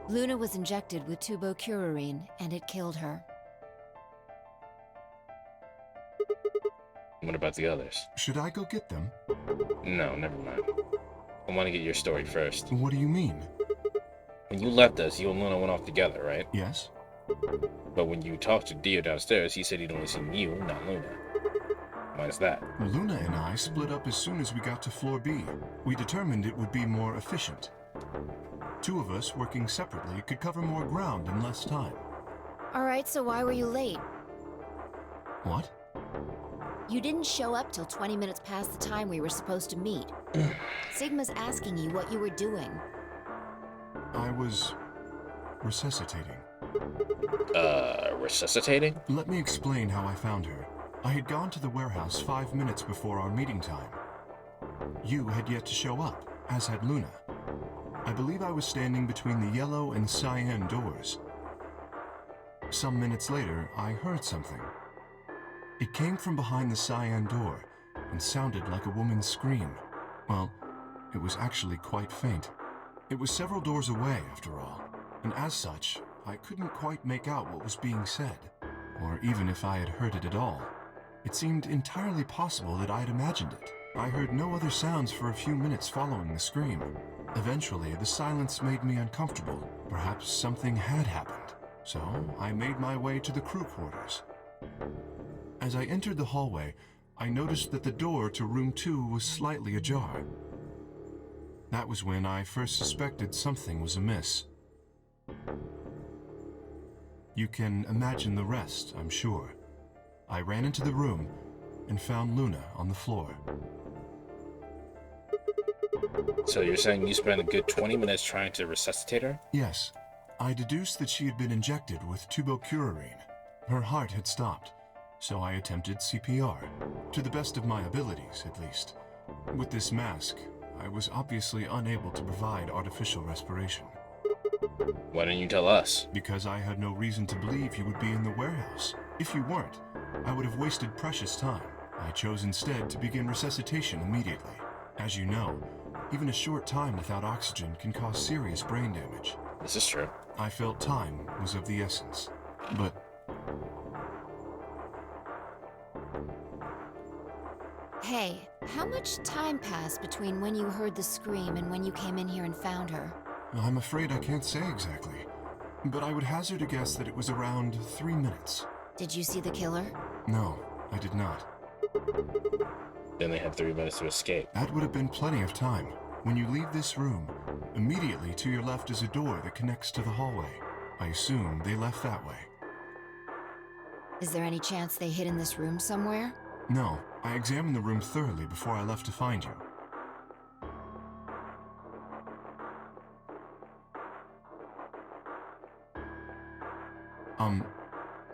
Luna was injected with tubocurarine, and it killed her. What about the others? Should I go get them? No, never mind. I want to get your story first. What do you mean? When you left us, you and Luna went off together, right? Yes. But when you talked to Dio downstairs, he said he'd only seen you, not Luna. Why is that? Luna and I split up as soon as we got to floor B. We determined it would be more efficient. Two of us working separately could cover more ground in less time. Alright, so why were you late? What? You didn't show up till 20 minutes past the time we were supposed to meet. Sigma's asking you what you were doing. I was resuscitating. Resuscitating? Let me explain how I found her. I had gone to the warehouse 5 minutes before our meeting time. You had yet to show up, as had Luna. I believe I was standing between the yellow and cyan doors. Some minutes later, I heard something. It came from behind the cyan door and sounded like a woman's scream. Well, it was actually quite faint. It was several doors away, after all, and as such, I couldn't quite make out what was being said, or even if I had heard it at all. It seemed entirely possible that I had imagined it. I heard no other sounds for a few minutes following the scream. Eventually, the silence made me uncomfortable. Perhaps something had happened. So, I made my way to the crew quarters. As I entered the hallway, I noticed that the door to room 2 was slightly ajar. That was when I first suspected something was amiss. You can imagine the rest, I'm sure. I ran into the room and found Luna on the floor. So you're saying you spent a good 20 minutes trying to resuscitate her? Yes. I deduced that she had been injected with tubocurarine. Her heart had stopped, so I attempted CPR, to the best of my abilities, at least. With this mask, I was obviously unable to provide artificial respiration. Why didn't you tell us? Because I had no reason to believe you would be in the warehouse. If you weren't, I would have wasted precious time. I chose instead to begin resuscitation immediately. As you know, even a short time without oxygen can cause serious brain damage. This is true. I felt time was of the essence. But... Hey, how much time passed between when you heard the scream and when you came in here and found her? I'm afraid I can't say exactly. But I would hazard a guess that it was around 3 minutes. Did you see the killer? No, I did not. Then they had 3 minutes to escape. That would have been plenty of time. When you leave this room, immediately to your left is a door that connects to the hallway. I assume they left that way. Is there any chance they hid in this room somewhere? No, I examined the room thoroughly before I left to find you.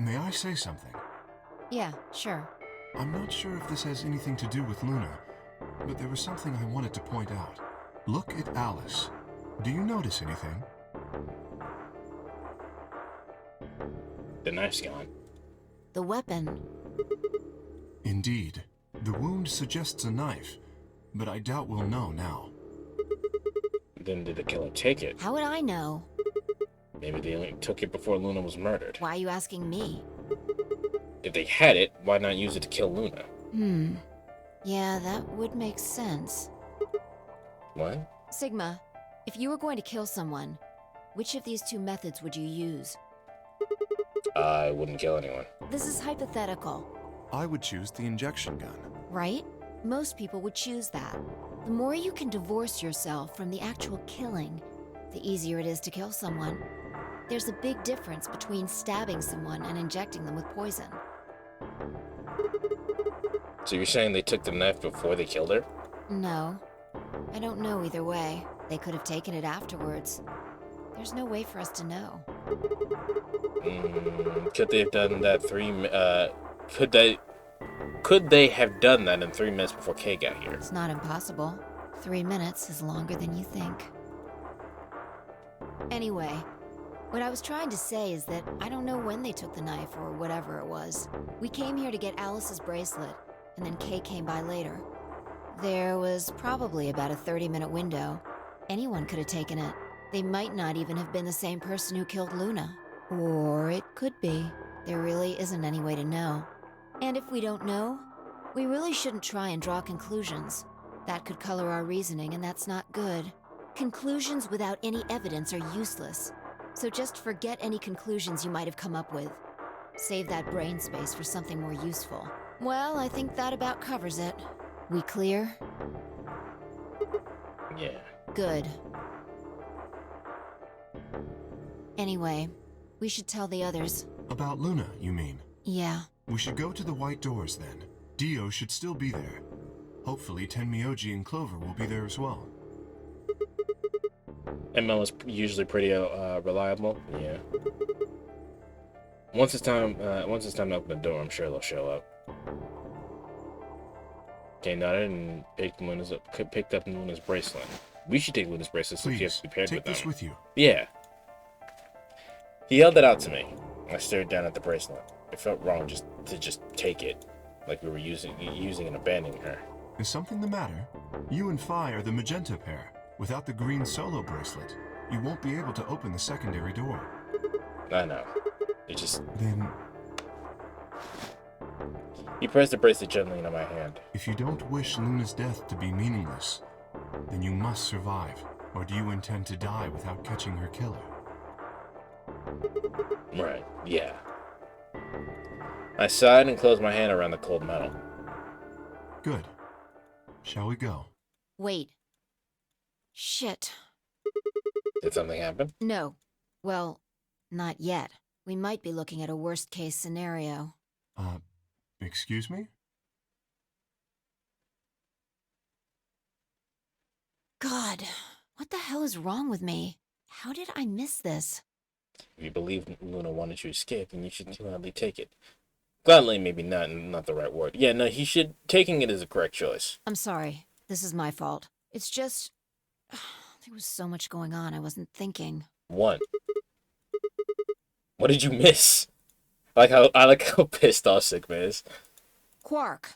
May I say something? Yeah, sure. I'm not sure if this has anything to do with Luna, but there was something I wanted to point out. Look at Alice. Do you notice anything? The knife's gone. The weapon. Indeed. The wound suggests a knife, but I doubt we'll know now. Then did the killer take it? How would I know? Maybe they only took it before Luna was murdered. Why are you asking me? If they had it, why not use it to kill Luna? Yeah, that would make sense. What? Sigma, if you were going to kill someone, which of these two methods would you use? I wouldn't kill anyone. This is hypothetical, I would choose the injection gun. right? Most people would choose that. The more you can divorce yourself from the actual killing, the easier it is to kill someone. There's a big difference between stabbing someone and injecting them with poison. So you're saying they took the knife before they killed her? No. I don't know either way. They could have taken it afterwards. There's no way for us to know. Could they have done that Could they have done that in 3 minutes before Kay got here? It's not impossible. 3 minutes is longer than you think. Anyway, what I was trying to say is that I don't know when they took the knife or whatever it was. We came here to get Alice's bracelet, and then Kay came by later. There was probably about a 30-minute window. Anyone could have taken it. They might not even have been the same person who killed Luna. Or it could be. There really isn't any way to know. And if we don't know, we really shouldn't try and draw conclusions. That could color our reasoning, and that's not good. Conclusions without any evidence are useless. So just forget any conclusions you might have come up with. Save that brain space for something more useful. Well, I think that about covers it. We clear? Yeah. Good. Anyway, we should tell the others. About Luna, you mean? Yeah. We should go to the White Doors then. Dio should still be there. Hopefully Tenmyoji and Clover will be there as well. ML is usually pretty reliable. Yeah. Once it's time to open the door, I'm sure they'll show up. Okay, nodded and picked up Luna's bracelet. We should take Luna's bracelet so she has to be paired with them. Take this with you. Yeah. He held it out to me. I stared down at the bracelet. It felt wrong to just take it, like we were using and abandoning her. Is something the matter? You and Phi are the magenta pair. Without the green solo bracelet, you won't be able to open the secondary door. I know. It just... Then... He pressed the bracelet gently into my hand. If you don't wish Luna's death to be meaningless, then you must survive. Or do you intend to die without catching her killer? Right, yeah. I sighed and closed my hand around the cold metal. Good. Shall we go? Wait. Shit. Did something happen? No. Well, not yet. We might be looking at a worst-case scenario. Excuse me? God, what the hell is wrong with me? How did I miss this? If you believe Luna wanted you to escape, then you should gladly take it. Gladly, maybe not the right word. Yeah, no, taking it is a correct choice. I'm sorry. This is my fault. It's just... there was so much going on, I wasn't thinking. What did you miss? I like how pissed off Sigma is. Quark.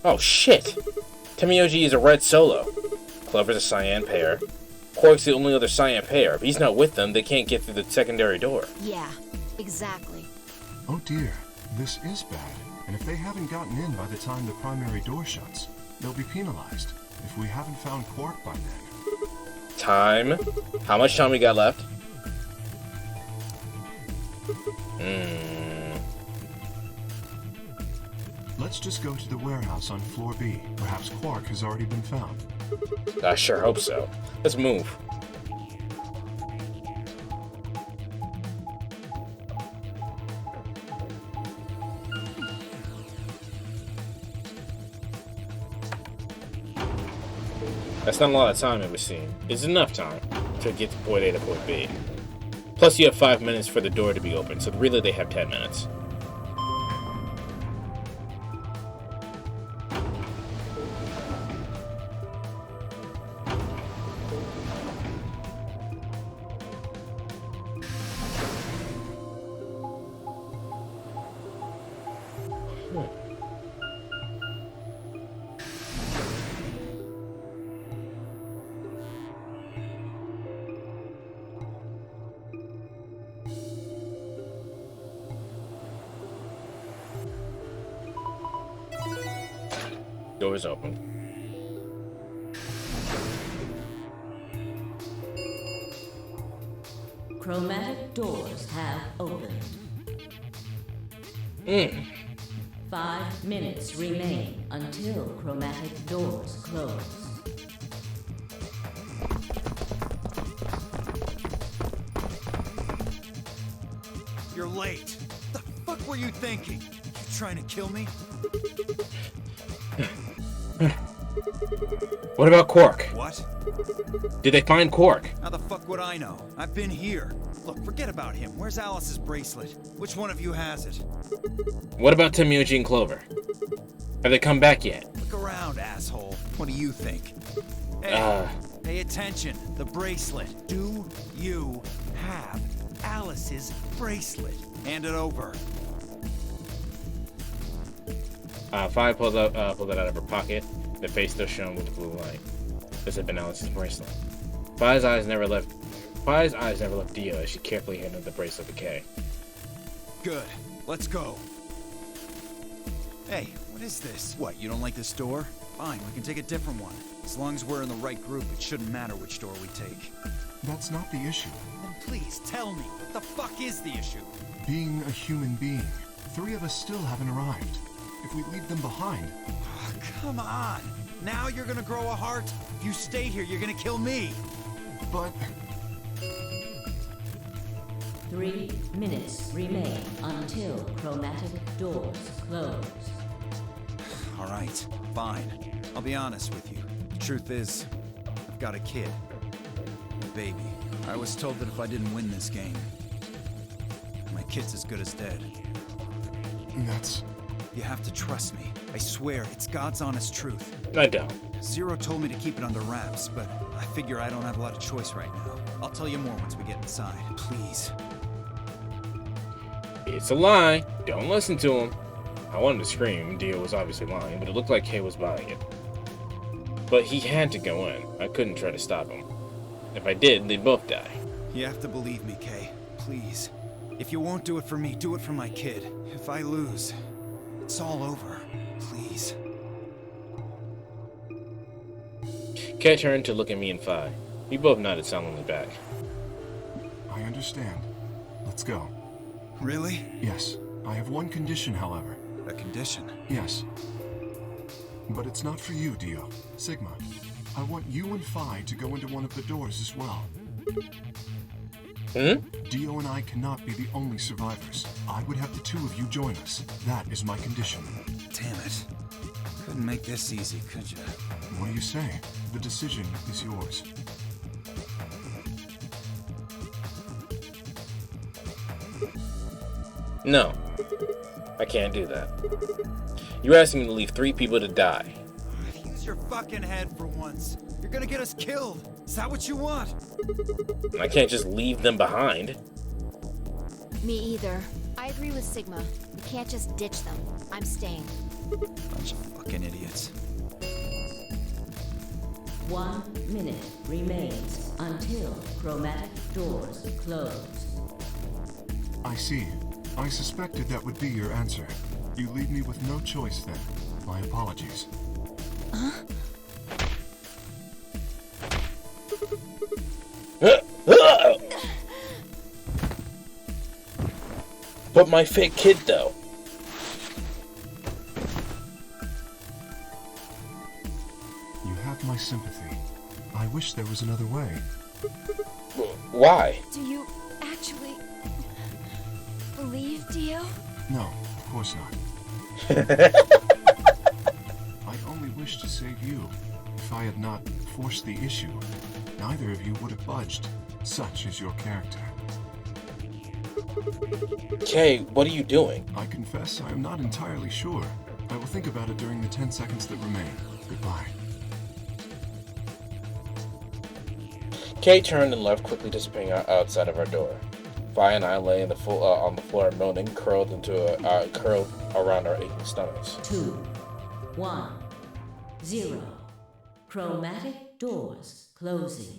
Oh shit! Tenmyoji is a red solo. Clover's a cyan pair. Quark's the only other cyan pair. If he's not with them, they can't get through the secondary door. Yeah, exactly. Oh dear, this is bad. And if they haven't gotten in by the time the primary door shuts, they'll be penalized. If we haven't found Quark by then. Time? How much time we got left? Let's just go to the warehouse on floor B. Perhaps Quark has already been found. I sure hope so. Let's move. That's not a lot of time, it would seem. It's enough time to get to point A to point B. Plus you have 5 minutes for the door to be open, so really they have 10 minutes. Door is open. Chromatic doors have opened. 5 minutes remain until chromatic doors close. You're late. The fuck were you thinking? You trying to kill me? What about Quark? What? Did they find Quark? How the fuck would I know? I've been here. Look, forget about him. Where's Alice's bracelet? Which one of you has it? What about Temyoji and Clover? Have they come back yet? Look around, asshole. What do you think? Hey, pay attention. The bracelet. Do you have Alice's bracelet? Hand it over. Fi pulls it out of her pocket. The face still shone with the blue light. This had been Alice's bracelet. Fi's eyes never left Dio as she carefully handed the bracelet to Kay. Good. Let's go. Hey, what is this? What, you don't like this door? Fine, we can take a different one. As long as we're in the right group, it shouldn't matter which door we take. That's not the issue. Then please tell me, what the fuck is the issue? Being a human being. 3 of us still haven't arrived. If we leave them behind... Oh, come on! Now you're gonna grow a heart? If you stay here, you're gonna kill me! But... 3 minutes remain until chromatic doors close. Alright, fine. I'll be honest with you. The truth is, I've got a kid. A baby. I was told that if I didn't win this game, my kid's as good as dead. That's... You have to trust me. I swear, it's God's honest truth. I don't. Zero told me to keep it under wraps, but I figure I don't have a lot of choice right now. I'll tell you more once we get inside. Please. It's a lie. Don't listen to him. I wanted to scream. Dio was obviously lying, but it looked like Kay was buying it. But he had to go in. I couldn't try to stop him. If I did, they'd both die. You have to believe me, Kay. Please. If you won't do it for me, do it for my kid. If I lose, it's all over. Please. Kay turned to look at me and Fi. We both nodded solemnly back. I understand. Let's go. Really? Yes. I have one condition, however. A condition? Yes. But it's not for you, Dio. Sigma. I want you and Fi to go into one of the doors as well. Dio and I cannot be the only survivors. I would have the 2 of you join us. That is my condition. Damn it. Couldn't make this easy, could you? What do you say? The decision is yours. No. I can't do that. You're asking me to leave 3 people to die. Use your fucking head for once. You're gonna get us killed. Is that what you want? I can't just leave them behind. Me either. I agree with Sigma. We can't just ditch them. I'm staying. Bunch of fucking idiots. 1 minute remains until chromatic doors close. I see. I suspected that would be your answer. You leave me with no choice then. My apologies. Huh? But my fake kid, though. You have my sympathy. I wish there was another way. Why? Do you actually believe Dio? No, of course not. I only wish to save you. If I had not forced the issue, neither of you would have budged. Such is your character. Kay, what are you doing? I confess I am not entirely sure. I will think about it during the 10 seconds that remain. Goodbye. Kay turned and left, quickly disappearing outside of our door. Vi and I lay on the floor moaning, curled around our aching stomachs. 2, 1, 0. Chromatic doors closing.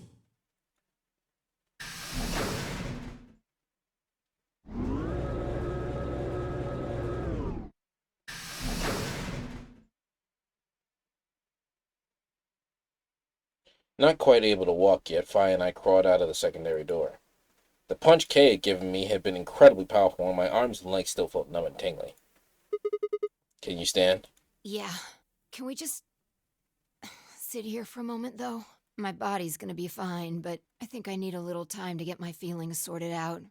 Not quite able to walk yet, Fi and I crawled out of the secondary door. The punch Kay had given me had been incredibly powerful, and my arms and legs still felt numb and tingly. Can you stand? Yeah. Can we just sit here for a moment, though? My body's gonna be fine, but I think I need a little time to get my feelings sorted out.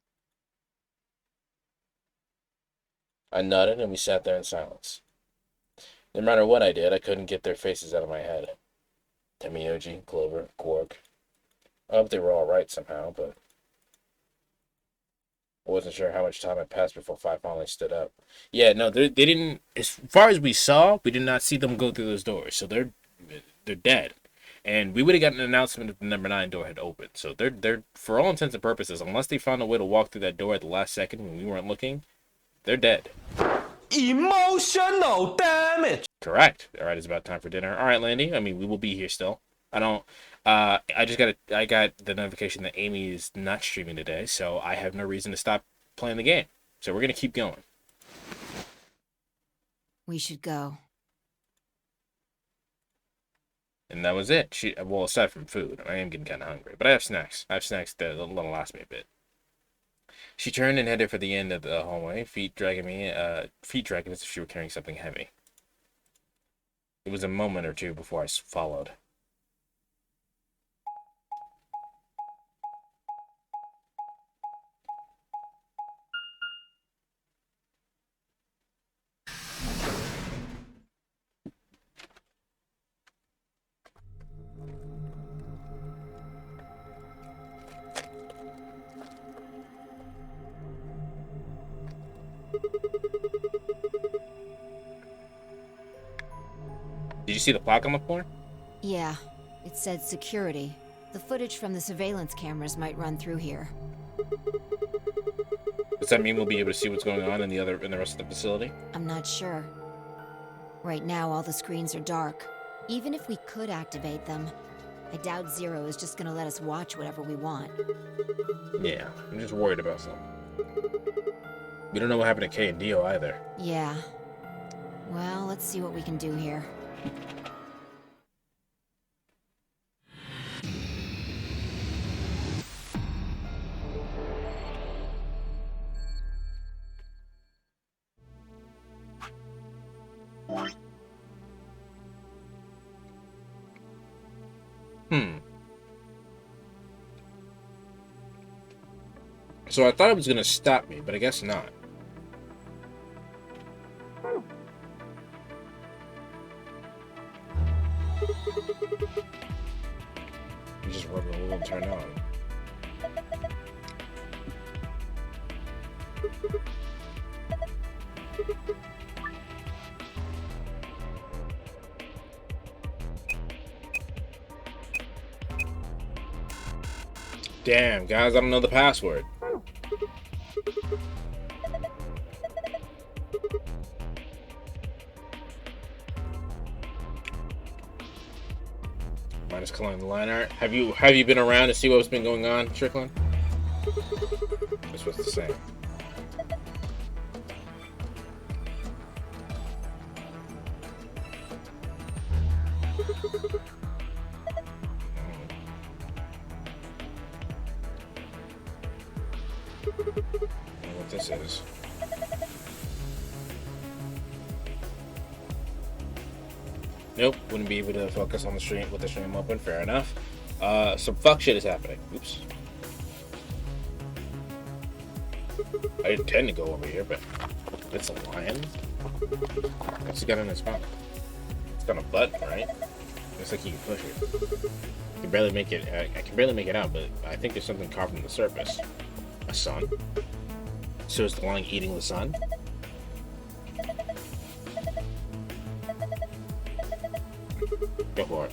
I nodded, and we sat there in silence. No matter what I did, I couldn't get their faces out of my head. Temioji, Clover, Quark. I hope they were all right somehow, but I wasn't sure how much time had passed before Fi finally stood up. Yeah, no, they didn't. As far as we saw, we did not see them go through those doors, so they're dead. And we would have gotten an announcement if the number 9 door had opened. So they're for all intents and purposes, unless they found a way to walk through that door at the last second when we weren't looking, they're dead. Emotional damage. Correct. All right, it's about time for dinner. All right, Landy. I mean, we will be here still. I got the notification that Amy is not streaming today, so I have no reason to stop playing the game. So we're gonna keep going. We should go. And that was it. Well, aside from food, I am getting kind of hungry, but I have snacks. I have snacks that'll last me a bit. She turned and headed for the end of the hallway, feet dragging as if she were carrying something heavy. It was a moment or two before I followed. Did you see the plaque on the floor? Yeah, it said security. The footage from the surveillance cameras might run through here. Does that mean we'll be able to see what's going on in the rest of the facility? I'm not sure. Right now, all the screens are dark. Even if we could activate them, I doubt Zero is just gonna let us watch whatever we want. Yeah, I'm just worried about something. We don't know what happened to Kay and Dio either. Yeah. Well, let's see what we can do here. So I thought it was gonna stop me, but I guess not. You just rub it a little and turn on. Damn, guys, I don't know the password. Minus Cologne the line art. Have you been around to see what's been going on, Strickland? That's what's the same. What this is. Nope, wouldn't be able to focus on the stream with the stream open. Fair enough. Some fuck shit is happening. Oops. I intend to go over here, but it's a lion. What's he got in his mouth? It's got a button, right? Looks like you can push it. I can barely make it. I can barely make it out, but I think there's something carved in the surface. A sun. So is the lion eating the sun? Go for it.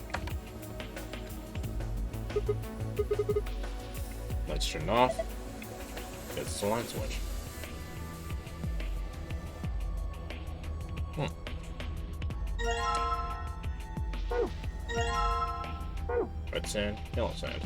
Lights turned off. Got this line switch. Red sand, yellow sand.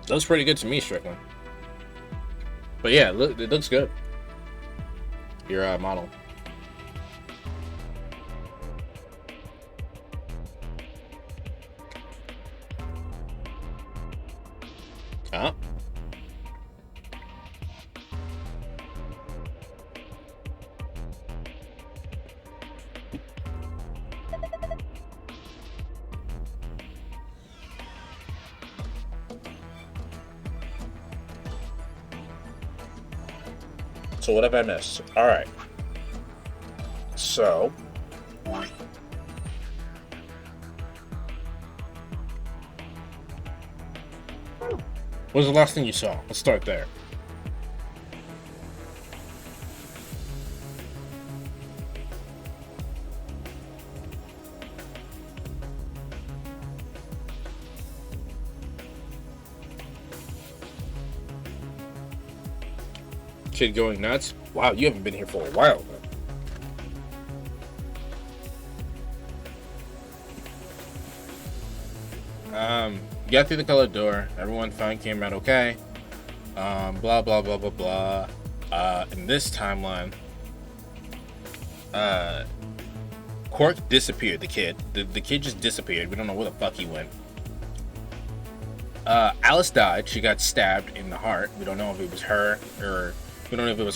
Looks pretty good to me, Strickland. But yeah, look, it looks good. Your model. Ah. So what have I missed? All right. So. What was the last thing you saw? Let's start there. Kid going nuts? Wow, you haven't been here for a while. Got through the colored door. Everyone fine, came out okay. Blah blah blah blah blah. In this timeline, Quark disappeared. The kid just disappeared. We don't know where the fuck he went. Alice died. She got stabbed in the heart. We don't know if it was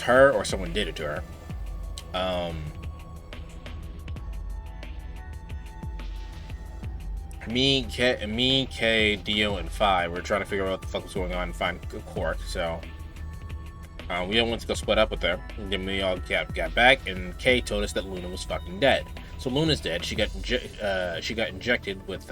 her or someone did it to her. Me, Kay, Dio, and Phi were trying to figure out what the fuck was going on and find Quark. So we all went to go split up with her. And then we all got back, and Kay told us that Luna was fucking dead. So Luna's dead. She got injected with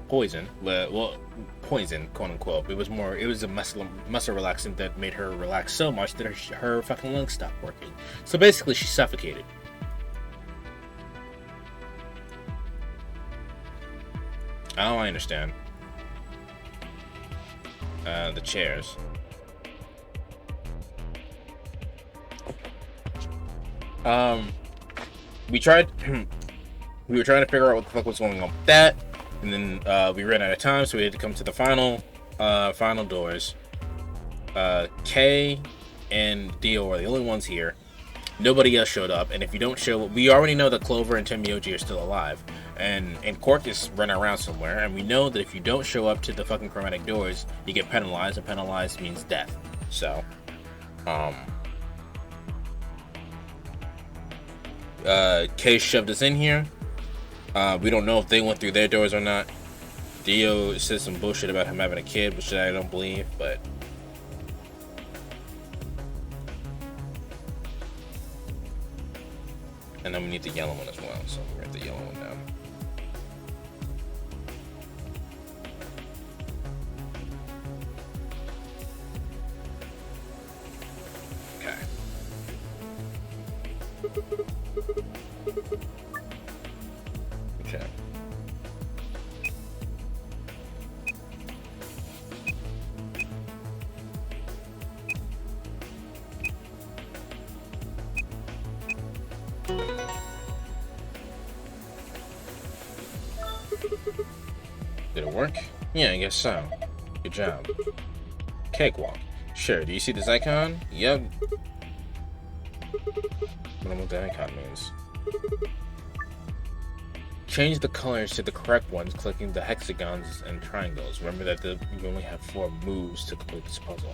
poison. Well, poison, quote unquote. It was a muscle relaxant that made her relax so much that her fucking lungs stopped working. So basically, she suffocated. Oh, I understand. The chairs. We were trying to figure out what the fuck was going on with that, and then we ran out of time, so we had to come to the final doors. Kay and Dio are the only ones here. Nobody else showed up, and if you don't show, we already know that Clover and Tenmyoji are still alive, and Quark is running around somewhere, and we know that if you don't show up to the fucking chromatic doors, you get penalized, and penalized means death. So, Kay shoved us in here. We don't know if they went through their doors or not. Dio said some bullshit about him having a kid, which I don't believe, but. And then we need the yellow one as well, so we'll write the yellow one down. Okay. Okay. Did it work? Yeah, I guess so. Good job. Cakewalk. Sure, do you see this icon? Yep. I don't know what that icon means. Change the colors to the correct ones, clicking the hexagons and triangles. Remember that you only have 4 moves to complete this puzzle.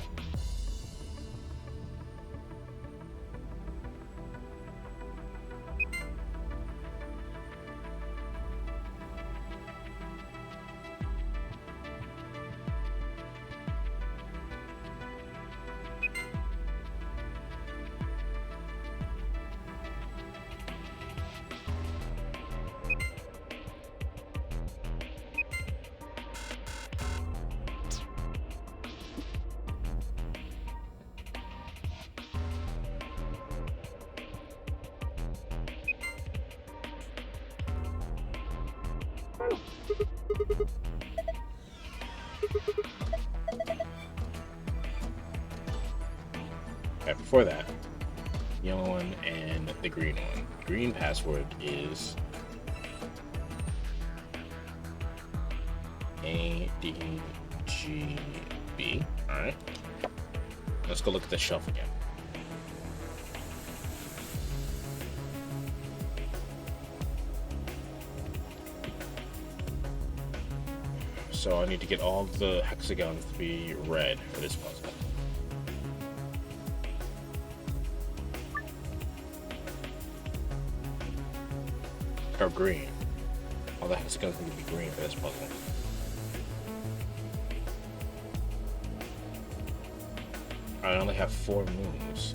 Okay, before that, yellow one and the green one. Green password is ADGB. Alright. Let's go look at the shelf again. So I need to get all the hexagons to be red for this puzzle. Or green. All the hexagons need to be green for this puzzle. I only have 4 moves.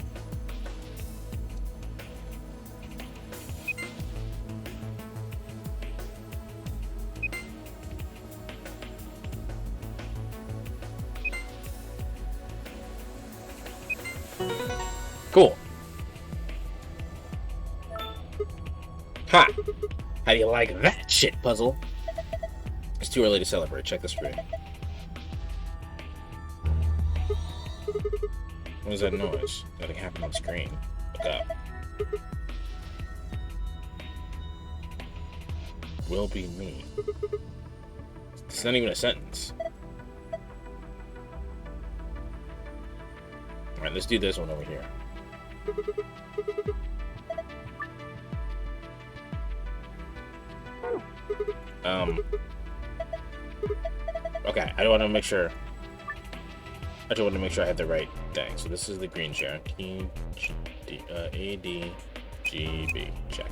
Cool. Ha! How do you like that shit, puzzle? It's too early to celebrate. Check the screen. What is that noise? Nothing happened on the screen. Look up. Will be me. It's not even a sentence. Alright, let's do this one over here. Okay, I want to make sure. I just want to make sure I have the right thing. So this is the green chair. ADGB. Check.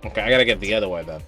Okay, I gotta get the other way then.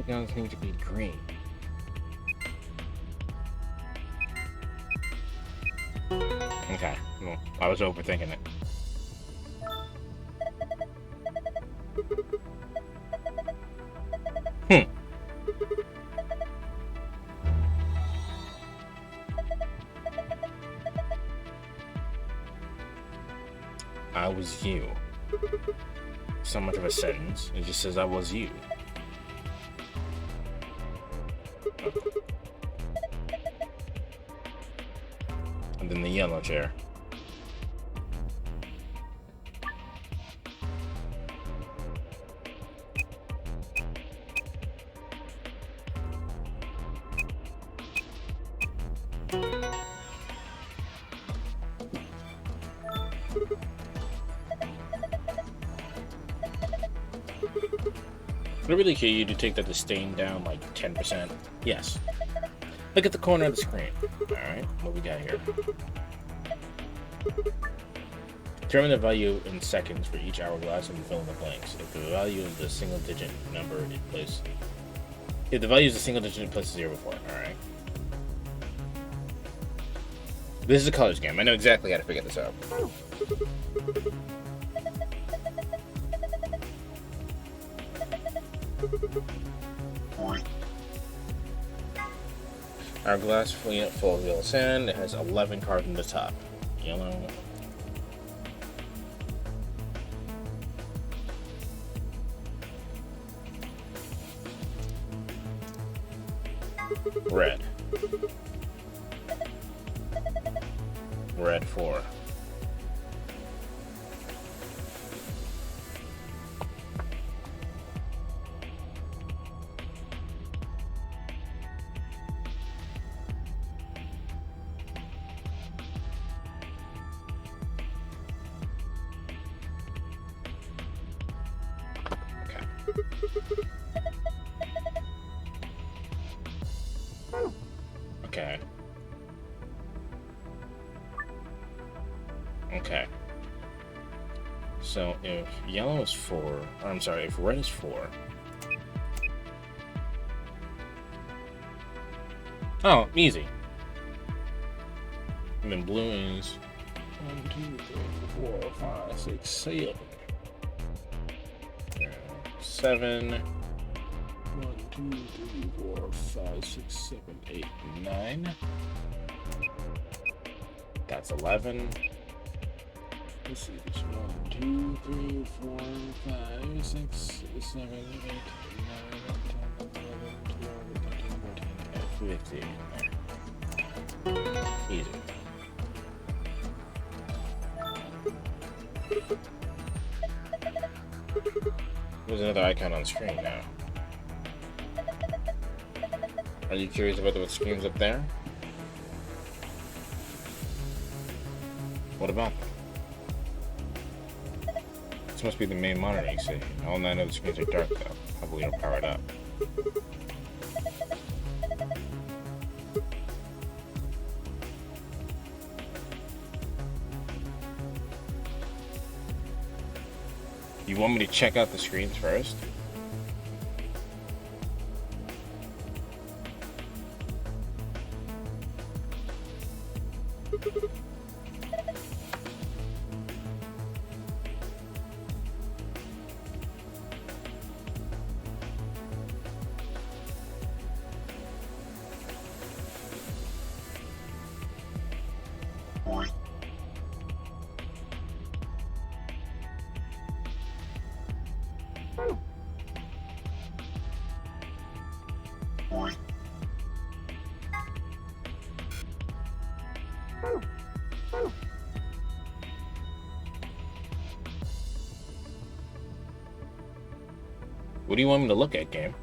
polygons need to be green. Okay, well, I was overthinking it. I was you. So much of a sentence. It just says I was you. And then the yellow chair. Would it really kill you to take the disdain down like 10%? Yes. Look at the corner of the screen. Alright, what we got here? Determine the value in seconds for each hourglass and fill in the blanks. If the value is the single digit number in place. If the value is a single digit, place 0 before. Alright. This is a colors game. I know exactly how to figure this out. Our glass full of yellow sand. It has 11 cards in the top. Yellow. Red. Red 4. Okay. Okay. So if yellow is 4, or I'm sorry, if red is 4. Oh, easy. And then blue is 1, 2, 3, 4, 5, 6, 7. 7. 1, 2, 3, 4, 5, 6, 7, 8, 9. That's 11. Let's see, it's 1, 2, 3, 4, 5, 6, 7, 8, 9, 10, 11, 12, 13, 14, 15. Easy. There's another icon on screen now. Are you curious about what screen's up there? What about them? This must be the main monitor, you see. All 9 other screens are dark though. Hopefully it'll power it up. You want me to check out the screens first? What do you want me to look at, game?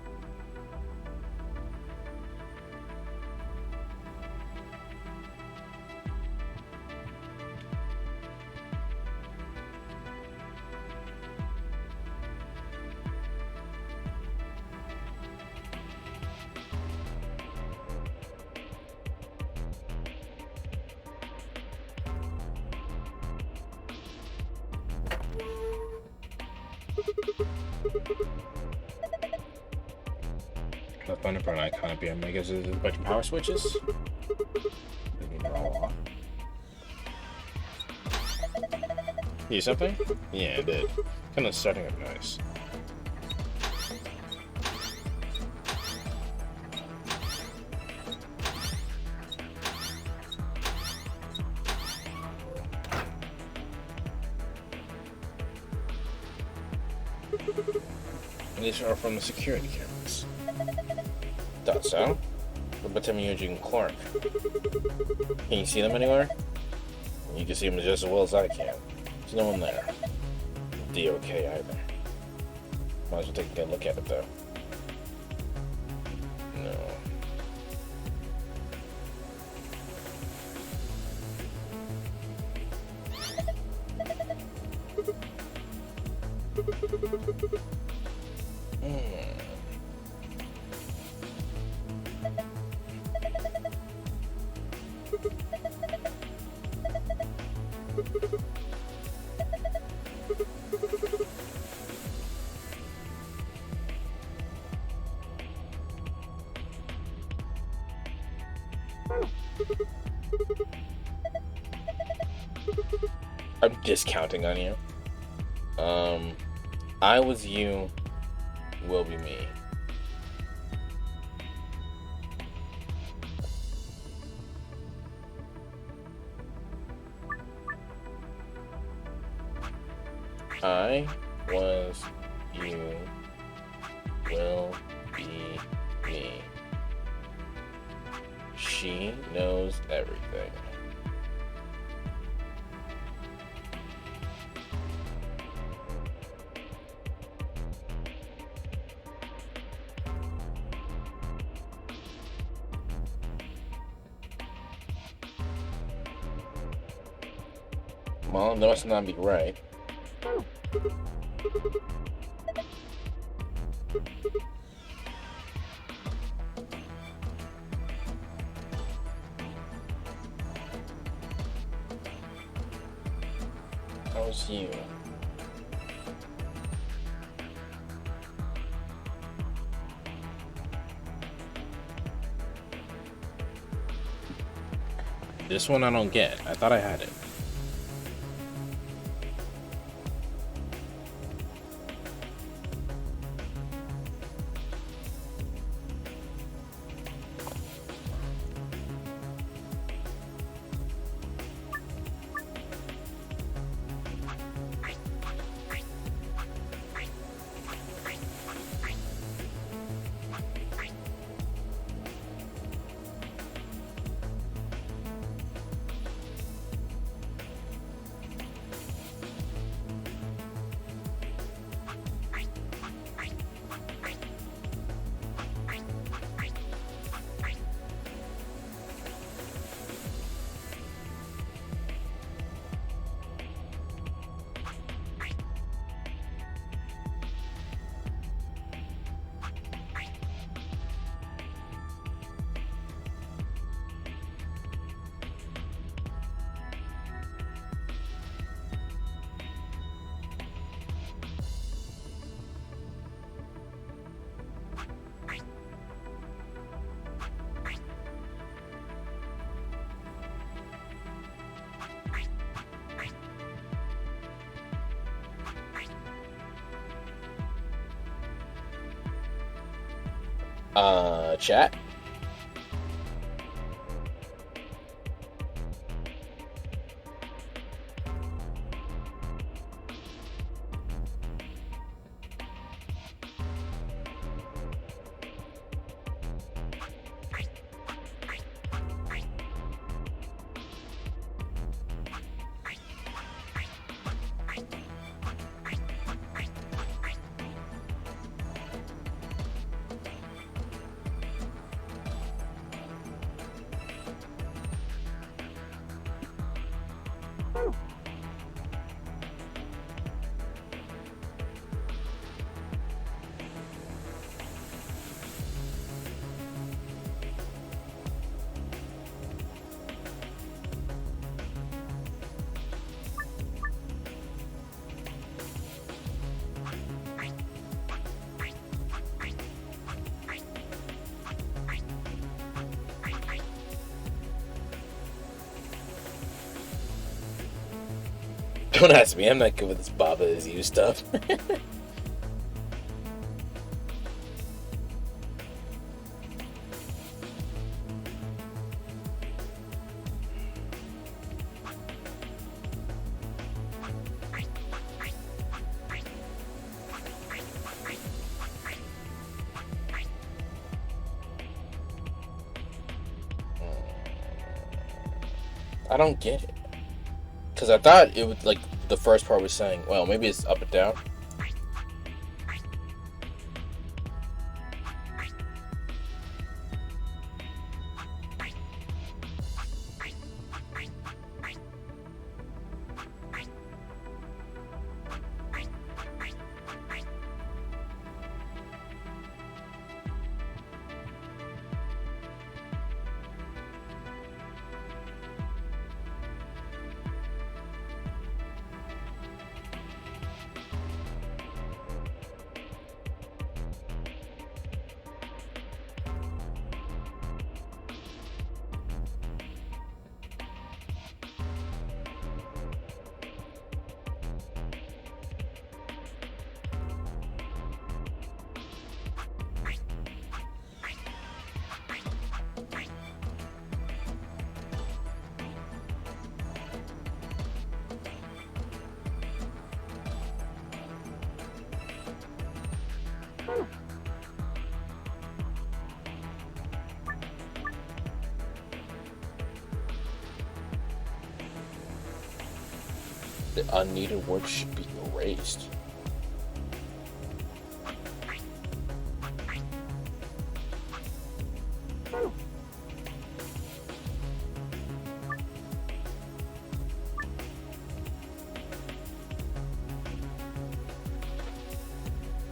Thunderbird icon appear. I guess there's a bunch of power switches. You something? Yeah, it did. Kind of starting up nice. And these are from the security cameras. Thought so. What about Temioji and Clark? Can you see them anywhere? You can see them just as well as I can. There's no one there. DOK either. Might as well take a good look at it though. No. I'm discounting on you. I was you, will be me. I was you, will be me. She knows everything. Well, that must not be right. How's you? This one I don't get. I thought I had it. Chat? Don't ask me. I'm not good with this Baba Is You stuff. I don't get it. Because I thought it would, like, the first part was saying, well, maybe it's up and down. The unneeded words should be erased.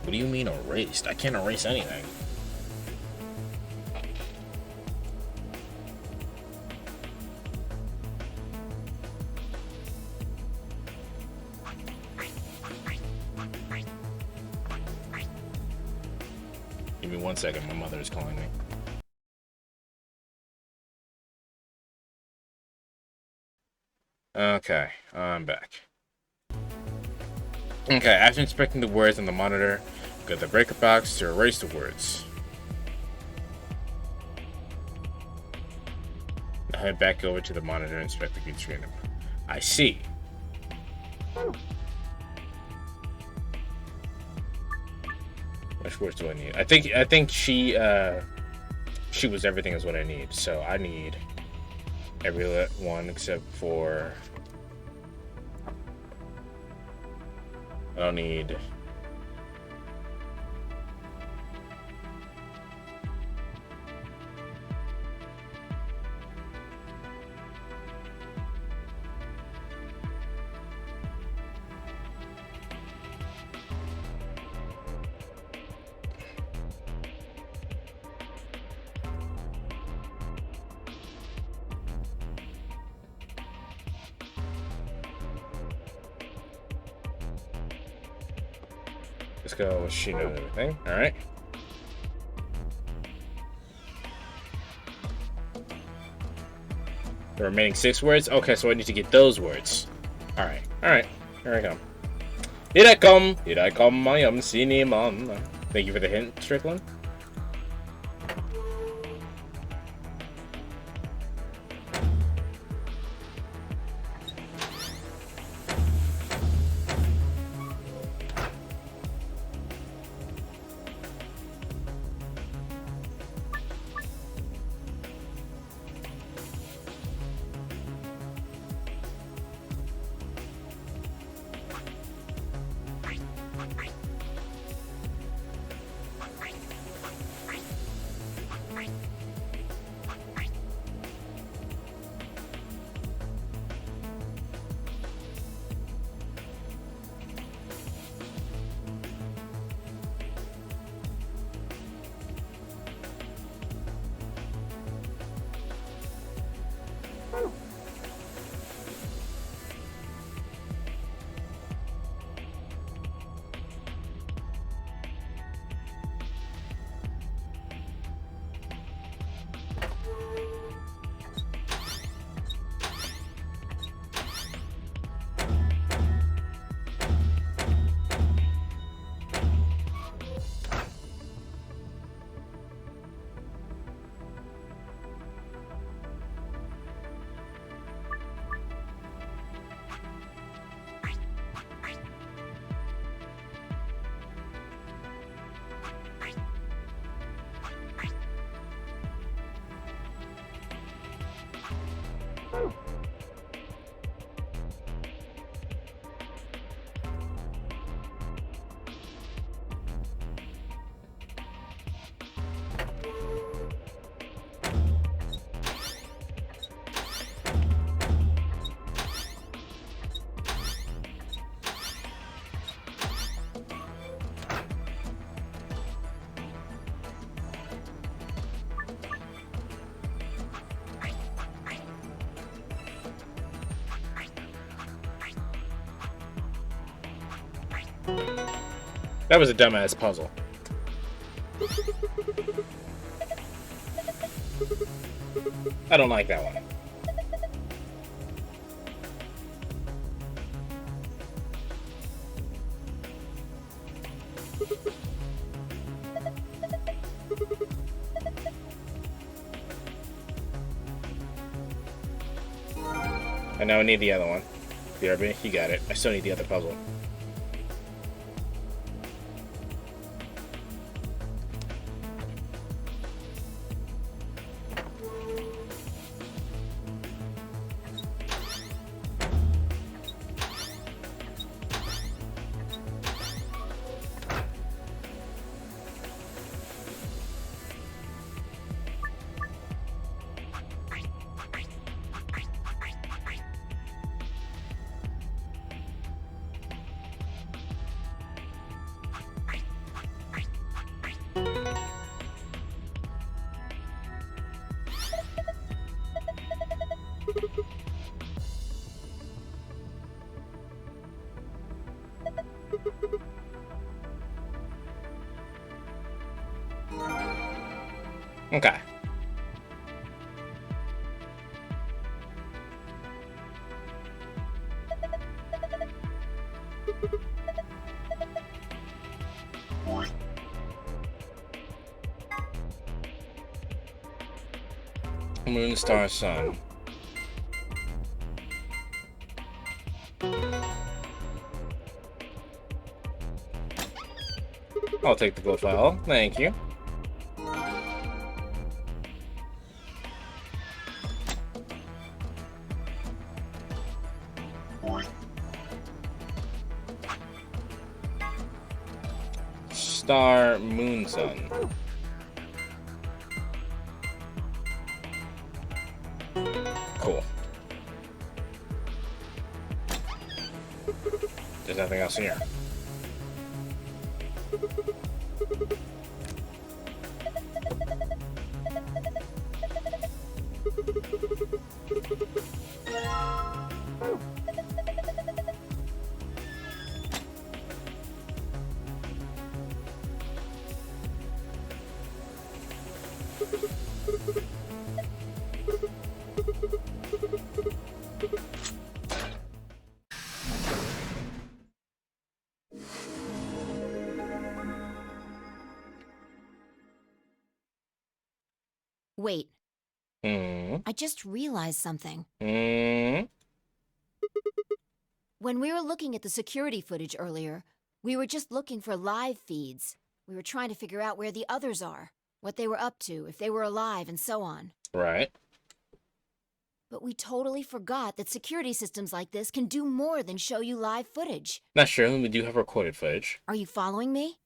What do you mean erased? I can't erase anything. Give me 1 second, my mother is calling me. Okay, I'm back. Okay, after inspecting the words on the monitor, go to the breaker box to erase the words. Now head back over to the monitor and inspect the green screen. I see. Which words do I need? I think she was everything is what I need. So I need every one except for I don't need let's go with she knows everything. Alright. The remaining 6 words? Okay, so I need to get those words. Alright, alright. Here I come. Here I come. Here I come. I am Cinnamon. Thank you for the hint, Strickland. That was a dumbass puzzle. I don't like that one. I now need the other one. BRB, you got it. I still need the other puzzle. Okay. Moon, star, sun. I'll take the gold file. Thank you. Star, moon, sun. Cool. There's nothing else in here. Wait. Hmm. I just realized something. Hmm. When we were looking at the security footage earlier, we were just looking for live feeds. We were trying to figure out where the others are, what they were up to, if they were alive, and so on. Right. But we totally forgot that security systems like this can do more than show you live footage. Not sure, we do have recorded footage. Are you following me?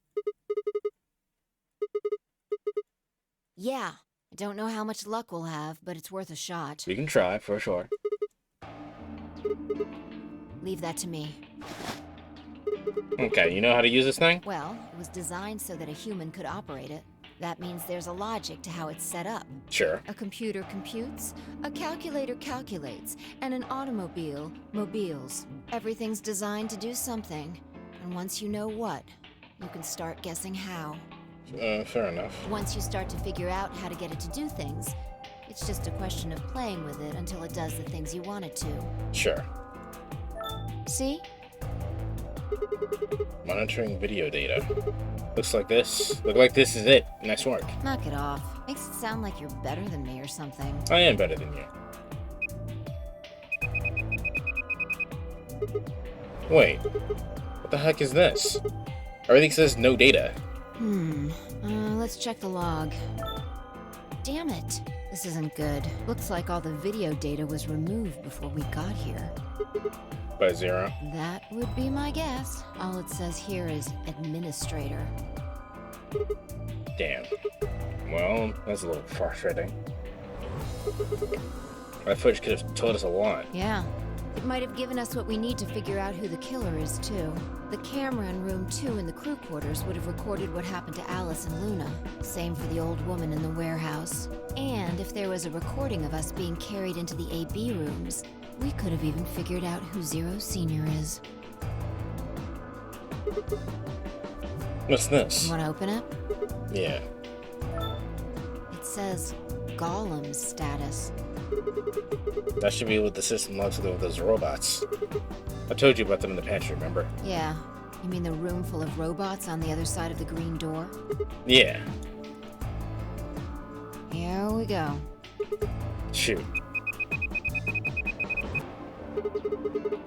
Yeah. I don't know how much luck we'll have, but it's worth a shot. We can try, for sure. Leave that to me. Okay, you know how to use this thing? Well, it was designed so that a human could operate it. That means there's a logic to how it's set up. Sure. A computer computes, a calculator calculates, and an automobile mobiles. Everything's designed to do something, and once you know what, you can start guessing how. Fair enough. Once you start to figure out how to get it to do things, it's just a question of playing with it until it does the things you want it to. Sure. See? Monitoring video data. Looks like this. Look like this is it. Nice work. Knock it off. Makes it sound like you're better than me or something. I am better than you. Wait. What the heck is this? Everything says no data. Let's check the log. Damn it. This isn't good. Looks like all the video data was removed before we got here. By 0. That would be my guess. All it says here is administrator. Damn. Well, that's a little frustrating. That footage could have told us a lot. Yeah. It might have given us what we need to figure out who the killer is, too. The camera in room 2 in the crew quarters would have recorded what happened to Alice and Luna. Same for the old woman in the warehouse. And if there was a recording of us being carried into the AB rooms, we could have even figured out who Zero Senior is. What's this? You want to open it? Yeah. It says Golem status. That should be what the system looks like with those robots. I told you about them in the pantry, remember? Yeah. You mean the room full of robots on the other side of the green door? Yeah. Here we go. Shoot.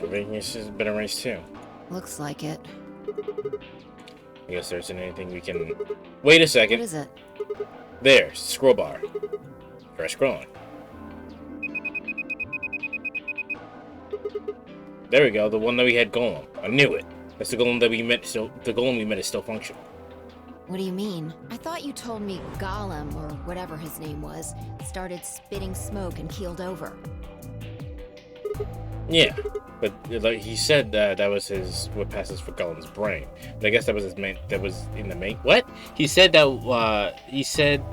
Everything has been erased too. Looks like it. I guess there isn't anything we can... Wait a second. What is it? There, scroll bar. Try scrolling. There we go, the one that we had Golem. I knew it. That's the Golem that we met. So the Golem we met is still functional. What do you mean? I thought you told me Golem, or whatever his name was, started spitting smoke and keeled over. Yeah, but like he said that was his what passes for Golem's brain. But I guess that was his main. That was in the main. What? He said that. He said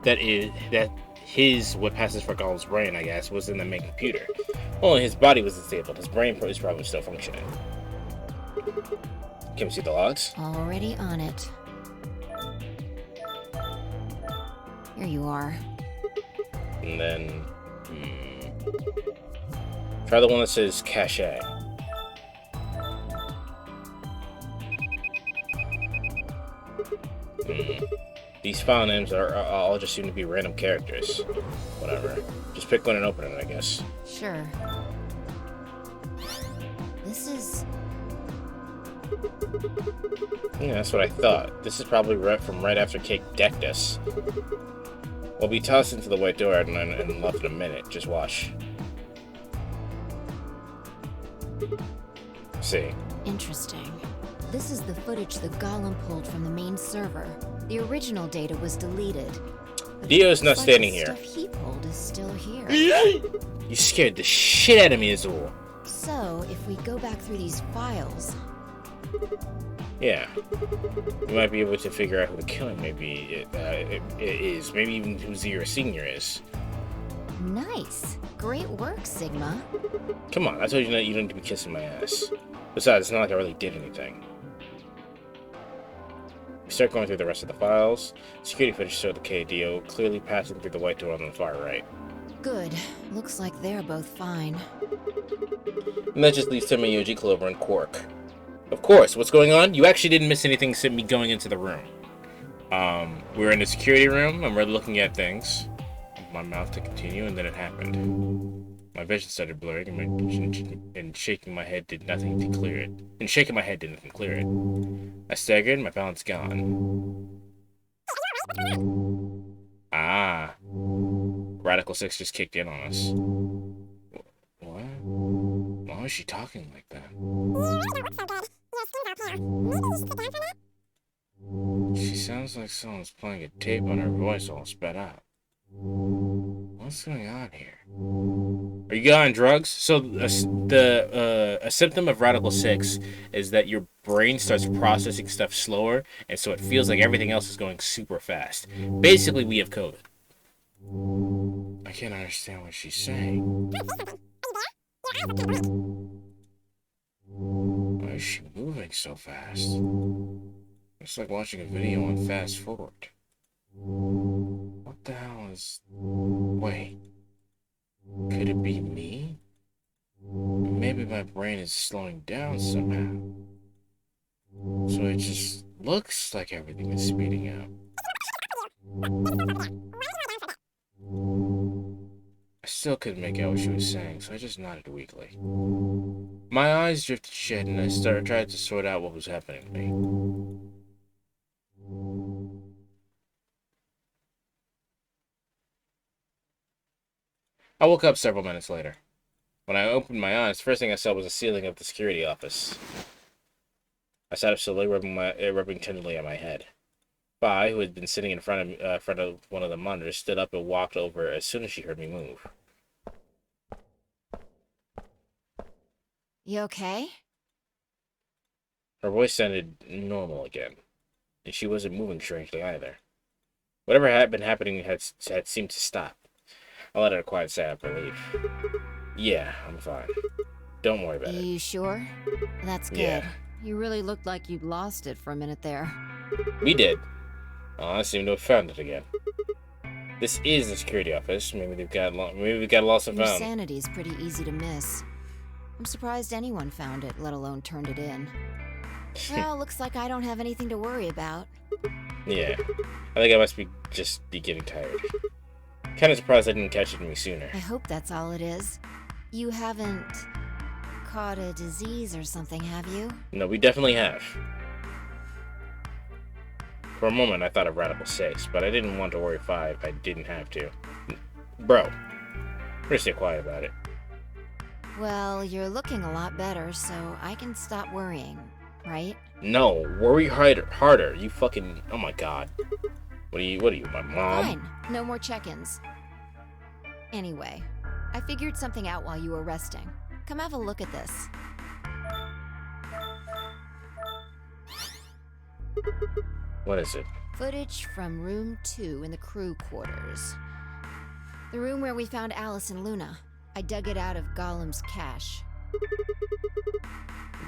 that his what passes for Golem's brain, I guess, was in the main computer. Only his body was disabled. His brain is probably still functioning. Can we see the logs? Already on it. Here you are. And then try the one that says cache. These file names are all just seem to be random characters. Whatever. Just pick one and open it, I guess. Sure. This is... Yeah, that's what I thought. This is probably from right after Cake decked us. We'll be tossed into the white door and left in a minute. Just watch. See. Interesting. This is the footage the Golem pulled from the main server. The original data was deleted. Dio's not standing the here. Stuff he pulled is still here. You scared the shit out of me, Azul. So, if we go back through these files... Yeah. We might be able to figure out who the killer maybe it is. Maybe even who Zero Senior is. Nice. Great work, Sigma. Come on, I told you that you don't need to be kissing my ass. Besides, it's not like I really did anything. We start going through the rest of the files. Security footage showed the KDO clearly passing through the white door on the far right. Good. Looks like they're both fine. And that just leaves Tomoyoji, Clover, and Quark. Of course, what's going on? You actually didn't miss anything except me going into the room. We were in the security room, and we're looking at things. My mouth to continue, and then it happened. My vision started blurring, and shaking my head did nothing to clear it. And shaking my head did nothing to clear it. I staggered, my balance gone. Ah. Radical 6 just kicked in on us. What? Why was she talking like that? She sounds like someone's playing a tape on her voice all sped out. What's going on here? Are you on drugs? So a symptom of Radical 6 is that your brain starts processing stuff slower, and so it feels like everything else is going super fast. Basically, we have COVID. I can't understand what she's saying. Why is she moving so fast? It's like watching a video on fast forward. What the hell is... Wait. Could it be me? Maybe my brain is slowing down somehow. So it just looks like everything is speeding up. I still couldn't make out what she was saying, so I just nodded weakly. My eyes drifted shut, and I tried to sort out what was happening to me. I woke up several minutes later. When I opened my eyes, the first thing I saw was the ceiling of the security office. I sat up slowly, rubbing tenderly at my head. Bai, who had been sitting in front of one of the monitors, stood up and walked over as soon as she heard me move. You okay? Her voice sounded normal again, and she wasn't moving strangely either. Whatever had been happening had seemed to stop. I let out a quiet sigh of relief. Yeah, I'm fine. Don't worry about it. You sure? That's good. Yeah. You really looked like you'd lost it for a minute there. We did. I seem to have found it again. This is the security office. Maybe we got lost and Your found. sanity's pretty easy to miss. I'm surprised anyone found it, let alone turned it in. Well, looks like I don't have anything to worry about. Yeah, I think I must be getting tired. Kind of surprised I didn't catch it to me sooner. I hope that's all it is. You haven't caught a disease or something, have you? No, we definitely have. For a moment, I thought of Radical 6, but I didn't want to worry 5 if I didn't have to. Bro, we're gonna stay quiet about it. Well, you're looking a lot better, so I can stop worrying, right? No, worry harder. You fucking... Oh my god. What are you, my mom? Fine, no more check-ins. Anyway, I figured something out while you were resting. Come have a look at this. What is it? Footage from room 2 in the crew quarters. The room where we found Alice and Luna. I dug it out of Gollum's cache.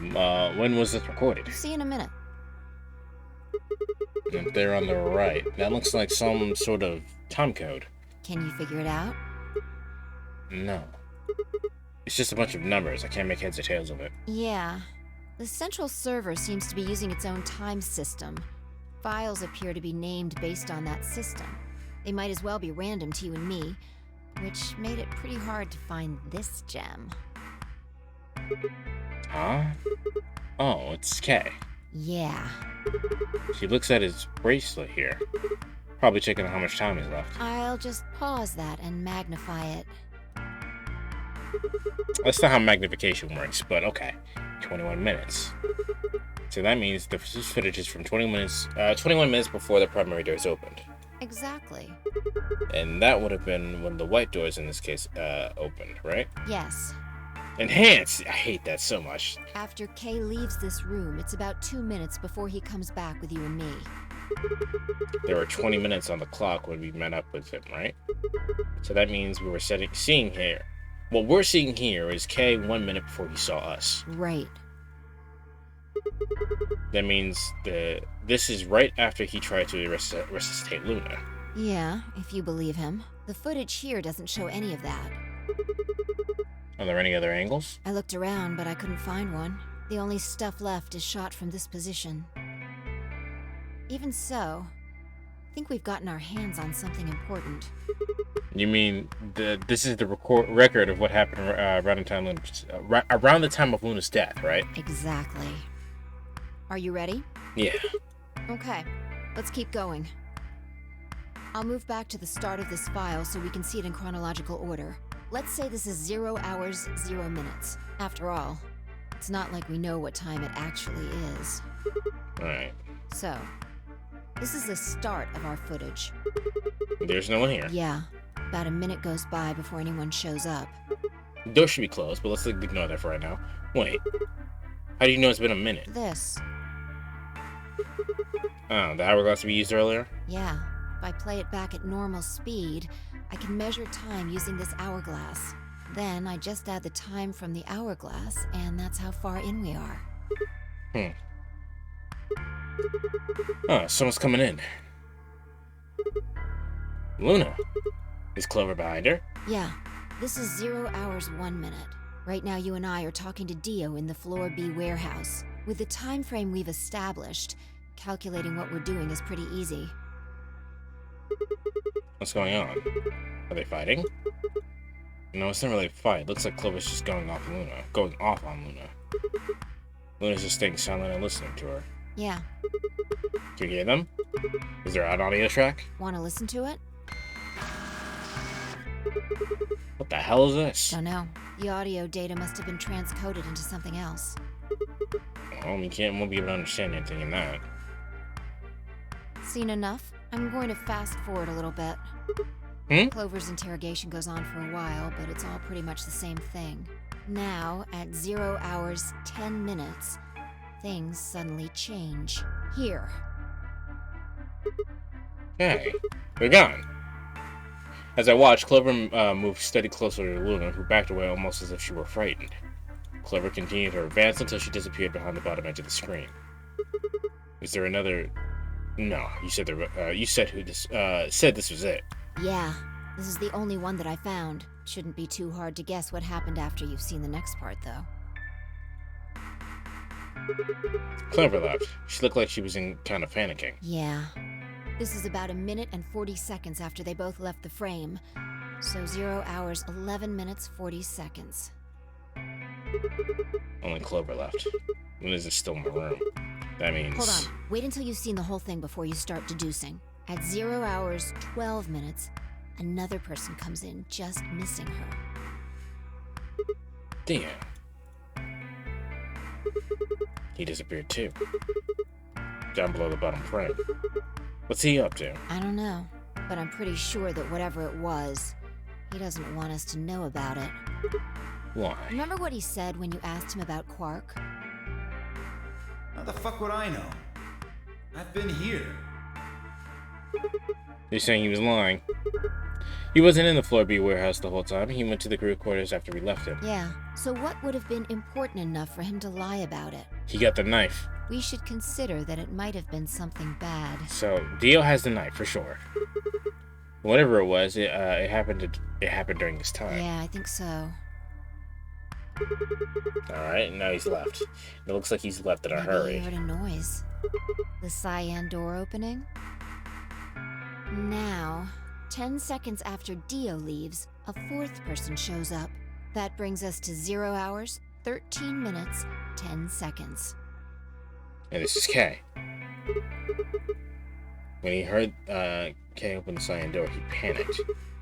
When was this recorded? See you in a minute. Up there on the right. That looks like some sort of time code. Can you figure it out? No. It's just a bunch of numbers. I can't make heads or tails of it. Yeah. The central server seems to be using its own time system. Files appear to be named based on that system. They might as well be random to you and me, which made it pretty hard to find this gem. Huh? Oh, it's Kay. Yeah. She looks at his bracelet here. Probably checking how much time is left. I'll just pause that and magnify it. That's not how magnification works, but okay. 21 minutes. So that means the footage is from 21 minutes before the primary doors opened. Exactly. And that would have been when the white doors, in this case, opened, right? Yes. Enhance! I hate that so much. After Kay leaves this room, it's about 2 minutes before he comes back with you and me. There were 20 minutes on the clock when we met up with him, right? So that means we were seeing here. What we're seeing here is Kay 1 minute before he saw us. Right. That means this is right after he tried to resuscitate Luna. Yeah, if you believe him. The footage here doesn't show any of that. Are there any other angles? I looked around, but I couldn't find one. The only stuff left is shot from this position. Even so, I think we've gotten our hands on something important. You mean this is the record of what happened around the time of Luna's death, right? Exactly. Are you ready? Yeah. Okay, let's keep going. I'll move back to the start of this file so we can see it in chronological order. Let's say this is 0 hours, 0 minutes. After all, it's not like we know what time it actually is. Alright. So, this is the start of our footage. There's no one here. Yeah. About a minute goes by before anyone shows up. The door should be closed, but let's ignore that for right now. Wait. How do you know it's been a minute? This. Oh, the hourglass we used earlier? Yeah. If I play it back at normal speed, I can measure time using this hourglass. Then I just add the time from the hourglass, and that's how far in we are. Oh, someone's coming in. Luna. Is Clover behind her? Yeah. This is 0 hours, 1 minute. Right now you and I are talking to Dio in the Floor B warehouse. With the time frame we've established, calculating what we're doing is pretty easy. What's going on? Are they fighting? No, it's not really a fight. Looks like Clover's just going off on Luna. Luna's just staying silent and listening to her. Yeah. Do you hear them? Is there an audio track? Want to listen to it? What the hell is this? Don't know. The audio data must have been transcoded into something else. Well, won't be able to understand anything in that. Seen enough? I'm going to fast forward a little bit. Clover's interrogation goes on for a while, but it's all pretty much the same thing. Now, at 0 hours, 10 minutes, things suddenly change. Here. Hey, they're gone. As I watched, Clover moved steady closer to Luna, who backed away almost as if she were frightened. Clover continued her advance until she disappeared behind the bottom edge of the screen. Is there another? No, you said there. You said who this? Said this was it. Yeah, this is the only one that I found. Shouldn't be too hard to guess what happened after you've seen the next part, though. Clover left. She looked like she was kind of panicking. Yeah. This is about 1 minute and 40 seconds after they both left the frame. So 0 hours, 11 minutes, 40 seconds. Only Clover left. Liz is still in the room. That means... Hold on. Wait until you've seen the whole thing before you start deducing. At 0 hours, 12 minutes, another person comes in, just missing her. Damn. He disappeared too. Down below the bottom frame. What's he up to? I don't know, but I'm pretty sure that whatever it was, he doesn't want us to know about it. Why? Remember what he said when you asked him about Quark? How the fuck would I know? I've been here. You're saying he was lying. He wasn't in the Floor B warehouse the whole time. He went to the crew quarters after we left him. Yeah, so what would have been important enough for him to lie about it? He got the knife. We should consider that it might have been something bad. So, Dio has the knife, for sure. Whatever it was, it happened during this time. Yeah, I think so. Alright, now he's left. It looks like he's left in a hurry. I heard a noise. The cyan door opening? Now, 10 seconds after Dio leaves, a fourth person shows up. That brings us to 0 hours, 13 minutes, 10 seconds. And this is Kay. When he heard Kay open the cyan door, he panicked.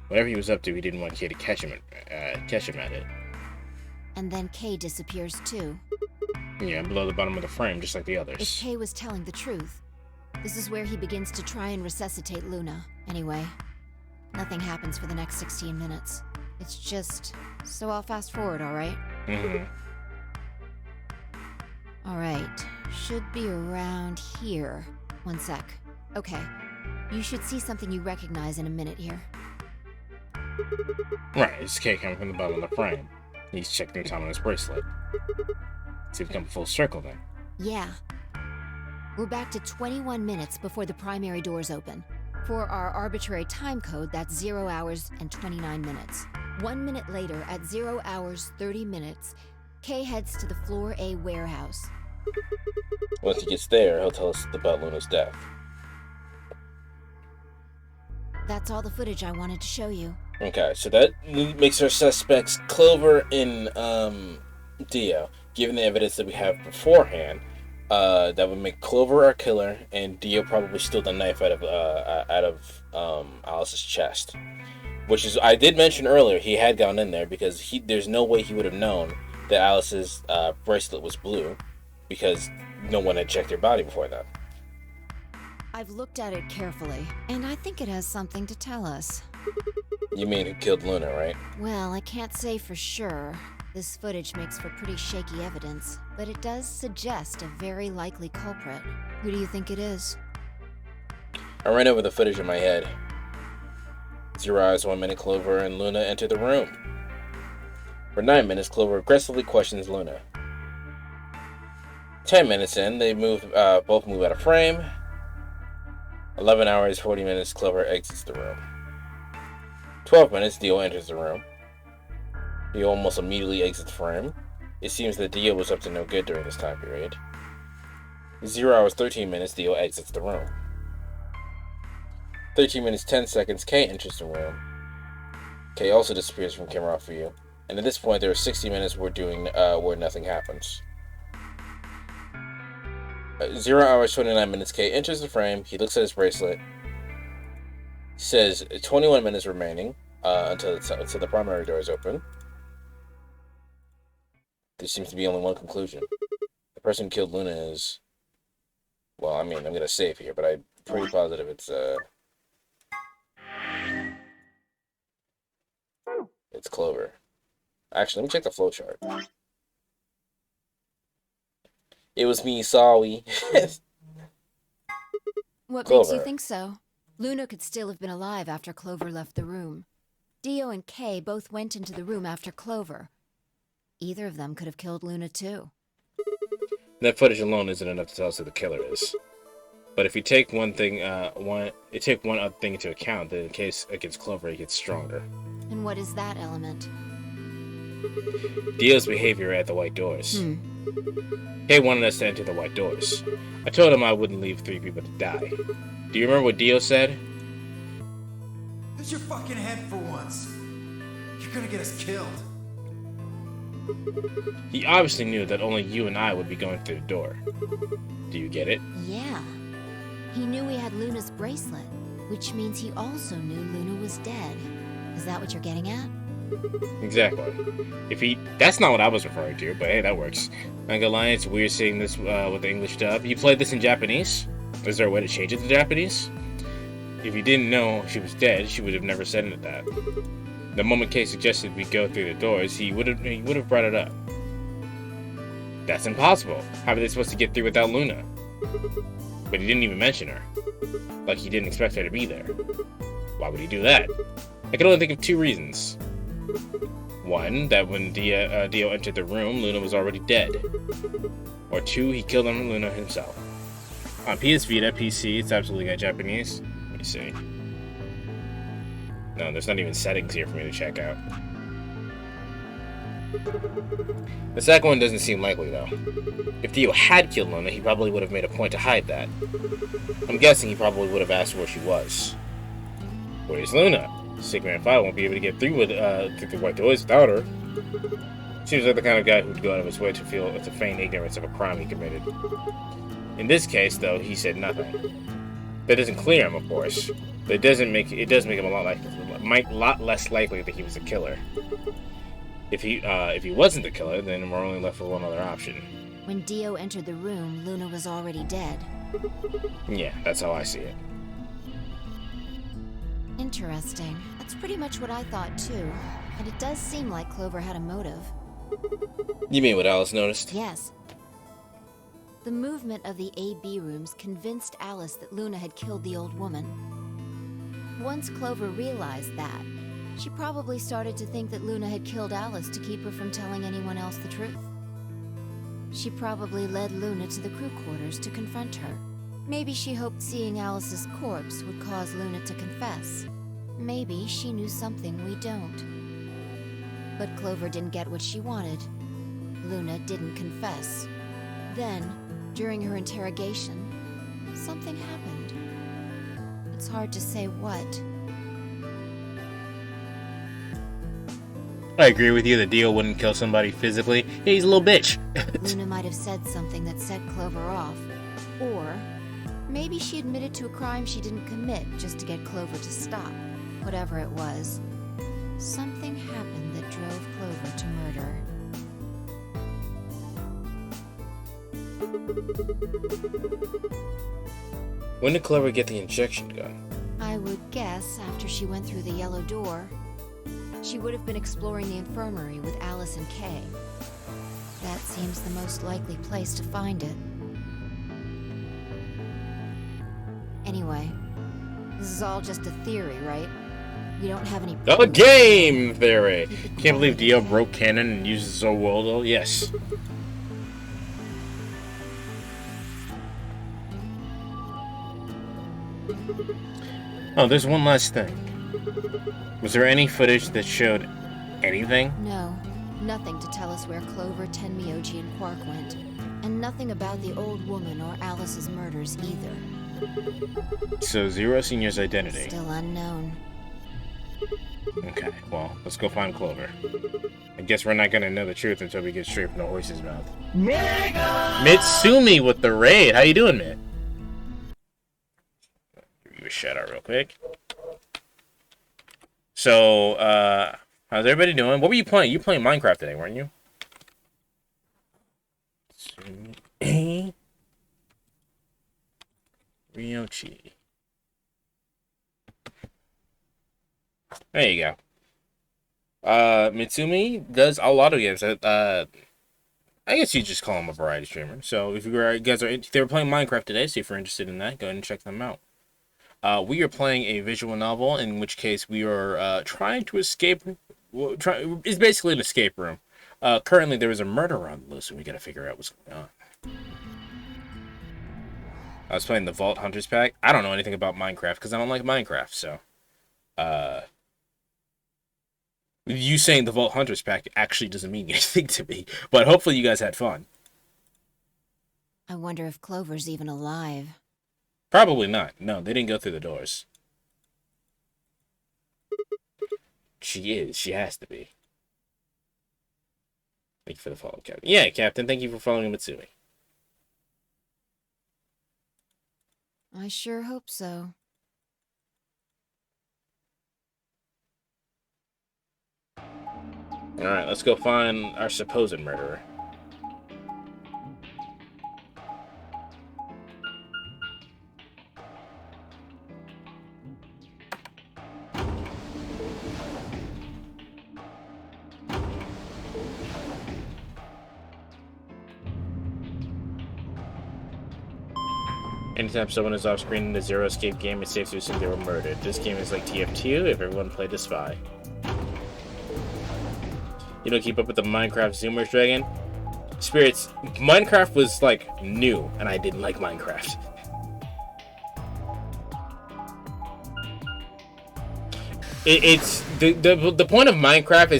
Whatever he was up to, he didn't want Kay to catch him at it. And then Kay disappears too. Yeah, below the bottom of the frame, just like the others. If Kay was telling the truth, this is where he begins to try and resuscitate Luna. Anyway, nothing happens for the next 16 minutes. It's just... So I'll fast forward, alright? Mm-hmm. Alright, should be around here. One sec. Okay, you should see something you recognize in a minute here. Right, it's Kay coming from the bottom of the frame. He's checking the time on his bracelet. So we've come full circle then. Yeah. We're back to 21 minutes before the primary doors open. For our arbitrary time code, that's 0 hours and 29 minutes. 1 minute later, at 0 hours 30 minutes, Kay heads to the Floor A warehouse. Once he gets there, he'll tell us about Luna's death. That's all the footage I wanted to show you. Okay, so that makes our suspects Clover and Dio. Given the evidence that we have beforehand, that would make Clover our killer, and Dio probably stole the knife out of Alice's chest. Which is, I did mention earlier, he had gone in there because there's no way he would have known that Alice's bracelet was blue, because no one had checked her body before that. I've looked at it carefully, and I think it has something to tell us. You mean who killed Luna, right? Well, I can't say for sure. This footage makes for pretty shaky evidence, but it does suggest a very likely culprit. Who do you think it is? I ran over the footage in my head. 0 hours, 1 minute, Clover and Luna enter the room. For 9 minutes, Clover aggressively questions Luna. 10 minutes in, they both move out of frame. 11 hours, 40 minutes, Clover exits the room. 12 minutes, Dio enters the room. Dio almost immediately exits the frame. It seems that Dio was up to no good during this time period. 0 hours, 13 minutes, Dio exits the room. 13 minutes, 10 seconds, Kay enters the room. Kay also disappears from camera off view. And at this point, there are 60 minutes where nothing happens. 0 hours, 29 minutes, Kay enters the frame. He looks at his bracelet. Says 21 minutes remaining until the primary door is open. There seems to be only one conclusion. The person who killed Luna is... Well, I mean, I'm going to save here, but I'm pretty positive it's Clover. Actually, let me check the flowchart. It was me, sorry. What Clover. makes you think so? Luna could still have been alive after Clover left the room. Dio and Kay both went into the room after Clover. Either of them could have killed Luna too. That footage alone isn't enough to tell us who the killer is. But if you take one other thing into account, then the case against Clover gets stronger. And what is that element? Dio's behavior at the White Doors. Kay wanted us to enter the White Doors. I told him I wouldn't leave 3 people to die. Do you remember what Dio said? Use your fucking head for once. You're gonna get us killed. He obviously knew that only you and I would be going through the door. Do you get it? Yeah. He knew we had Luna's bracelet, which means he also knew Luna was dead. Is that what you're getting at? Exactly. That's not what I was referring to, but hey, that works. I'm not gonna lie, it's weird seeing this with the English dub. You played this in Japanese? Is there a way to change it to Japanese? If you didn't know she was dead, she would have never said that. The moment Kay suggested we go through the doors, he would have brought it up. That's impossible. How are they supposed to get through without Luna? But he didn't even mention her. Like he didn't expect her to be there. Why would he do that? I can only think of 2 reasons. One, that when Dio entered the room, Luna was already dead. Or 2, he killed Luna himself. On PS Vita, PC, it's absolutely got Japanese. Let me see. No, there's not even settings here for me to check out. The second one doesn't seem likely, though. If Dio had killed Luna, he probably would have made a point to hide that. I'm guessing he probably would have asked where she was. Where's Luna? Sigma and Phi won't be able to get through the White Doors without her. Seems like the kind of guy who'd go out of his way to feign ignorance of a crime he committed. In this case, though, he said nothing. That doesn't clear him, of course, but it does make him a lot less likely that he was a killer. If he wasn't the killer, then we're only left with one other option. When Dio entered the room, Luna was already dead. Yeah, that's how I see it. Interesting. That's pretty much what I thought too. And it does seem like Clover had a motive. You mean what Alice noticed? Yes. The movement of the A-B rooms convinced Alice that Luna had killed the old woman. Once Clover realized that, she probably started to think that Luna had killed Alice to keep her from telling anyone else the truth. She probably led Luna to the crew quarters to confront her. Maybe she hoped seeing Alice's corpse would cause Luna to confess. Maybe she knew something we don't. But Clover didn't get what she wanted. Luna didn't confess. Then, during her interrogation, something happened. It's hard to say what. I agree with you that Dio wouldn't kill somebody physically. Yeah, he's a little bitch. Luna might have said something that set Clover off. Or maybe she admitted to a crime she didn't commit just to get Clover to stop. Whatever it was, something happened that drove Clover to murder. When did Clover get the injection gun? I would guess after she went through the yellow door. She would have been exploring the infirmary with Alice and Kay. That seems the most likely place to find it. Anyway, this is all just a theory, right? We don't have any... A game theory! Can't believe Dio broke canon and used his own world, though? Yes. Oh, there's one last thing. Was there any footage that showed anything? No, nothing to tell us where Clover, Tenmyoji, and Quark went. And nothing about the old woman or Alice's murders either. So, Zero Senior's identity. Still unknown. Okay, well, let's go find Clover. I guess we're not gonna know the truth until we get straight from the horse's mouth. Mega! Mitsumi with the raid! How you doing, man? Give you a shout out real quick. So, how's everybody doing? What were you playing? You were playing Minecraft today, weren't you? Ryochi. There you go. Mitsumi does a lot of games. I guess you just call him a variety streamer. So if you guys are, they were playing Minecraft today, so if you're interested in that, go ahead and check them out. We are playing a visual novel, in which case we are trying to escape. It's basically an escape room. Currently, there is a murder on the loose, and we gotta figure out what's going on. I was playing the Vault Hunters pack. I don't know anything about Minecraft because I don't like Minecraft, so... you saying the Vault Hunters pack actually doesn't mean anything to me, but hopefully you guys had fun. I wonder if Clover's even alive. Probably not. No, they didn't go through the doors. She is. She has to be. Thank you for the follow, Captain. Yeah, Captain, thank you for following Mitsumi. I sure hope so. Alright, let's go find our supposed murderer. Anytime someone is off screen in the Zero Escape game, it's safe to assume they were murdered. This game is like TF2 if everyone played the Spy. You don't keep up with the Minecraft Zoomers, Dragon? Spirits, Minecraft was like new, and I didn't like Minecraft. It's the point of Minecraft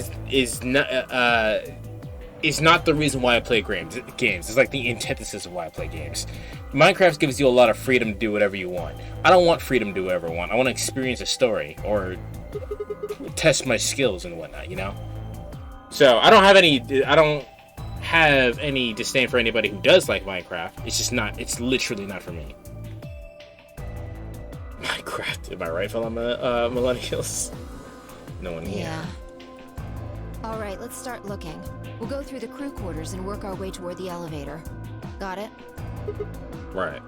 is not the reason why I play games. It's like the antithesis of why I play games. Minecraft gives you a lot of freedom to do whatever you want. I don't want freedom to do whatever I want. I want to experience a story or test my skills and whatnot, you know? So I don't have any disdain for anybody who does like Minecraft. It's just not, it's literally not for me. Minecraft, am I right, fellow millennials? No one here. Yeah. Alright, let's start looking. We'll go through the crew quarters and work our way toward the elevator. Got it? Right.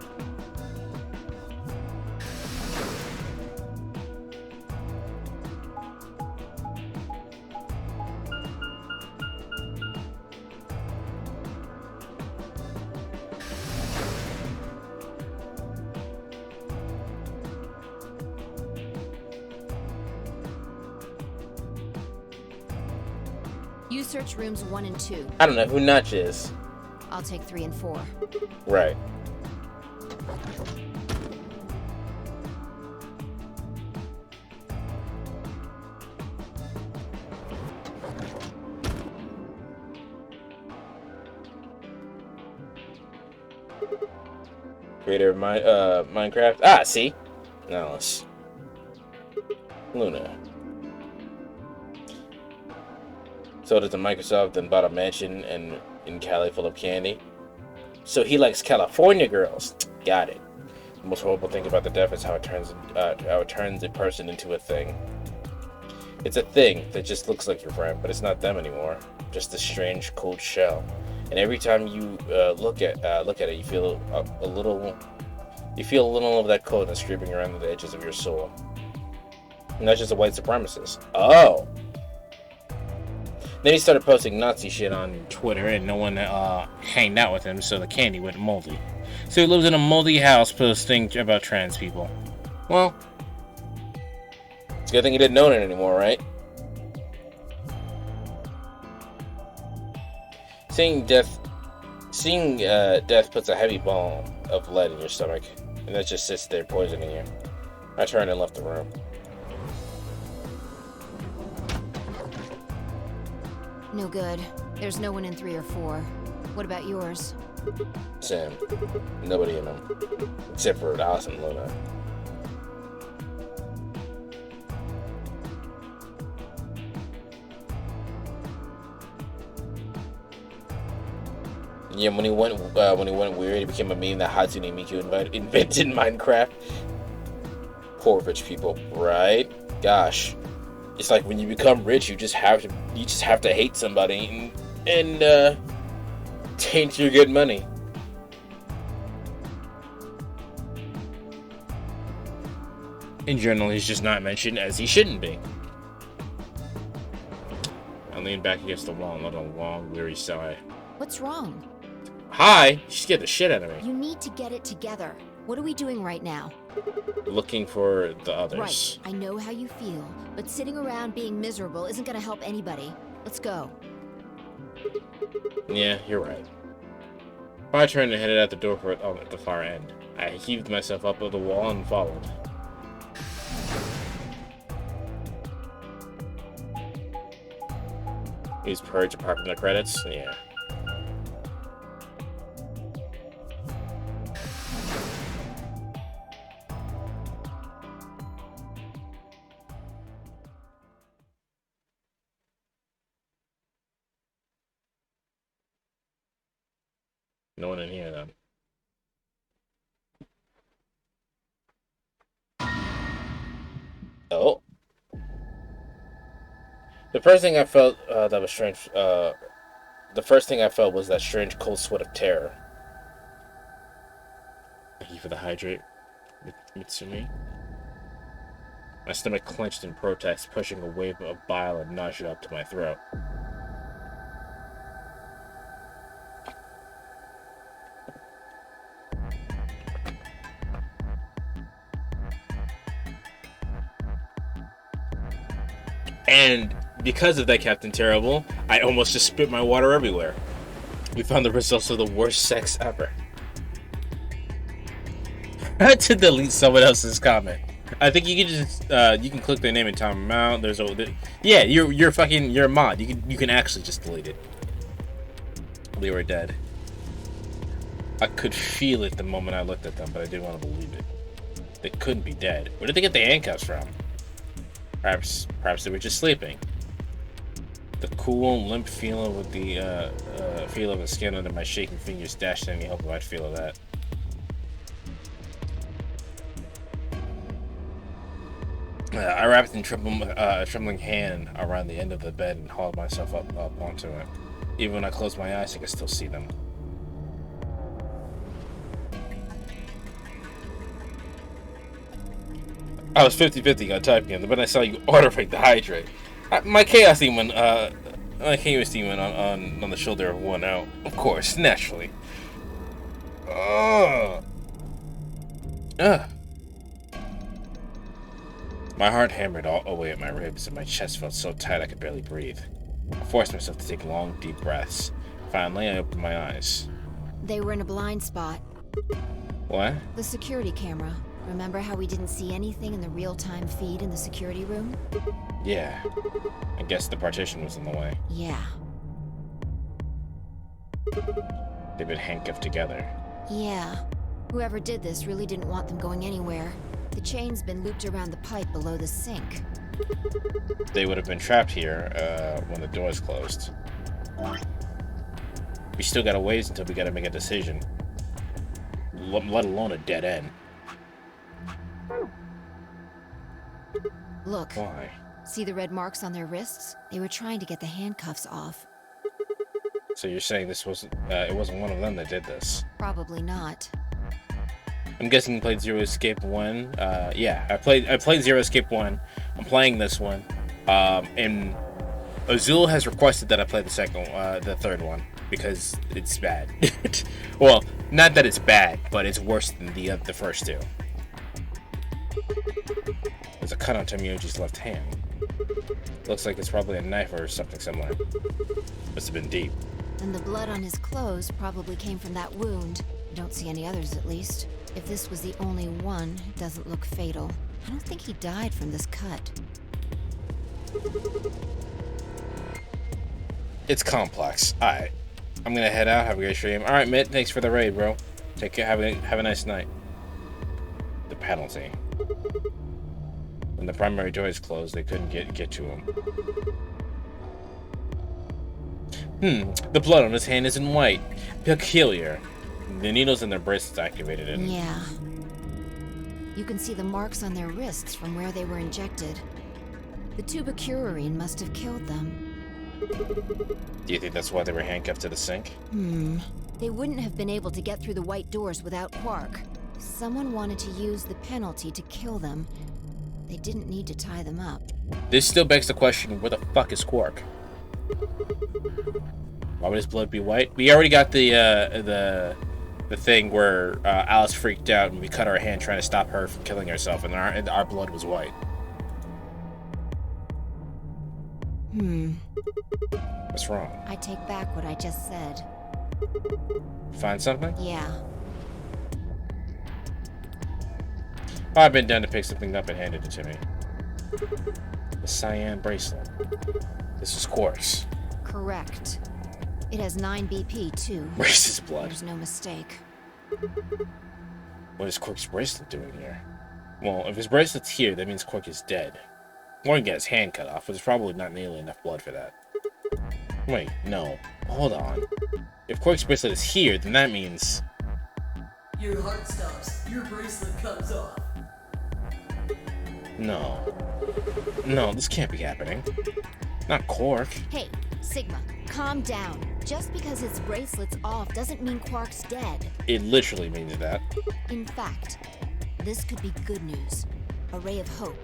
You search rooms 1 and 2. I don't know who Notch is. I'll take 3 and 4. Right. Creator of Minecraft. Ah, see? Now let's... Luna. Sold it to Microsoft and bought a mansion in Cali full of candy. So he likes California girls. Got it. The most horrible thing about the death is how it turns a person into a thing. It's a thing that just looks like your friend, but it's not them anymore. Just a strange, cold shell. And every time you look at it, you feel a little of that coldness creeping around the edges of your soul. And that's just a white supremacist. Oh. Then he started posting Nazi shit on Twitter, and no one hanged out with him, so the candy went moldy. So he lives in a moldy house posting about trans people. Well, it's a good thing he didn't own it anymore, right? Seeing death puts a heavy ball of lead in your stomach, and that just sits there poisoning you. I turned and left the room. No good. There's no one in 3 or 4. What about yours? Same. Nobody in them. Except for Alice and Luna. Yeah, when he went weird, he became a meme that Hatsune Miku invented Minecraft. Poor rich people, right? Gosh. It's like when you become rich, you just have to hate somebody and taint your good money. In general, he's just not mentioned as he shouldn't be. I leaned back against the wall and let a long, weary sigh. What's wrong? Hi! She scared the shit out of me. You need to get it together. What are we doing right now? Looking for the others. Right. I know how you feel, but sitting around being miserable isn't gonna help anybody. Let's go. Yeah, you're right. I turned and headed out the door at the far end. I heaved myself up on the wall and followed. Use Purge apart from the credits? Yeah. No one in here, though. Oh. The first thing I felt that was strange. The first thing I felt was that strange cold sweat of terror. Thank you for the hydrate, Mitsumi. My stomach clenched in protest, pushing a wave of bile and nausea up to my throat. And because of that, Captain Terrible, I almost just spit my water everywhere. We found the results of the worst sex ever. I had to delete someone else's comment. I think you can just you can click their name and time them out. There's a yeah, you're a mod. You can actually just delete it. They were dead. I could feel it the moment I looked at them, but I didn't want to believe it. They couldn't be dead. Where did they get the handcuffs from? Perhaps they were just sleeping. The cool, limp feeling with the feel of the skin under my shaking fingers dashed any hope I'd feel of that. I wrapped a trembling hand around the end of the bed and hauled myself up onto it. Even when I closed my eyes, I could still see them. I was 50-50 on typing it, but I saw you ordering the hydrate. My chaos demon, on the shoulder of one out. Of course, naturally. My heart hammered all away at my ribs, and my chest felt so tight I could barely breathe. I forced myself to take long, deep breaths. Finally, I opened my eyes. They were in a blind spot. What? The security camera. Remember how we didn't see anything in the real-time feed in the security room? Yeah. I guess the partition was in the way. Yeah. They've been handcuffed together. Yeah. Whoever did this really didn't want them going anywhere. The chain's been looped around the pipe below the sink. They would have been trapped here when the doors closed. We still got a ways until we gotta make a decision. Let alone a dead end. Look. Why? See the red marks on their wrists? They were trying to get the handcuffs off. So you're saying this wasn't it wasn't one of them that did this? Probably not. I'm guessing you played Zero Escape 1. Yeah, I played Zero Escape 1. I'm playing this one. And Azul has requested that I play the third one because it's bad. Well, not that it's bad, but it's worse than the first two. There's a cut on Tomioji's left hand. Looks like it's probably a knife or something similar. Must have been deep. And the blood on his clothes probably came from that wound. I don't see any others, at least. If this was the only one, it doesn't look fatal. I don't think he died from this cut. It's complex. Alright. I'm gonna head out. Have a great stream. Alright, Mitt. Thanks for the raid, bro. Take care. Have a nice night. The penalty. When the primary door is closed, they couldn't get to him. The blood on his hand isn't white. Peculiar. The needles in their bracelets activated it. Yeah. You can see the marks on their wrists from where they were injected. The tubocurarine must have killed them. Do you think that's why they were handcuffed to the sink? They wouldn't have been able to get through the white doors without Quark. Someone wanted to use the penalty to kill them. They didn't need to tie them up. This still begs the question, where the fuck is Quark? Why would his blood be white? We already got the thing where Alice freaked out and we cut her hand trying to stop her from killing herself, and our blood was white. What's wrong? I take back what I just said. Find something? Yeah. I've been down to pick something up and handed it to me. The cyan bracelet. This is Quark's. Correct. It has 9 BP, too. Racist blood. There's no mistake. What is Quark's bracelet doing here? Well, if his bracelet's here, that means Quark is dead. Or he got his hand cut off, but there's probably not nearly enough blood for that. Wait, no. Hold on. If Quark's bracelet is here, then that means... Your heart stops. Your bracelet comes off. No. No, this can't be happening. Not Quark. Hey, Sigma, calm down. Just because his bracelet's off doesn't mean Quark's dead. It literally means that. In fact, this could be good news. A ray of hope.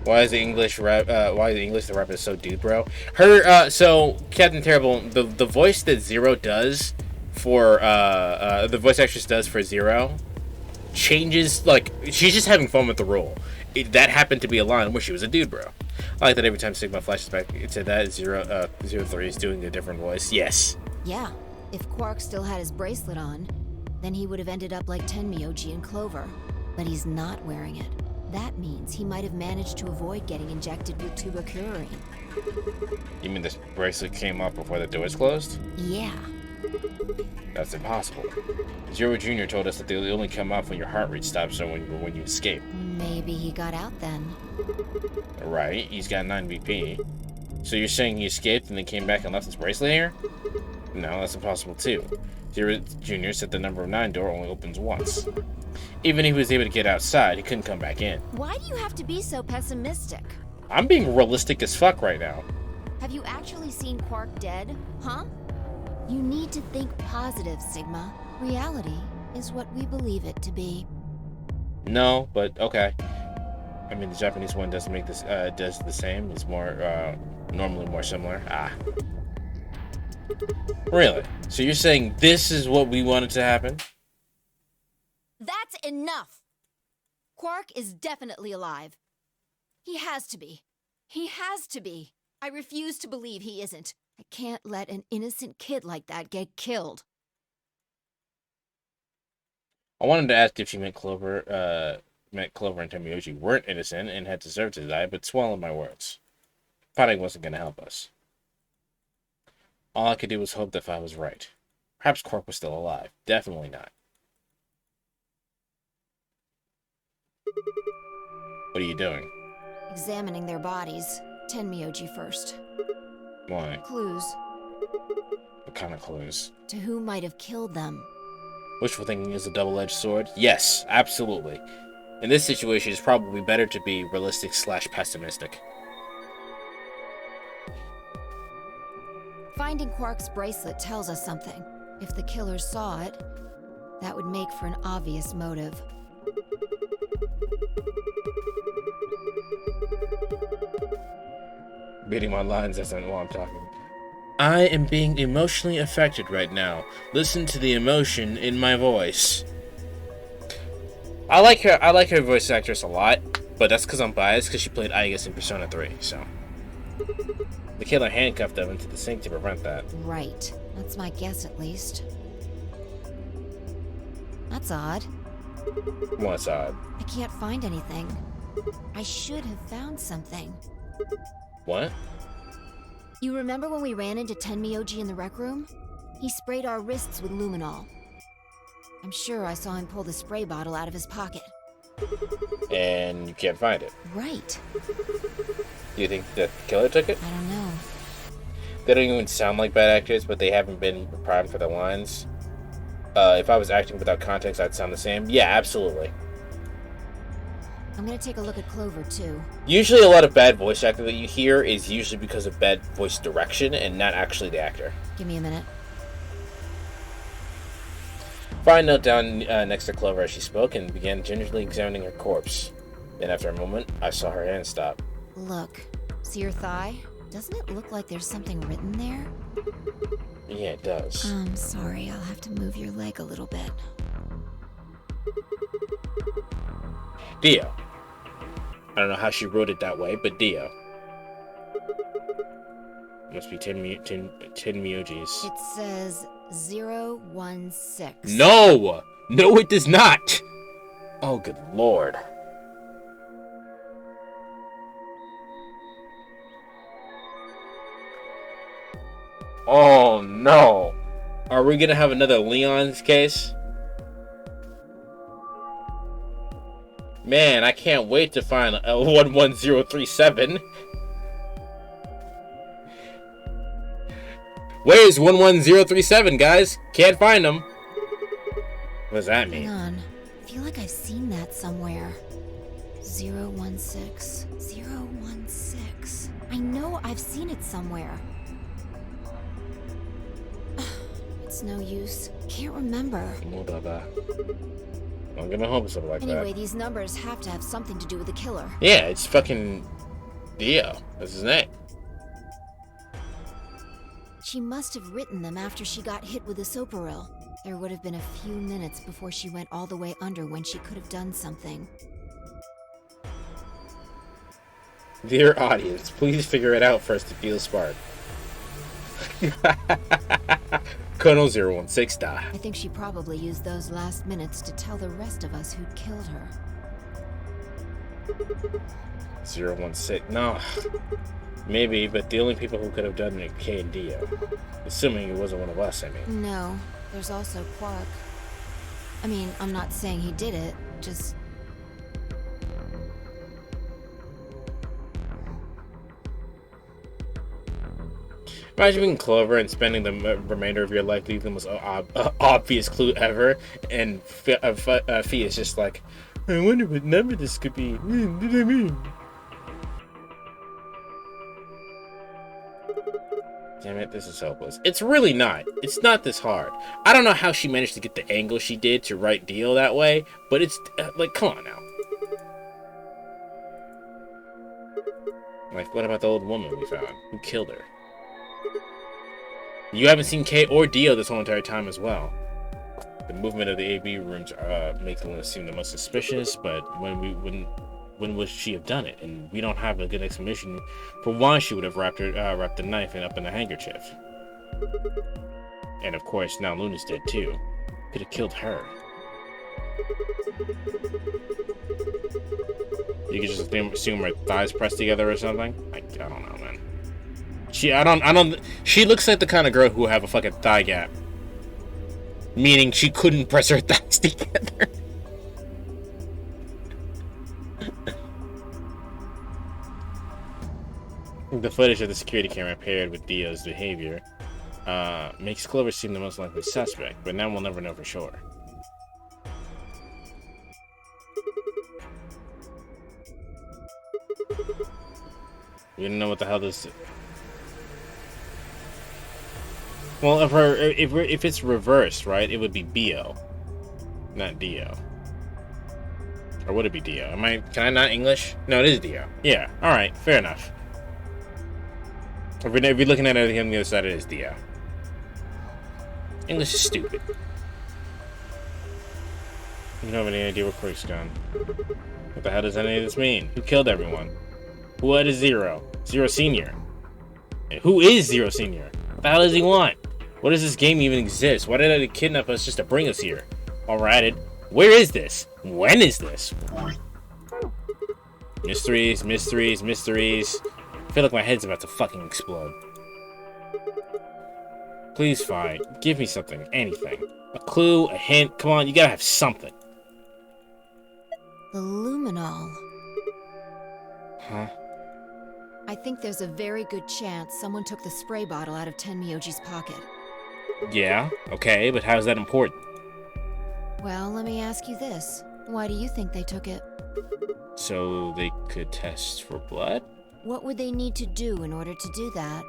Why is the English the rap is so dude, bro? Her so Captain Terrible, the voice that Zero does for the voice actress does for Zero changes, like, she's just having fun with the role. That happened to be a line where she was a dude, bro. I like that every time Sigma flashes back to that, 03 is doing a different voice. Yes. Yeah, if Quark still had his bracelet on, then he would have ended up like Tenmyoji and Clover. But he's not wearing it. That means he might have managed to avoid getting injected with tubercularine. You mean this bracelet came up before the doors closed? Yeah. That's impossible. Zero Jr. told us that they only come off when your heart rate stops or when you escape. Maybe he got out then. Right, he's got 9 BP. So you're saying he escaped and then came back and left his bracelet here? No, that's impossible too. Zero Jr. said the number 9 door only opens once. Even if he was able to get outside, he couldn't come back in. Why do you have to be so pessimistic? I'm being realistic as fuck right now. Have you actually seen Quark dead, huh? You need to think positive, Sigma. Reality is what we believe it to be. No, but okay. I mean, the Japanese one does make this does the same. It's more normally more similar. Really? So you're saying this is what we wanted to happen? That's enough! Quark is definitely alive. He has to be. He has to be. I refuse to believe he isn't. I can't let an innocent kid like that get killed. I wanted to ask if she meant Clover and Tenmyoji weren't innocent and had deserved to die, but swallowed my words. Fighting wasn't going to help us. All I could do was hope that I was right. Perhaps Quark was still alive. Definitely not. What are you doing? Examining their bodies. Tenmyoji first. Why? Clues. What kind of clues? To who might have killed them. Wishful thinking is a double-edged sword? Yes, absolutely. In this situation, it's probably better to be realistic / pessimistic. Finding Quark's bracelet tells us something. If the killers saw it, that would make for an obvious motive. Reading my lines isn't while I'm talking. I am being emotionally affected right now. Listen to the emotion in my voice. I like her voice actress a lot, but that's because I'm biased because she played Aigis in Persona 3, so. The killer handcuffed them into the sink to prevent that. Right. That's my guess, at least. That's odd. What's odd? I can't find anything. I should have found something. What? You remember when we ran into Tenmyoji in the rec room? He sprayed our wrists with luminol. I'm sure I saw him pull the spray bottle out of his pocket. And you can't find it? Right. Do you think that the killer took it? I don't know. They don't even sound like bad actors, but they haven't been primed for their lines. If I was acting without context, I'd sound the same. Yeah, absolutely. I'm gonna take a look at Clover, too. Usually a lot of bad voice acting that you hear is usually because of bad voice direction and not actually the actor. Give me a minute. Brian knelt down next to Clover as she spoke and began gingerly examining her corpse. Then after a moment, I saw her hand stop. Look. See your thigh? Doesn't it look like there's something written there? Yeah, it does. I'm sorry, I'll have to move your leg a little bit. Dio. I don't know how she wrote it that way, but Dio. Must be 10 Myojis. It says 016. No! No, it does not! Oh, good lord. Oh, no. Are we gonna have another Leon's case? Man, I can't wait to find 11037. Where's 11037, guys? Can't find them. What does that mean? Hang on. I feel like I've seen that somewhere. 016. 016. I know I've seen it somewhere. It's no use. Can't remember. I'm gonna hope something like that. Anyway, these numbers have to have something to do with the killer. Yeah, it's fucking Dio. That's his name. She must have written them after she got hit with the Soparil. There would have been a few minutes before she went all the way under when she could have done something. Dear audience, please figure it out first to feel smart. Colonel 016 die. I think she probably used those last minutes to tell the rest of us who'd killed her. 016. No. Maybe, but the only people who could have done it are Kay and Dio. Assuming it wasn't one of us, I mean. No, there's also Quark. I mean, I'm not saying he did it, just... Imagine being Clover and spending the remainder of your life leaving the most obvious clue ever, and Fee is just like, I wonder what number this could be. Damn it, this is hopeless. It's really not. It's not this hard. I don't know how she managed to get the angle she did to write Dio that way, but it's, like, come on now. Like, what about the old woman we found? Who killed her? You haven't seen Kay or Dio this whole entire time as well. The movement of the AB rooms makes Luna seem the most suspicious, but when would she have done it? And we don't have a good explanation for why she would have wrapped the knife up in a handkerchief. And of course, now Luna's dead too. Could have killed her. You could just assume her thighs pressed together or something. I don't know, man. She looks like the kind of girl who would have a fucking thigh gap. Meaning she couldn't press her thighs together. The footage of the security camera paired with Dio's behavior makes Clover seem the most likely suspect, but now we'll never know for sure. We don't know what the hell this is. Well, if it's reversed, right, it would be Bio, not Dio. Or would it be Dio? Can I not English? No, it is Dio. Yeah, alright, fair enough. If you're looking at everything on the other side, it is Dio. English is stupid. You don't have any idea where Quirk's gone. What the hell does any of this mean? Who killed everyone? What is Zero? Zero Senior. And who is Zero Senior? What the hell does he want? What does this game even exist? Why did they kidnap us just to bring us here? Alright, where is this? When is this? Mysteries, mysteries, mysteries. I feel like my head's about to fucking explode. Please, fine. Give me something. Anything. A clue, a hint. Come on, you gotta have something. The luminol. Huh? I think there's a very good chance someone took the spray bottle out of Tenmyoji's pocket. Yeah, okay, but how is that important? Well, let me ask you this. Why do you think they took it? So they could test for blood? What would they need to do in order to do that?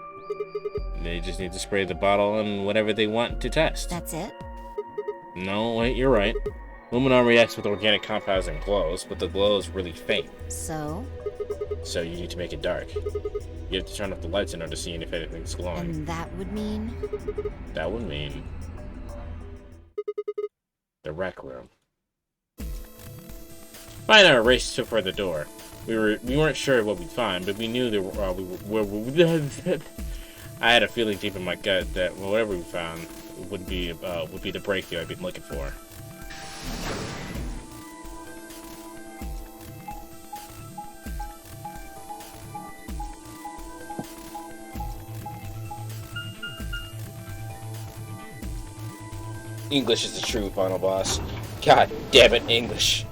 They just need to spray the bottle on whatever they want to test. That's it? No, wait, you're right. Luminol reacts with organic compounds and glows, but the glow is really faint. So? So you need to make it dark. You have to turn off the lights in order to see if anything's glowing. And that would mean? That would mean... the rec room. Fine, I raced for the door. We weren't sure what we'd find, but we knew there were. I had a feeling deep in my gut that whatever we found would be the breakthrough I've been looking for. English is the true final boss. God damn it, English.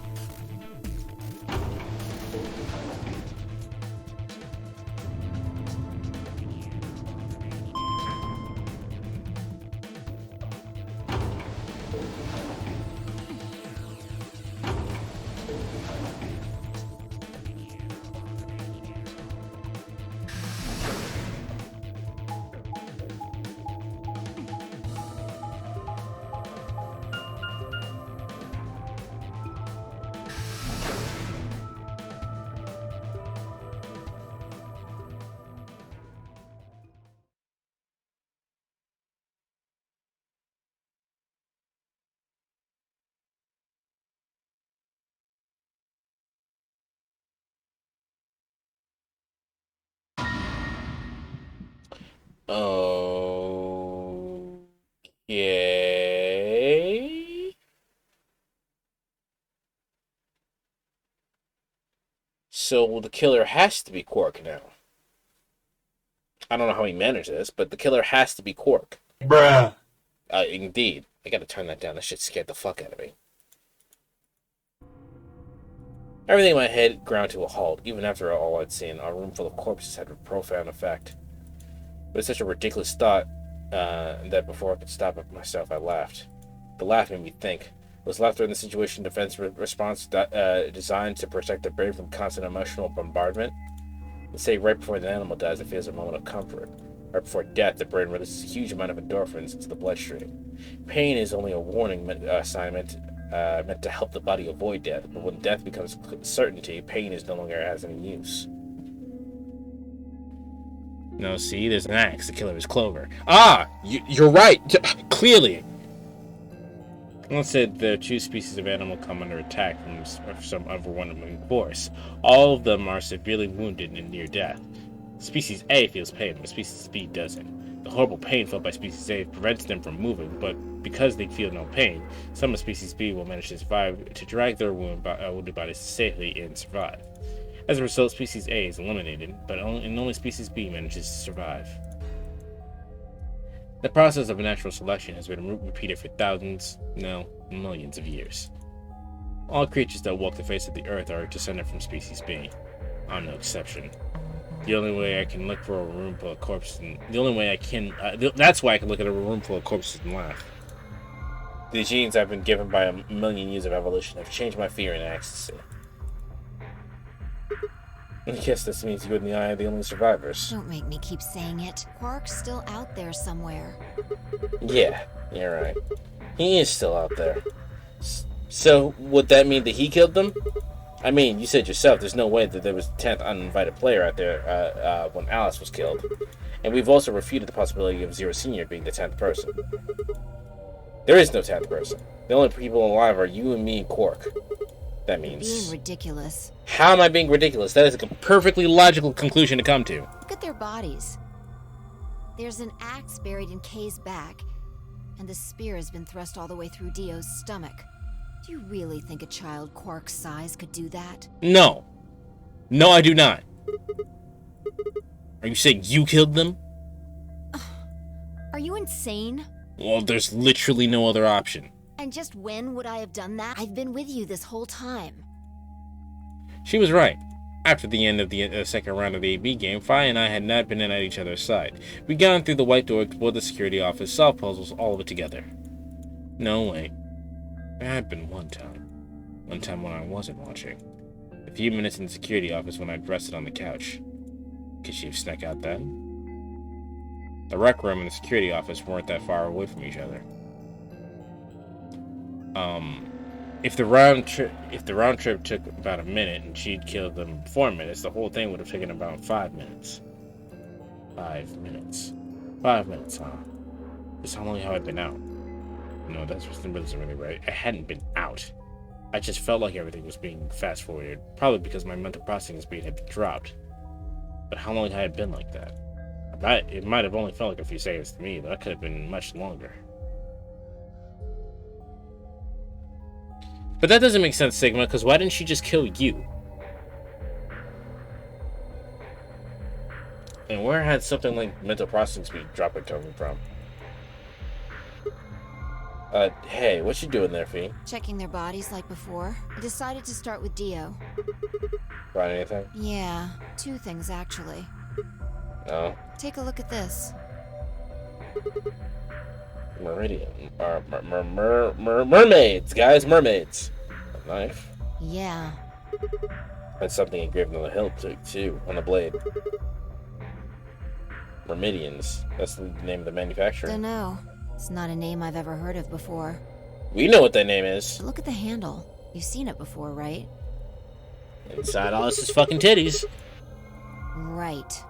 Okay. So the killer has to be Quark now. I don't know how he managed this, but the killer has to be Quark. Bruh. Indeed. I gotta turn that down. That shit scared the fuck out of me. Everything in my head ground to a halt. Even after all I'd seen, a room full of corpses had a profound effect. But it's such a ridiculous thought that before I could stop it myself, I laughed. The laugh made me think. Was laughter in the situation defense response designed to protect the brain from constant emotional bombardment? Let's say right before the animal dies, it feels a moment of comfort. Right before death, the brain releases a huge amount of endorphins into the bloodstream. Pain is only a warning assignment meant to help the body avoid death, but when death becomes certainty, pain is no longer has any use. No, see, there's an axe. The killer is Clover. Ah, you're right. Clearly. Let's say there are two species of animal come under attack from some overwhelming force. All of them are severely wounded and near death. Species A feels pain, but species B doesn't. The horrible pain felt by species A prevents them from moving, but because they feel no pain, some of species B will manage to survive to drag their wounded bodies safely and survive. As a result, species A is eliminated, but only species B manages to survive. The process of natural selection has been repeated for thousands, no, millions of years. All creatures that walk the face of the earth are descended from species B. I'm no exception. The only way I can look for a room full of corpses, that's why I can look at a room full of corpses and laugh. The genes I've been given by a million years of evolution have changed my fear into ecstasy. I guess this means you and I are the only survivors. Don't make me keep saying it. Quark's still out there somewhere. Yeah, you're right. He is still out there. So, would that mean that he killed them? I mean, you said yourself there's no way that there was a 10th uninvited player out there when Alice was killed. And we've also refuted the possibility of Zero Senior being the 10th person. There is no 10th person. The only people alive are you and me and Quark. That means... Being ridiculous. How am I being ridiculous? That is a perfectly logical conclusion to come to. Look at their bodies. There's an axe buried in Kay's back, and the spear has been thrust all the way through Dio's stomach. Do you really think a child Quark's size could do that? No. No, I do not. Are you saying you killed them? Are you insane? Well, there's literally no other option. And just when would I have done that? I've been with you this whole time. She was right. After the end of the second round of the AB game, Fi and I had not been at each other's side. We'd gone through the white door, explored the security office, solved puzzles, all of it together. No, wait. There had been one time. One time when I wasn't watching. A few minutes in the security office when I'd rested on the couch. Could she have snuck out then? The rec room and the security office weren't that far away from each other. If the round trip took about a minute and she'd killed them in 4 minutes, the whole thing would have taken about 5 minutes. 5 minutes. 5 minutes, huh? That's how long have I been out? No, that's really right. I hadn't been out. I just felt like everything was being fast forwarded, probably because my mental processing speed had dropped. But how long had it been like that? It might have only felt like a few seconds to me, but that could have been much longer. But that doesn't make sense, Sigma, because why didn't she just kill you? And where had something like mental processing speed dropping coming from? Hey, what you doing there, Fee? Checking their bodies like before. I decided to start with Dio. Find anything? Yeah, 2 things actually. No. Take a look at this. Meridian. Mermaids, guys, mermaids. A knife. Yeah. That's something engraved on the hilt too, on the blade. Mermidians. That's the name of the manufacturer. Dunno. It's not a name I've ever heard of before. We know what that name is. But look at the handle. You've seen it before, right? Inside Alice's fucking titties. Right.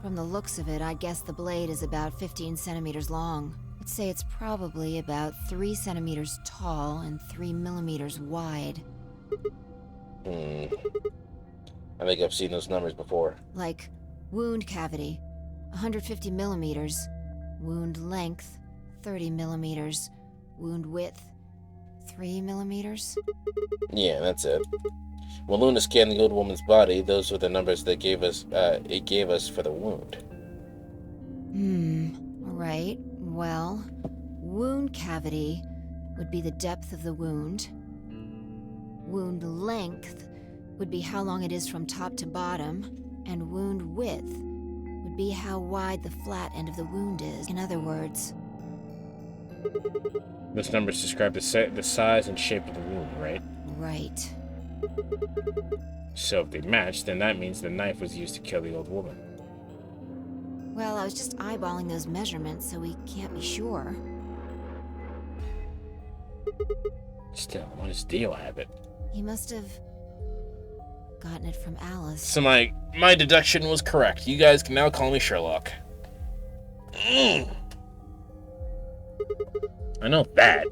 From the looks of it, I guess the blade is about 15 centimeters long. I'd say it's probably about 3 centimeters tall and 3 millimeters wide. I think I've seen those numbers before. Like, wound cavity, 150 millimeters. Wound length, 30 millimeters. Wound width, 3 millimeters. Yeah, that's it. When Luna scanned the old woman's body, those were the numbers that it gave us for the wound. Right. Well, wound cavity would be the depth of the wound. Wound length would be how long it is from top to bottom, and wound width would be how wide the flat end of the wound is. In other words, Those numbers describe the size and shape of the wound, right? right. So if they match, then that means the knife was used to kill the old woman. Well, I was just eyeballing those measurements, so we can't be sure. Still, what does Dio have it? He must have gotten it from Alice. So my deduction was correct. You guys can now call me Sherlock. I know that.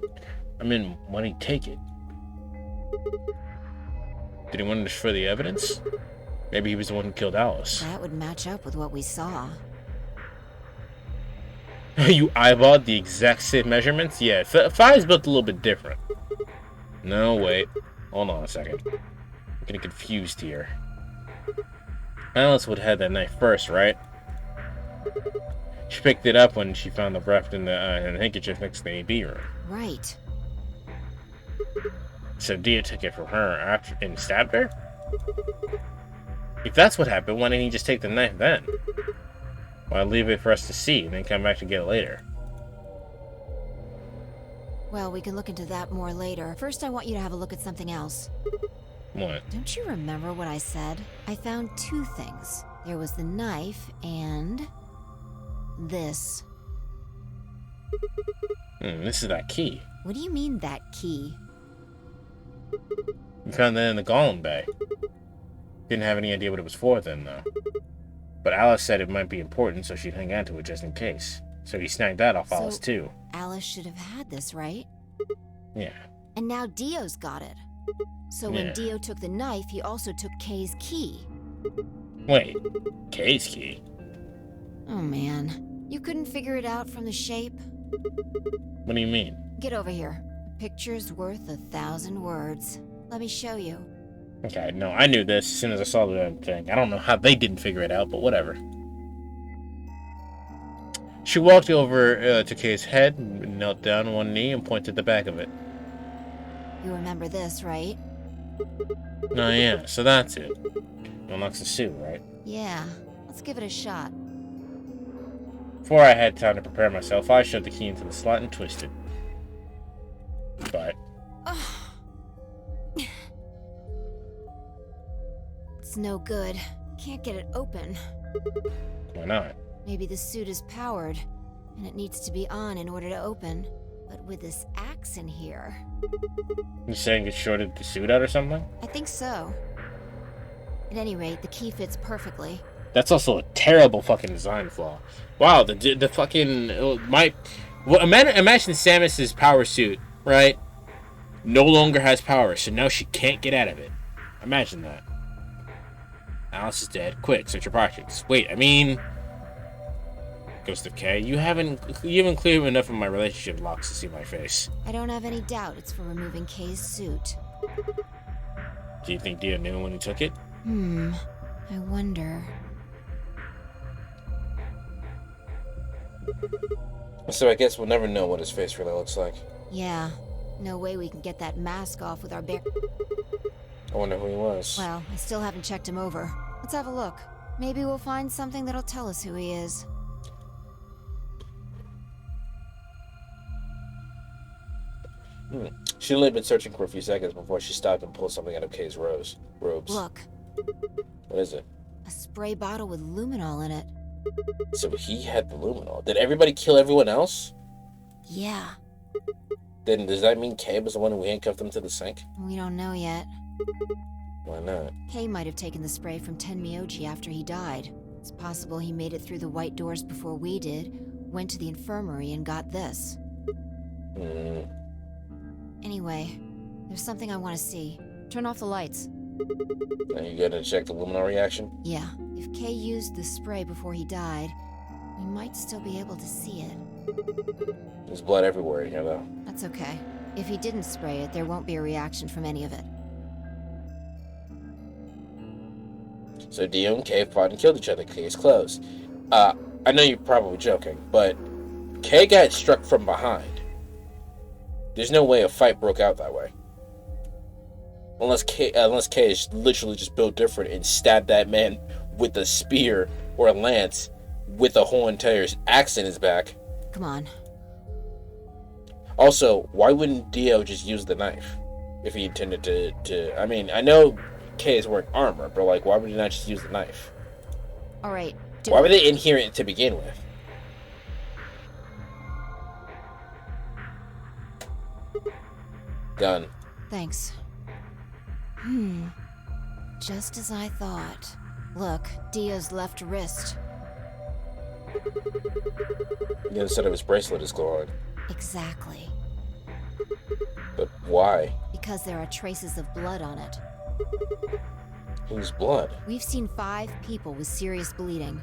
I mean, when did he take it? Did he want to destroy the evidence? Maybe he was the one who killed Alice. That would match up with what we saw. You eyeballed the exact same measurements? Yeah, Five's built a little bit different. No, wait. Hold on a second. I'm getting confused here. Alice would have had that knife first, right? She picked it up when she found the breath in the handkerchief next to the AB room. Right. So Dio took it from her after and stabbed her? If that's what happened, why didn't he just take the knife then? Why leave it for us to see and then come back to get it later? Well, we can look into that more later. First, I want you to have a look at something else. What? Don't you remember what I said? I found 2 things. There was the knife and this. This is that key. What do you mean, that key? We found that in the Golem Bay. Didn't have any idea what it was for then, though. But Alice said it might be important, so she'd hang on to it just in case. So he snagged that off Alice, too. Alice should have had this, right? Yeah. And now Dio's got it. So when Dio took the knife, he also took Kay's key. Wait, Kay's key? Oh man, you couldn't figure it out from the shape? What do you mean? Get over here. A picture's worth 1,000 words. Let me show you. Okay, no, I knew this as soon as I saw the damn thing. I don't know how they didn't figure it out, but whatever. She walked over to Kay's head, knelt down on one knee, and pointed the back of it. You remember this, right? Oh yeah, so that's it. Unlocks the suit, right? Yeah, let's give it a shot. Before I had time to prepare myself, I shoved the key into the slot and twisted. But... It's no good. Can't get it open. Why not? Maybe the suit is powered, and it needs to be on in order to open. But with this axe in here... You saying it shorted the suit out or something? I think so. At any rate, the key fits perfectly. That's also a terrible fucking design flaw. Wow, the fucking... Well, imagine Samus's power suit, right? no longer has power, so now she can't get out of it. Imagine that. Alice is dead. Quick, search your pockets. Wait, I mean... Ghost of K, you haven't cleared enough of my relationship locks to see my face. I don't have any doubt it's for removing Kay's suit. Do you think Dio knew when he took it? I wonder. So I guess we'll never know what his face really looks like. Yeah. No way we can get that mask off with our bare... I wonder who he was. Well, I still haven't checked him over. Let's have a look. Maybe we'll find something that'll tell us who he is. She'd only been searching for a few seconds before she stopped and pulled something out of Kay's robes. Look. What is it? A spray bottle with luminol in it. So he had the luminol. Did everybody kill everyone else? Yeah. Then does that mean Kay was the one who handcuffed them to the sink? We don't know yet. Why not? Kay might have taken the spray from Tenmyoji after he died. It's possible he made it through the white doors before we did, went to the infirmary and got this. Anyway, there's something I want to see. Turn off the lights. Are you gonna check the luminol reaction? Yeah. If Kay used the spray before he died, we might still be able to see it. There's blood everywhere in here, though. That's okay. If he didn't spray it, there won't be a reaction from any of it. So Dio and Kay fought and killed each other. Case closed. I know you're probably joking, but Kay got struck from behind. There's no way a fight broke out that way. Unless Kay is literally just built different and stabbed that man with a spear or a lance with a whole entire axe in his back. Come on. Also, why wouldn't Dio just use the knife if he intended to? I mean, I know Kay is wearing armor, but like, why would he not just use the knife? All right. Why were they in here to begin with? Done. Thanks. Just as I thought. Look, Dio's left wrist. The other side of his bracelet is glowing. Exactly. But why? Because there are traces of blood on it. Whose blood? We've seen 5 people with serious bleeding.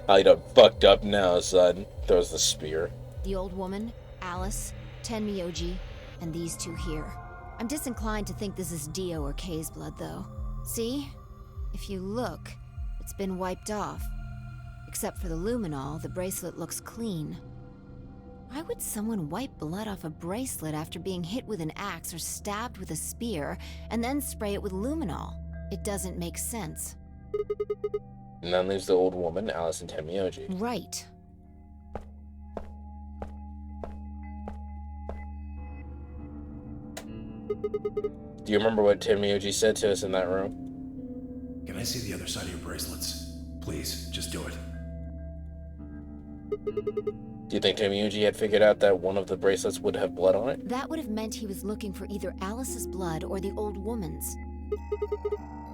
I done fucked up now, son. Throws the spear. The old woman, Alice, Tenmyoji, and these 2 here. I'm disinclined to think this is Dio or Kay's blood, though. See? If you look, it's been wiped off. Except for the luminol, the bracelet looks clean. Why would someone wipe blood off a bracelet after being hit with an axe or stabbed with a spear, and then spray it with luminol? It doesn't make sense. And then leaves the old woman, Alice, and Tenmyoji. Right. Do you remember what Tenmyoji said to us in that room? Can I see the other side of your bracelets? Please, just do it. Do you think Tenmyoji had figured out that one of the bracelets would have blood on it? That would have meant he was looking for either Alice's blood or the old woman's.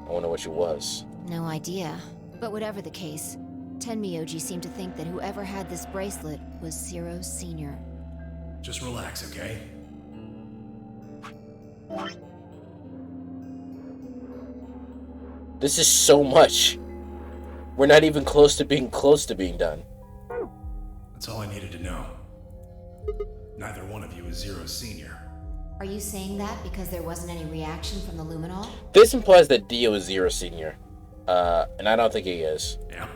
I wonder which it was. No idea. But whatever the case, Tenmyoji seemed to think that whoever had this bracelet was Zero Sr. Just relax, okay? This is so much. We're not even close to being done. That's all I needed to know. Neither one of you is Zero Sr. Are you saying that because there wasn't any reaction from the luminol? This implies that Dio is Zero Sr. And I don't think he is. Yeah.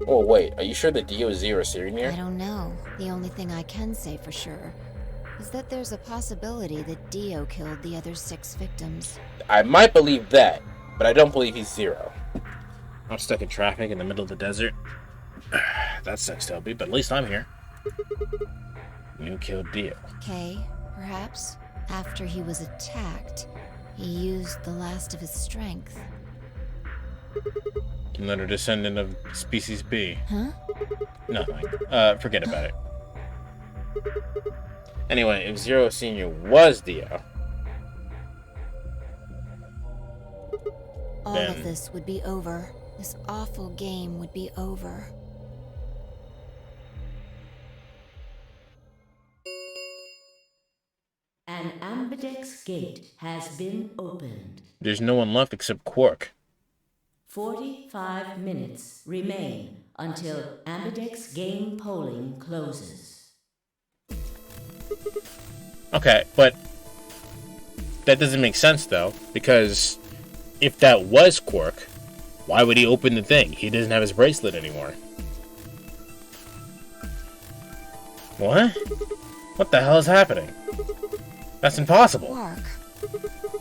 Oh, wait. Are you sure that Dio is Zero Sr.? I don't know. The only thing I can say for sure is that there's a possibility that Dio killed the other 6 victims. I might believe that, but I don't believe he's Zero. I'm stuck in traffic in the middle of the desert. That sucks, Toby, but at least I'm here. You killed Dio. Kay, perhaps? After he was attacked, he used the last of his strength. Another descendant of Species B. Huh? Nothing. Forget about it. Anyway, if Zero Sr. was Dio... All of this would be over. This awful game would be over. Ambidex Gate has been opened. There's no one left except Quark. 45 minutes remain until Ambidex game polling closes. Okay, but that doesn't make sense though, because if that was Quark, why would he open the thing? He doesn't have his bracelet anymore. What? What the hell is happening? That's impossible. Quark.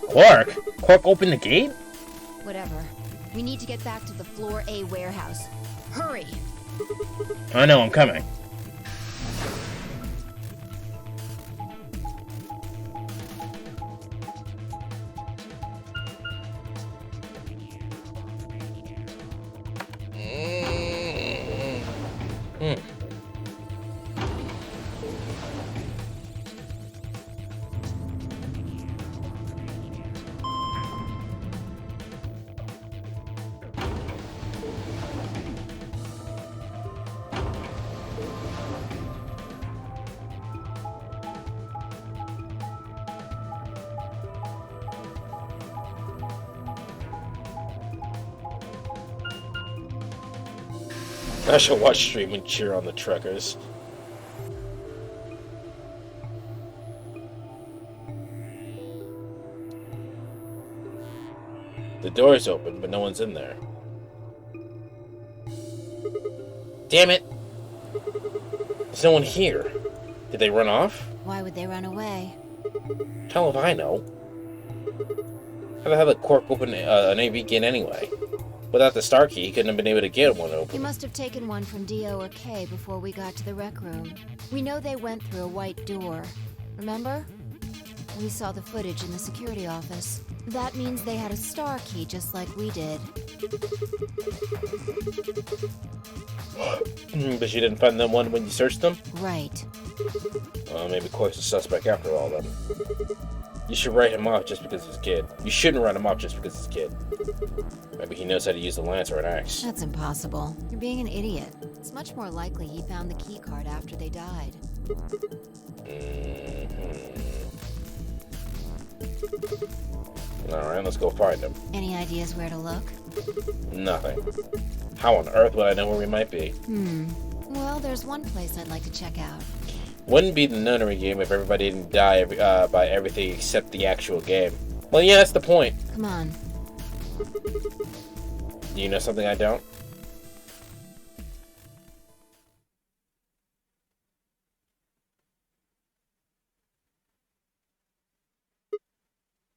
Quark? Quark opened the gate? Whatever. We need to get back to the Floor A warehouse. Hurry! I know, I'm coming. I should watch stream and cheer on the truckers. The door's open, but no one's in there. Damn it! There's no one here. Did they run off? Why would they run away? Hell if I know. How the hell did Quark open an AV gate anyway? Without the star key, he couldn't have been able to get one open. He must have taken one from Dio or Kay before we got to the rec room. We know they went through a white door. Remember? We saw the footage in the security office. That means they had a star key just like we did. But you didn't find them one when you searched them? Right. Maybe Quark's a suspect after all then. You should write him off just because he's a kid. You shouldn't write him off just because he's a kid. Maybe he knows how to use the lance or an axe. That's impossible. You're being an idiot. It's much more likely he found the key card after they died. Alright, let's go find him. Any ideas where to look? Nothing. How on earth would I know where we might be? Well, there's one place I'd like to check out. Wouldn't be the nunnery game if everybody didn't die by everything except the actual game. Well, yeah, that's the point. Come on. Do you know something I don't?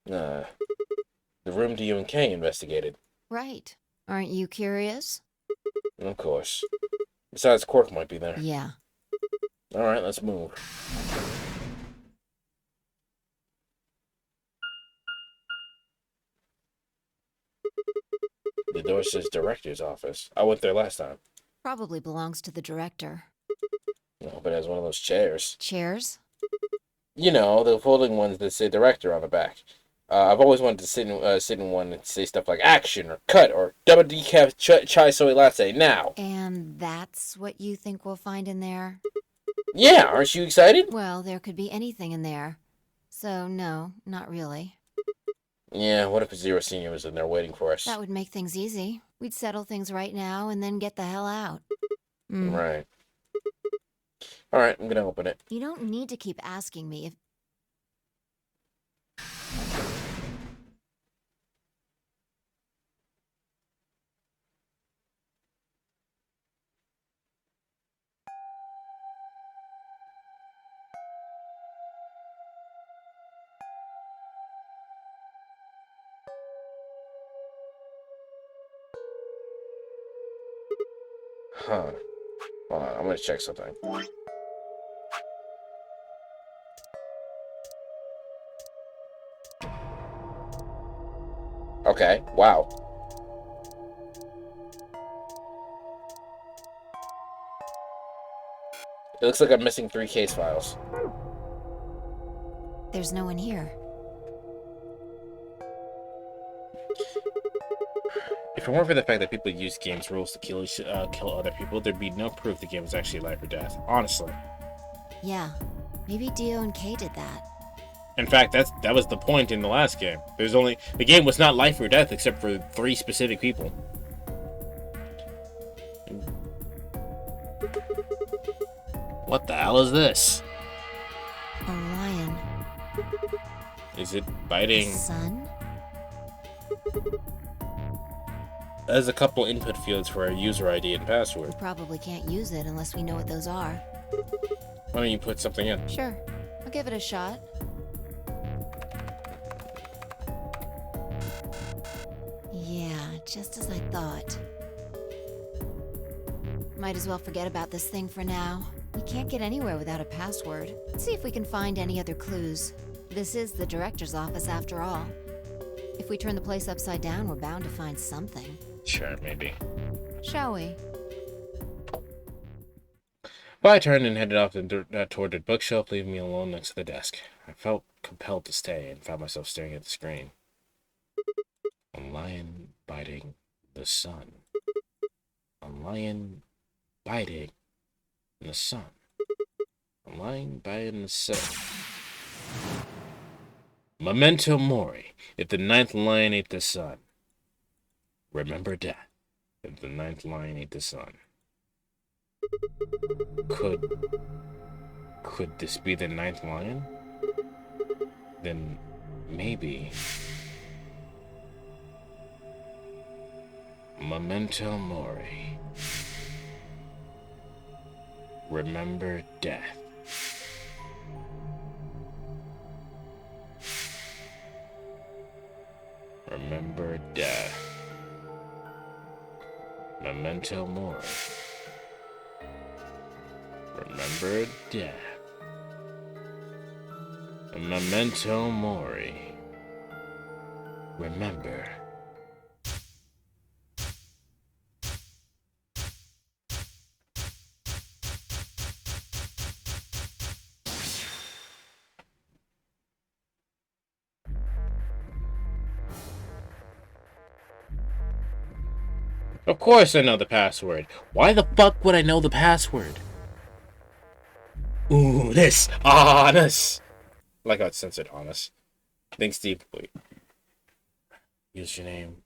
The room Dio and Kay investigated. Right. Aren't you curious? Of course. Besides, Quark might be there. Yeah. Alright, let's move. The door says director's office. I went there last time. Probably belongs to the director. I hope it has one of those chairs. Chairs? You know, the folding ones that say director on the back. I've always wanted to sit in one and say stuff like action or cut or double decaf chai soy latte now. And that's what you think we'll find in there? Yeah, aren't you excited? Well, there could be anything in there. So, no, not really. Yeah, what if Zero Senior was in there waiting for us? That would make things easy. We'd settle things right now and then get the hell out. Right. Alright, I'm gonna open it. You don't need to keep asking me if... Huh. Hold on, I'm gonna check something. Okay, wow. It looks like I'm missing 3 case files. There's no one here. If it weren't for the fact that people use games rules to kill other people, there'd be no proof the game was actually life or death. Honestly. Yeah, maybe Dio and Kay did that. In fact, that was the point in the last game. The game was not life or death except for 3 specific people. What the hell is this? A lion. Is it biting? Sun? There's a couple input fields for a user ID and password. We probably can't use it unless we know what those are. Why don't you put something in? Sure. I'll give it a shot. Yeah, just as I thought. Might as well forget about this thing for now. We can't get anywhere without a password. Let's see if we can find any other clues. This is the director's office after all. If we turn the place upside down, we're bound to find something. Sure, maybe. Shall we? Well, I turned and headed off toward the bookshelf, leaving me alone next to the desk. I felt compelled to stay and found myself staring at the screen. A lion biting the sun. A lion biting the sun. A lion biting the sun. Memento mori. If the 9th lion ate the sun, remember death. If the 9th lion ate the sun. Could this be the 9th lion? Then maybe memento mori. Remember death. Remember death. Memento mori. Remember death. Memento mori. Remember. Of course I know the password. Why the fuck would I know the password? Ooh, this. Honest. I like how it's censored, honest. Thanks, Steve. Wait. Username.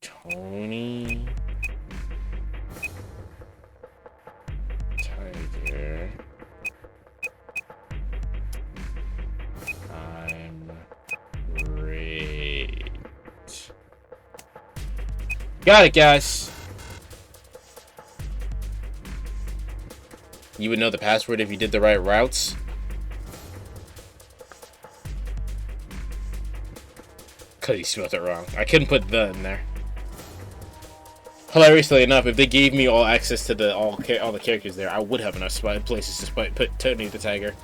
Tony. Tiger. I'm great. Got it, guys. You would know the password if you did the right routes. Because you spelled it wrong. I couldn't put the in there. Hilariously enough, if they gave me all access to all the characters there, I would have enough places to put Tony the Tiger.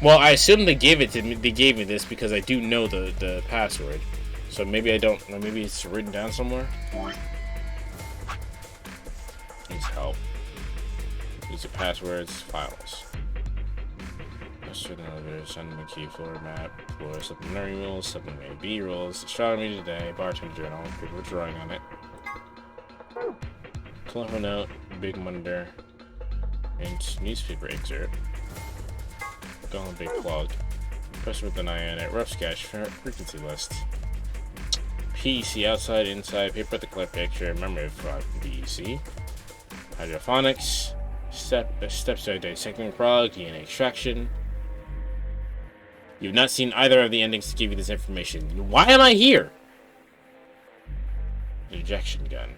Well, I assume they gave it to me. They gave me this because I do know the password. So maybe I don't. Or maybe it's written down somewhere. Needs help. Use the passwords, files. Certain elevators, send me key, floor map, floor supplementary rules, supplementary B rules, astronomy today, bartender journal, people drawing on it. Colorful note, big monitor, and newspaper excerpt. Golden big plug. Press with an eye on it, rough sketch, frequency list. PC, outside, inside, paper with the clear picture, memory frog, BEC. Hydrophonics, steps to dissecting frog, DNA extraction. You've not seen either of the endings to give you this information. Why am I here? Ejection gun.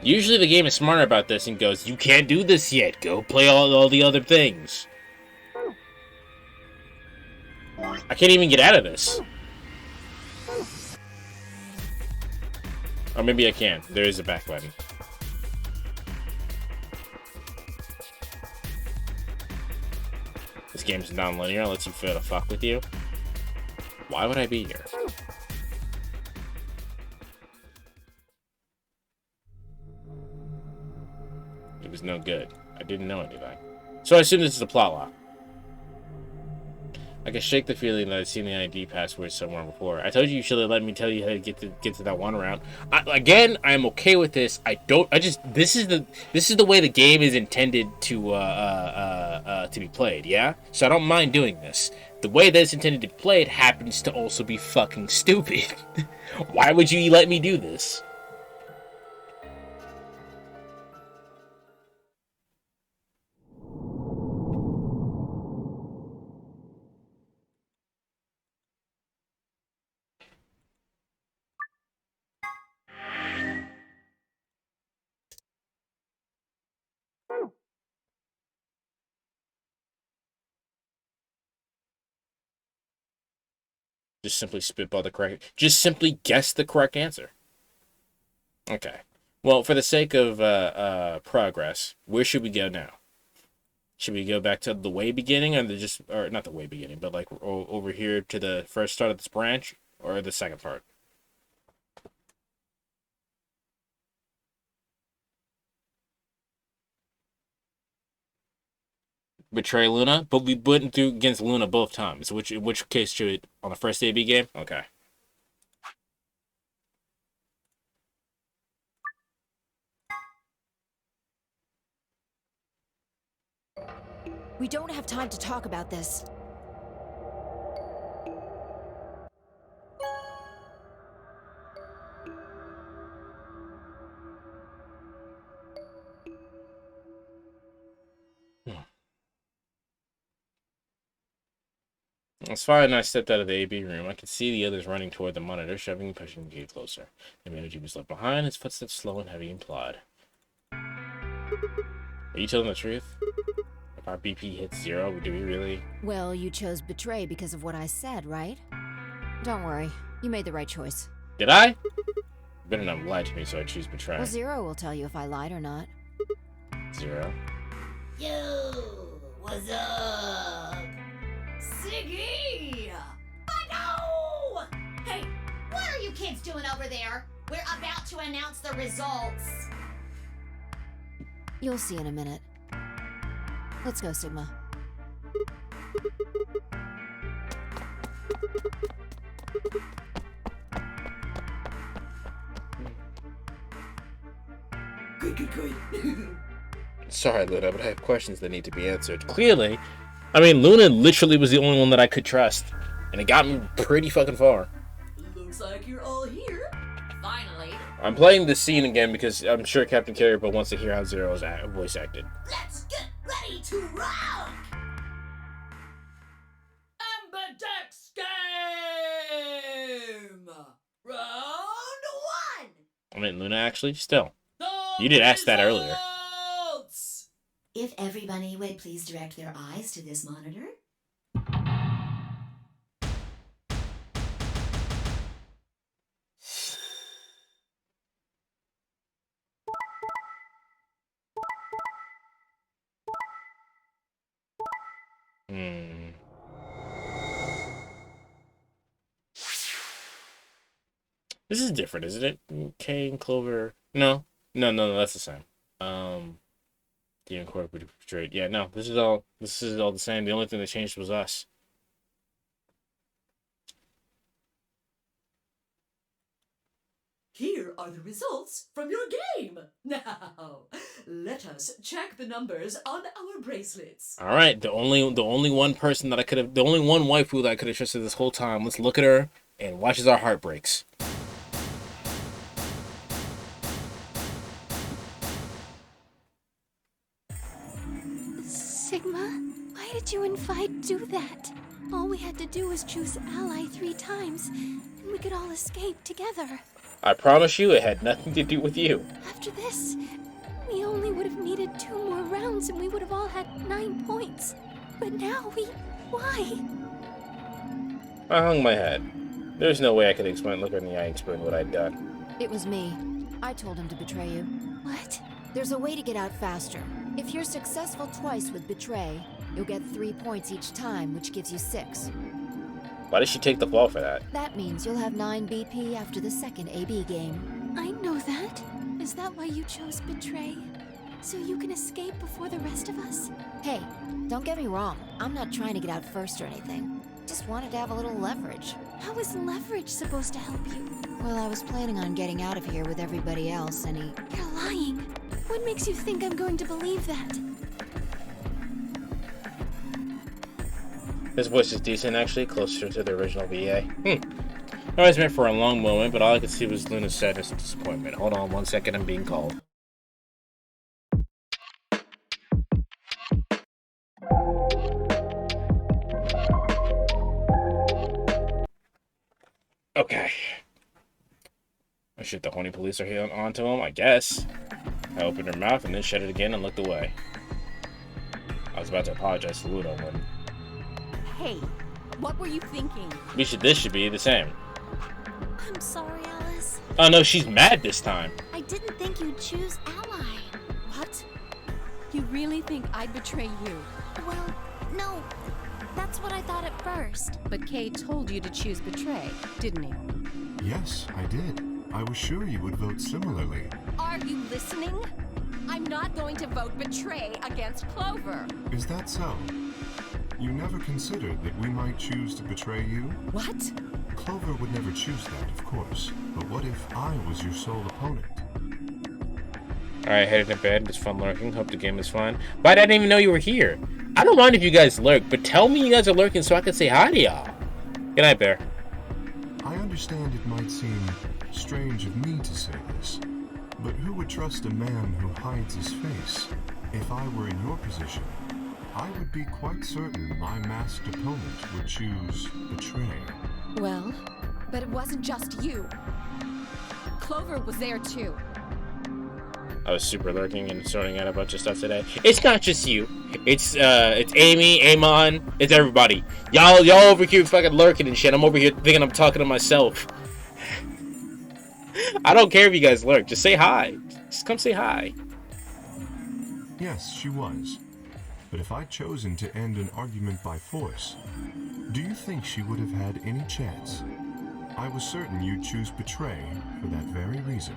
Usually the game is smarter about this and goes, you can't do this yet. Go play all the other things. I can't even get out of this. Or maybe I can. There is a back button. This game's non-linear, lets you feel to fuck with you. Why would I be here? It was no good. I didn't know anything. So I assume this is a plot lock. I can shake the feeling that I've seen the ID password somewhere before. I told you should have let me tell you how to get to that one round. Again, I'm okay with this. This is the way the game is intended to be played. Yeah, so I don't mind doing this. The way that it's intended to be played happens to also be fucking stupid. Why would you let me do this? Just simply spitball the correct. Just simply guess the correct answer. Okay. Well, for the sake of progress, where should we go now? Should we go back to the way beginning, or not the way beginning, but like over here to the first start of this branch, or the second part? Betray Luna, but we went through against Luna both times. In which case should it on the first AB game? Okay. We don't have time to talk about this. It's fine. I stepped out of the AB room. I could see the others running toward the monitor, shoving and pushing the gate closer. The manager was left behind, his footsteps slow and heavy and plod. Are you telling the truth? If our BP hits 0, do we really? Well, you chose Betray because of what I said, right? Don't worry. You made the right choice. Did I? You better not lie to me, so I choose Betray. Well, 0 will tell you if I lied or not. 0. Yo, what's up? Siggy! No! Hey, what are you kids doing over there? We're about to announce the results. You'll see in a minute. Let's go, Sigma. Good. Sorry, Luna, but I have questions that need to be answered. Clearly, I mean, Luna literally was the only one that I could trust, and it got me pretty fucking far. Looks like you're all here. Finally. I'm playing this scene again because I'm sure Captain Carrier wants to hear how Zero is voice acted. Let's get ready to rock! Ambidex game! Round 1! I mean, Luna, actually, still. You did ask that earlier. If everybody would please direct their eyes to this monitor. This is different, isn't it? K and Clover. No, that's the same. The incorporated portrayed. Yeah, no, this is all the same. The only thing that changed was us. Here are the results from your game. Now, let us check the numbers on our bracelets. All right, the only one person that I could have, the only one waifu that I could have trusted this whole time. Let's look at her and watch as our heart breaks. Sigma, why did you and Vi do that? All we had to do was choose ally 3 times, and we could all escape together. I promise you it had nothing to do with you. After this, we only would have needed 2 more rounds and we would have all had 9 points. But now why? I hung my head. There's no way I could look in the eye and explain what I'd done. It was me. I told him to betray you. What? There's a way to get out faster. If you're successful twice with Betray, you'll get 3 points each time, which gives you 6. Why did she take the fall for that? That means you'll have 9 BP after the second AB game. I know that. Is that why you chose Betray? So you can escape before the rest of us? Hey, don't get me wrong. I'm not trying to get out first or anything. just wanted to have a little leverage. How is leverage supposed to help you? Well, I was planning on getting out of here with everybody else, and he... You're lying. What makes you think I'm going to believe that? His voice is decent, actually, closer to the original VA. I was meant for a long moment, but all I could see was Luna's sadness and disappointment. Hold on 1 second, I'm being called. Okay. Oh shit, the horny police are here onto him, I guess. I opened her mouth and then shut it again and looked away. I was about to apologize to Luna when... Hey, what were you thinking? This should be the same. I'm sorry, Alice. Oh no, she's mad this time. I didn't think you'd choose Ally. What? You really think I'd betray you? Well, no. That's what I thought at first. But Kay told you to choose betray, didn't he? Yes, I did. I was sure you would vote similarly. Are you listening? I'm not going to vote betray against Clover. Is that so? You never considered that we might choose to betray you? What? Clover would never choose that, of course. But what if I was your sole opponent? Alright, headed to bed. It's fun lurking. Hope the game is fun. But I didn't even know you were here. I don't mind if you guys lurk, but tell me you guys are lurking so I can say hi to y'all. Good night, Bear. I understand it might seem strange of me to say this, but who would trust a man who hides his face? If I were in your position, I would be quite certain my masked opponent would choose betray. Well, but it wasn't just you. Clover was there too. I was super lurking and sorting out a bunch of stuff today. It's not just you. It's Amy, Amon, it's everybody. Y'all over here fucking lurking and shit. I'm over here thinking I'm talking to myself. I don't care if you guys lurk. Just say hi. Just come say hi. Yes, she was. But if I'd chosen to end an argument by force, do you think she would have had any chance? I was certain you'd choose betray for that very reason.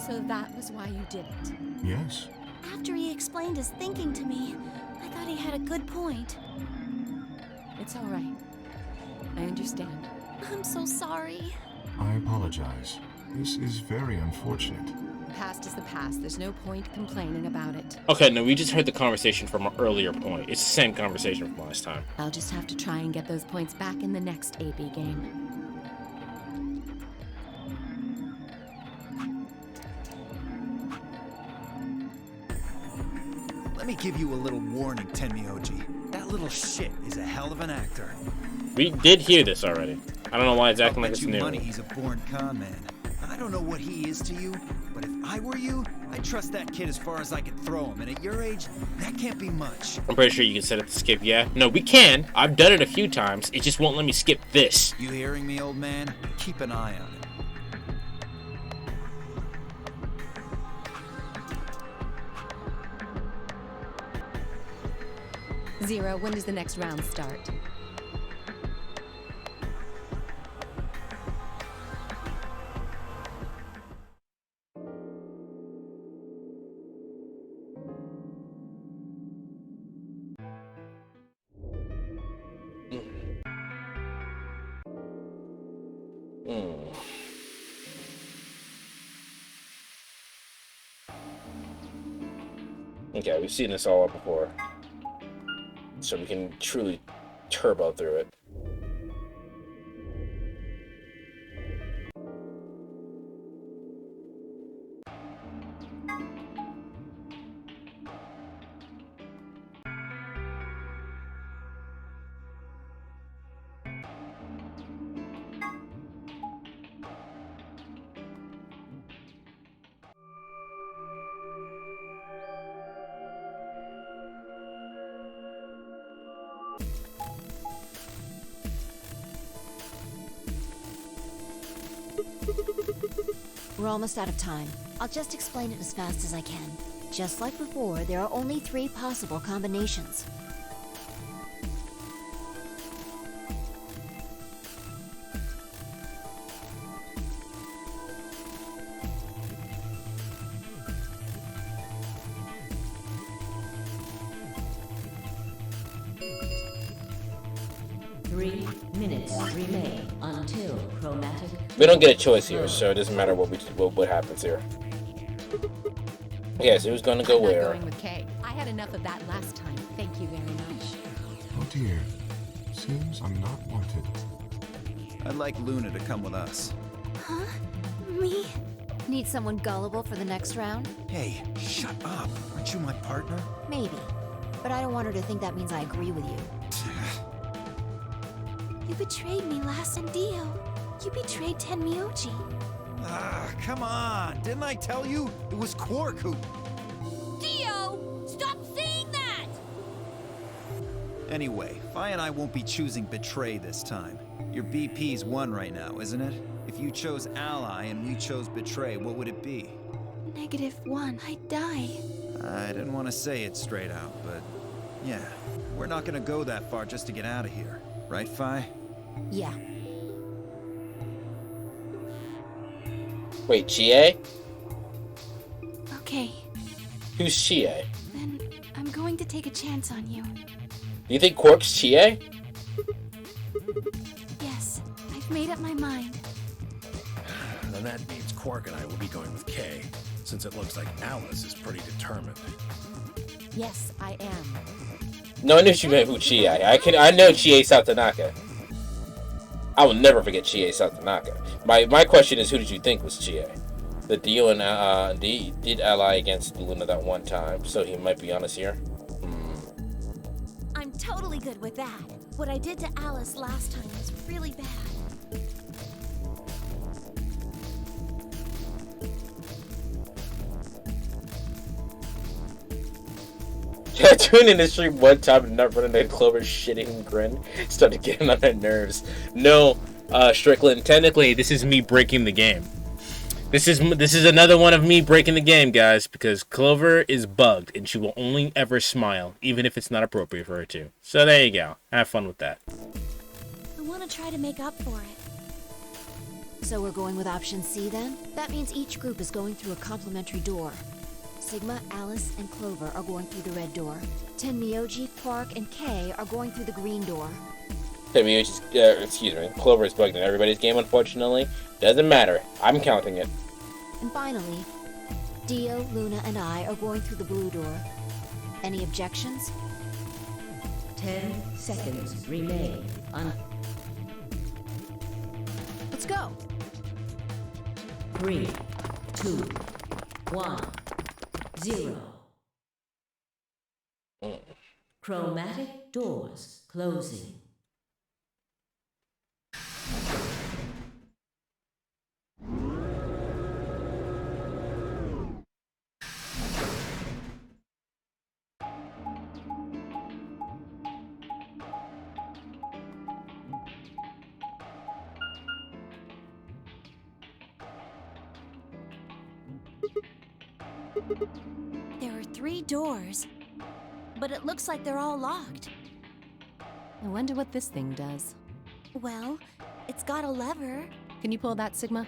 So that was why you did it? Yes. After he explained his thinking to me, I thought he had a good point. It's all right. I understand. I'm so sorry. I apologize. This is very unfortunate. The past is the past. There's no point complaining about it. Okay, no, we just heard the conversation from an earlier point. It's the same conversation from last time. I'll just have to try and get those points back in the next AB game. Let me give you a little warning, Tenmyoji. That little shit is a hell of an actor. We did hear this already. I don't know why it's acting like it's new. Money, he's a born con man. I don't know what he is to you, but if I were you, I'd trust that kid as far as I could throw him. And at your age, that can't be much. I'm pretty sure you can set it to skip, yeah? No, we can. I've done it a few times. It just won't let me skip this. You hearing me, old man? Keep an eye on it. Zero, when does the next round start? Okay, we've seen this all before. So we can truly turbo through it. We're almost out of time. I'll just explain it as fast as I can. Just like before, there are only 3 possible combinations. 3 minutes remain until chromatic. We don't get a choice here, so it doesn't matter what happens here. Okay, so who's gonna go I'm not where? going with Kay. I had enough of that last time. Thank you very much. Oh dear. Seems I'm not wanted. I'd like Luna to come with us. Huh? Me? Need someone gullible for the next round? Hey, shut up. Aren't you my partner? Maybe. But I don't want her to think that means I agree with you. You betrayed me, Lass and Dio. You betrayed Tenmyoji. Ah, come on. Didn't I tell you? It was Quark who... Dio! Stop saying that! Anyway, Fi and I won't be choosing Betray this time. Your BP's 1 right now, isn't it? If you chose Ally and we chose Betray, what would it be? -1. I'd die. I didn't want to say it straight out, but... yeah, we're not gonna go that far just to get out of here. Right, Fi? Yeah. Wait, Chie? Okay, Who's Chie? then I'm going to take a chance on you. Do you think Quark's Chie? Yes, I've made up my mind. Then that means Quark and I will be going with Kay, since it looks like Alice is pretty determined. Yes, I am. No, I knew she meant who Chie. I know Chie Satonaka. I will never forget Chie Satonaka. My question is, who did you think was Chie? That Dio and did ally against Luna that one time, so he might be honest here. I'm totally good with that. What I did to Alice last time was really bad. Yeah, tuning in the stream one time and not running at Clover's shitting grin started getting on my nerves. No, Strickland, technically this is me breaking the game. This is another one of me breaking the game, guys, because Clover is bugged and she will only ever smile, even if it's not appropriate for her to. So there you go. Have fun with that. I want to try to make up for it. So we're going with option C then? That means each group is going through a complementary door. Sigma, Alice, and Clover are going through the red door. Tenmyoji, Quark, and Kay are going through the green door. Excuse me, Clover is bugged in everybody's game, unfortunately. Doesn't matter. I'm counting it. And finally, Dio, Luna, and I are going through the blue door. Any objections? 10 seconds remain. Let's go! 3, 2, 1, 0. Chromatic doors closing. There are 3 doors, but it looks like they're all locked. I wonder what this thing does. Well, it's got a lever. Can you pull that, Sigma?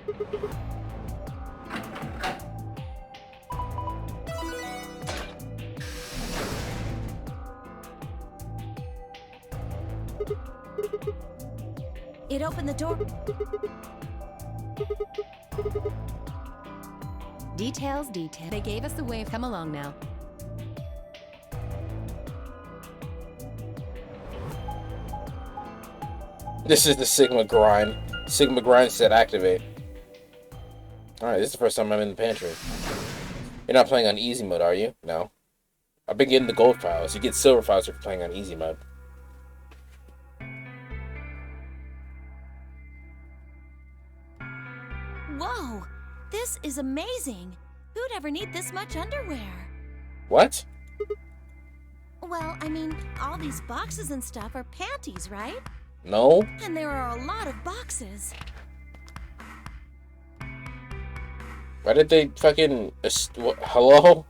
It opened the door. Details. They gave us the wave. Come along now. This is the Sigma grind. Sigma grind said activate. Alright, this is the first time I'm in the pantry. You're not playing on easy mode, are you? No. I've been getting the gold files. You get silver files if you're playing on easy mode. Whoa! This is amazing! Who'd ever need this much underwear? What? Well, I mean, all these boxes and stuff are panties, right? No. And there are a lot of boxes. Why did they fucking... hello?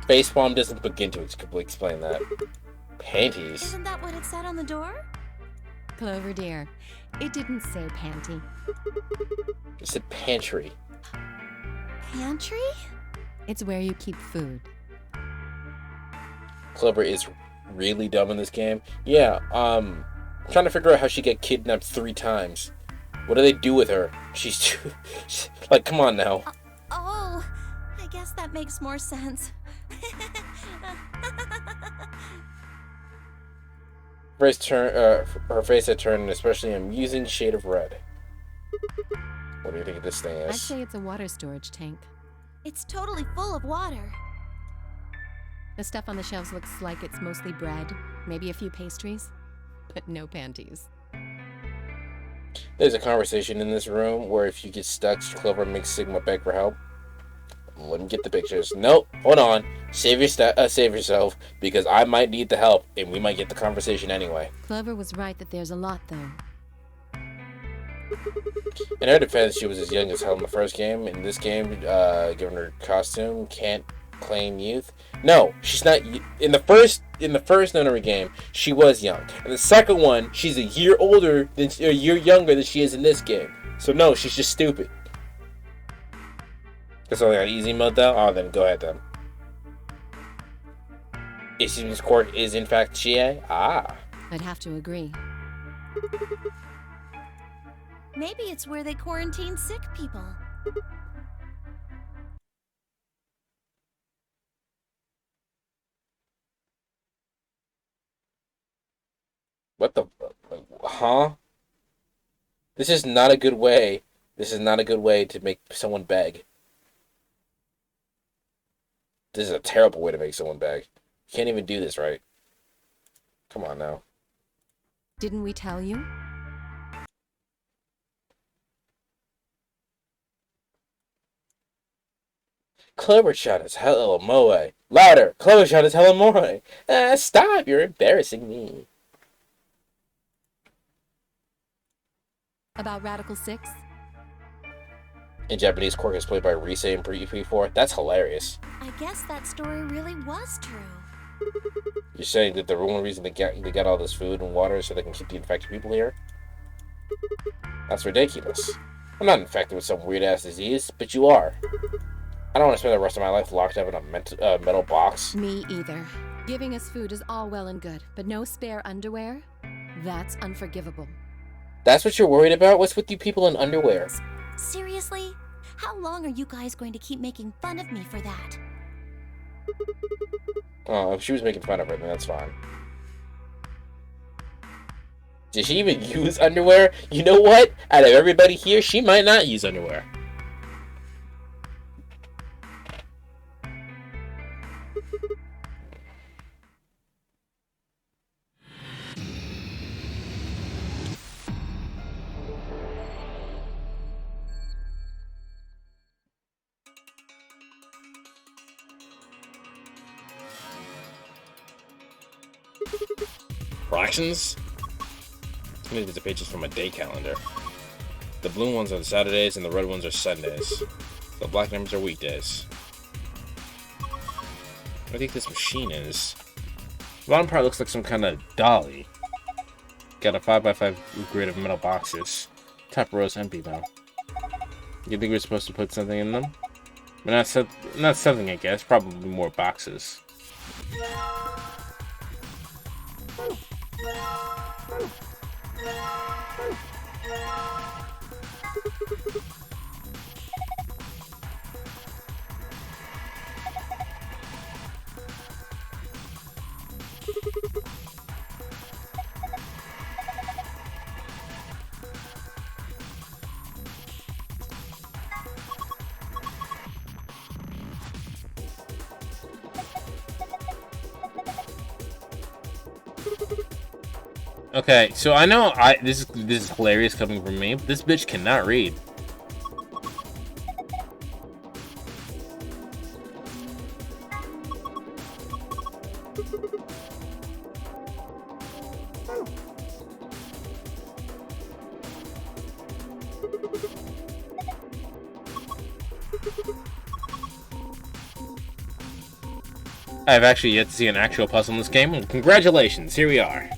Facepalm doesn't begin to explain that. Panties? Isn't that what it said on the door? Clover dear, it didn't say panty. It said pantry. Pantry? It's where you keep food. Clover is really dumb in this game. Yeah, I'm trying to figure out how she get kidnapped 3 times. What do they do with her? She's like, come on now. Oh, I guess that makes more sense. Her face had turned an especially amusing shade of red. What do you think of this thing I'd is? say it's a water storage tank. It's totally full of water. The stuff on the shelves looks like it's mostly bread, maybe a few pastries, but no panties. There's a conversation in this room where if you get stuck, Clover makes Sigma beg for help. Let me get the pictures. Nope, hold on. Save yourself, because I might need the help, and we might get the conversation anyway. Clover was right that there's a lot, though. In her defense, she was as young as hell in the first game. In this game, given her costume, can't claim youth. No, she's not. In the first Nonary game, she was young. In the second one, she's a year younger than she is in this game. So no, she's just stupid. That's only on easy mode though? Oh, then go ahead then. Ishizumi's quirk is in fact Chie? Ah. I'd have to agree. Maybe it's where they quarantine sick people. What the... Huh? This is not a good way. This is not a good way to make someone beg. This is a terrible way to make someone beg. You can't even do this right. Come on now. Didn't we tell you? Clover shot is Hello Moe. Louder! Clover shot is Hello Moe. Stop! You're embarrassing me. About Radical 6? In Japanese, Quirk is played by Rise in Pre-4. That's hilarious. I guess that story really was true. You're saying that the only reason they got all this food and water is so they can keep the infected people here? That's ridiculous. I'm not infected with some weird-ass disease, but you are. I don't want to spend the rest of my life locked up in a metal box. Me either. Giving us food is all well and good, but no spare underwear? That's unforgivable. That's what you're worried about? What's with you people in underwear? Seriously? How long are you guys going to keep making fun of me for that? Oh, if she was making fun of her, then that's fine. Did she even use underwear? You know what? Out of everybody here, she might not use underwear. Fractions? I need the pages from a day calendar. The blue ones are Saturdays and the red ones are Sundays. The black numbers are weekdays. What do you think this machine is? The bottom part looks like some kind of dolly. Got a 5x5 grid of metal boxes. Top row's empty though. You think we're supposed to put something in them? But not something, I guess. Probably more boxes. Okay, so I know this is hilarious coming from me, but this bitch cannot read. I've actually yet to see an actual puzzle in this game. Congratulations, here we are.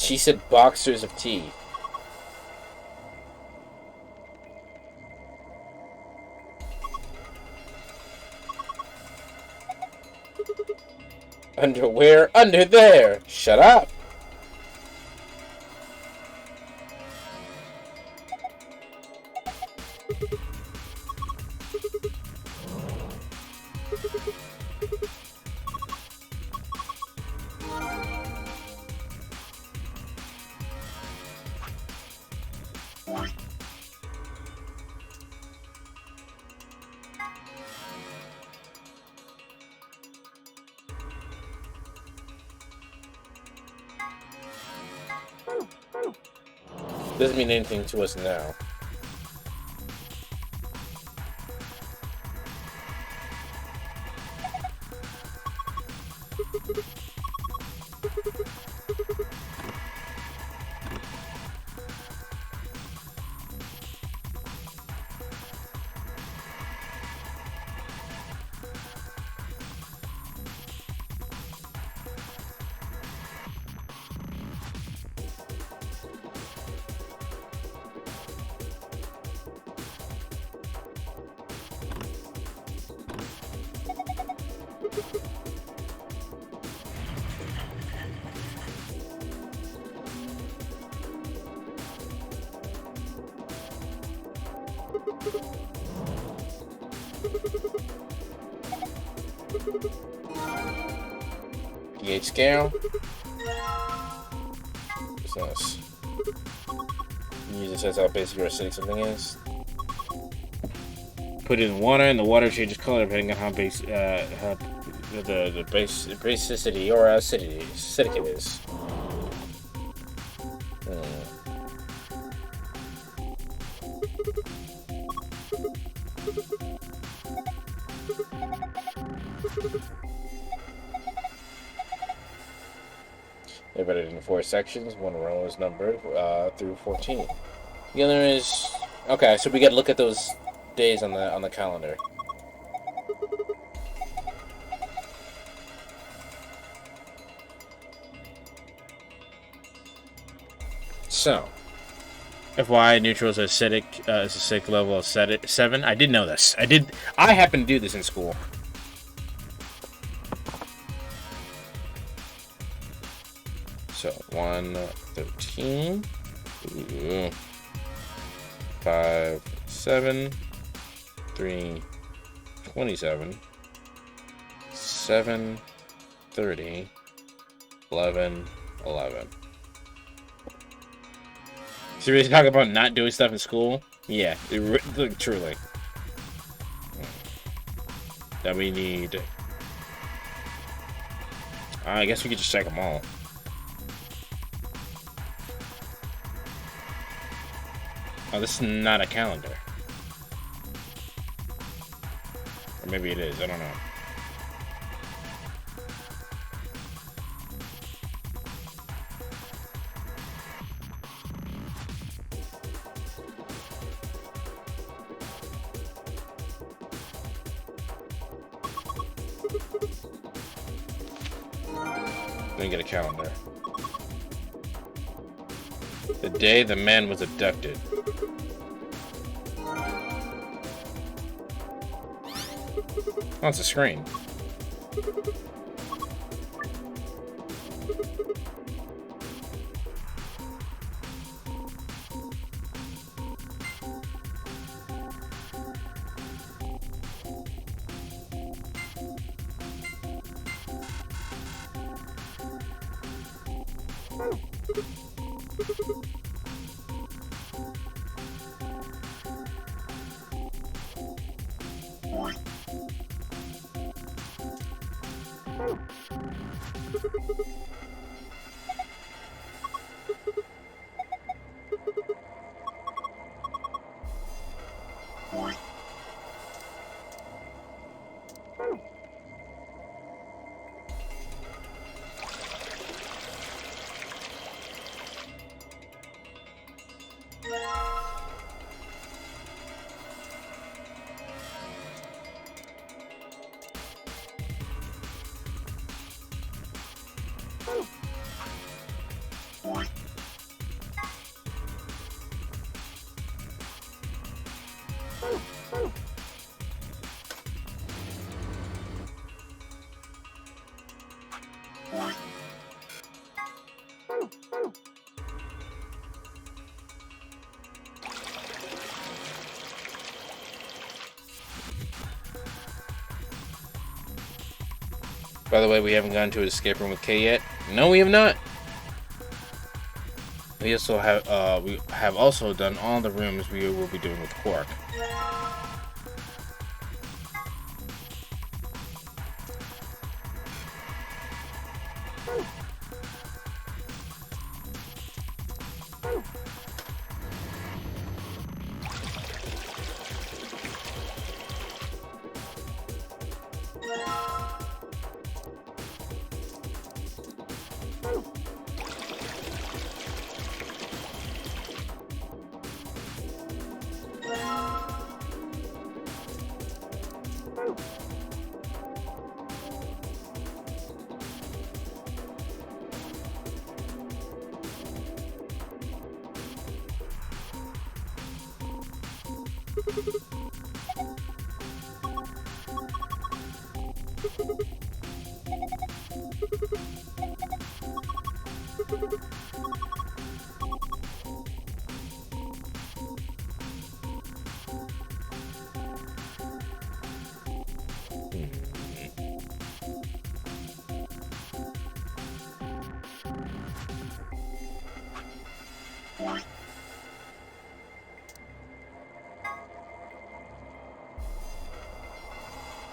She said boxers of tea. Underwear under there. Shut up. Doesn't mean anything to us now. pH scale. What's this? Usually says how basic or acidic something is. Put it in water, and the water changes color depending on how the basicity or acidic it is. Divided into 4 sections. One row is numbered through 14. The other is okay. So we got to look at those days on the calendar. So, FYI, neutral is acidic. Is acidic level of 7. I did know this. I happened to do this in school. So 113, 5, 7, 3, 27, 7, 30, 11, 11. Seriously, talk about not doing stuff in school? Yeah, truly. That we need. I guess we could just check them all. Oh, this is not a calendar. Or maybe it is, I don't know. Let me get a calendar. The day the man was abducted. Oh, it's a screen. By the way, we haven't gone to an escape room with Kay yet. No, we have not. We have also done all the rooms we will be doing with Quark.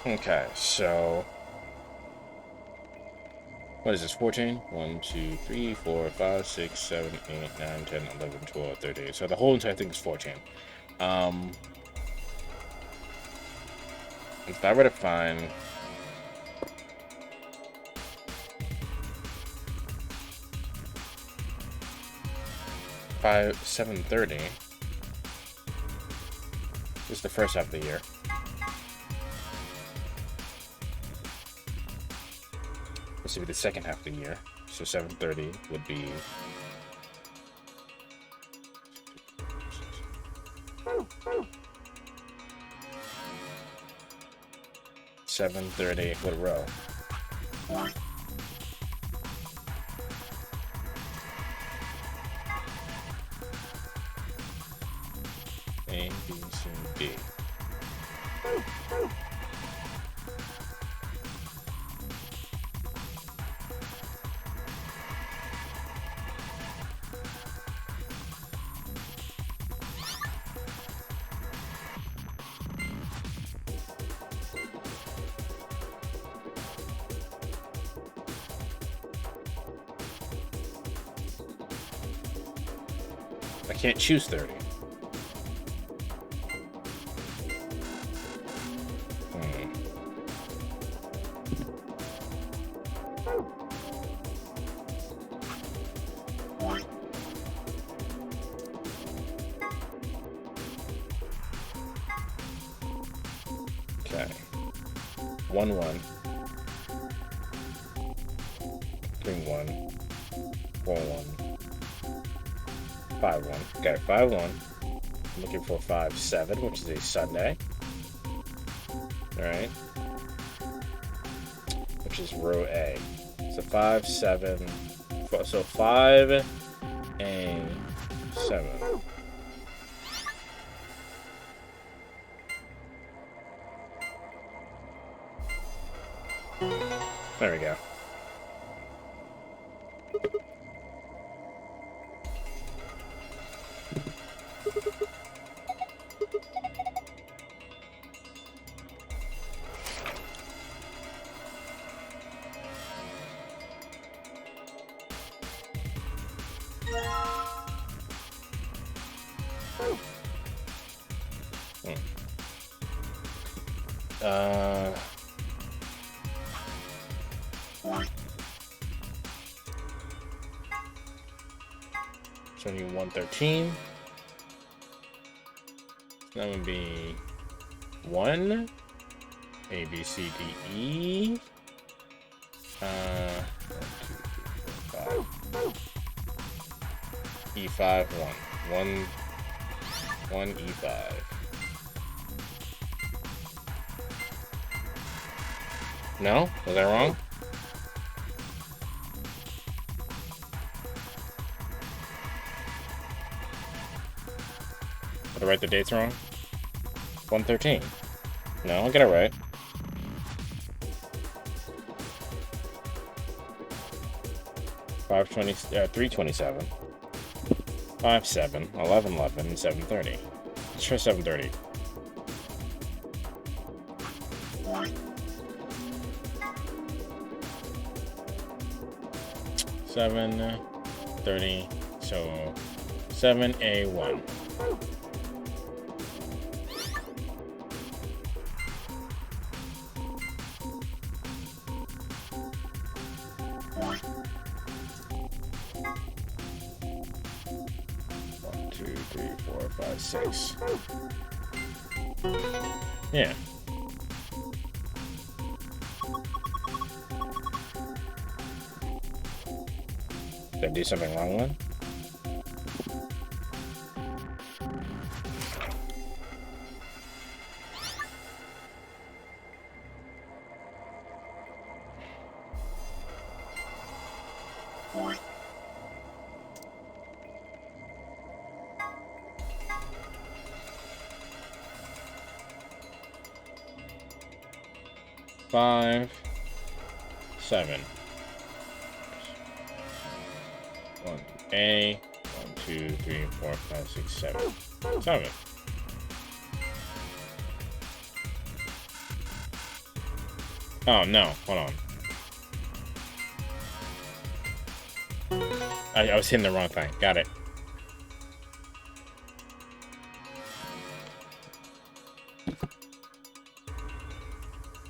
Okay, so what is this? 14? 1, 2, 3, 4, 5, 6, 7, 8, 9, 10, 11, 12, 13. So the whole entire thing is 14. If I were to find by 7:30, this is the first half of the year. This would be the second half of the year, so 7:30 would be 7:30. What row? A, B, C, D. I can't choose 30. Okay. 1, 1. 3, 1. 4, 1. 5, 1. Okay, 5, 1. I'm looking for 5, 7, which is a Sunday. Alright. Which is row A. So 5, 7. So 5, A, 7. There we go. So I need 113. That would be 1, A, B, C, D, E. 1, 2, 3, 4, 5. E5, 1. 1, E5. No? Was I wrong? Did I write the dates wrong? 113. No, I'll get it right. 327, 57, 11, 11, and 730. Let's try 730. $7.30, so 7A1. One, two, three, four, five, six. Yeah. Did I do something wrong then? Five, 7. 1A, 1, 2, 3, 4, 5, 6, 7. 7. Oh no, hold on. I was hitting the wrong thing. Got it.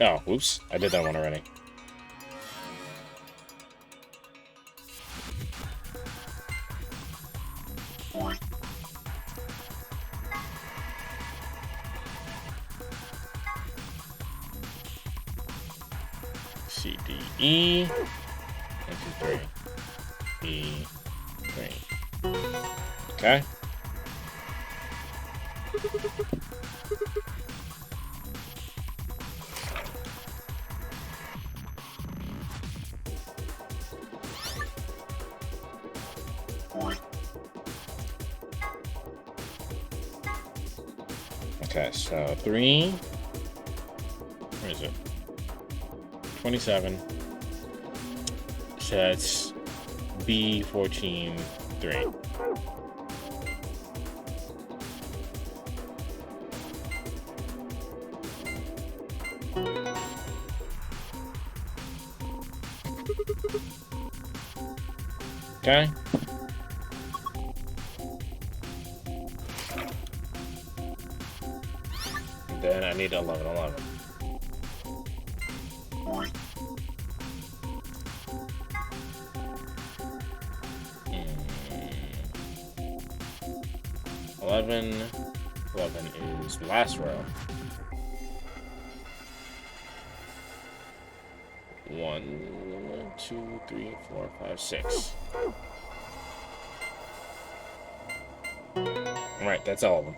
Oh, whoops. I did that one already. C, D, E. 1, 2, 3. E, 3. Okay. Okay, so 3. Where is it? 27. So that's B14, 3. Okay. Then I need 11, 11. Eleven is the last row. 1, 2, 3, 4, 5, 6. Alright, that's all of them.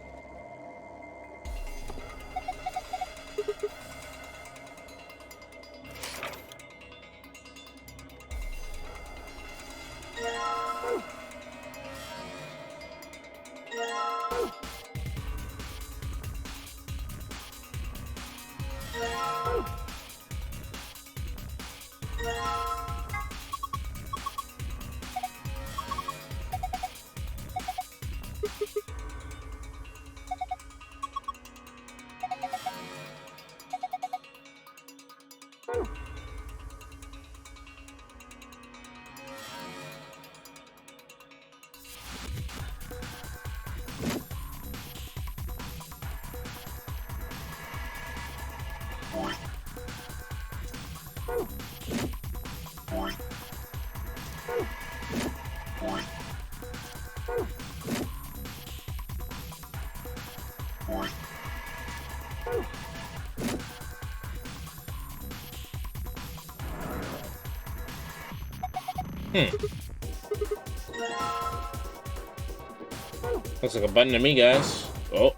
Looks like a button to me, guys. Oh.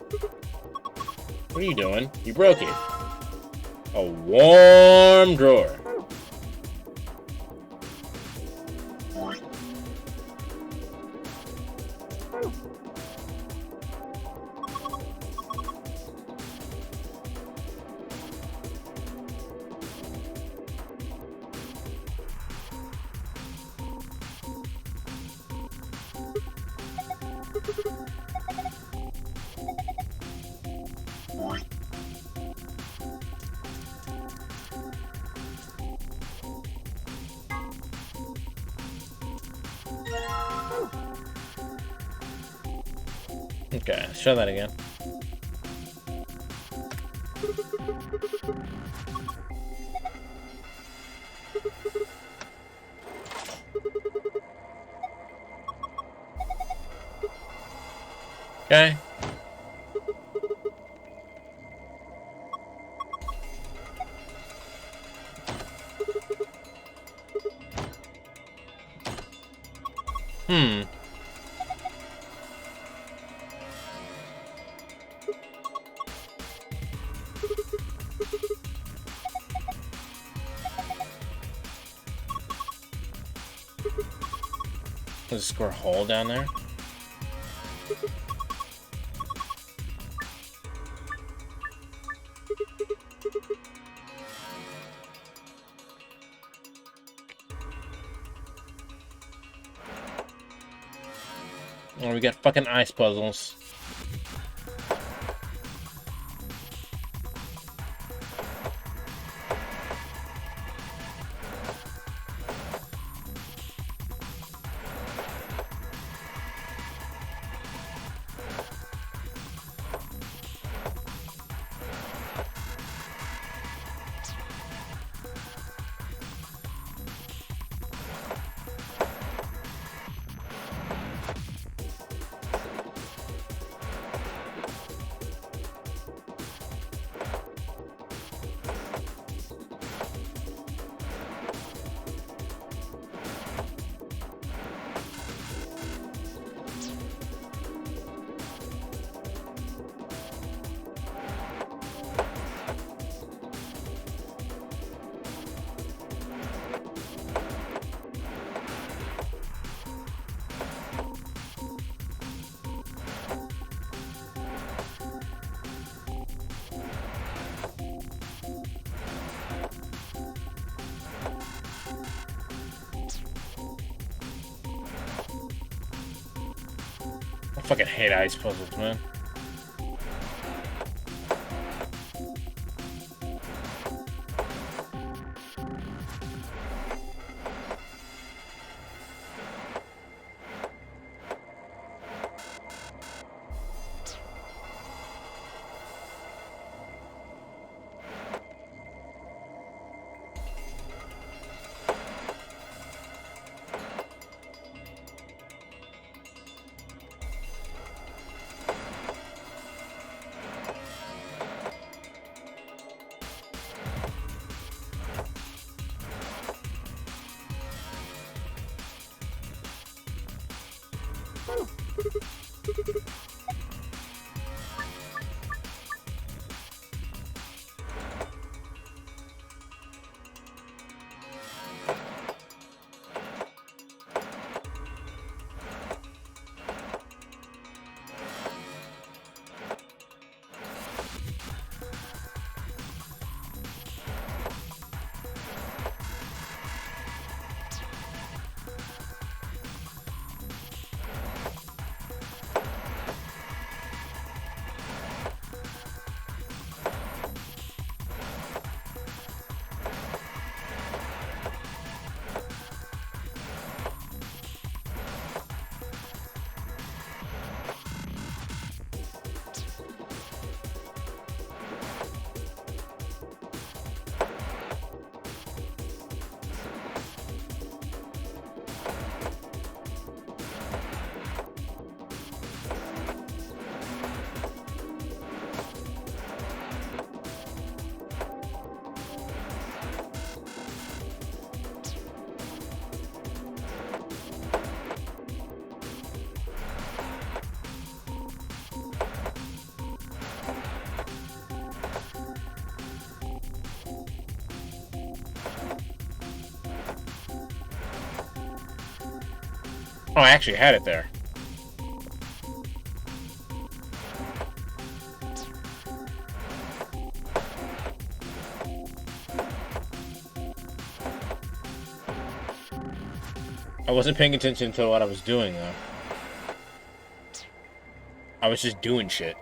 What are you doing? You broke it. A warm drawer. Okay, let's try that again. Okay. Hmm. There's a square hole down there. Oh, we got fucking ice puzzles. I fucking hate ice puzzles, man. Oh, I actually had it there. I wasn't paying attention to what I was doing, though. I was just doing shit.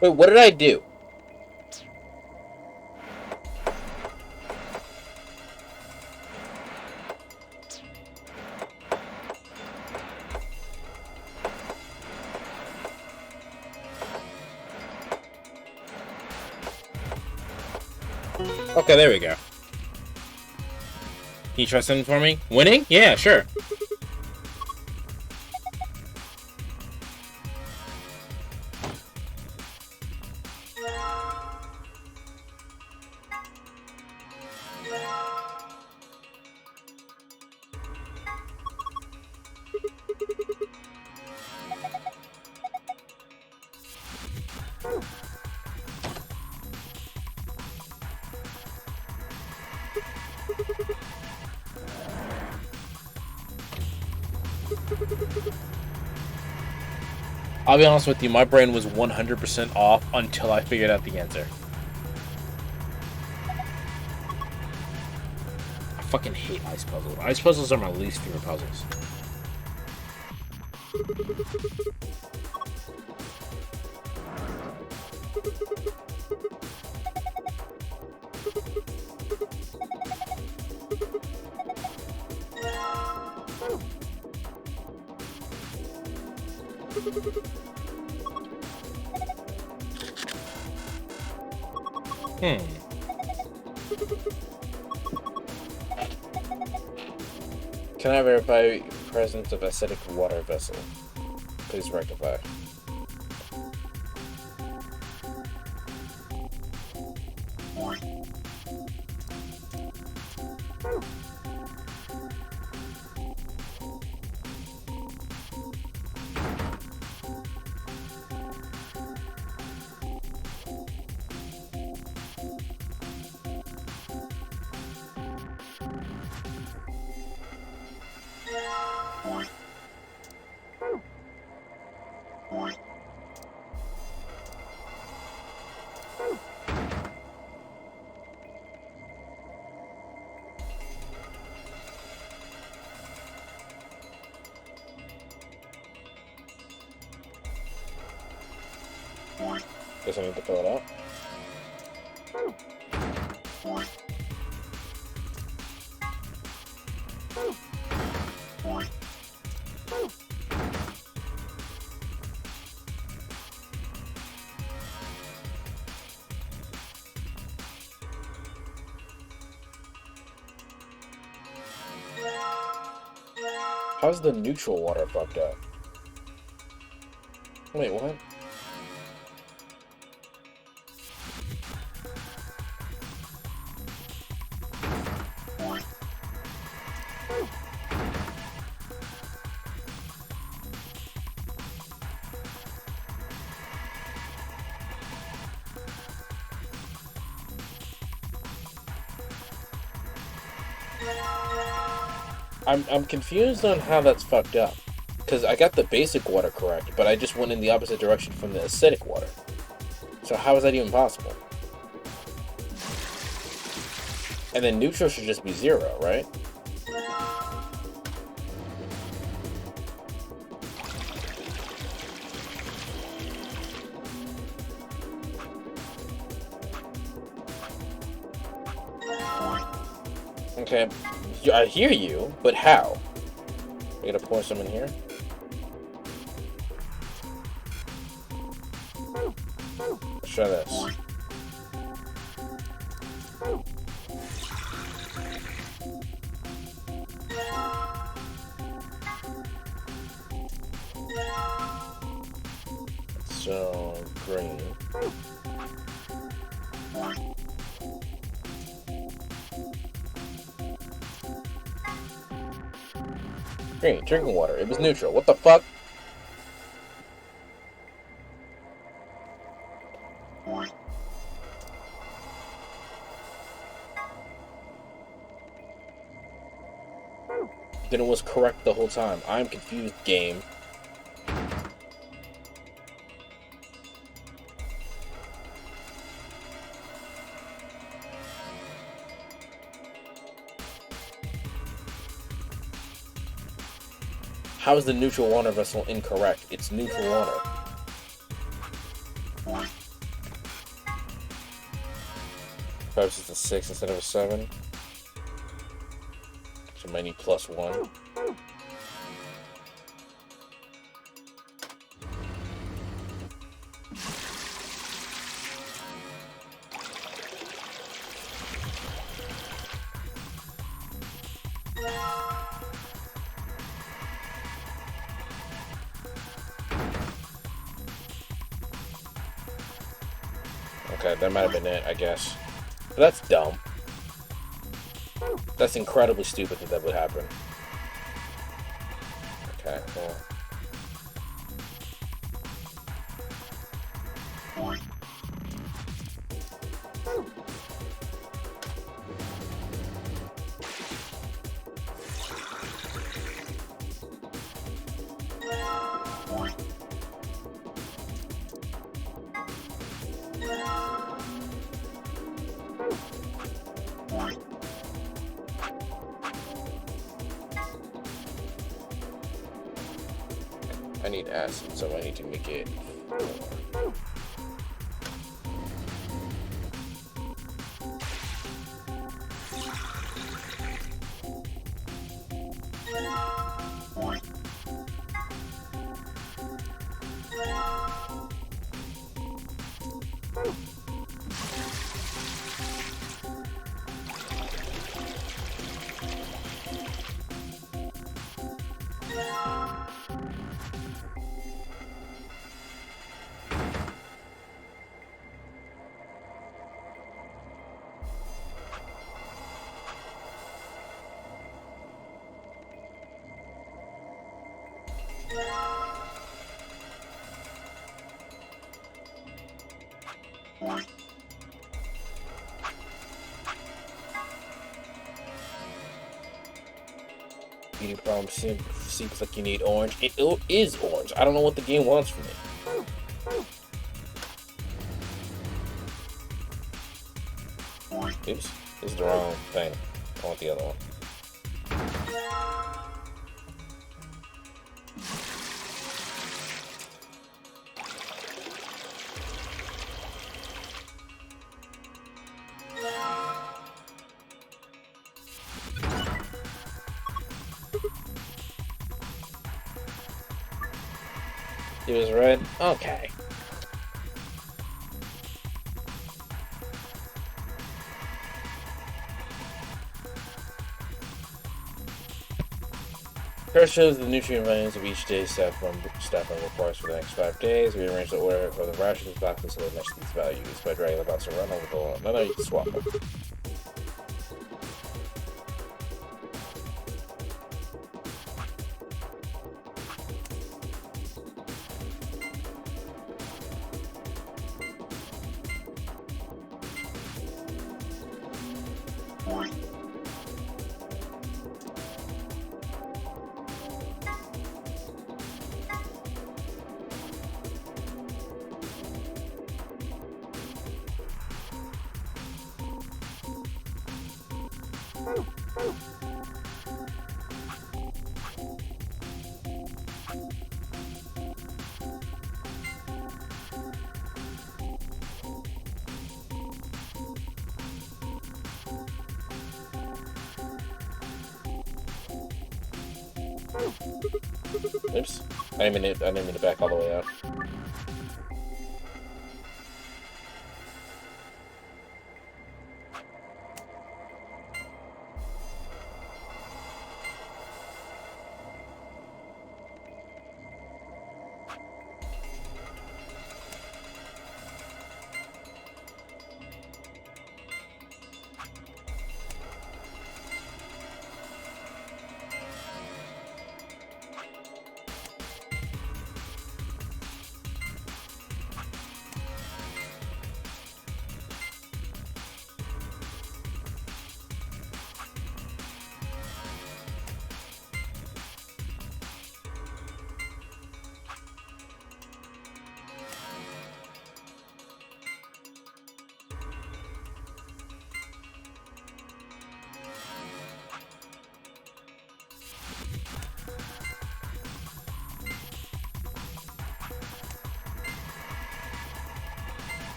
Wait, what did I do? Okay, there we go. Can you try something for me? Winning? Yeah, sure. I'll be honest with you, my brain was 100% off until I figured out the answer. I fucking hate ice puzzles. Ice puzzles are my least favorite puzzles. Can I verify presence of acidic water vessel? Please rectify. Guess I need to fill it out. How's the neutral water fucked up? Wait, what? I'm confused on how that's fucked up. Because I got the basic water correct, but I just went in the opposite direction from the acidic water. So how is that even possible? And then neutral should just be 0, right? Okay, I hear you, but how? I gotta pour some in here? Let's try this. So, green. Green, drinking water. It was neutral. What the fuck? Then it was correct the whole time. I'm confused, game. How is the neutral water vessel incorrect? It's neutral water. Perhaps it's a 6 instead of a 7. So I might need +1. Okay, that might have been it, I guess. But that's dumb. That's incredibly stupid that would happen. Okay, well. I need acid, so I need to make it 4. Eating problem seems like you need orange. It is orange. I don't know what the game wants from me. Oops, this is the wrong thing. I want the other one. It was red? Okay. First shows the nutrient values of each day's staff member requires for the next 5 days. We arrange the order for the rations boxes so they match these values by dragging the box around over the line. No, you can swap them. Oops. I didn't mean to back all the way out.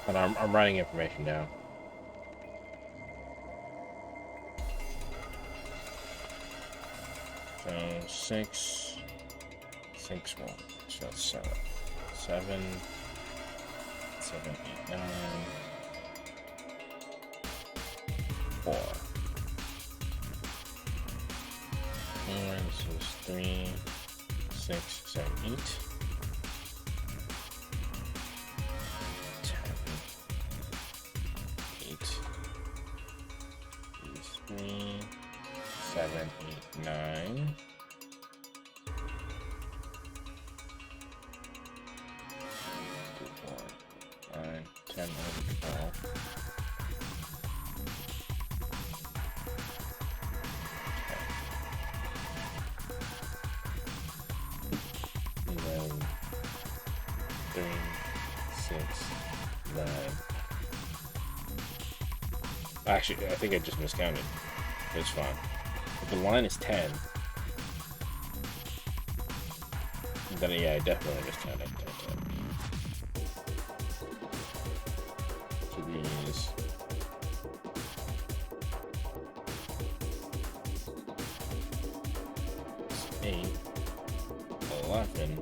But I'm writing information down. So 6, 6, 1. So that's 7. 7, 7, 8, 9, 4. 4. This is 3, 6, 7, 8. 3, 7, 8, 9. 4, 9, 10, 11, 12. 11, 3, 6, 9. Actually, I think I just miscounted. It's fine. If the line is 10, then yeah, I definitely miscounted. 10. So these. It's 8, 11.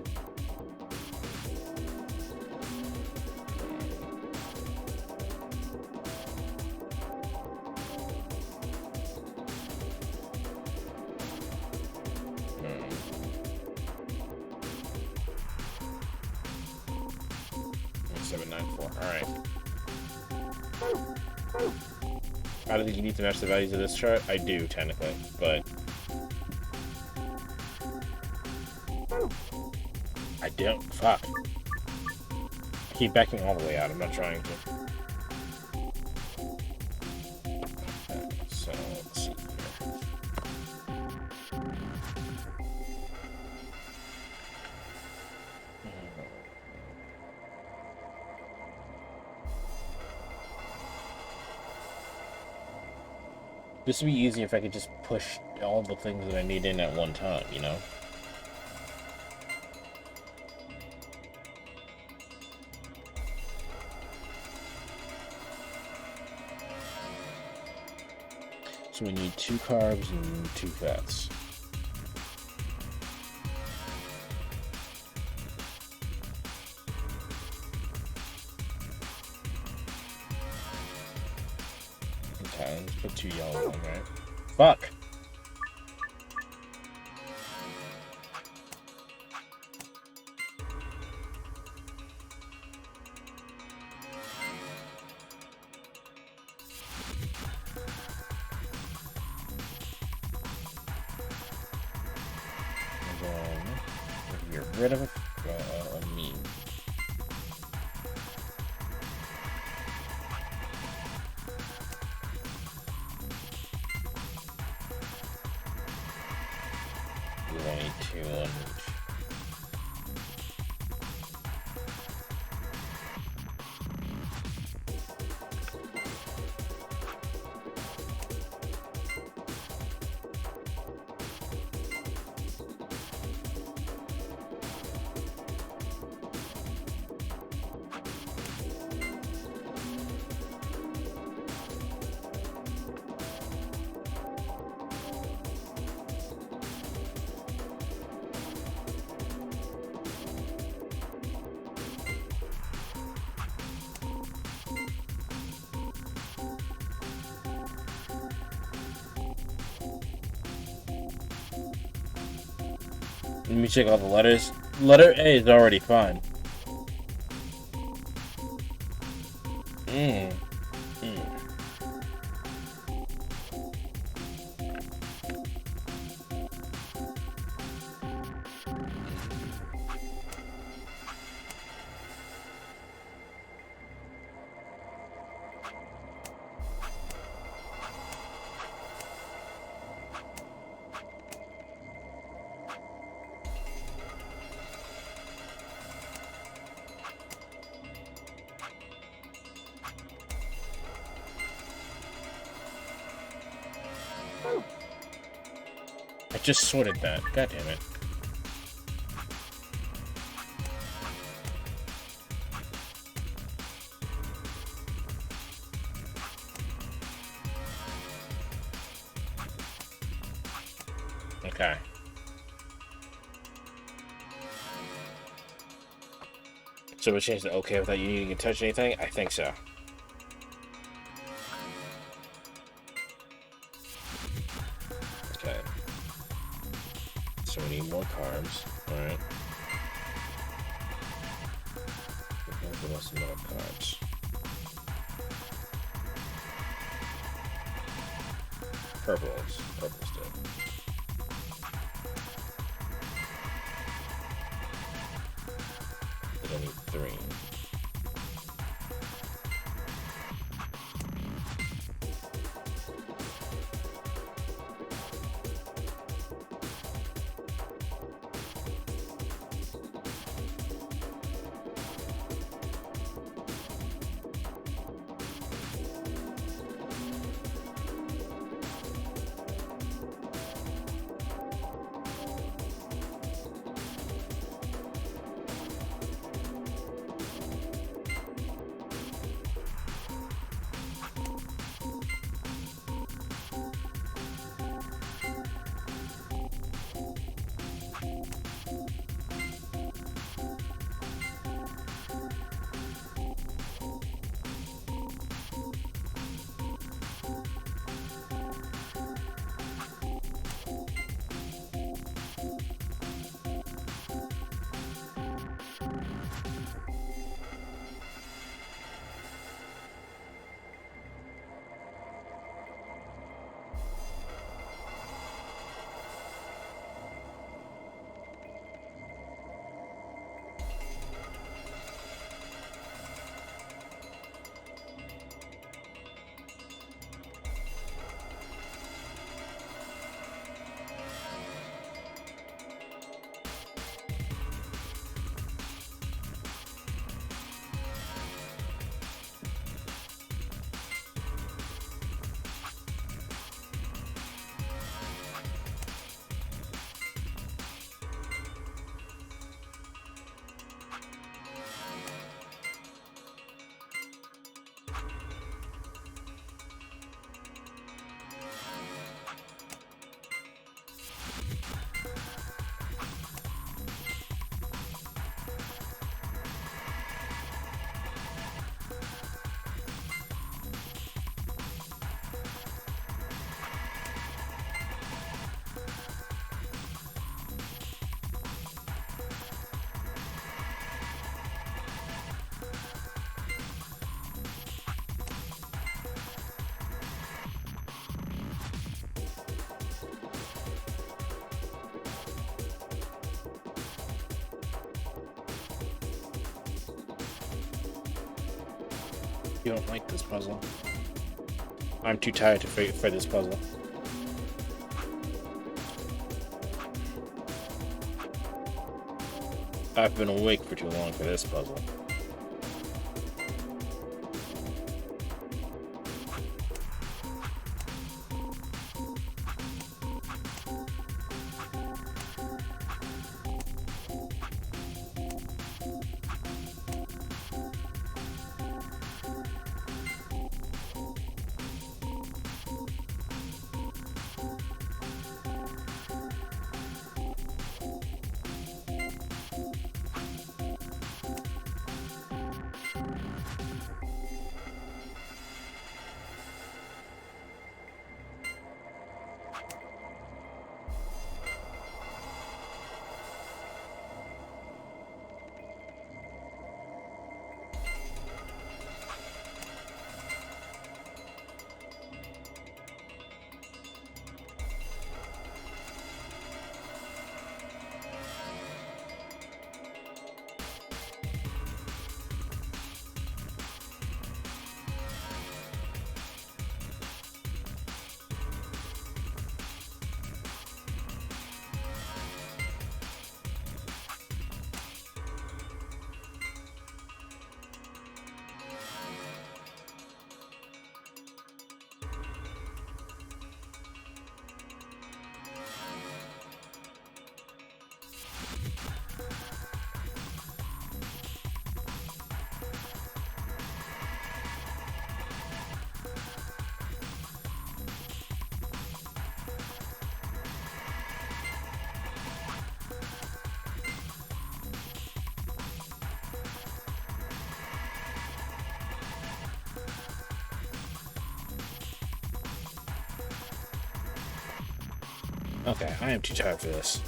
Alright. I don't think you need to match the values of this chart. I do, technically, but I don't. Fuck. I keep backing all the way out. I'm not trying to. Okay, so, let's see here. This would be easier if I could just push all the things that I need in at one time, you know? So we need 2 carbs and 2 fats. Okay, let's put 2 yellow in, right? Fuck! And then get rid of a mean. I need 2 on each. Let me check all the letters. Letter A is already fine. I just sorted that. God damn it. Okay. So we changed to okay without you needing to touch anything? I think so. Okay. So we need more carbs. Alright. Give us some more carbs. Purples. Purple still. I need 3. You don't like this puzzle. I'm too tired to for this puzzle. I've been awake for too long for this puzzle. Okay, I am too tired for this.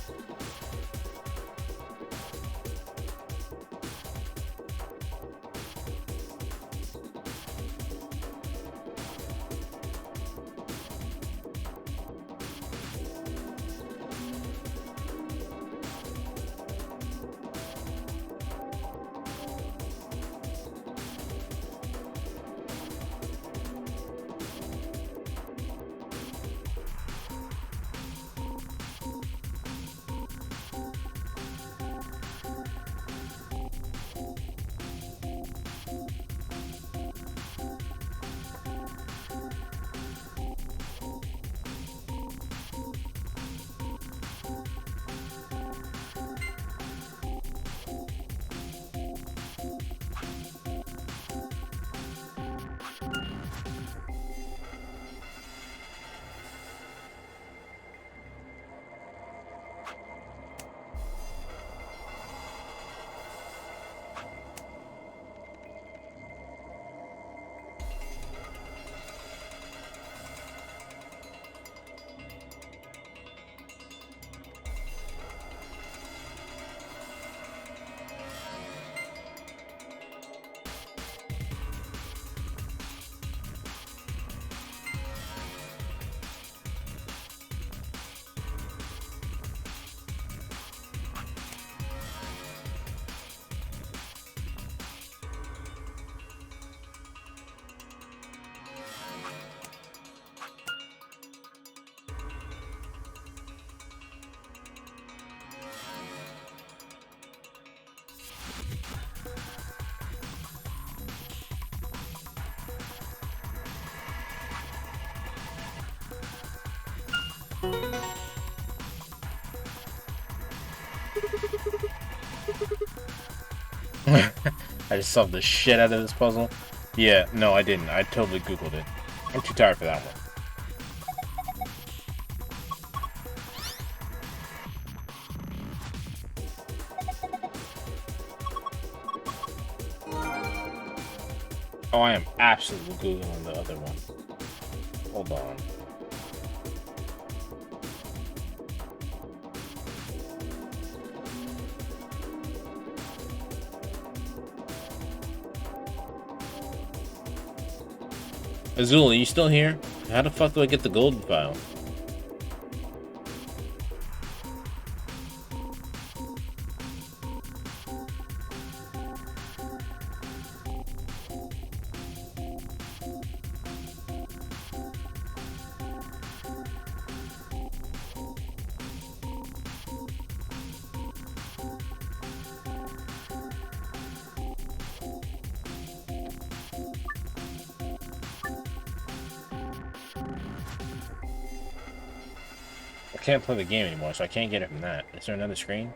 I just solved the shit out of this puzzle. Yeah, no, I didn't. I totally Googled it. I'm too tired for that one. Oh, I am absolutely Googling the other one. Hold on. Azul, are you still here? How the fuck do I get the golden file? I can't play the game anymore, so I can't get it from that. Is there another screen?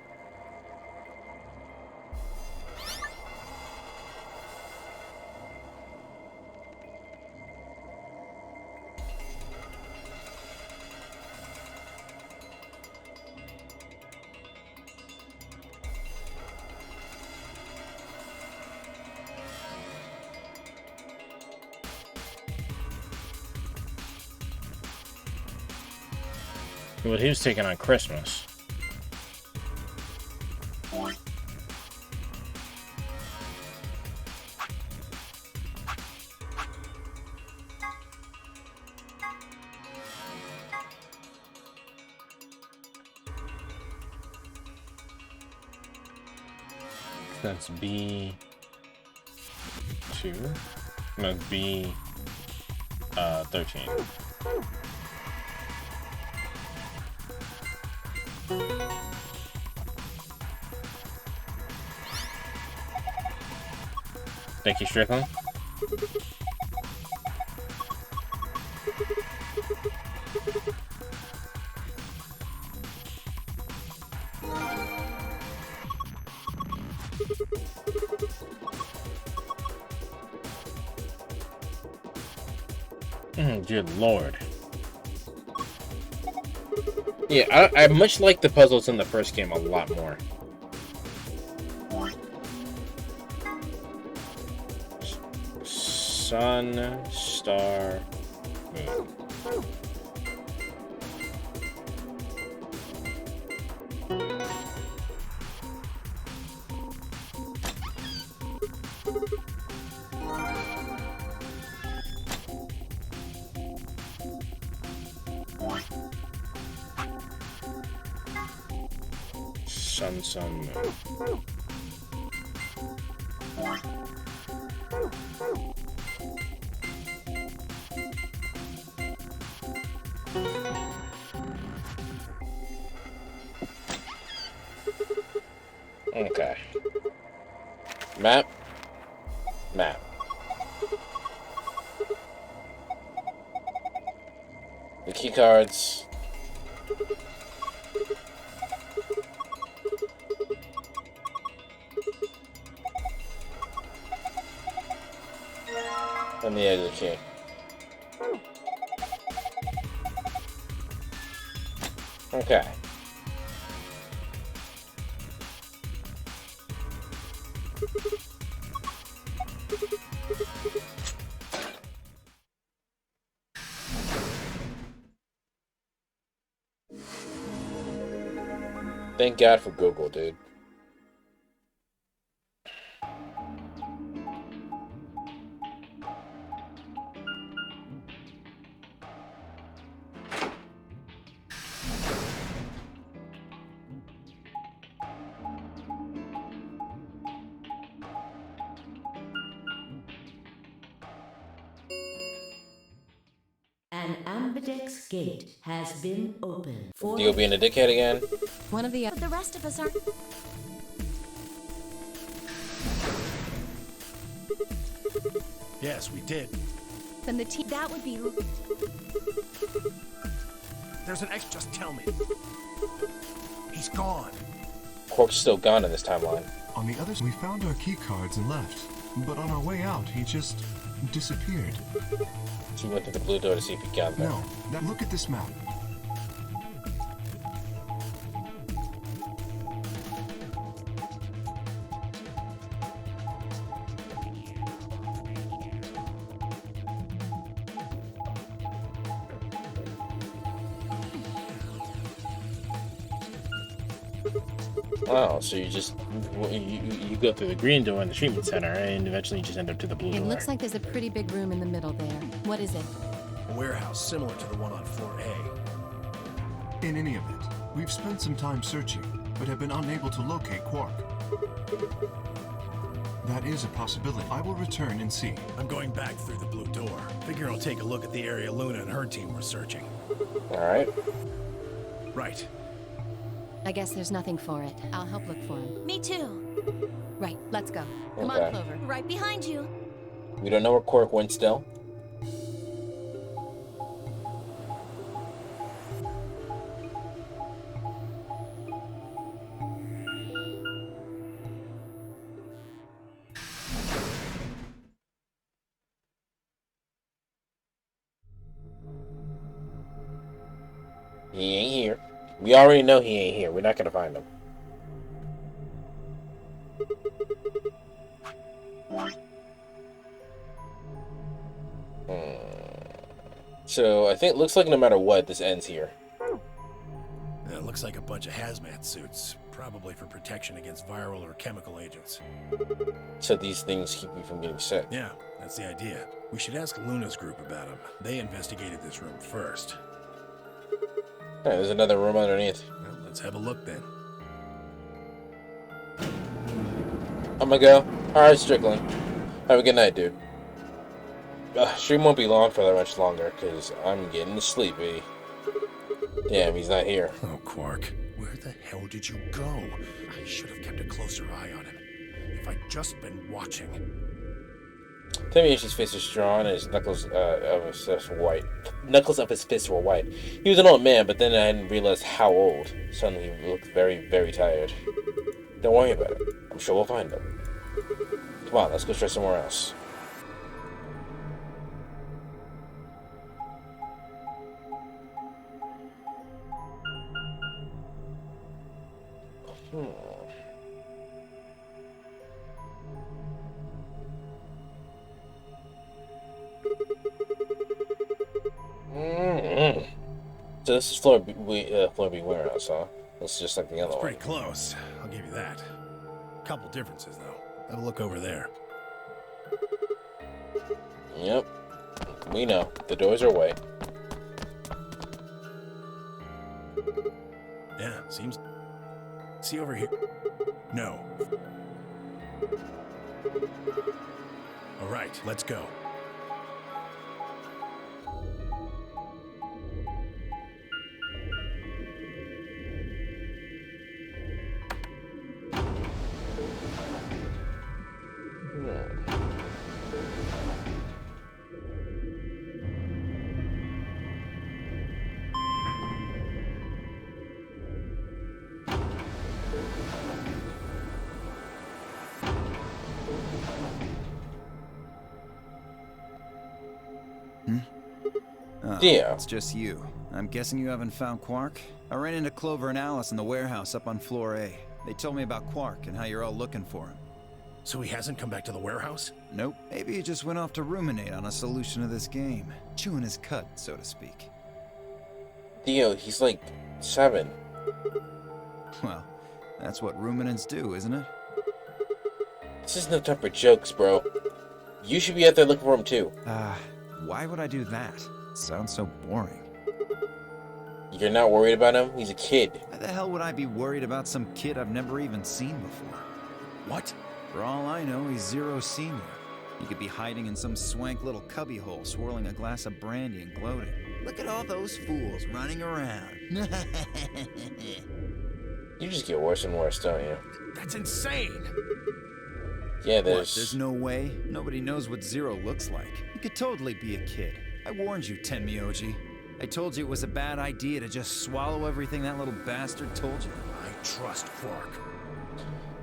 Well, he was taking on Christmas. That's B2. No, B 13. Thank you, Strickland. Good lord. Yeah, I much like the puzzles in the first game a lot more. Sun, star, moon. Sun. Okay. Map. The key cards. And the exit key. Okay. Thank God for Google, dude. An Ambidex gate has been opened. You'll being a dickhead again? One of the But the rest of us aren't. Yes, we did. Then the team. That would be. There's an X, just tell me. He's gone. Quark's still gone in this timeline. On the others, we found our key cards and left. But on our way out, he just disappeared. So we went through the blue door to see if he got there. No, now look at this map. Wow, so you just you go through the green door in the treatment center, and eventually you just end up to the blue It door. looks like there's a pretty big room in the middle there. What is it? A warehouse similar to the one on floor A. In any event, we've spent some time searching, but have been unable to locate Quark. That is a possibility. I will return and see. I'm going back through the blue door. Figure I'll take a look at the area Luna and her team were searching. All right. Right. I guess there's nothing for it. I'll help look for him. Me too. Right, let's go. Come Okay. on, Clover. Right behind you. We don't know where Quark went still. He ain't here. We already know he ain't here. We're not gonna find him. So I think it looks like no matter what, this ends here. It looks like a bunch of hazmat suits, probably for protection against viral or chemical agents. So these things keep you from getting sick. Yeah, that's the idea. We should ask Luna's group about them. They investigated this room first. Alright, there's another room underneath. Well, let's have a look then. I'm gonna go. Alright, Strickland. Have a good night, dude. Stream won't be long for that much longer, because I'm getting sleepy. Damn, he's not here. Oh, Quark. Where the hell did you go? I should have kept a closer eye on him. If I'd just been watching. Tamiyo's face was drawn and his knuckles of his fist were white. Knuckles of his fists were white. He was an old man, but then I hadn't realized how old. Suddenly he looked very, very tired. Don't worry about it. I'm sure we'll find him. Come on, let's go try somewhere else. So this is floor B warehouse, huh? It's just like the other one. Pretty close. I'll give you that. Couple differences, though. Have a look over there. Yep. We know. The doors are away. Yeah, seems... See over here. No. All right, let's go. Yeah. It's just you. I'm guessing you haven't found Quark? I ran into Clover and Alice in the warehouse up on floor A. They told me about Quark and how you're all looking for him. So he hasn't come back to the warehouse? Nope. Maybe he just went off to ruminate on a solution to this game. Chewing his cud, so to speak. Theo, he's like 7. Well, that's what ruminants do, isn't it? This is no time for jokes, bro. You should be out there looking for him too. Why would I do that? Sounds so boring. You're not worried about him? He's a kid. Why the hell would I be worried about some kid I've never even seen before? What? For all I know, he's Zero Senior. He could be hiding in some swank little cubbyhole, swirling a glass of brandy and gloating. Look at all those fools running around. You just get worse and worse, don't you? That's insane! Yeah, There's no way? Nobody knows what Zero looks like. He could totally be a kid. I warned you, Tenmyoji. I told you it was a bad idea to just swallow everything that little bastard told you. I trust Quark.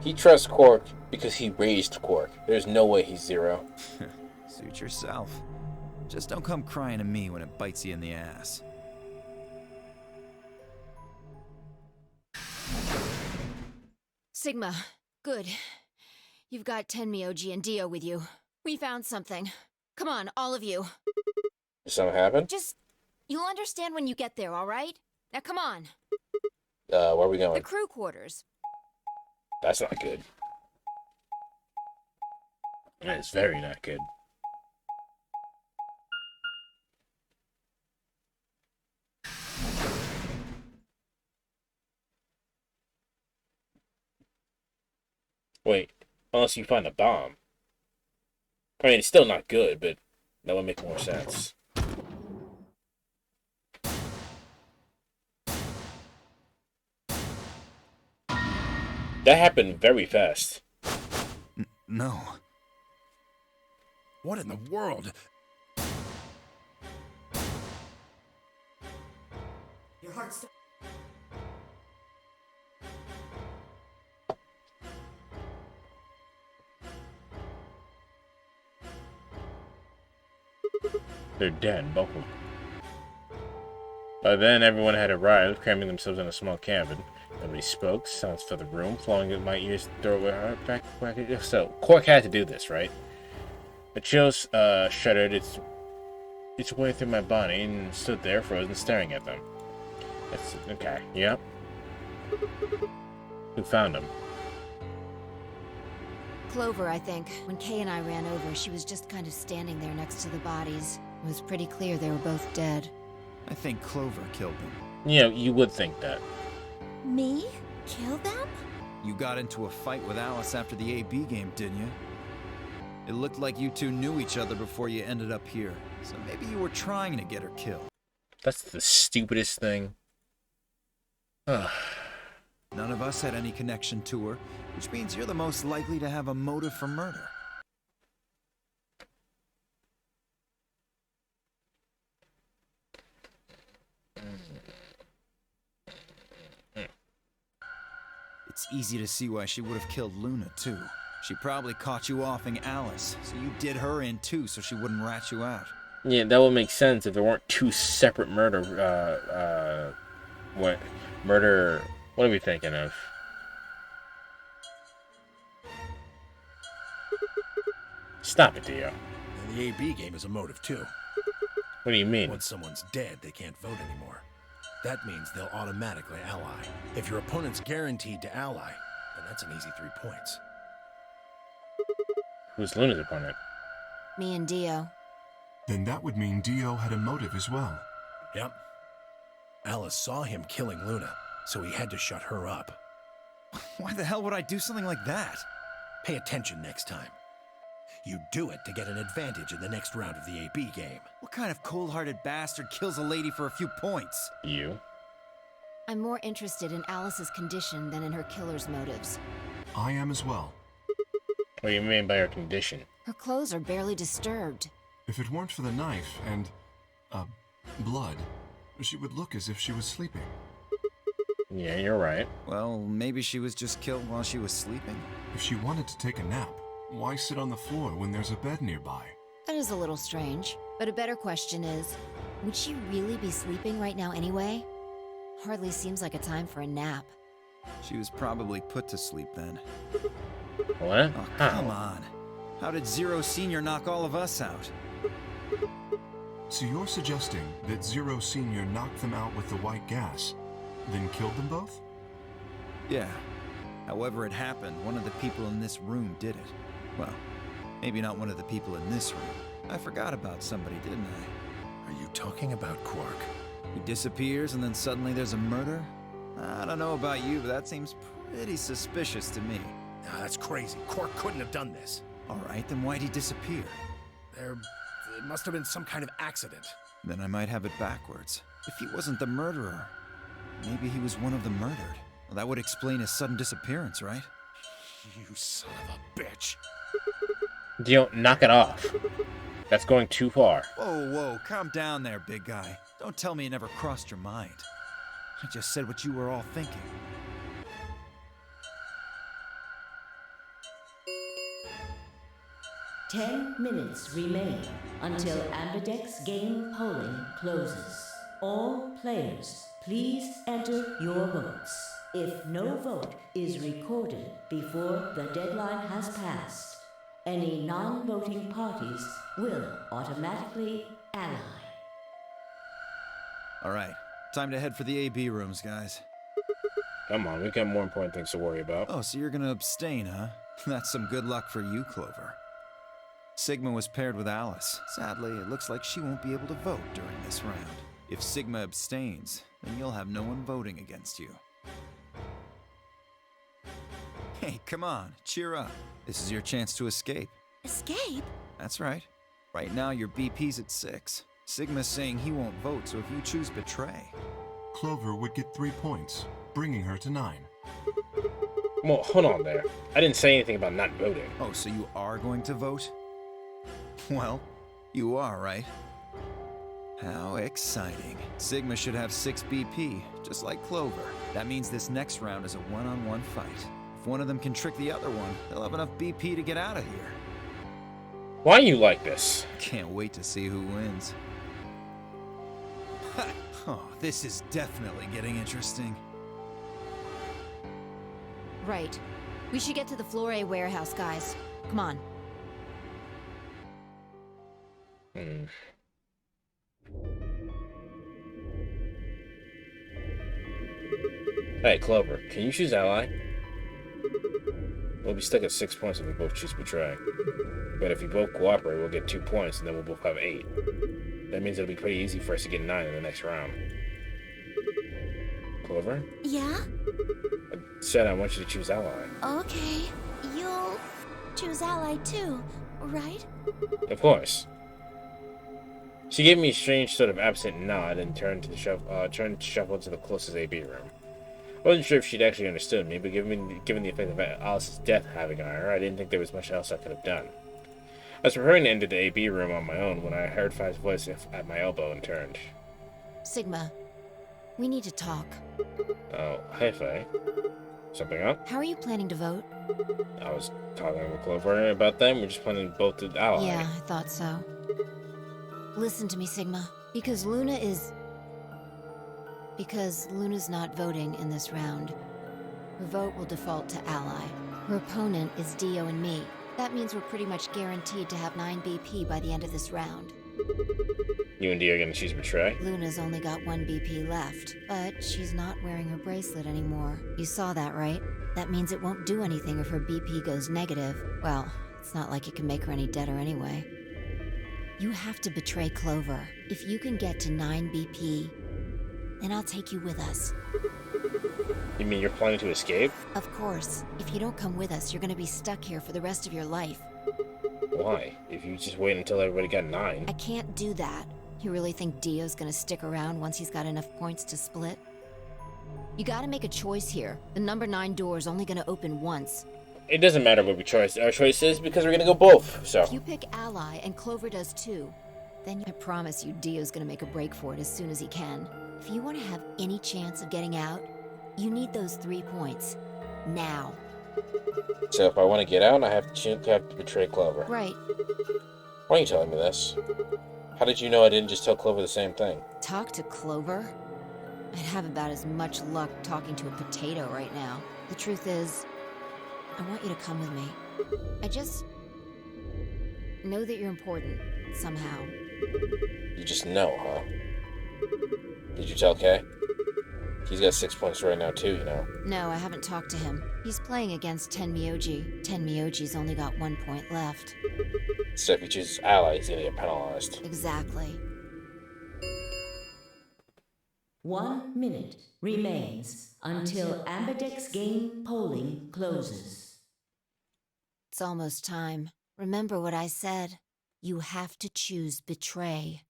He trusts Quark because he raised Quark. There's no way he's Zero. Suit yourself. Just don't come crying to me when it bites you in the ass. Sigma, good. You've got Tenmyoji and Dio with you. We found something. Come on, all of you. Did something happen? You'll understand when you get there, all right? Now come on. Where are we going? The crew quarters. That's not good. That is very not good. Wait, unless you find a bomb. I mean, it's still not good, but that would make more sense. That happened very fast. No. What in the world? Your heart's... They're dead, both of them. By then, everyone had arrived, cramming themselves in a small cabin. Nobody spoke. Sounds filled the room, flowing in my ears. Throw away back. So, Quark had to do this, right? The chills shuddered its way through my body and stood there, frozen, staring at them. That's okay. Yep. Who found him? Clover, I think. When Kay and I ran over, she was just kind of standing there next to the bodies. It was pretty clear they were both dead. I think Clover killed them. Yeah, you would think that. Me? Kill them? You got into a fight with Alice after the AB game, didn't you? It looked like you two knew each other before you ended up here. So maybe you were trying to get her killed. That's the stupidest thing. None of us had any connection to her, which means you're the most likely to have a motive for murder. It's easy to see why she would have killed Luna, too. She probably caught you offing Alice, so you did her in too so she wouldn't rat you out. Yeah, that would make sense if there weren't two separate murder, what are we thinking of? Stop it, Dio. And the AB game is a motive, too. What do you mean? Once someone's dead, they can't vote anymore. That means they'll automatically ally. If your opponent's guaranteed to ally, then that's an easy 3 points. Who's Luna's opponent? Me and Dio. Then that would mean Dio had a motive as well. Yep. Alice saw him killing Luna, so he had to shut her up. Why the hell would I do something like that? Pay attention next time. You do it to get an advantage in the next round of the AB game. What kind of cold-hearted bastard kills a lady for a few points? You? I'm more interested in Alice's condition than in her killer's motives. I am as well. What do you mean by her condition? Her clothes are barely disturbed. If it weren't for the knife and, blood, she would look as if she was sleeping. Yeah, you're right. Well, maybe she was just killed while she was sleeping. If she wanted to take a nap, why sit on the floor when there's a bed nearby? That is a little strange. But a better question is, would she really be sleeping right now anyway? Hardly seems like a time for a nap. She was probably put to sleep then. What? Oh, come on. How did Zero Senior knock all of us out? So you're suggesting that Zero Senior knocked them out with the white gas, then killed them both? Yeah. However it happened, one of the people in this room did it. Well, maybe not one of the people in this room. I forgot about somebody, didn't I? Are you talking about Quark? He disappears and then suddenly there's a murder? I don't know about you, but that seems pretty suspicious to me. Nah, that's crazy. Quark couldn't have done this. Alright, then why'd he disappear? There must have been some kind of accident. Then I might have it backwards. If he wasn't the murderer, maybe he was one of the murdered. Well, that would explain his sudden disappearance, right? You son of a bitch. Dio, knock it off. That's going too far. Whoa, calm down there, big guy. Don't tell me it never crossed your mind. I just said what you were all thinking. Ten minutes remain until Ambidex game polling closes. All players, please enter your votes. If no vote is recorded before the deadline has passed, any non-voting parties will automatically ally. Alright, time to head for the AB rooms, guys. Come on, we've got more important things to worry about. Oh, so you're gonna abstain, huh? That's some good luck for you, Clover. Sigma was paired with Alice. Sadly, it looks like she won't be able to vote during this round. If Sigma abstains, then you'll have no one voting against you. Hey, come on, cheer up. This is your chance to escape. Escape? That's right. Right now, your BP's at 6. Sigma's saying he won't vote, so if you choose Betray... Clover would get 3 points, bringing her to 9. Well, hold on there. I didn't say anything about not voting. Oh, so you are going to vote? Well, you are, right? How exciting. Sigma should have 6 BP, just like Clover. That means this next round is a one-on-one fight. If one of them can trick the other one, they'll have enough BP to get out of here. Why are you like this? Can't wait to see who wins. Oh, this is definitely getting interesting. Right. We should get to the Flore warehouse, guys. Come on. Hey, Clover, can you choose Ally? We'll be stuck at 6 points if we both choose Betray. But if we both cooperate, we'll get 2 points, and then we'll both have 8. That means it'll be pretty easy for us to get 9 in the next round. Clover? Yeah? I said I want you to choose Ally. Okay. You'll choose Ally too, right? Of course. She gave me a strange sort of absent nod and turned to shuffle to the closest AB room. I wasn't sure if she'd actually understood me, but given the effect of Alice's death having on her, I didn't think there was much else I could have done. I was preparing to enter the AB room on my own when I heard Fi's voice at my elbow and turned. Sigma, we need to talk. Oh, hey Fi. Something up? How are you planning to vote? I was talking with Clover about them. We're just planning both to ally. Yeah, I thought so. Listen to me, Sigma. Because Luna's not voting in this round. Her vote will default to ally. Her opponent is Dio and me. That means we're pretty much guaranteed to have 9 BP by the end of this round. You and Dio are gonna choose Betray? Luna's only got 1 BP left, but she's not wearing her bracelet anymore. You saw that, right? That means it won't do anything if her BP goes negative. Well, it's not like it can make her any deader anyway. You have to betray Clover. If you can get to 9 BP, then I'll take you with us. You mean you're planning to escape? Of course. If you don't come with us, you're gonna be stuck here for the rest of your life. Why? If you just wait until everybody got 9. I can't do that. You really think Dio's gonna stick around once he's got enough points to split? You gotta make a choice here. The number 9 door is only gonna open once. It doesn't matter what our choice is because we're gonna go both, so. If you pick Ally and Clover does too, then I promise you Dio's gonna make a break for it as soon as he can. If you want to have any chance of getting out, you need those 3 points. Now. So if I want to get out, I have to betray Clover. Right. Why are you telling me this? How did you know I didn't just tell Clover the same thing? Talk to Clover? I'd have about as much luck talking to a potato right now. The truth is, I want you to come with me. I just know that you're important, somehow. You just know, huh? Did you tell Kay? He's got 6 points right now too, you know. No, I haven't talked to him. He's playing against Tenmyoji. Tenmyoji's only got 1 point left. So if he chooses Ally, he's gonna get penalized. Exactly. 1 minute remains until Ambidex game polling closes. It's almost time. Remember what I said. You have to choose betray.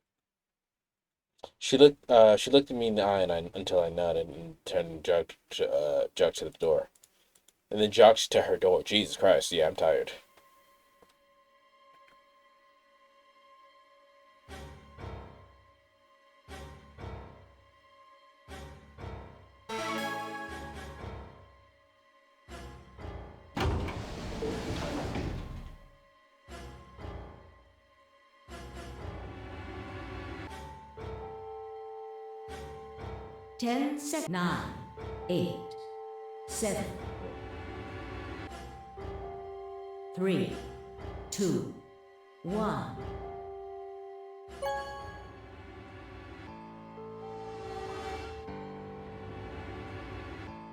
She looked at me in the eye until I nodded and turned and jogged to the door. And then jogged to her door. Jesus Christ, yeah, I'm tired. Ten seconds. 9, 8, 7, 3, 2, 1.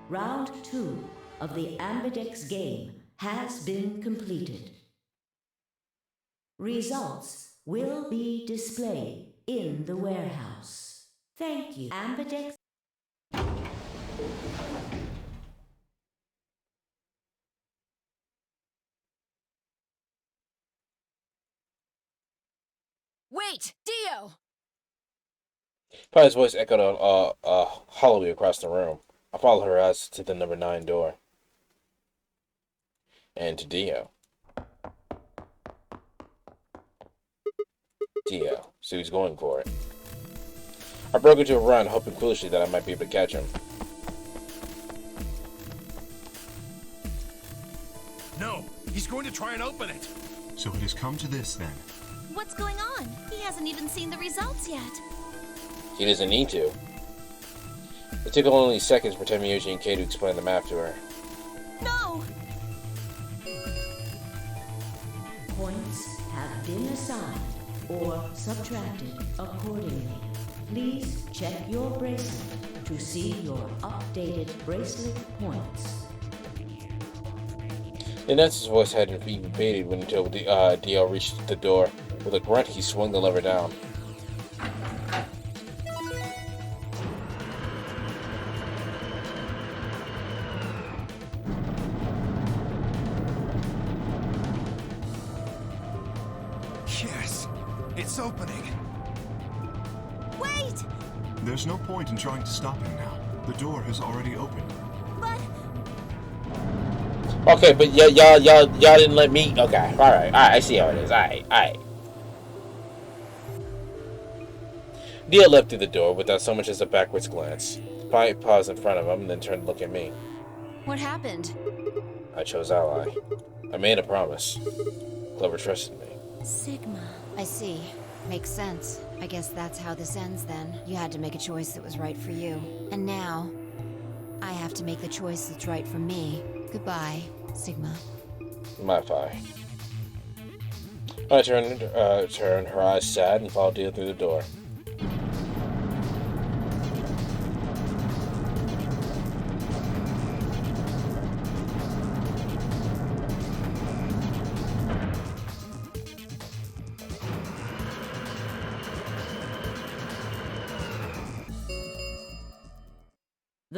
Round 2 of the Ambidex game has been completed. Results will be displayed in the warehouse. Thank you, Ambidex. Wait, Dio! Pi's voice echoed hollowly across the room. I followed her eyes to the number 9 door. And to Dio. Dio, so he's going for it. I broke into a run, hoping foolishly that I might be able to catch him. No, he's going to try and open it. So it has come to this then. What's going on? He hasn't even seen the results yet. He doesn't need to. It took only seconds for Tenmyoji and Kay to explain the map to her. No! Points have been assigned or subtracted accordingly. Please check your bracelet to see your updated bracelet points. The announcer's voice hadn't even faded until Dio reached the door. With a grunt, he swung the lever down. Yes, it's opening. Wait! There's no point in trying to stop him now. The door has already opened. But Okay, but y'all didn't let me. Okay, alright, I see how it is. Alright. Dio left through the door without so much as a backwards glance. Pi paused in front of him and then turned to look at me. What happened? I chose Ally. I made a promise. Clover trusted me. Sigma. I see. Makes sense. I guess that's how this ends then. You had to make a choice that was right for you. And now, I have to make the choice that's right for me. Goodbye, Sigma. My Pi. I turned her eyes sad and followed Dio through the door.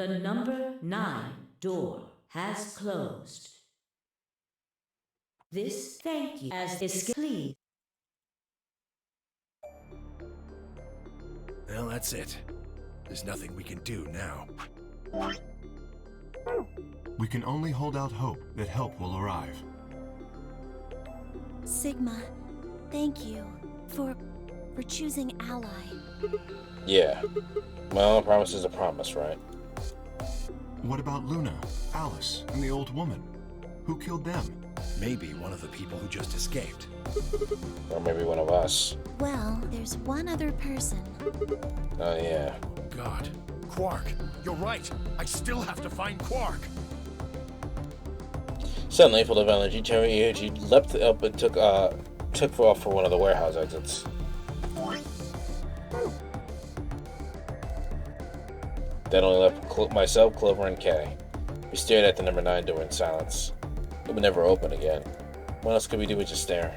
The number 9 door has closed. This thank you as escape. Please. Well, that's it. There's nothing we can do now. We can only hold out hope that help will arrive. Sigma, thank you for choosing Ally. Yeah. Well, a promise is a promise, right? What about Luna, Alice, and the old woman? Who killed them? Maybe one of the people who just escaped. Or maybe one of us. Well, there's one other person. Oh, yeah. God. Quark, you're right. I still have to find Quark. Suddenly, full of energy, Terry leapt up and took off for one of the warehouse exits. That only left myself, Clover, and Kay. We stared at the number 9 door in silence. It would never open again. What else could we do but just stare?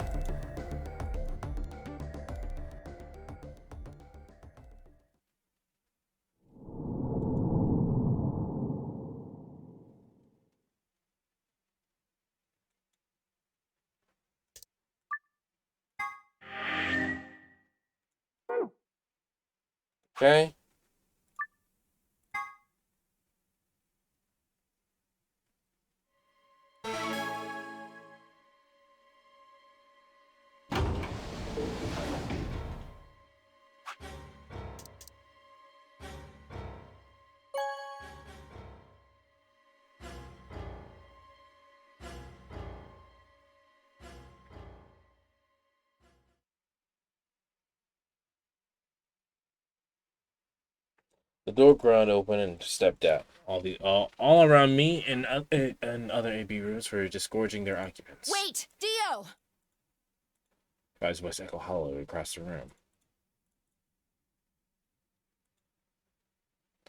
Okay. The door ground open and stepped out. All around me and other AB rooms were disgorging their occupants. Wait, Dio! Guys voice echo hollow across the room.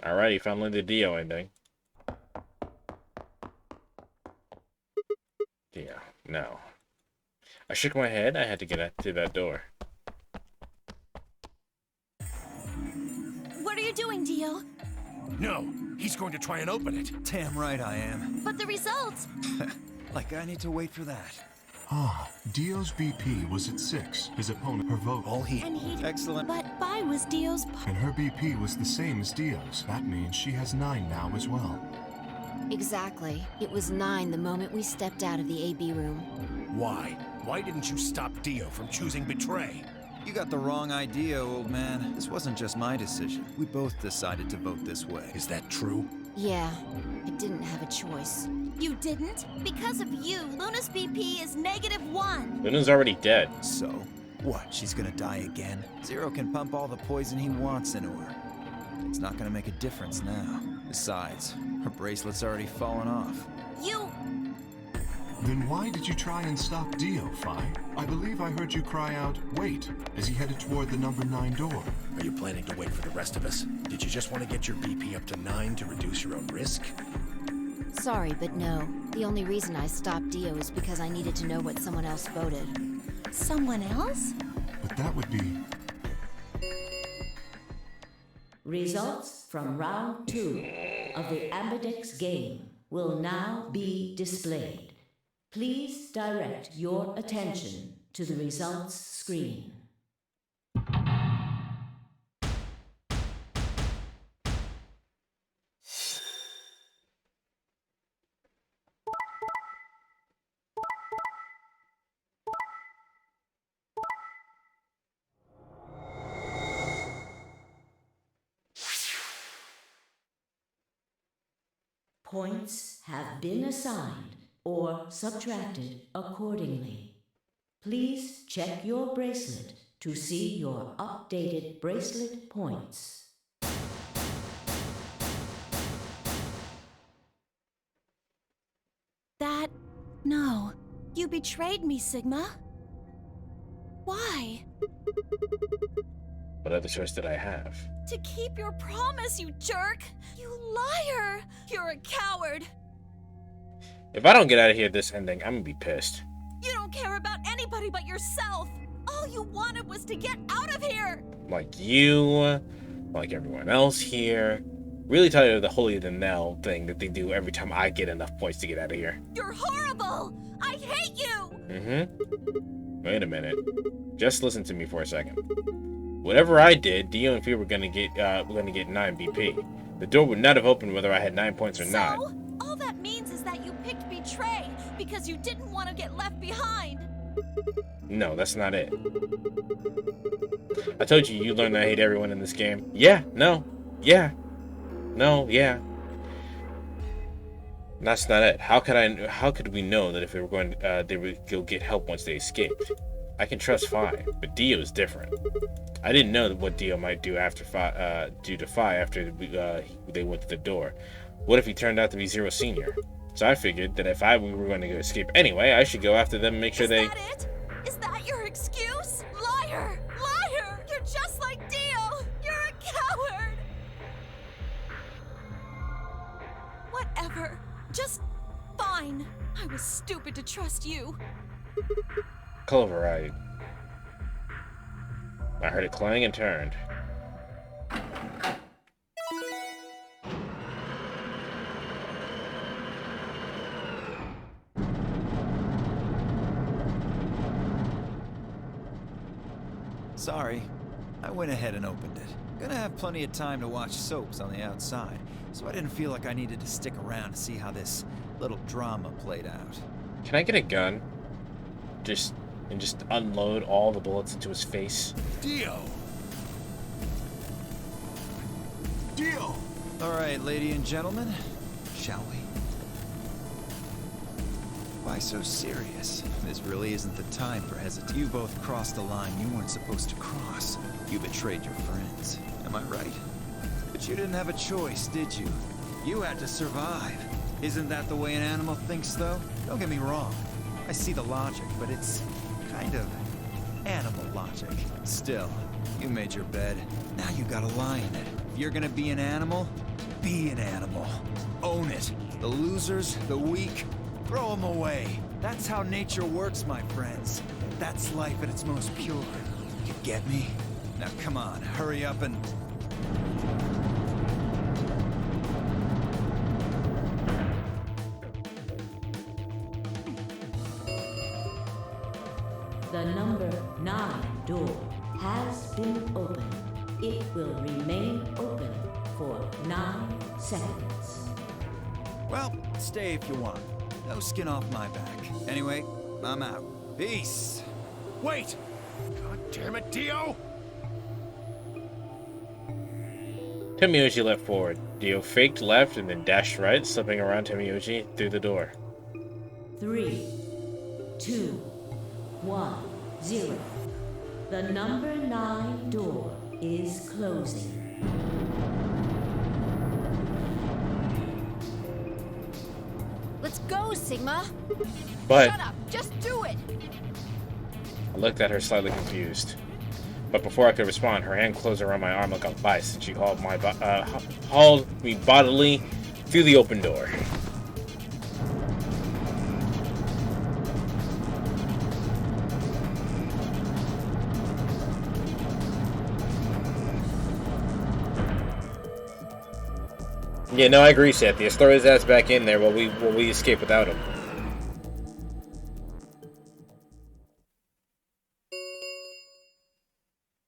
Alrighty, finally the Dio ending. Yeah, no. I shook my head. I had to get to that door. What are you doing, Dio? No, he's going to try and open it. Damn right I am. But the results! Like I need to wait for that. Ah, Dio's BP was at 6. His opponent, her vote. And he Excellent. But 5 was Dio's. And her BP was the same as Dio's. That means she has 9 now as well. Exactly. It was 9 the moment we stepped out of the AB room. Why? Why didn't you stop Dio from choosing Betray? You got the wrong idea, old man. This wasn't just my decision. We both decided to vote this way. Is that true? Yeah, I didn't have a choice. You didn't? Because of you, Luna's BP is -1. Luna's already dead. So, what? She's gonna die again? Zero can pump all the poison he wants into her. It's not gonna make a difference now. Besides, her bracelet's already fallen off. You... Then why did you try and stop Dio, Phi? I believe I heard you cry out, wait, as he headed toward the number 9 door. Are you planning to wait for the rest of us? Did you just want to get your BP up to 9 to reduce your own risk? Sorry, but no. The only reason I stopped Dio is because I needed to know what someone else voted. Someone else? But that would be... Results from round 2 of the Ambidex game will now be displayed. Please direct your attention to the results screen. Points have been assigned or subtracted accordingly. Please check your bracelet to see your updated bracelet points. That... No. You betrayed me, Sigma. Why? What other choice did I have? To keep your promise, you jerk! You liar! You're a coward! If I don't get out of here this ending, I'm gonna be pissed. You don't care about anybody but yourself! All you wanted was to get out of here! Like you, like everyone else here. Really tired of the holier than thou thing that they do every time I get enough points to get out of here. You're horrible! I hate you! Wait a minute. Just listen to me for a second. Whatever I did, Dio and Fee were gonna get 9 BP. The door would not have opened whether I had 9 points or not. So, all that means is that you picked Betray because you didn't want to get left behind. No, that's not it. I told you learned I hate everyone in this game. Yeah, no, yeah. No, yeah. That's not it. How could we know that if they were going they would go get help once they escaped? I can trust Fi, but Dio is different. I didn't know what Dio might do after do to Fi after they went to the door. What if he turned out to be Zero Senior? So I figured that if we were going to go escape anyway, I should go after them and make sure they... Is that it? Is that your excuse? Liar! Liar! You're just like Dio! You're a coward! Whatever. Just fine. I was stupid to trust you. Clover, I heard it clang and turned. Sorry, I went ahead and opened it. Gonna have plenty of time to watch soaps on the outside, so I didn't feel like I needed to stick around to see how this little drama played out. Can I get a gun? Just unload all the bullets into his face. Dio! Dio! Alright, ladies and gentlemen, shall we? Why so serious? This really isn't the time for hesitation. You both crossed a line you weren't supposed to cross. You betrayed your friends. Am I right? But you didn't have a choice, did you? You had to survive. Isn't that the way an animal thinks, though? Don't get me wrong. I see the logic, but it's kind of animal logic. Still, you made your bed. Now you gotta lie in it. If you're gonna be an animal, be an animal. Own it. The losers, the weak, throw them away. That's how nature works, my friends. That's life at its most pure. You get me? Now come on, hurry up and... The number 9 door has been opened. It will remain open for 9 seconds. Well, stay if you want. No skin off my back. Anyway, I'm out. Peace. Wait! God damn it, Dio! Tomoyoshi leapt forward. Dio faked left and then dashed right, slipping around Tomoyoshi through the door. 3, 2, 1, 0. The number 9 door is closing. Let's go, Sigma! But Shut up! Just do it! I looked at her slightly confused. But before I could respond, her hand closed around my arm like a vice, and she hauled me bodily through the open door. Yeah, no, I agree, Sathius. Throw his ass back in there while we escape without him.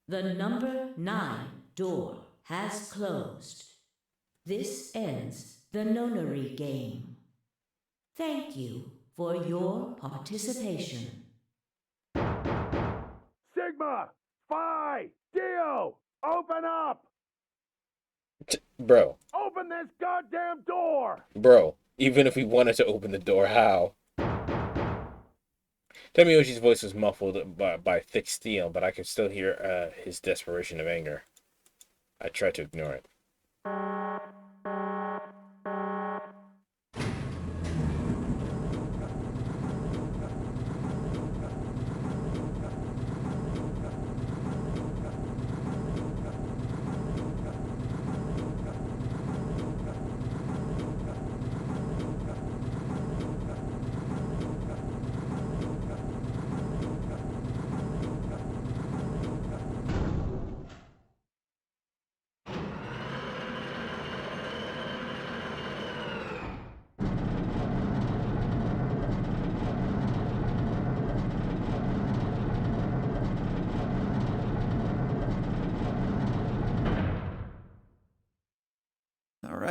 The number 9 door has closed. This ends the nonary game. Thank you for your participation. Sigma! Phi! Dio! Open up! Bro. Open this goddamn door! Bro, even if we wanted to open the door, how? Tomiyoshi's voice was muffled by thick steel, but I could still hear his desperation of anger. I tried to ignore it.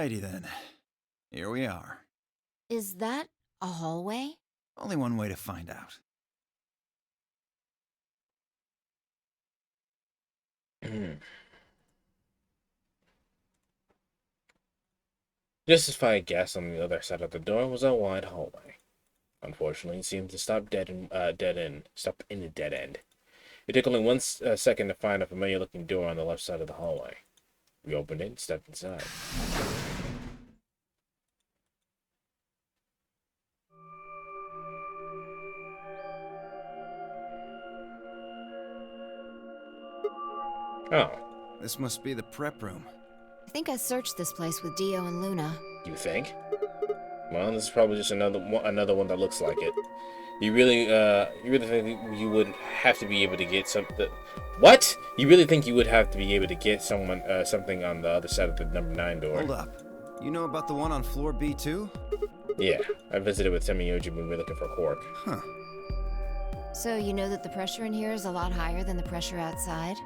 Alrighty then. Here we are. Is that a hallway? Only one way to find out. Just as I guessed, on the other side of the door was a wide hallway. Unfortunately, it seemed to stop in a dead end. It took only one second to find a familiar-looking door on the left side of the hallway. We opened it and stepped inside. Oh. This must be the prep room. I think I searched this place with Dio and Luna. You think? Well, this is probably just another one that looks like it. You really think you would have to be able to get something? What? You really think you would have to be able to get something on the other side of the number 9 door? Hold up. You know about the one on floor B2? Yeah, I visited with Semioji when we were looking for Quark. Huh. So you know that the pressure in here is a lot higher than the pressure outside?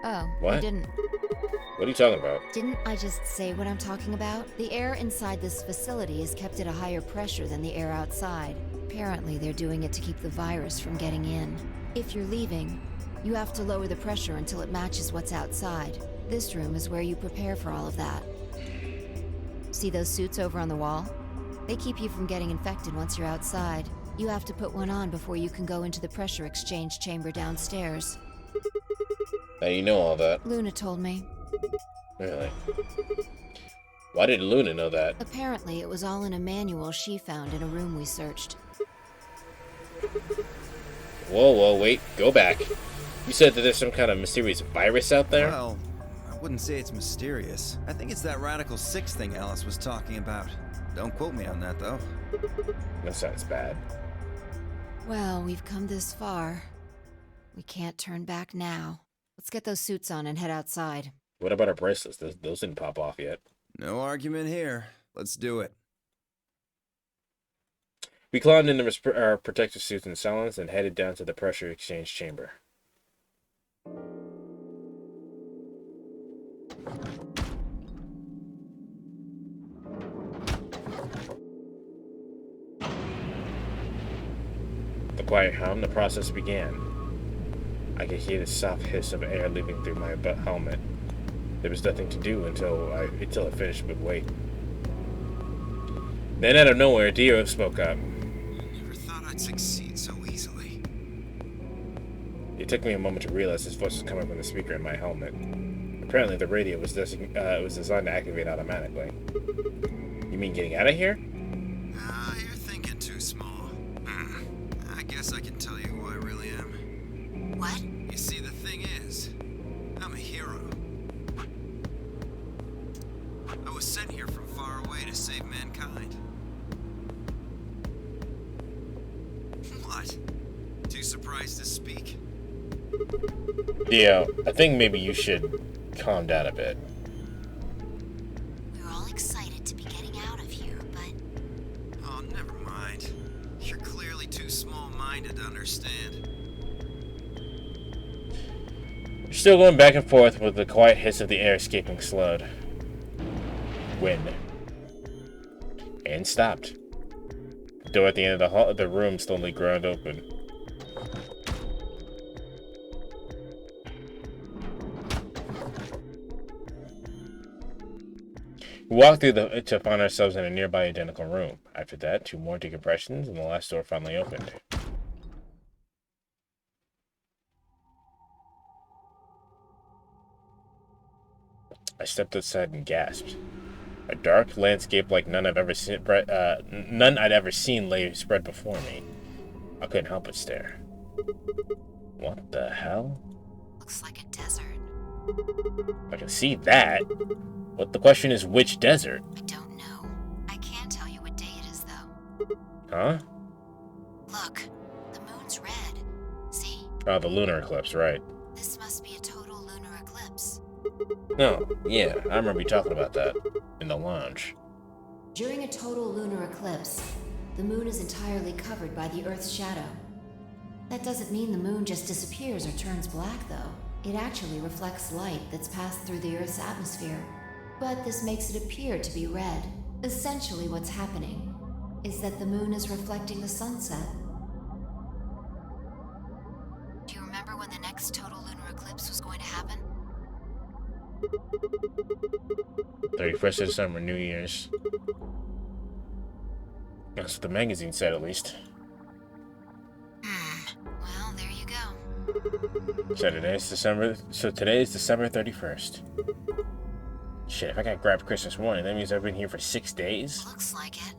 Oh, what? You didn't. What are you talking about? Didn't I just say what I'm talking about? The air inside this facility is kept at a higher pressure than the air outside. Apparently, they're doing it to keep the virus from getting in. If you're leaving, you have to lower the pressure until it matches what's outside. This room is where you prepare for all of that. See those suits over on the wall? They keep you from getting infected once you're outside. You have to put one on before you can go into the pressure exchange chamber downstairs. Now you know all that. Luna told me. Really? Why did Luna know that? Apparently, it was all in a manual she found in a room we searched. Whoa, wait, go back. You said that there's some kind of mysterious virus out there? Well, I wouldn't say it's mysterious. I think it's that Radical 6 thing Alice was talking about. Don't quote me on that, though. That sounds bad. Well, we've come this far. We can't turn back now. Let's get those suits on and head outside. What about our bracelets? Those didn't pop off yet. No argument here. Let's do it. We climbed into our protective suits in silence and headed down to the pressure exchange chamber. The quiet hum, the process began. I could hear the soft hiss of air leaving through my helmet. There was nothing to do until it finished with weight. Then out of nowhere, Dio spoke up. Never thought I'd succeed so easily. It took me a moment to realize his voice was coming from the speaker in my helmet. Apparently, the radio was designed to activate automatically. You mean getting out of here? You're thinking too small. I guess I can tell you who I really am. What? You see, the thing is, I'm a hero. I was sent here from far away to save mankind. What? Too surprised to speak? Dio, I think maybe you should calm down a bit. We're all excited to be getting out of here, but... Oh, never mind. You're clearly too small-minded to understand. You're still going back and forth with the quiet hiss of the air escaping slowed. Wind. And stopped. The door at the end of the room slowly groaned open. We walked through to find ourselves in a nearby identical room. After that, 2 more decompressions, and the last door finally opened. I stepped outside and gasped. A dark landscape like none I'd ever seen lay spread before me. I couldn't help but stare. What the hell? Looks like a desert. I can see that. But the question is, which desert? I don't know. I can't tell you what day it is, though. Huh? Look, the moon's red. See? Oh, the lunar eclipse, right. This must be a total lunar eclipse. No, yeah, I remember you talking about that in the lounge. During a total lunar eclipse, the moon is entirely covered by the Earth's shadow. That doesn't mean the moon just disappears or turns black, though. It actually reflects light that's passed through the Earth's atmosphere. But this makes it appear to be red. Essentially what's happening is that the moon is reflecting the sunset. Do you remember when the next total lunar eclipse was going to happen? 31st of December, New Year's. That's what the magazine said, at least. Well, there you go. So today's December 31st. Shit, if I got grabbed Christmas morning, that means I've been here for 6 days? Looks like it.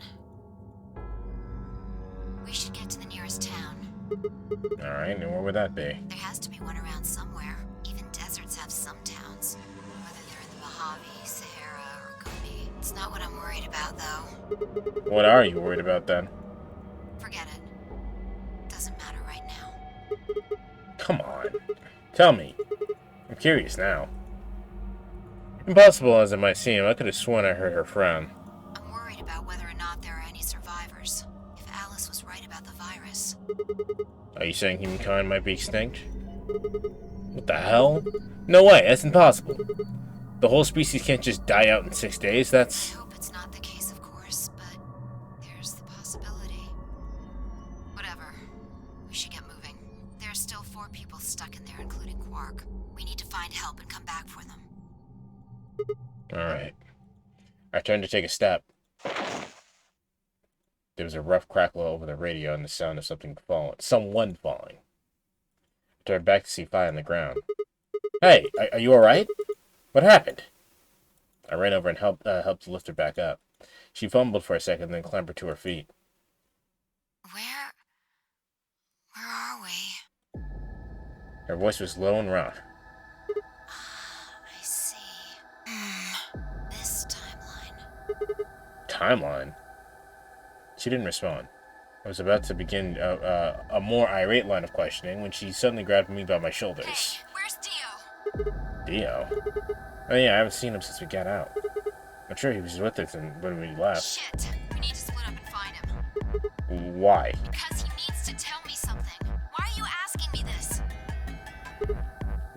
We should get to the nearest town. Alright, and where would that be? There has to be one around somewhere. Even deserts have some towns. Whether they're in the Mojave, Sahara, or Gobi. It's not what I'm worried about, though. What are you worried about, then? Forget it. Doesn't matter right now. Come on. Tell me. I'm curious now. Impossible as it might seem, I could have sworn I heard her frown. I'm worried about whether or not there are any survivors. If Alice was right about the virus. Are you saying humankind might be extinct? What the hell? No way, that's impossible. The whole species can't just die out in 6 days, that's... I hope it's not the case, of course, but there's the possibility. Whatever. We should get moving. There are still 4 people stuck in there, including Quark. We need to find help and come back for them. Alright. I turned to take a step. There was a rough crackle over the radio and the sound of someone falling. I turned back to see Fi on the ground. Hey, are you alright? What happened? I ran over and helped to lift her back up. She fumbled for a second, then clambered to her feet. Where are we? Her voice was low and raw. I see. This timeline. Timeline? She didn't respond. I was about to begin a more irate line of questioning when she suddenly grabbed me by my shoulders. Hey, where's Dio? Dio? Oh yeah, I haven't seen him since we got out. I'm sure he was with us when we left. Shit, we need to split up and find him. Why? Because he needs to tell me something. Why are you asking me this?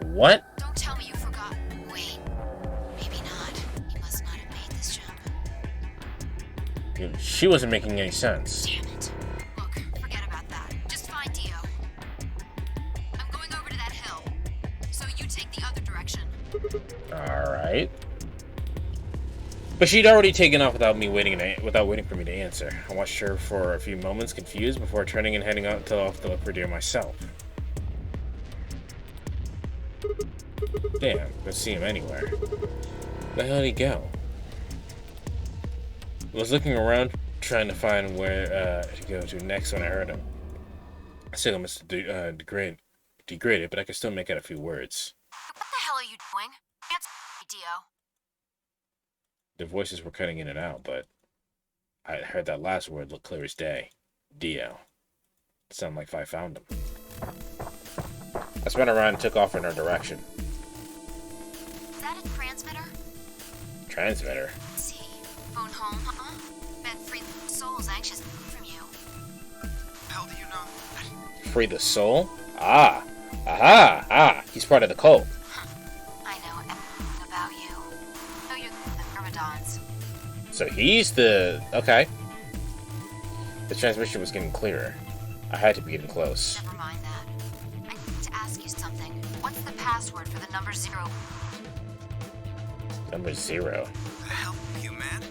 What? Don't tell me you forgot. Wait, maybe not. He must not have made this jump. She wasn't making any sense. Damn it. Look, forget about that. Just find Dio. I'm going over to that hill. So you take the other direction. Alright. But she'd already taken off without waiting for me to answer. I watched her for a few moments, confused, before turning and heading out to look for Dio myself. Damn, don't see him anywhere. Where the hell did he go? I was looking around, trying to find where to go to next when I heard him. I still must degraded, but I could still make out a few words. What the hell are you doing? Answer me, Dio. The voices were cutting in and out, but I heard that last word look clear as day. Dio. It sounded like I found him. I spun around and took off in her direction. Is that a transmitter? Transmitter? Let's see. Phone home, huh? Bet Free Soul's anxious from you. How do you know? Free the soul? Ah. Aha! Ah, he's part of the cult. I know everything about you. I know you're the Myrmidons. So he's the... Okay. The transmission was getting clearer. I had to be getting close. Never mind that. I need to ask you something. What's the password for the number 0? Number 0. The hell, you mad?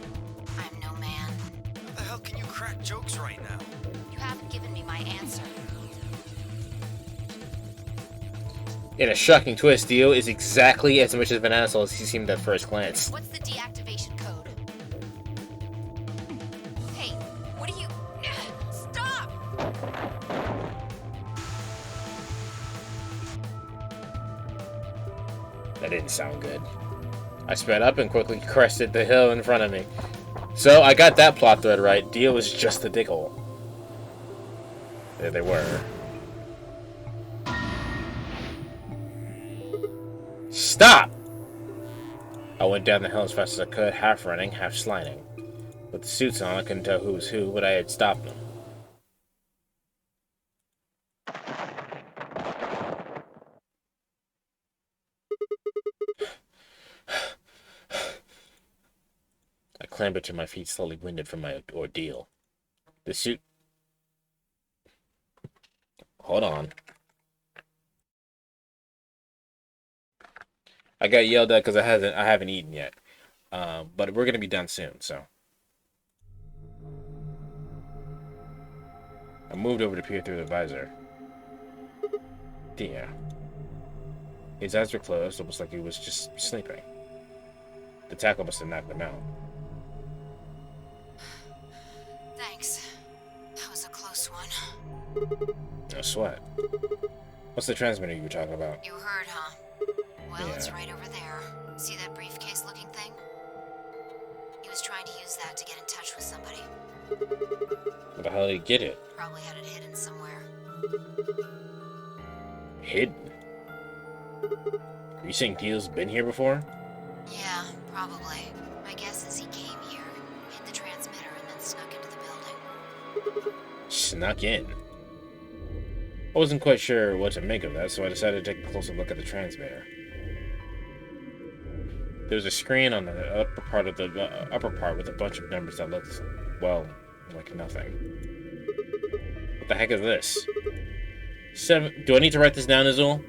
I'm no man. How the hell can you crack jokes right now? You haven't given me my answer. In a shocking twist, Dio is exactly as much of an asshole as he seemed at first glance. What's the deactivation code? Hey, what are you... Stop! That didn't sound good. I sped up and quickly crested the hill in front of me. So I got that plot thread right. Dio was just a dickhole. There they were. Stop! I went down the hill as fast as I could, half running, half sliding. With the suits on, I couldn't tell who was who, but I had stopped them. clambered to my feet, slowly winded from my ordeal. The suit... Hold on. I got yelled at because I haven't eaten yet. But we're gonna be done soon, so. I moved over to peer through the visor. Dear. His eyes were closed, almost like he was just sleeping. The tackle must have knocked him out. Thanks. That was a close one. No sweat. What's the transmitter you were talking about? You heard, huh? Well, Yeah. it's right over there. See that briefcase-looking thing? He was trying to use that to get in touch with somebody. Where the hell did he get it? Probably had it hidden somewhere. Hidden? Are you saying Dio's been here before? Yeah, probably. My guess is he came here, hit the transmitter, and then snuck into the building. Snuck in. I wasn't quite sure what to make of that, so I decided to take a closer look at the transmitter. There was a screen on the upper part with a bunch of numbers that looked, well, like nothing. What the heck is this? 7. Do I need to write this down, Azul?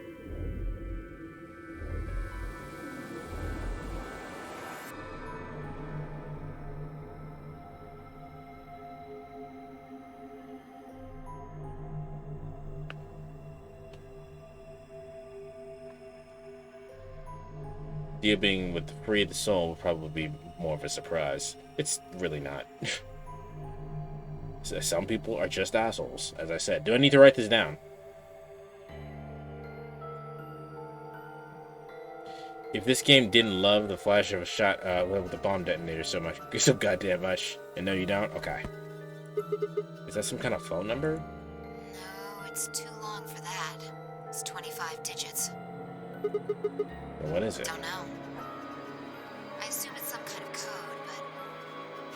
Dia being with Free the Soul would probably be more of a surprise. It's really not. Some people are just assholes, as I said. Do I need to write this down? If this game didn't love the flash of a shot with the bomb detonator so goddamn much, and no you don't? Okay. Is that some kind of phone number? No, it's too long for that. It's 25 digits. Or what is it? Don't know. I assume it's some kind of code, but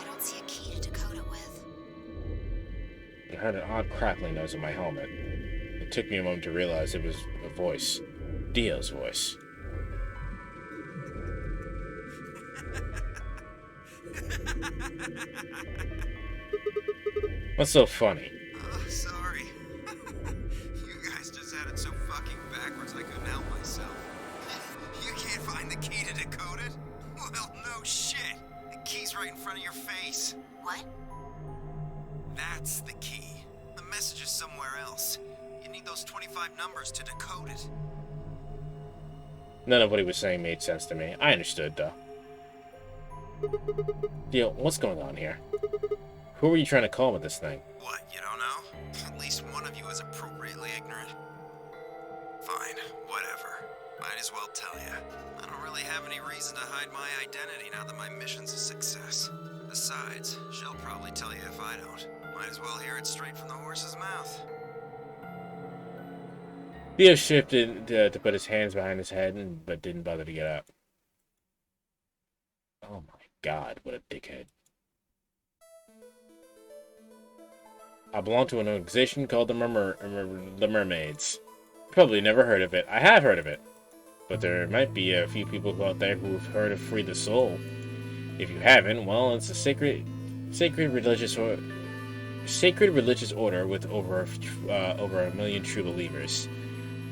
I don't see a key to decode it with. I heard an odd crackling noise in my helmet. It took me a moment to realize it was a voice. Dio's voice. What's so funny? Sorry. You guys just had it so fucking backwards I couldn't help myself. You can't find the key to decode it? Well, no shit. The key's right in front of your face. What? That's the key. The message is somewhere else. You need those 25 numbers to decode it. None of what he was saying made sense to me. I understood, though. Dio, what's going on here? Who were you trying to call with this thing? What, you don't know? At least one of you is appropriately ignorant. Fine, whatever. Might as well tell you. I don't really have any reason to hide my identity now that my mission's a success. Besides, she'll probably tell you if I don't. Might as well hear it straight from the horse's mouth. Dio shifted to put his hands behind his head, but didn't bother to get up. Oh my god, what a dickhead. I belong to an organization called the Mermaids. Probably never heard of it. I have heard of it. But there might be a few people out there who've heard of Free the Soul. If you haven't, well, it's a sacred religious order with over a million true believers.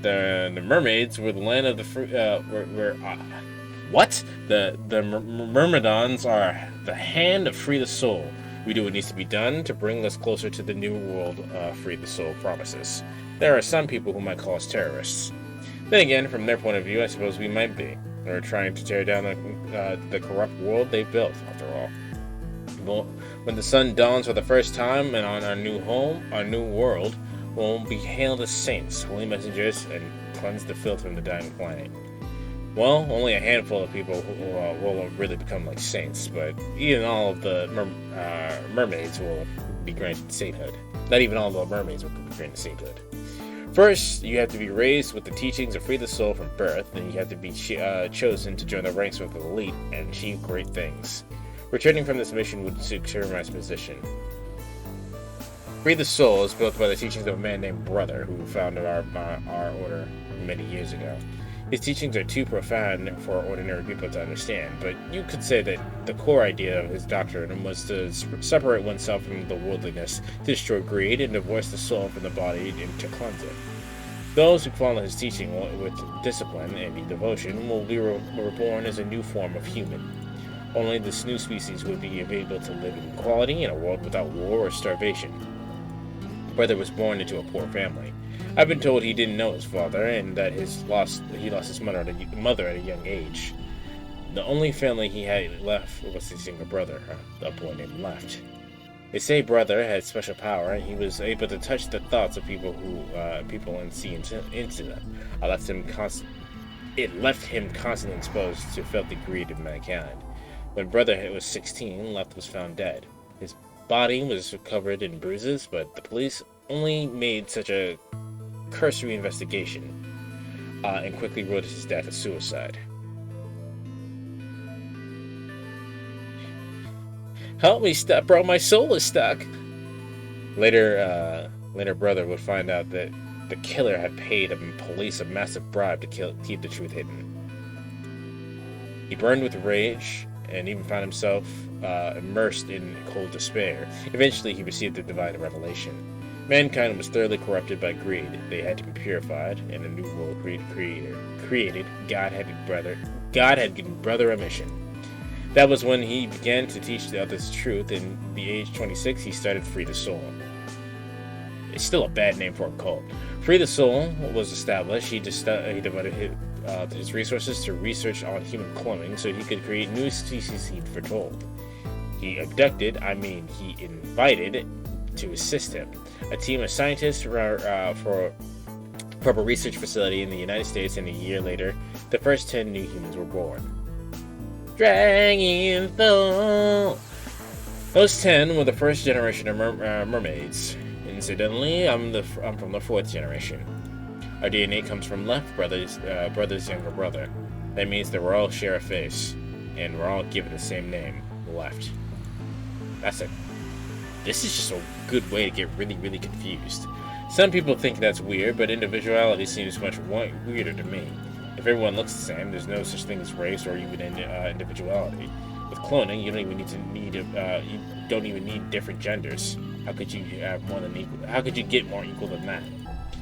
The mermaids were the land of the what? The Myrmidons are the hand of Free the Soul. We do what needs to be done to bring us closer to the new world Free the Soul promises. There are some people who might call us terrorists. Then again, from their point of view, I suppose we might be. They're trying to tear down the corrupt world they've built, after all. Well, when the sun dawns for the first time and on our new home, our new world, we'll be hailed as saints, holy messengers, and cleanse the filth from the dying planet. Well, only a handful of people will really become like saints, but even all of the mermaids will be granted sainthood. Not even all of the mermaids will be granted sainthood. First, you have to be raised with the teachings of Free the Soul from birth, and you have to be chosen to join the ranks with the elite and achieve great things. Returning from this mission would secure my position. Free the Soul is built by the teachings of a man named Brother, who founded our order many years ago. His teachings are too profound for ordinary people to understand, but you could say that the core idea of his doctrine was to separate oneself from the worldliness, to destroy greed, and divorce the soul from the body and to cleanse it. Those who follow his teaching with discipline and devotion will be reborn as a new form of human. Only this new species would be able to live in equality in a world without war or starvation. Brother was born into a poor family. I've been told he didn't know his father and that he lost his mother at a young age. The only family he had left was his younger brother, a boy named Left. They say Brother had special power, and he was able to touch the thoughts of people and see into them. It left him constantly exposed to filthy greed of mankind. When Brother was 16, Left was found dead. His body was covered in bruises, but the police only made such a cursory investigation and quickly ruled his death a suicide. Help me, bro, my soul is stuck. Later, Brother would find out that the killer had paid police a massive bribe to keep the truth hidden. He burned with rage and even found himself immersed in cold despair. Eventually, he received the divine revelation. Mankind was thoroughly corrupted by greed. They had to be purified, and a new world created. God had given Brother a mission. That was when he began to teach the others the truth. In the age 26, he started Free the Soul. It's still a bad name for a cult. Free the Soul was established. He devoted his resources to research on human cloning so he could create new species he'd foretold. He invited to assist him a team of scientists from a research facility in the United States, and a year later, the first 10 new humans were born. Dragon Soul! Those 10 were the first generation of mermaids. Incidentally, I'm from the 4th generation. Our DNA comes from Left Brother's younger brother. That means that we all share a face, and we're all given the same name, Left. This is just a good way to get really, really confused. Some people think that's weird, but individuality seems much weirder to me. If everyone looks the same, there's no such thing as race or even individuality. With cloning, you don't even need different genders. How could you have more than equal? How could you get more equal than that?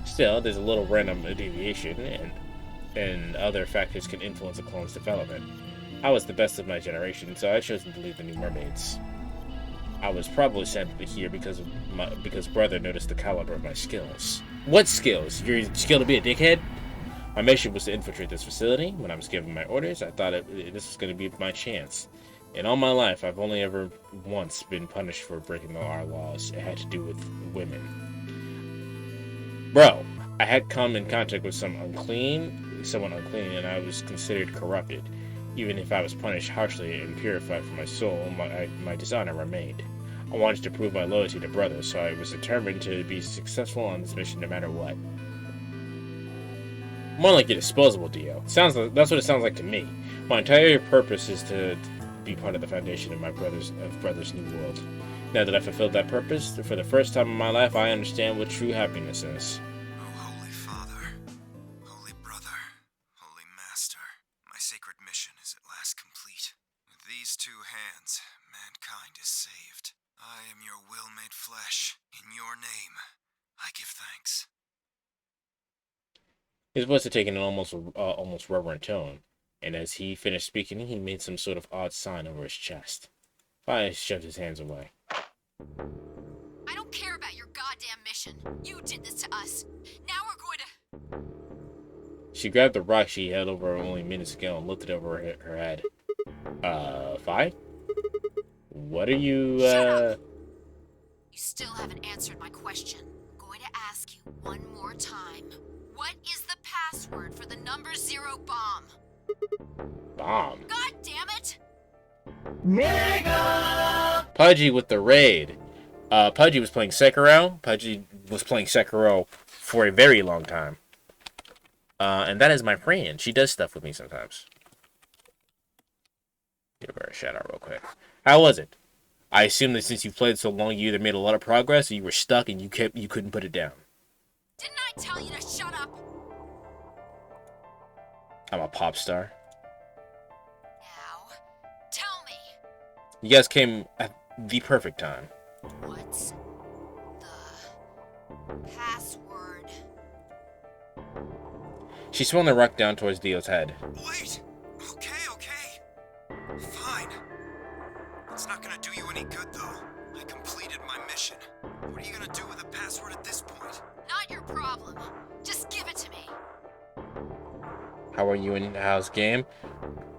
Still, there's a little random deviation, and other factors can influence a clone's development. I was the best of my generation, so I chose to lead the new mermaids. I was probably sent here because Brother noticed the caliber of my skills. What skills? Your skill to be a dickhead? My mission was to infiltrate this facility. When I was given my orders, I thought this was going to be my chance. In all my life, I've only ever once been punished for breaking our laws. It had to do with women. Bro, I had come in contact with someone unclean, and I was considered corrupted. Even if I was punished harshly and purified from my soul, my dishonor remained. I wanted to prove my loyalty to Brother, so I was determined to be successful on this mission no matter what. More like you're disposable, Dio. That's what it sounds like to me. My entire purpose is to be part of the foundation of Brother's new world. Now that I've fulfilled that purpose, for the first time in my life, I understand what true happiness is. Holy Father, Holy Brother, Holy Master, my sacred mission is at last complete. With these two hands, mankind is saved. I am your will made flesh. In your name, I give thanks. His voice had taken an almost reverent tone, and as he finished speaking, he made some sort of odd sign over his chest. Fire shoved his hands away. I don't care about your goddamn mission. You did this to us. Now we're going to... She grabbed the rock she held over her only minutes ago and lifted it over her head. Fi? What are you, Shut up! You still haven't answered my question. I'm going to ask you one more time. What is the password for the number 0 bomb? Bomb? God damn it! Mega! Pudgy with the raid. Pudgy was playing Sekiro. Pudgy was playing Sekiro for a very long time. And that is my friend. She does stuff with me sometimes. Give her a shout out real quick. How was it? I assume that since you played so long, you either made a lot of progress or you were stuck and you couldn't put it down. Didn't I tell you to shut up? I'm a pop star. Now, tell me. You guys came at the perfect time. What's the password? She swung the rock down towards Dio's head. Wait! Okay. Fine. It's not gonna do you any good, though. I completed my mission. What are you gonna do with the password at this point? Not your problem. Just give it to me. How are you in the house game?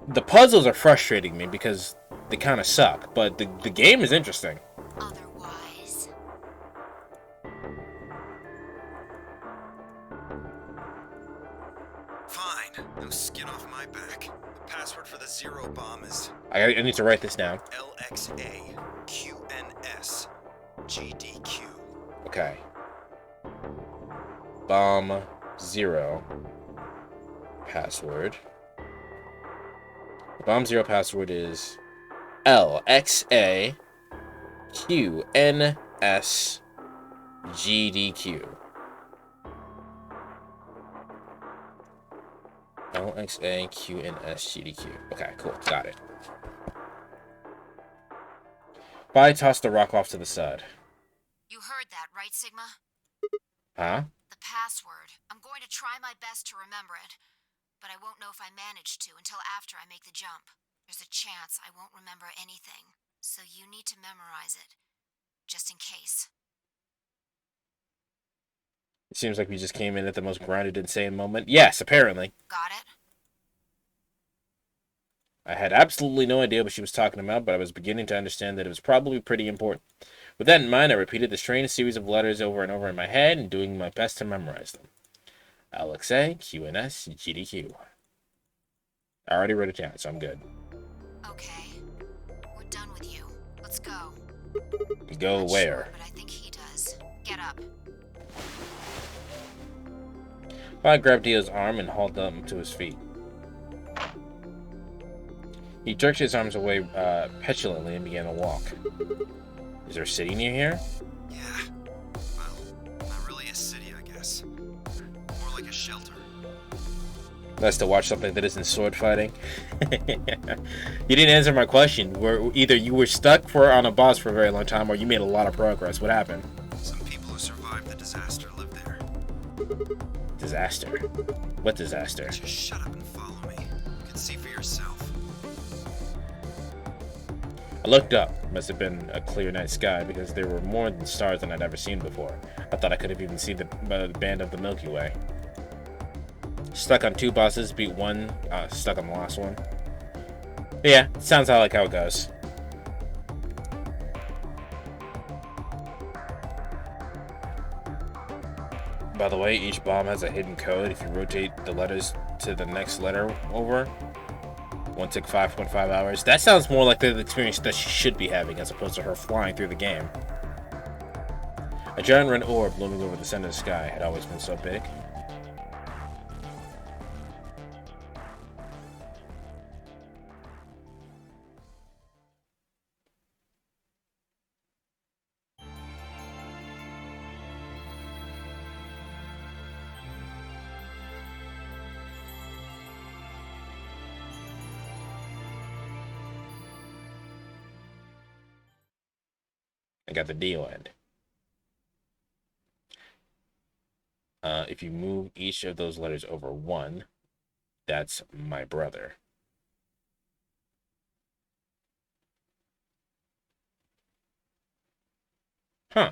The puzzles are frustrating me because they kind of suck, but the game is interesting. Otherwise. Fine. No skin off my back. The password for the Zero Bomb is I need to write this down. LXAQNSGDQ. Okay. Bomb 0. Password. Bomb 0 password is LXAQNSGDQ. LXAQNSGDQ. Okay, cool. Got it. Bai tossed the rock off to the side. You heard that, right, Sigma? Huh? The password. I'm going to try my best to remember it, but I won't know if I manage to until after I make the jump. There's a chance I won't remember anything, so you need to memorize it, just in case. It seems like we just came in at the most grounded, insane moment. Yes, apparently. Got it? I had absolutely no idea what she was talking about, but I was beginning to understand that it was probably pretty important. With that in mind, I repeated the strange series of letters over and over in my head and doing my best to memorize them. LXA, QNS, GDQ. I already wrote it down, so I'm good. Okay. We're done with you. Let's go. Go Not where? Sure, but I think he does. Get up. I grabbed Dio's arm and hauled him to his feet. He jerked his arms away petulantly and began to walk. Is there a city near here? Yeah. Well, not really a city, I guess. More like a shelter. That's to watch something that isn't sword fighting. You didn't answer my question. Either you were stuck on a boss for a very long time, or you made a lot of progress. What happened? Some people who survived the disaster live there. Disaster? What disaster? Just shut up and follow me. You can see for yourself. I looked up. Must have been a clear night sky because there were more stars than I'd ever seen before. I thought I could have even seen the band of the Milky Way. Stuck on 2 bosses, beat 1, stuck on the last one. Yeah, sounds like how it goes. By the way, each bomb has a hidden code. If you rotate the letters to the next letter over, one took 5.5 hours. That sounds more like the experience that she should be having as opposed to her flying through the game. A giant red orb looming over the center of the sky had always been so big. I got the Dio end. If you move each of those letters over 1, that's my brother. Huh.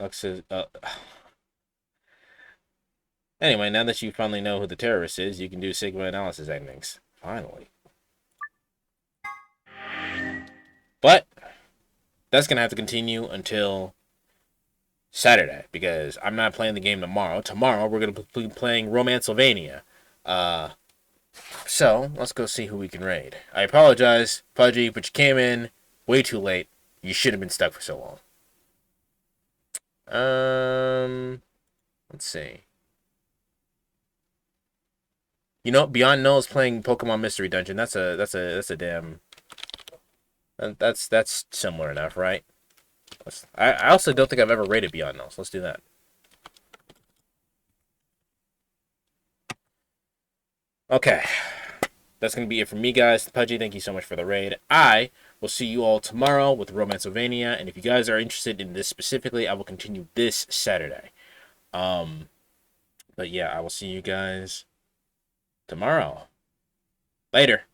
Lexus, Anyway, now that you finally know who the terrorist is, you can do Sigma analysis endings. Finally. But that's going to have to continue until Saturday, because I'm not playing the game tomorrow. Tomorrow, we're going to be playing Romancevania. So, let's go see who we can raid. I apologize, Pudgy, but you came in way too late. You should have been stuck for so long. Let's see. You know, Beyond Null is playing Pokemon Mystery Dungeon. That's a damn... That's similar enough, right? I also don't think I've ever rated Beyond Null, so let's do that. Okay. That's going to be it for me, guys. Pudgy, thank you so much for the raid. I will see you all tomorrow with Romancevania. And if you guys are interested in this specifically, I will continue this Saturday. But yeah, I will see you guys tomorrow. Later.